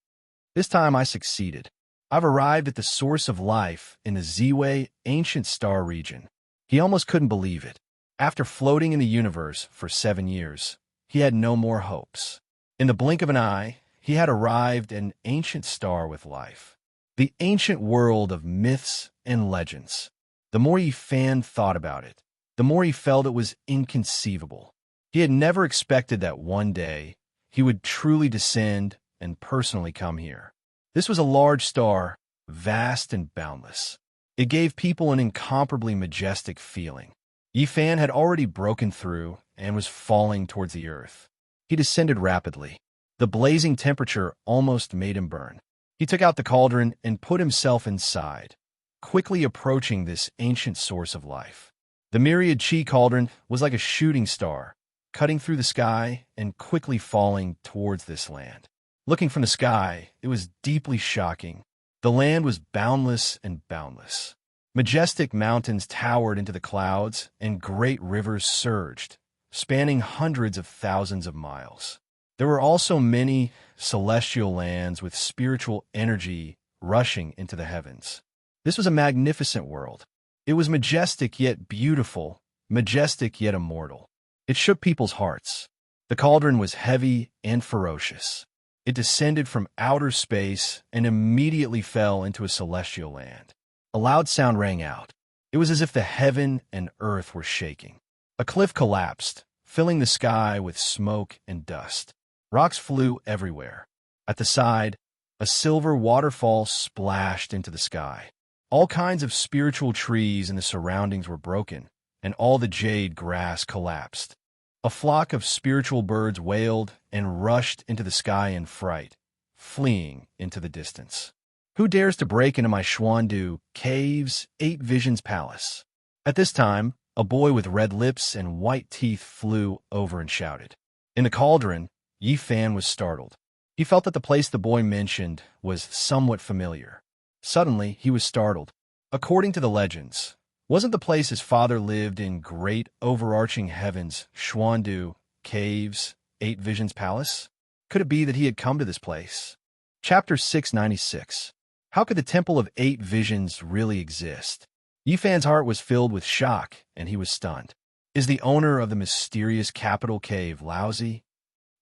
This time I succeeded. I've arrived at the source of life in the Ziwei ancient star region. He almost couldn't believe it. After floating in the universe for 7 years, he had no more hopes. In the blink of an eye, he had arrived at an ancient star with life. The ancient world of myths and legends. The more Yifan thought about it, the more he felt it was inconceivable. He had never expected that one day he would truly descend and personally come here. This was a large star, vast and boundless. It gave people an incomparably majestic feeling. Yifan had already broken through and was falling towards the earth. He descended rapidly. The blazing temperature almost made him burn. He took out the cauldron and put himself inside, quickly approaching this ancient source of life. The myriad chi cauldron was like a shooting star, cutting through the sky and quickly falling towards this land. Looking from the sky, it was deeply shocking. The land was boundless and boundless. Majestic mountains towered into the clouds, and great rivers surged, spanning hundreds of thousands of miles. There were also many celestial lands with spiritual energy rushing into the heavens. This was a magnificent world. It was majestic yet beautiful, majestic yet immortal. It shook people's hearts. The cauldron was heavy and ferocious. It descended from outer space and immediately fell into a celestial land. A loud sound rang out. It was as if the heaven and earth were shaking. A cliff collapsed, filling the sky with smoke and dust. Rocks flew everywhere. At the side, a silver waterfall splashed into the sky. All kinds of spiritual trees in the surroundings were broken, and all the jade grass collapsed. A flock of spiritual birds wailed and rushed into the sky in fright, fleeing into the distance. Who dares to break into my Xuandu cave's 8 visions palace? At this time, a boy with red lips and white teeth flew over and shouted. In the cauldron, Yifan was startled. He felt that the place the boy mentioned was somewhat familiar. Suddenly, he was startled. According to the legends, wasn't the place his father lived in great overarching heavens, Xuandu cave's 8 visions palace? Could it be that he had come to this place? Chapter 696. How could the Temple of 8 Visions really exist? Yifan's heart was filled with shock, and he was stunned. Is the owner of the mysterious capital cave lousy?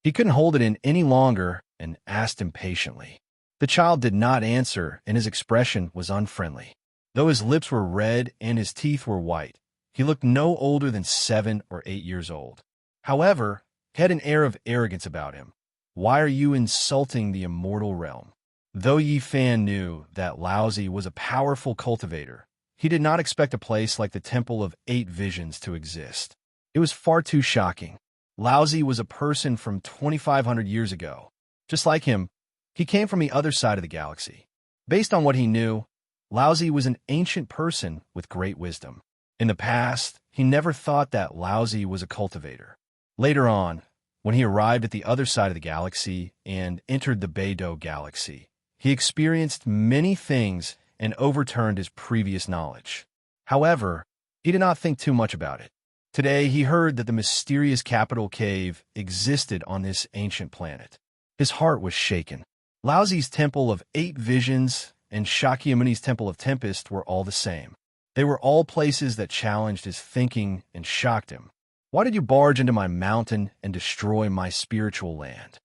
He couldn't hold it in any longer and asked impatiently. The child did not answer, and his expression was unfriendly. Though his lips were red and his teeth were white, he looked no older than 7 or 8 years old. However, he had an air of arrogance about him. Why are you insulting the immortal realm? Though Yifan knew that Laozi was a powerful cultivator, he did not expect a place like the Temple of 8 Visions to exist. It was far too shocking. Laozi was a person from 2,500 years ago. Just like him, he came from the other side of the galaxy. Based on what he knew, Laozi was an ancient person with great wisdom. In the past, he never thought that Laozi was a cultivator. Later on, when he arrived at the other side of the galaxy and entered the Beidou galaxy, he experienced many things and overturned his previous knowledge. However, he did not think too much about it. Today, he heard that the mysterious capital cave existed on this ancient planet. His heart was shaken. Laozi's Temple of Eight Visions and Shakyamuni's Temple of Tempest were all the same. They were all places that challenged his thinking and shocked him. Why did you barge into my mountain and destroy my spiritual land?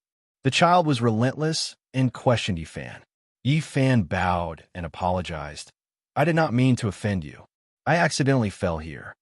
The child was relentless and questioned Yi Fan. Yi Fan bowed and apologized. I did not mean to offend you. I accidentally fell here.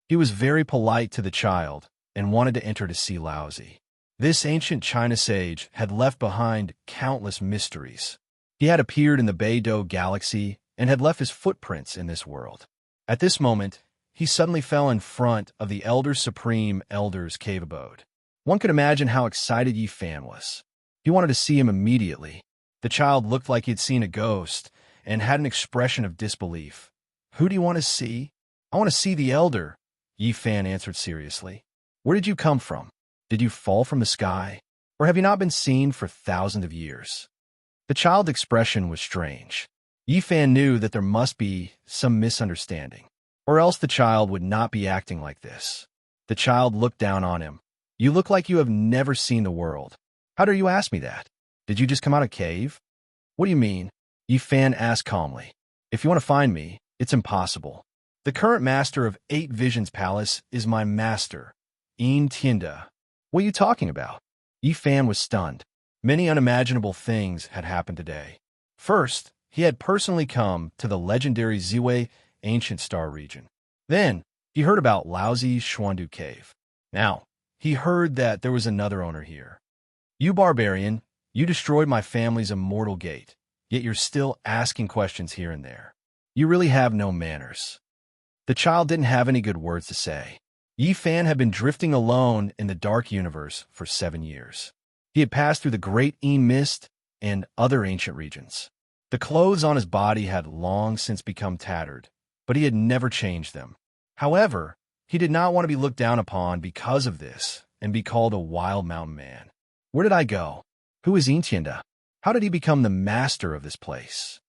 He was very polite to the child and wanted to enter to see Laozi. This ancient China sage had left behind countless mysteries. He had appeared in the Beidou galaxy and had left his footprints in this world. At this moment, he suddenly fell in front of the Elder Supreme Elder's cave abode. One could imagine how excited Yi Fan was. He wanted to see him immediately. The child looked like he had seen a ghost and had an expression of disbelief. Who do you want to see? I want to see the Elder, Yi Fan answered seriously. Where did you come from? Did you fall from the sky? Or have you not been seen for thousands of years? The child's expression was strange. Yi Fan knew that there must be some misunderstanding, or else the child would not be acting like this. The child looked down on him. You look like you have never seen the world. How dare you ask me that? Did you just come out of a cave? What do you mean? Yi Fan asked calmly. If you want to find me, it's impossible. The current master of Eight Visions Palace is my master, Tianda. What are you talking about? Yi Fan was stunned. Many unimaginable things had happened today. First, he had personally come to the legendary Ziwei ancient star region. Then, he heard about Laozi's Xuandu cave. Now, he heard that there was another owner here. You barbarian, you destroyed my family's immortal gate, yet you're still asking questions here and there. You really have no manners. The child didn't have any good words to say. Yi Fan had been drifting alone in the dark universe for 7 years. He had passed through the Great Mist and other ancient regions. The clothes on his body had long since become tattered, but he had never changed them. However, he did not want to be looked down upon because of this and be called a wild mountain man. Where did I go? Who is Tianda? How did he become the master of this place?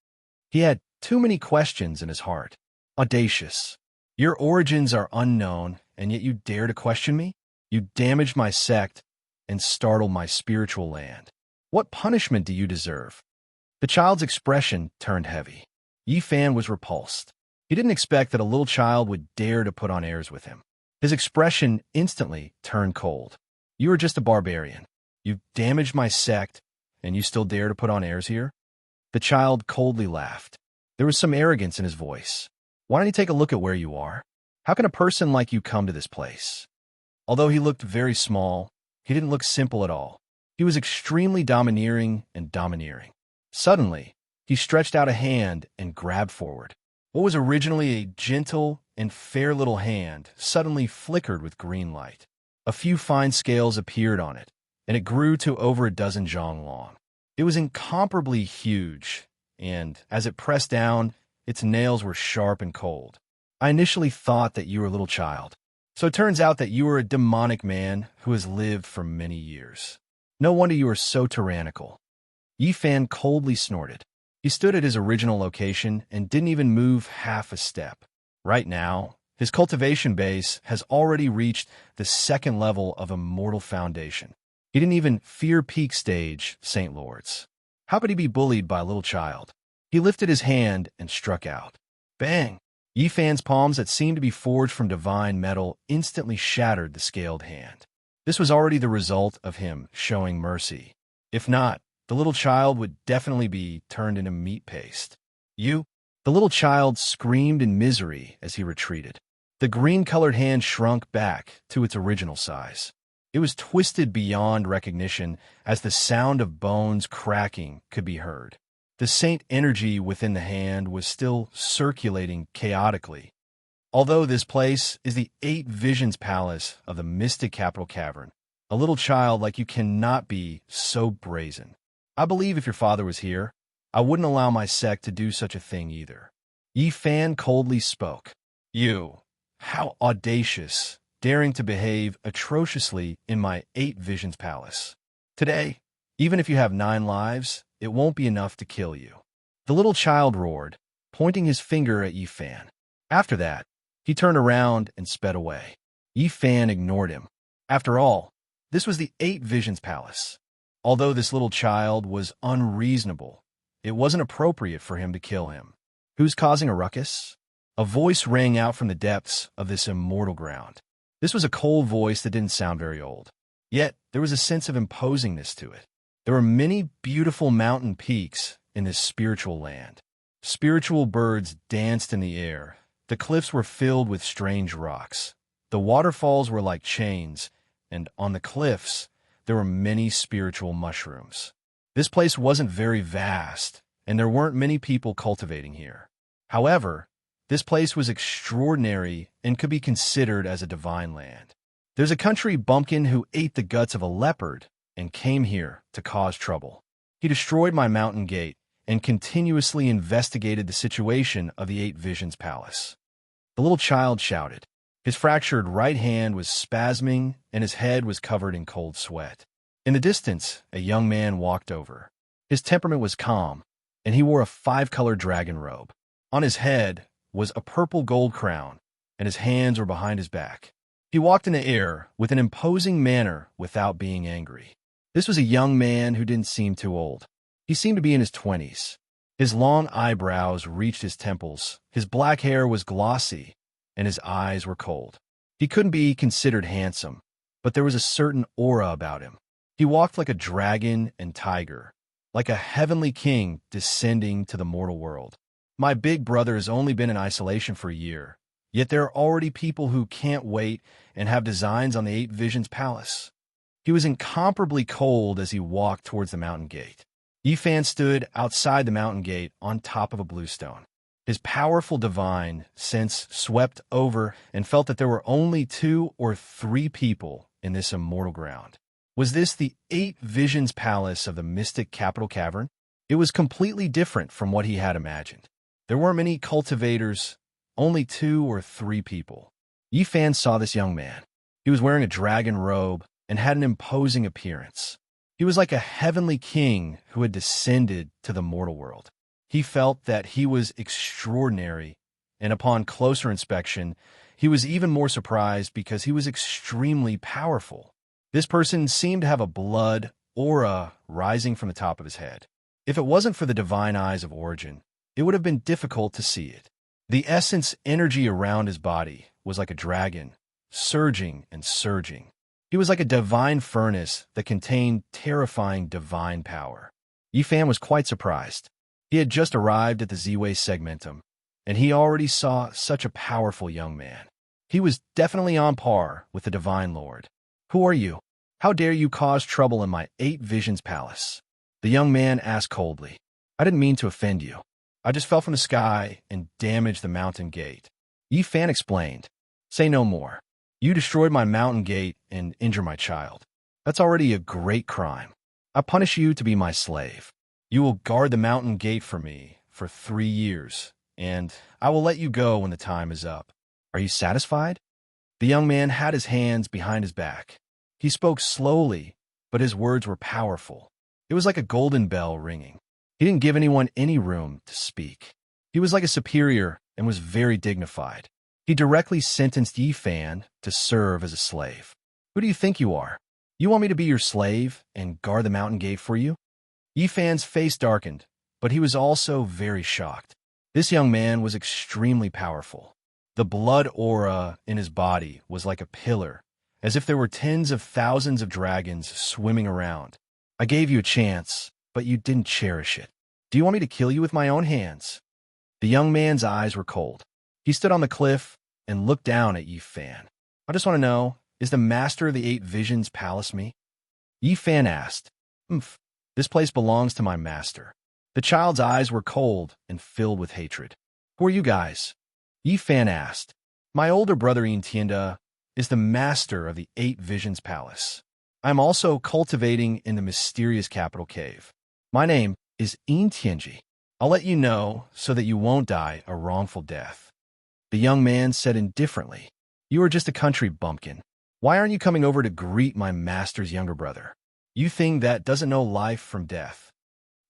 He had too many questions in his heart. Audacious. Your origins are unknown, and yet you dare to question me? You damaged my sect and startled my spiritual land. What punishment do you deserve? The child's expression turned heavy. Yi Fan was repulsed. He didn't expect that a little child would dare to put on airs with him. His expression instantly turned cold. You are just a barbarian. You damaged my sect, and you still dare to put on airs here? The child coldly laughed. There was some arrogance in his voice. Why don't you take a look at where you are? How can a person like you come to this place? Although he looked very small, he didn't look simple at all. He was extremely domineering and domineering. Suddenly, he stretched out a hand and grabbed forward. What was originally a gentle and fair little hand suddenly flickered with green light. A few fine scales appeared on it, and it grew to over a dozen zhang long. It was incomparably huge, and as it pressed down, its nails were sharp and cold. I initially thought that you were a little child, so it turns out that you are a demonic man who has lived for many years. No wonder you are so tyrannical. Yi Fan coldly snorted. He stood at his original location and didn't even move half a step. Right now, his cultivation base has already reached the second level of Immortal Foundation. He didn't even fear peak stage St. Lords. How could he be bullied by a little child? He lifted his hand and struck out. Bang! Yi Fan's palms that seemed to be forged from divine metal instantly shattered the scaled hand. This was already the result of him showing mercy. If not, the little child would definitely be turned into meat paste. You? The little child screamed in misery as he retreated. The green-colored hand shrunk back to its original size. It was twisted beyond recognition as the sound of bones cracking could be heard. The saint energy within the hand was still circulating chaotically. Although this place is the Eight Visions Palace of the Mystic Capital Cavern, a little child like you cannot be so brazen. I believe if your father was here, I wouldn't allow my sect to do such a thing either. Yi Fan coldly spoke. You, how audacious, daring to behave atrociously in my Eight Visions Palace. Today, even if you have 9 lives, it won't be enough to kill you. The little child roared. pointing his finger at Yifan. After that, he turned around and sped away. Yifan ignored him. After all, this was the Eight Visions Palace. Although this little child was unreasonable, it wasn't appropriate for him to kill him. Who's causing a ruckus? A voice rang out from the depths of this immortal ground. This was a cold voice that didn't sound very old. Yet, there was a sense of imposingness to it. There were many beautiful mountain peaks in this spiritual land. Spiritual birds danced in the air. The cliffs were filled with strange rocks. The waterfalls were like chains, and on the cliffs, there were many spiritual mushrooms. This place wasn't very vast, and there weren't many people cultivating here. However, this place was extraordinary and could be considered as a divine land. There's a country bumpkin who ate the guts of a leopard and came here to cause trouble. He destroyed my mountain gate and continuously investigated the situation of the Eight Visions Palace. The little child shouted. His fractured right hand was spasming and his head was covered in cold sweat. In the distance, a young man walked over. His temperament was calm, and he wore a 5-color dragon robe. On his head was a purple gold crown, and his hands were behind his back. He walked in the air with an imposing manner without being angry. This was a young man who didn't seem too old. He seemed to be in his 20s. His long eyebrows reached his temples, his black hair was glossy, and his eyes were cold. He couldn't be considered handsome, but there was a certain aura about him. He walked like a dragon and tiger, like a heavenly king descending to the mortal world. My big brother has only been in isolation for a year, yet there are already people who can't wait and have designs on the Eight Visions Palace. He was incomparably cold as he walked towards the mountain gate. Yifan stood outside the mountain gate on top of a bluestone. His powerful divine sense swept over and felt that there were only 2 or 3 people in this immortal ground. Was this the Eight Visions Palace of the mystic capital cavern? It was completely different from what he had imagined. There weren't many cultivators, only 2 or 3 people. Yifan saw this young man. He was wearing a dragon robe and had an imposing appearance. He was like a heavenly king who had descended to the mortal world. He felt that he was extraordinary, and upon closer inspection, he was even more surprised because he was extremely powerful. This person seemed to have a blood aura rising from the top of his head. If it wasn't for the divine eyes of origin, it would have been difficult to see it. The essence energy around his body was like a dragon, surging and surging. He was like a divine furnace that contained terrifying divine power. Yifan was quite surprised. He had just arrived at the Z-Way segmentum, and he already saw such a powerful young man. He was definitely on par with the Divine Lord. Who are you? How dare you cause trouble in my Eight Visions Palace? The young man asked coldly. I didn't mean to offend you. I just fell from the sky and damaged the mountain gate. Yifan explained. Say no more. You destroyed my mountain gate and injured my child. That's already a great crime. I punish you to be my slave. You will guard the mountain gate for me for 3 years, and I will let you go when the time is up. Are you satisfied? The young man had his hands behind his back. He spoke slowly, but his words were powerful. It was like a golden bell ringing. He didn't give anyone any room to speak. He was like a superior and was very dignified. He directly sentenced Yifan to serve as a slave. Who do you think you are? You want me to be your slave and guard the mountain gate for you? Yifan's face darkened, but he was also very shocked. This young man was extremely powerful. The blood aura in his body was like a pillar, as if there were tens of thousands of dragons swimming around. I gave you a chance, but you didn't cherish it. Do you want me to kill you with my own hands? The young man's eyes were cold. He stood on the cliff and looked down at Yifan. I just want to know, is the master of the Eight Visions Palace me? Yifan asked. This place belongs to my master. The child's eyes were cold and filled with hatred. Who are you guys? Yifan asked. My older brother Intienda is the master of the Eight Visions Palace. I am also cultivating in the mysterious capital cave. My name is Intienji. I'll let you know so that you won't die a wrongful death. The young man said indifferently, You are just a country bumpkin. Why aren't you coming over to greet my master's younger brother? You thing that doesn't know life from death.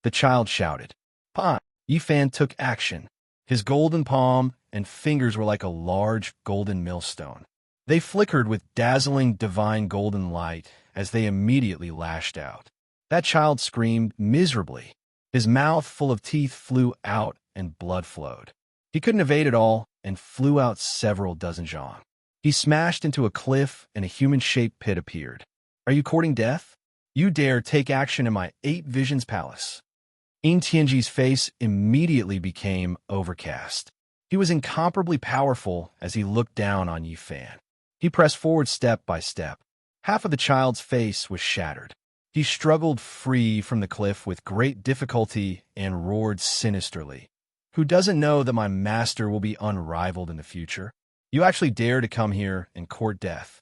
The child shouted. Pa! Yifan took action. His golden palm and fingers were like a large golden millstone. They flickered with dazzling divine golden light as they immediately lashed out. That child screamed miserably. His mouth full of teeth flew out and blood flowed. He couldn't evade it all and flew out several dozen zhang. He smashed into a cliff and a human-shaped pit appeared. Are you courting death? You dare take action in my 8 Visions Palace. Tianji's face immediately became overcast. He was incomparably powerful as he looked down on Yi Fan. He pressed forward step by step. Half of the child's face was shattered. He struggled free from the cliff with great difficulty and roared sinisterly. Who doesn't know that my master will be unrivaled in the future? You actually dare to come here and court death.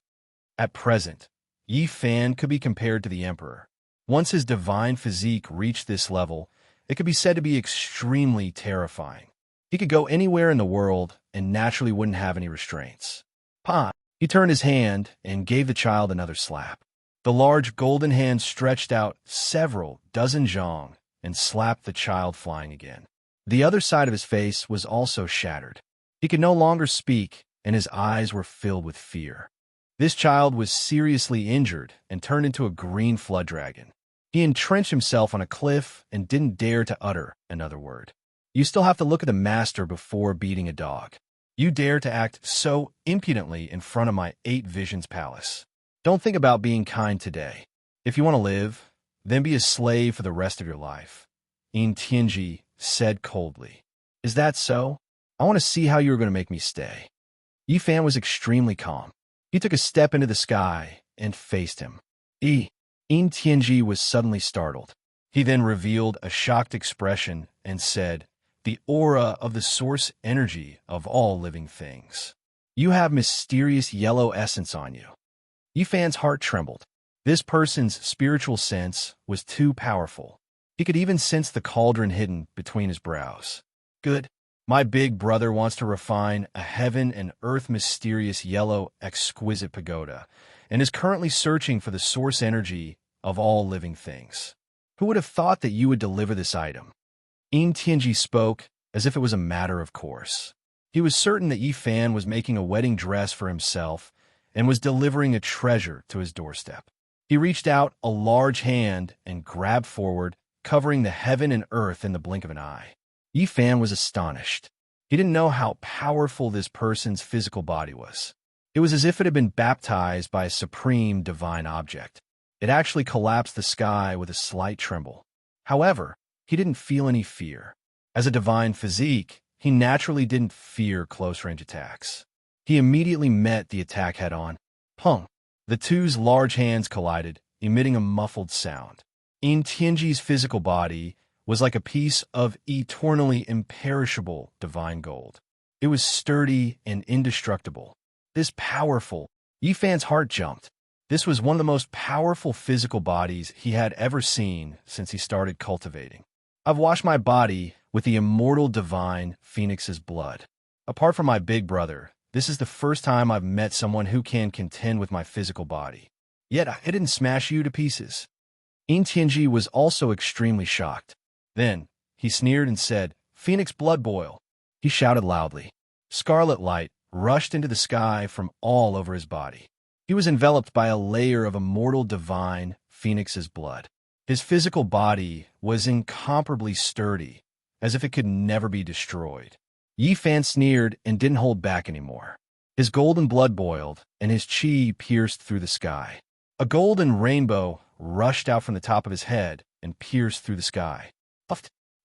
At present, Yi Fan could be compared to the emperor. Once his divine physique reached this level, it could be said to be extremely terrifying. He could go anywhere in the world and naturally wouldn't have any restraints. Pa! He turned his hand and gave the child another slap. The large golden hand stretched out several dozen zhang and slapped the child flying again. The other side of his face was also shattered. He could no longer speak, and his eyes were filled with fear. This child was seriously injured and turned into a green flood dragon. He entrenched himself on a cliff and didn't dare to utter another word. You still have to look at the master before beating a dog. You dare to act so impudently in front of my 8 Visions Palace. Don't think about being kind today. If you want to live, then be a slave for the rest of your life. Tianji said coldly. Is that so? I want to see how you are going to make me stay. Yi Fan was extremely calm. He took a step into the sky and faced him. Tianji was suddenly startled. He then revealed a shocked expression and said, the aura of the source energy of all living things. You have mysterious yellow essence on you. Yi Fan's heart trembled. This person's spiritual sense was too powerful. He could even sense the cauldron hidden between his brows. Good. My big brother wants to refine a heaven and earth mysterious yellow exquisite pagoda and is currently searching for the source energy of all living things. Who would have thought that you would deliver this item? Tianji spoke as if it was a matter of course. He was certain that Yi Fan was making a wedding dress for himself and was delivering a treasure to his doorstep. He reached out a large hand and grabbed forward, covering the heaven and earth in the blink of an eye. Yi Fan was astonished. He didn't know how powerful this person's physical body was. It was as if it had been baptized by a supreme divine object. It actually collapsed the sky with a slight tremble. However, he didn't feel any fear. As a divine physique, he naturally didn't fear close-range attacks. He immediately met the attack head-on. Pung! The two's large hands collided, emitting a muffled sound. Tianji's physical body was like a piece of eternally imperishable divine gold. It was sturdy and indestructible. This powerful, Yi Fan's heart jumped. This was one of the most powerful physical bodies he had ever seen since he started cultivating. I've washed my body with the immortal divine Phoenix's blood. Apart from my big brother, this is the first time I've met someone who can contend with my physical body. Yet I didn't smash you to pieces. Tianji was also extremely shocked. Then, he sneered and said, Phoenix blood boil. He shouted loudly. Scarlet light rushed into the sky from all over his body. He was enveloped by a layer of immortal divine Phoenix's blood. His physical body was incomparably sturdy, as if it could never be destroyed. Yi Fan sneered and didn't hold back anymore. His golden blood boiled, and his chi pierced through the sky. A golden rainbow rushed out from the top of his head and pierced through the sky.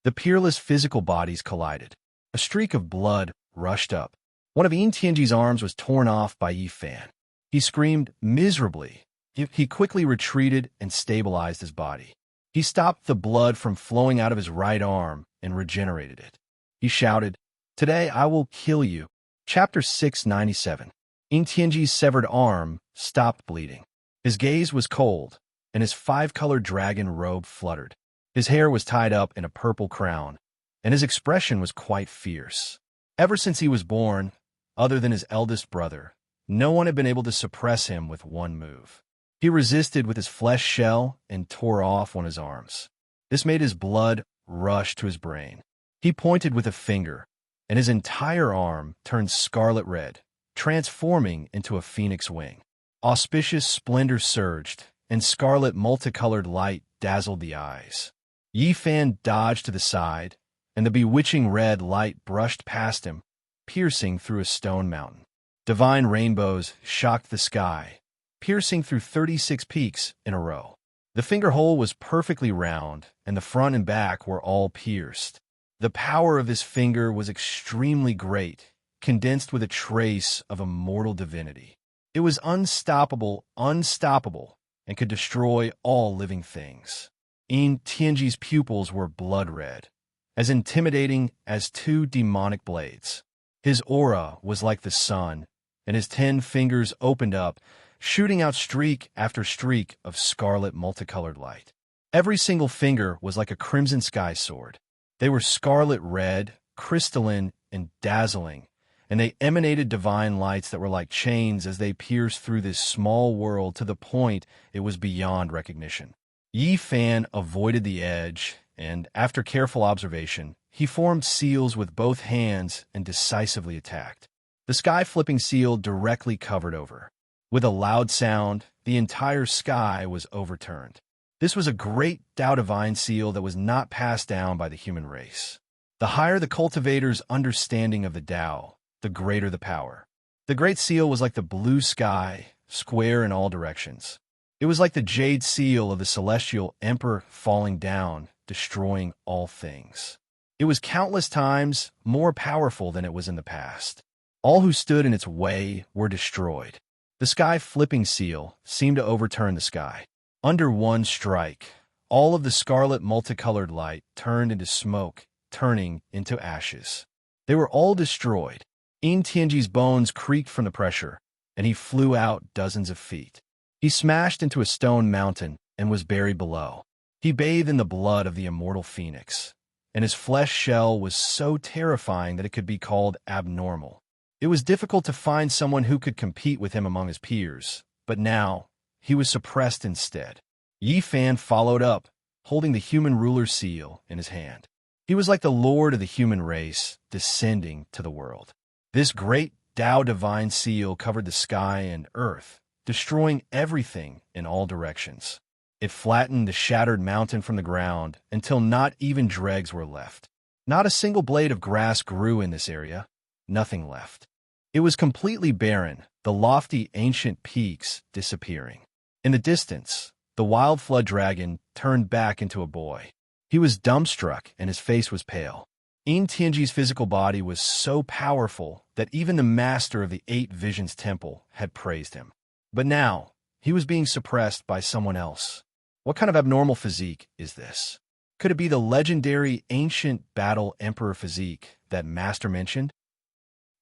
The peerless physical bodies collided. A streak of blood rushed up. One of Tianji's arms was torn off by Yi Fan. He screamed miserably. He quickly retreated and stabilized his body. He stopped the blood from flowing out of his right arm and regenerated it. He shouted, Today I will kill you. Chapter 697. Tianji's severed arm stopped bleeding. His gaze was cold, and his 5-colored dragon robe fluttered. His hair was tied up in a purple crown, and his expression was quite fierce. Ever since he was born, other than his eldest brother, no one had been able to suppress him with one move. He resisted with his flesh shell and tore off one of his arms. This made his blood rush to his brain. He pointed with a finger, and his entire arm turned scarlet red, transforming into a phoenix wing. Auspicious splendor surged, and scarlet multicolored light dazzled the eyes. Yi Fan dodged to the side, and the bewitching red light brushed past him, piercing through a stone mountain. Divine rainbows shocked the sky, piercing through 36 peaks in a row. The finger hole was perfectly round, and the front and back were all pierced. The power of his finger was extremely great, condensed with a trace of immortal divinity. It was unstoppable, and could destroy all living things. Yin Tianji's pupils were blood red, as intimidating as two demonic blades. His aura was like the sun, and his 10 fingers opened up, shooting out streak after streak of scarlet multicolored light. Every single finger was like a crimson sky sword. They were scarlet red, crystalline, and dazzling, and they emanated divine lights that were like chains as they pierced through this small world to the point it was beyond recognition. Yi Fan avoided the edge, and after careful observation, he formed seals with both hands and decisively attacked. The sky-flipping seal directly covered over. With a loud sound, the entire sky was overturned. This was a great Tao Divine seal that was not passed down by the human race. The higher the cultivator's understanding of the Tao, the greater the power. The Great Seal was like the blue sky, square in all directions. It was like the jade seal of the celestial emperor falling down, destroying all things. It was countless times more powerful than it was in the past. All who stood in its way were destroyed. The sky-flipping seal seemed to overturn the sky. Under one strike, all of the scarlet multicolored light turned into smoke, turning into ashes. They were all destroyed. Yin Tianji's bones creaked from the pressure, and he flew out dozens of feet. He smashed into a stone mountain and was buried below. He bathed in the blood of the immortal phoenix, and his flesh shell was so terrifying that it could be called abnormal. It was difficult to find someone who could compete with him among his peers, but now he was suppressed instead. Yi Fan followed up, holding the human ruler seal in his hand. He was like the lord of the human race, descending to the world. This great Tao Divine seal covered the sky and earth, destroying everything in all directions. It flattened the shattered mountain from the ground until not even dregs were left. Not a single blade of grass grew in this area. Nothing left. It was completely barren, the lofty ancient peaks disappearing. In the distance, the wild flood dragon turned back into a boy. He was dumbstruck and his face was pale. Yin Tianji's physical body was so powerful that even the master of the 8 Visions Temple had praised him. But now, he was being suppressed by someone else. What kind of abnormal physique is this? Could it be the legendary ancient battle emperor physique that Master mentioned?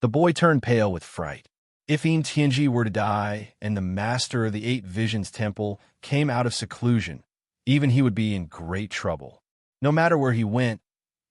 The boy turned pale with fright. If Yin Tianji were to die and the master of the 8 Visions Temple came out of seclusion, even he would be in great trouble. No matter where he went,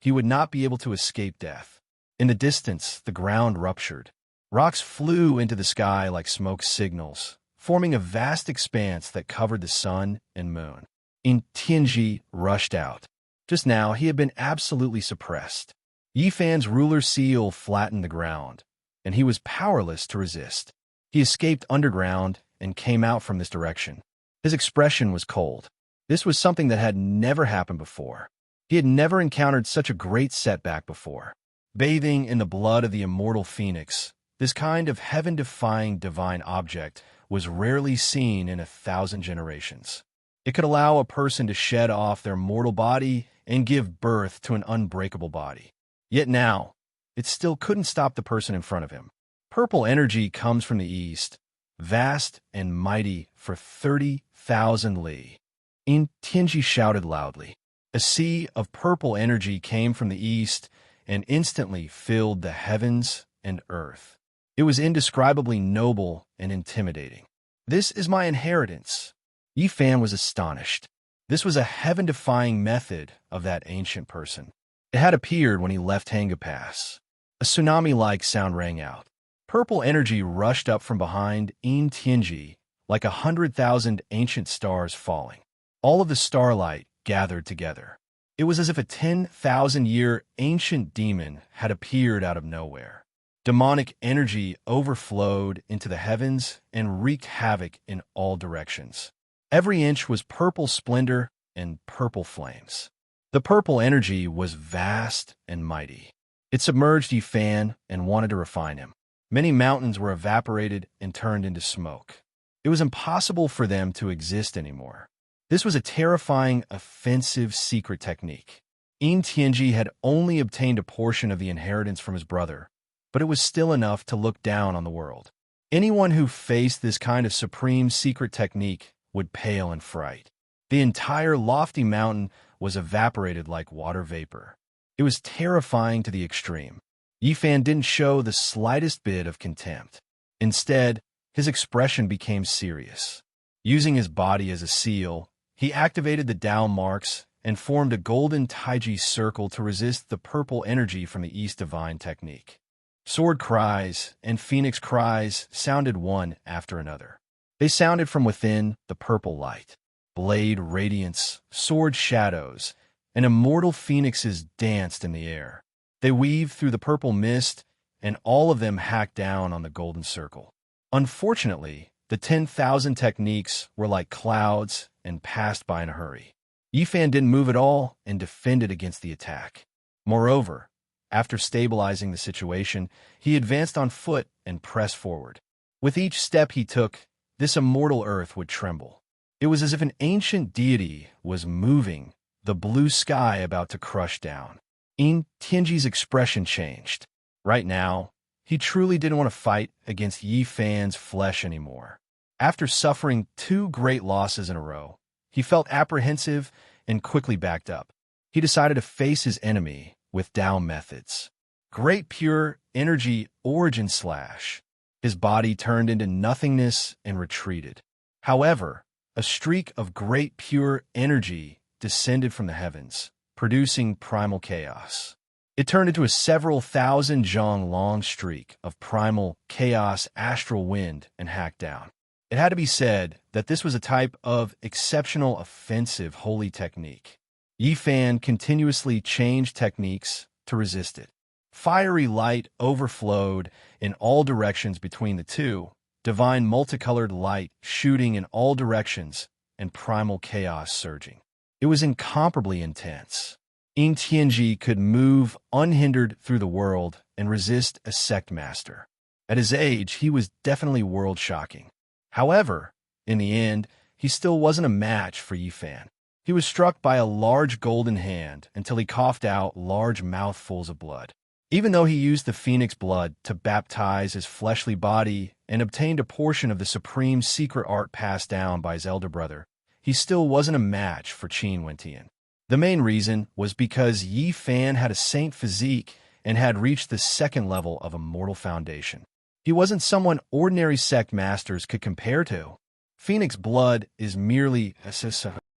he would not be able to escape death. In the distance, the ground ruptured. Rocks flew into the sky like smoke signals, forming a vast expanse that covered the sun and moon. Yin Tianji rushed out. Just now, he had been absolutely suppressed. Yi Fan's ruler seal flattened the ground, and he was powerless to resist. He escaped underground and came out from this direction. His expression was cold. This was something that had never happened before. He had never encountered such a great setback before. Bathing in the blood of the immortal phoenix, this kind of heaven-defying divine object was rarely seen in 1,000 generations. It could allow a person to shed off their mortal body and give birth to an unbreakable body. Yet now, it still couldn't stop the person in front of him. Purple energy comes from the east, vast and mighty for 30,000 li. Yin Tianji shouted loudly. A sea of purple energy came from the east and instantly filled the heavens and earth. It was indescribably noble and intimidating. This is my inheritance. Yi Fan was astonished. This was a heaven-defying method of that ancient person. It had appeared when he left Hanga Pass. A tsunami-like sound rang out. Purple energy rushed up from behind Yin Tianji like 100,000 ancient stars falling. All of the starlight gathered together. It was as if a 10,000-year ancient demon had appeared out of nowhere. Demonic energy overflowed into the heavens and wreaked havoc in all directions. Every inch was purple splendor and purple flames. The purple energy was vast and mighty. It submerged Yifan and wanted to refine him. Many mountains were evaporated and turned into smoke. It was impossible for them to exist anymore. This was a terrifying, offensive secret technique. Tianji had only obtained a portion of the inheritance from his brother, but it was still enough to look down on the world. Anyone who faced this kind of supreme secret technique would pale in fright. The entire lofty mountain was evaporated like water vapor. It was terrifying to the extreme. Yifan didn't show the slightest bit of contempt. Instead, his expression became serious. Using his body as a seal, he activated the Tao marks and formed a golden Taiji circle to resist the purple energy from the East Divine technique. Sword cries and phoenix cries sounded one after another. They sounded from within the purple light. Blade radiance, sword shadows, and immortal phoenixes danced in the air. They weaved through the purple mist, and all of them hacked down on the golden circle. Unfortunately, the 10,000 techniques were like clouds and passed by in a hurry. Yifan didn't move at all and defended against the attack. Moreover, after stabilizing the situation, he advanced on foot and pressed forward. With each step he took, this immortal earth would tremble. It was as if an ancient deity was moving, the blue sky about to crush down. Tianji's expression changed. Right now, he truly didn't want to fight against Yifan's flesh anymore. After suffering 2 great losses in a row, he felt apprehensive and quickly backed up. He decided to face his enemy with Tao methods. Great pure energy origin slash. His body turned into nothingness and retreated. However, a streak of great pure energy descended from the heavens, producing primal chaos. It turned into a several thousand zhang long streak of primal chaos astral wind and hacked down. It had to be said that this was a type of exceptional offensive holy technique. Yifan continuously changed techniques to resist it. Fiery light overflowed in all directions between the two, divine multicolored light shooting in all directions and primal chaos surging. It was incomparably intense. Tianji could move unhindered through the world and resist a sect master. At his age, he was definitely world-shocking. However, in the end, he still wasn't a match for Yifan. He was struck by a large golden hand until he coughed out large mouthfuls of blood. Even though he used the phoenix blood to baptize his fleshly body and obtained a portion of the supreme secret art passed down by his elder brother, he still wasn't a match for Qin Wentian. The main reason was because Yifan had a saint physique and had reached the second level of immortal foundation. He wasn't someone ordinary sect masters could compare to. Phoenix blood is merely a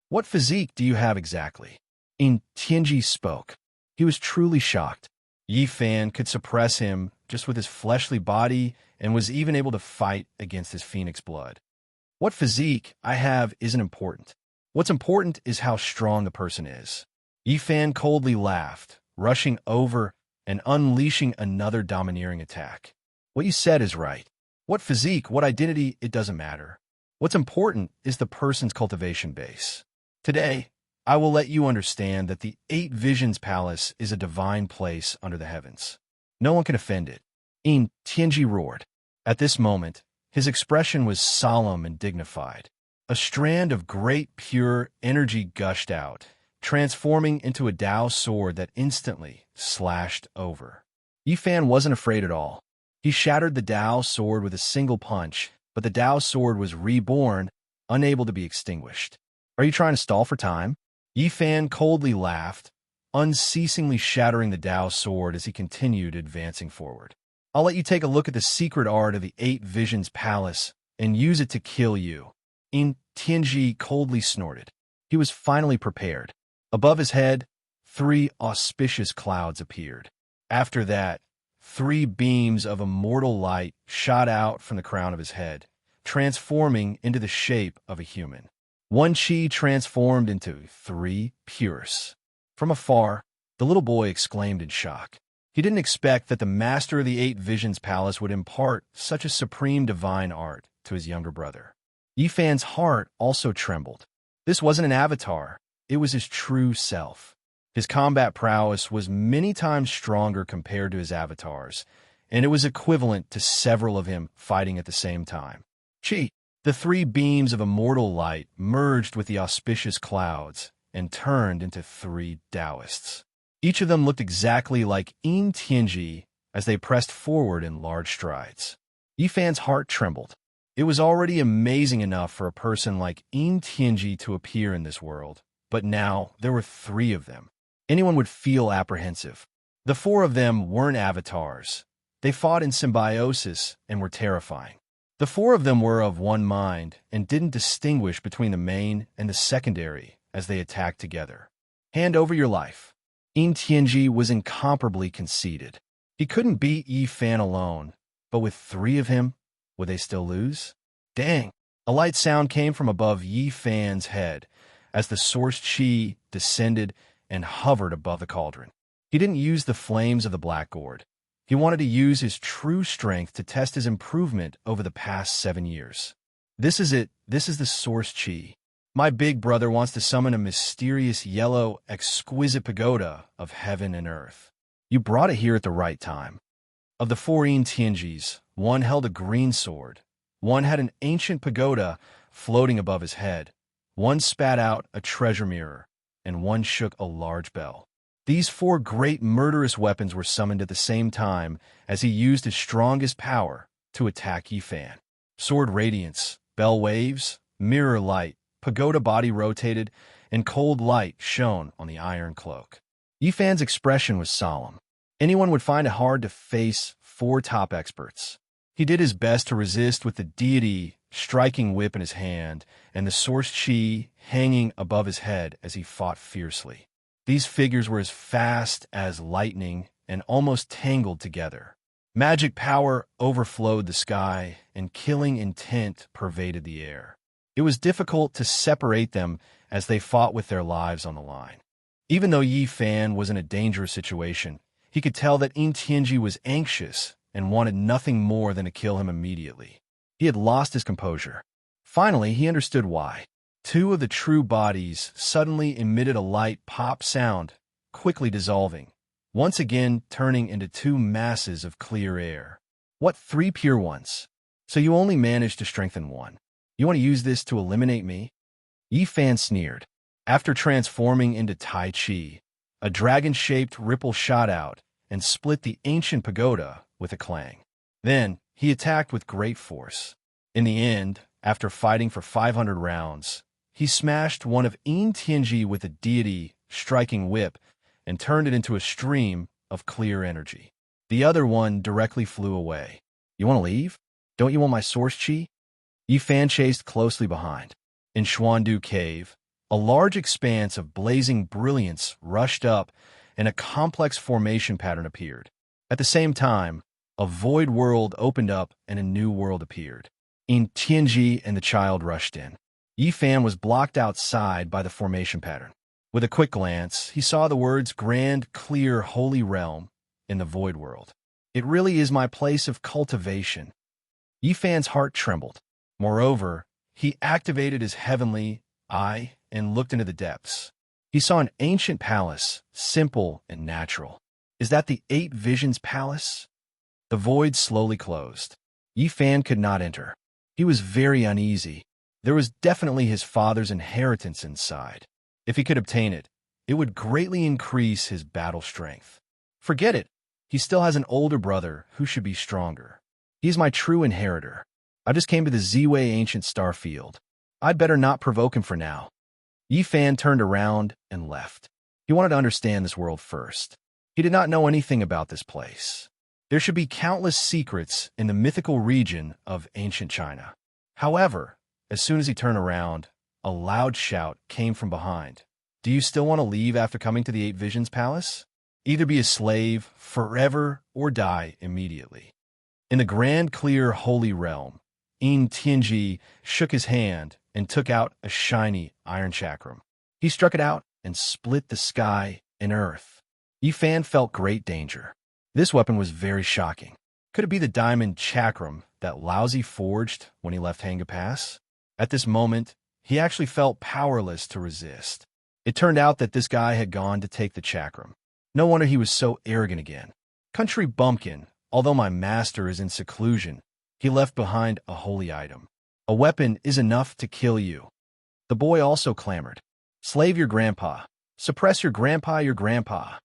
What physique do you have exactly? Tianji spoke. He was truly shocked. Yifan could suppress him just with his fleshly body and was even able to fight against his phoenix blood. What physique I have isn't important. What's important is how strong the person is. Yifan coldly laughed, rushing over and unleashing another domineering attack. What you said is right. What physique, what identity, it doesn't matter. What's important is the person's cultivation base. Today, I will let you understand that the 8 Visions Palace is a divine place under the heavens. No one can offend it. Tianji roared. At this moment, his expression was solemn and dignified. A strand of great pure energy gushed out, transforming into a Tao sword that instantly slashed over. Yifan wasn't afraid at all. He shattered the Tao sword with a single punch, but the Tao sword was reborn, unable to be extinguished. Are you trying to stall for time? Yifan coldly laughed, unceasingly shattering the Tao sword as he continued advancing forward. I'll let you take a look at the secret art of the 8 Visions Palace and use it to kill you. Tianji coldly snorted. He was finally prepared. Above his head, 3 auspicious clouds appeared. After that, 3 beams of immortal light shot out from the crown of his head, transforming into the shape of a human. 1 chi transformed into 3 pures. From afar, the little boy exclaimed in shock. He didn't expect that the master of the Eight Visions Palace would impart such a supreme divine art to his younger brother. Yifan's heart also trembled. This wasn't an avatar. It was his true self. His combat prowess was many times stronger compared to his avatars, and it was equivalent to several of him fighting at the same time. Chi, the three beams of immortal light merged with the auspicious clouds and turned into three Taoists. Each of them looked exactly like Tianji as they pressed forward in large strides. Yifan's heart trembled. It was already amazing enough for a person like Tianji to appear in this world, but now there were three of them. Anyone would feel apprehensive. The four of them weren't avatars. They fought in symbiosis and were terrifying. The four of them were of one mind and didn't distinguish between the main and the secondary as they attacked together. Hand over your life. Tianji was incomparably conceited. He couldn't beat Yifan alone, but with three of him, would they still lose? Dang! A light sound came from above Yifan's head as the source chi descended and hovered above the cauldron. He didn't use the flames of the black gourd. He wanted to use his true strength to test his improvement over the past 7 years. This is it. This is the source chi. My big brother wants to summon a mysterious yellow, exquisite pagoda of heaven and earth. You brought it here at the right time. Of the four Tianjis, one held a green sword, one had an ancient pagoda floating above his head, one spat out a treasure mirror, and one shook a large bell. These four great murderous weapons were summoned at the same time as he used his strongest power to attack Yifan. Sword radiance, bell waves, mirror light, pagoda body rotated, and cold light shone on the iron cloak. Yifan's expression was solemn. Anyone would find it hard to face four top experts. He did his best to resist with the deity striking whip in his hand and the source chi hanging above his head as he fought fiercely. These figures were as fast as lightning and almost tangled together. Magic power overflowed the sky, and killing intent pervaded the air. It was difficult to separate them as they fought with their lives on the line. Even though Yifan was in a dangerous situation, he could tell that Tianji was anxious and wanted nothing more than to kill him immediately. He had lost his composure. Finally, he understood why. Two of the true bodies suddenly emitted a light pop sound, quickly dissolving, once again turning into two masses of clear air. What, three pure ones? So you only managed to strengthen one. You want to use this to eliminate me? Yifan sneered. After transforming into Tai Chi, a dragon-shaped ripple shot out and split the ancient pagoda with a clang. Then, he attacked with great force. In the end, after fighting for 500 rounds, he smashed one of Tianji with a deity striking whip and turned it into a stream of clear energy. The other one directly flew away. You want to leave? Don't you want my source chi? Yifan chased closely behind. In Xuandu Cave, a large expanse of blazing brilliance rushed up and a complex formation pattern appeared. At the same time, a void world opened up and a new world appeared. Tianji and the child rushed in. Yifan was blocked outside by the formation pattern. With a quick glance, he saw the words Grand, Clear, Holy Realm in the void world. It really is my place of cultivation. Yifan's heart trembled. Moreover, he activated his heavenly eye and looked into the depths. He saw an ancient palace, simple and natural. Is that the Eight Visions Palace? The void slowly closed. Yifan could not enter. He was very uneasy. There was definitely his father's inheritance inside. If he could obtain it, it would greatly increase his battle strength. Forget it. He still has an older brother who should be stronger. He's my true inheritor. I just came to the Ziwei ancient star field. I'd better not provoke him for now. Yifan turned around and left. He wanted to understand this world first. He did not know anything about this place. There should be countless secrets in the mythical region of ancient China. However, as soon as he turned around, a loud shout came from behind. Do you still want to leave after coming to the Eight Visions Palace? Either be a slave forever or die immediately. In the grand, clear, holy realm, Tianji shook his hand and took out a shiny iron chakram. He struck it out and split the sky and earth. Yifan felt great danger. This weapon was very shocking. Could it be the diamond chakram that Laozi forged when he left Hanga Pass? At this moment, he actually felt powerless to resist. It turned out that this guy had gone to take the chakram. No wonder he was so arrogant again. Country bumpkin, although my master is in seclusion, he left behind a holy item. A weapon is enough to kill you. The boy also clamored. Slave your grandpa. Suppress your grandpa, your grandpa.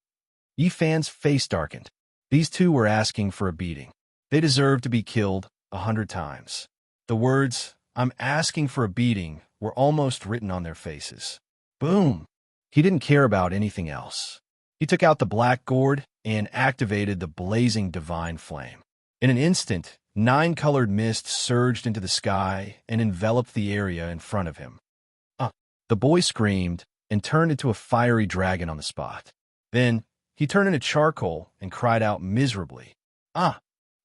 Yifan's face darkened. These two were asking for a beating. They deserved to be killed 100 times. The words, "I'm asking for a beating," were almost written on their faces. Boom! He didn't care about anything else. He took out the black gourd and activated the blazing divine flame. In an instant, 9 colored mist surged into the sky and enveloped the area in front of him. The boy screamed and turned into a fiery dragon on the spot. Then, he turned into charcoal and cried out miserably.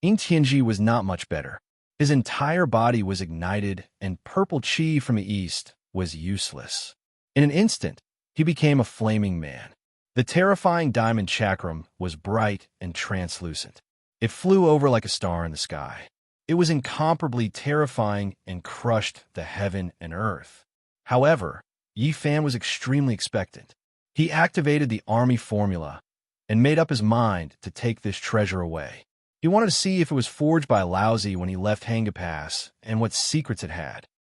Ingtianji was not much better. His entire body was ignited, and purple chi from the east was useless. In an instant, he became a flaming man. The terrifying diamond chakram was bright and translucent. It flew over like a star in the sky. It was incomparably terrifying and crushed the heaven and earth. However, Yifan was extremely expectant. He activated the army formula and made up his mind to take this treasure away. He wanted to see if it was forged by Laozi when he left Hanga Pass and what secrets it had.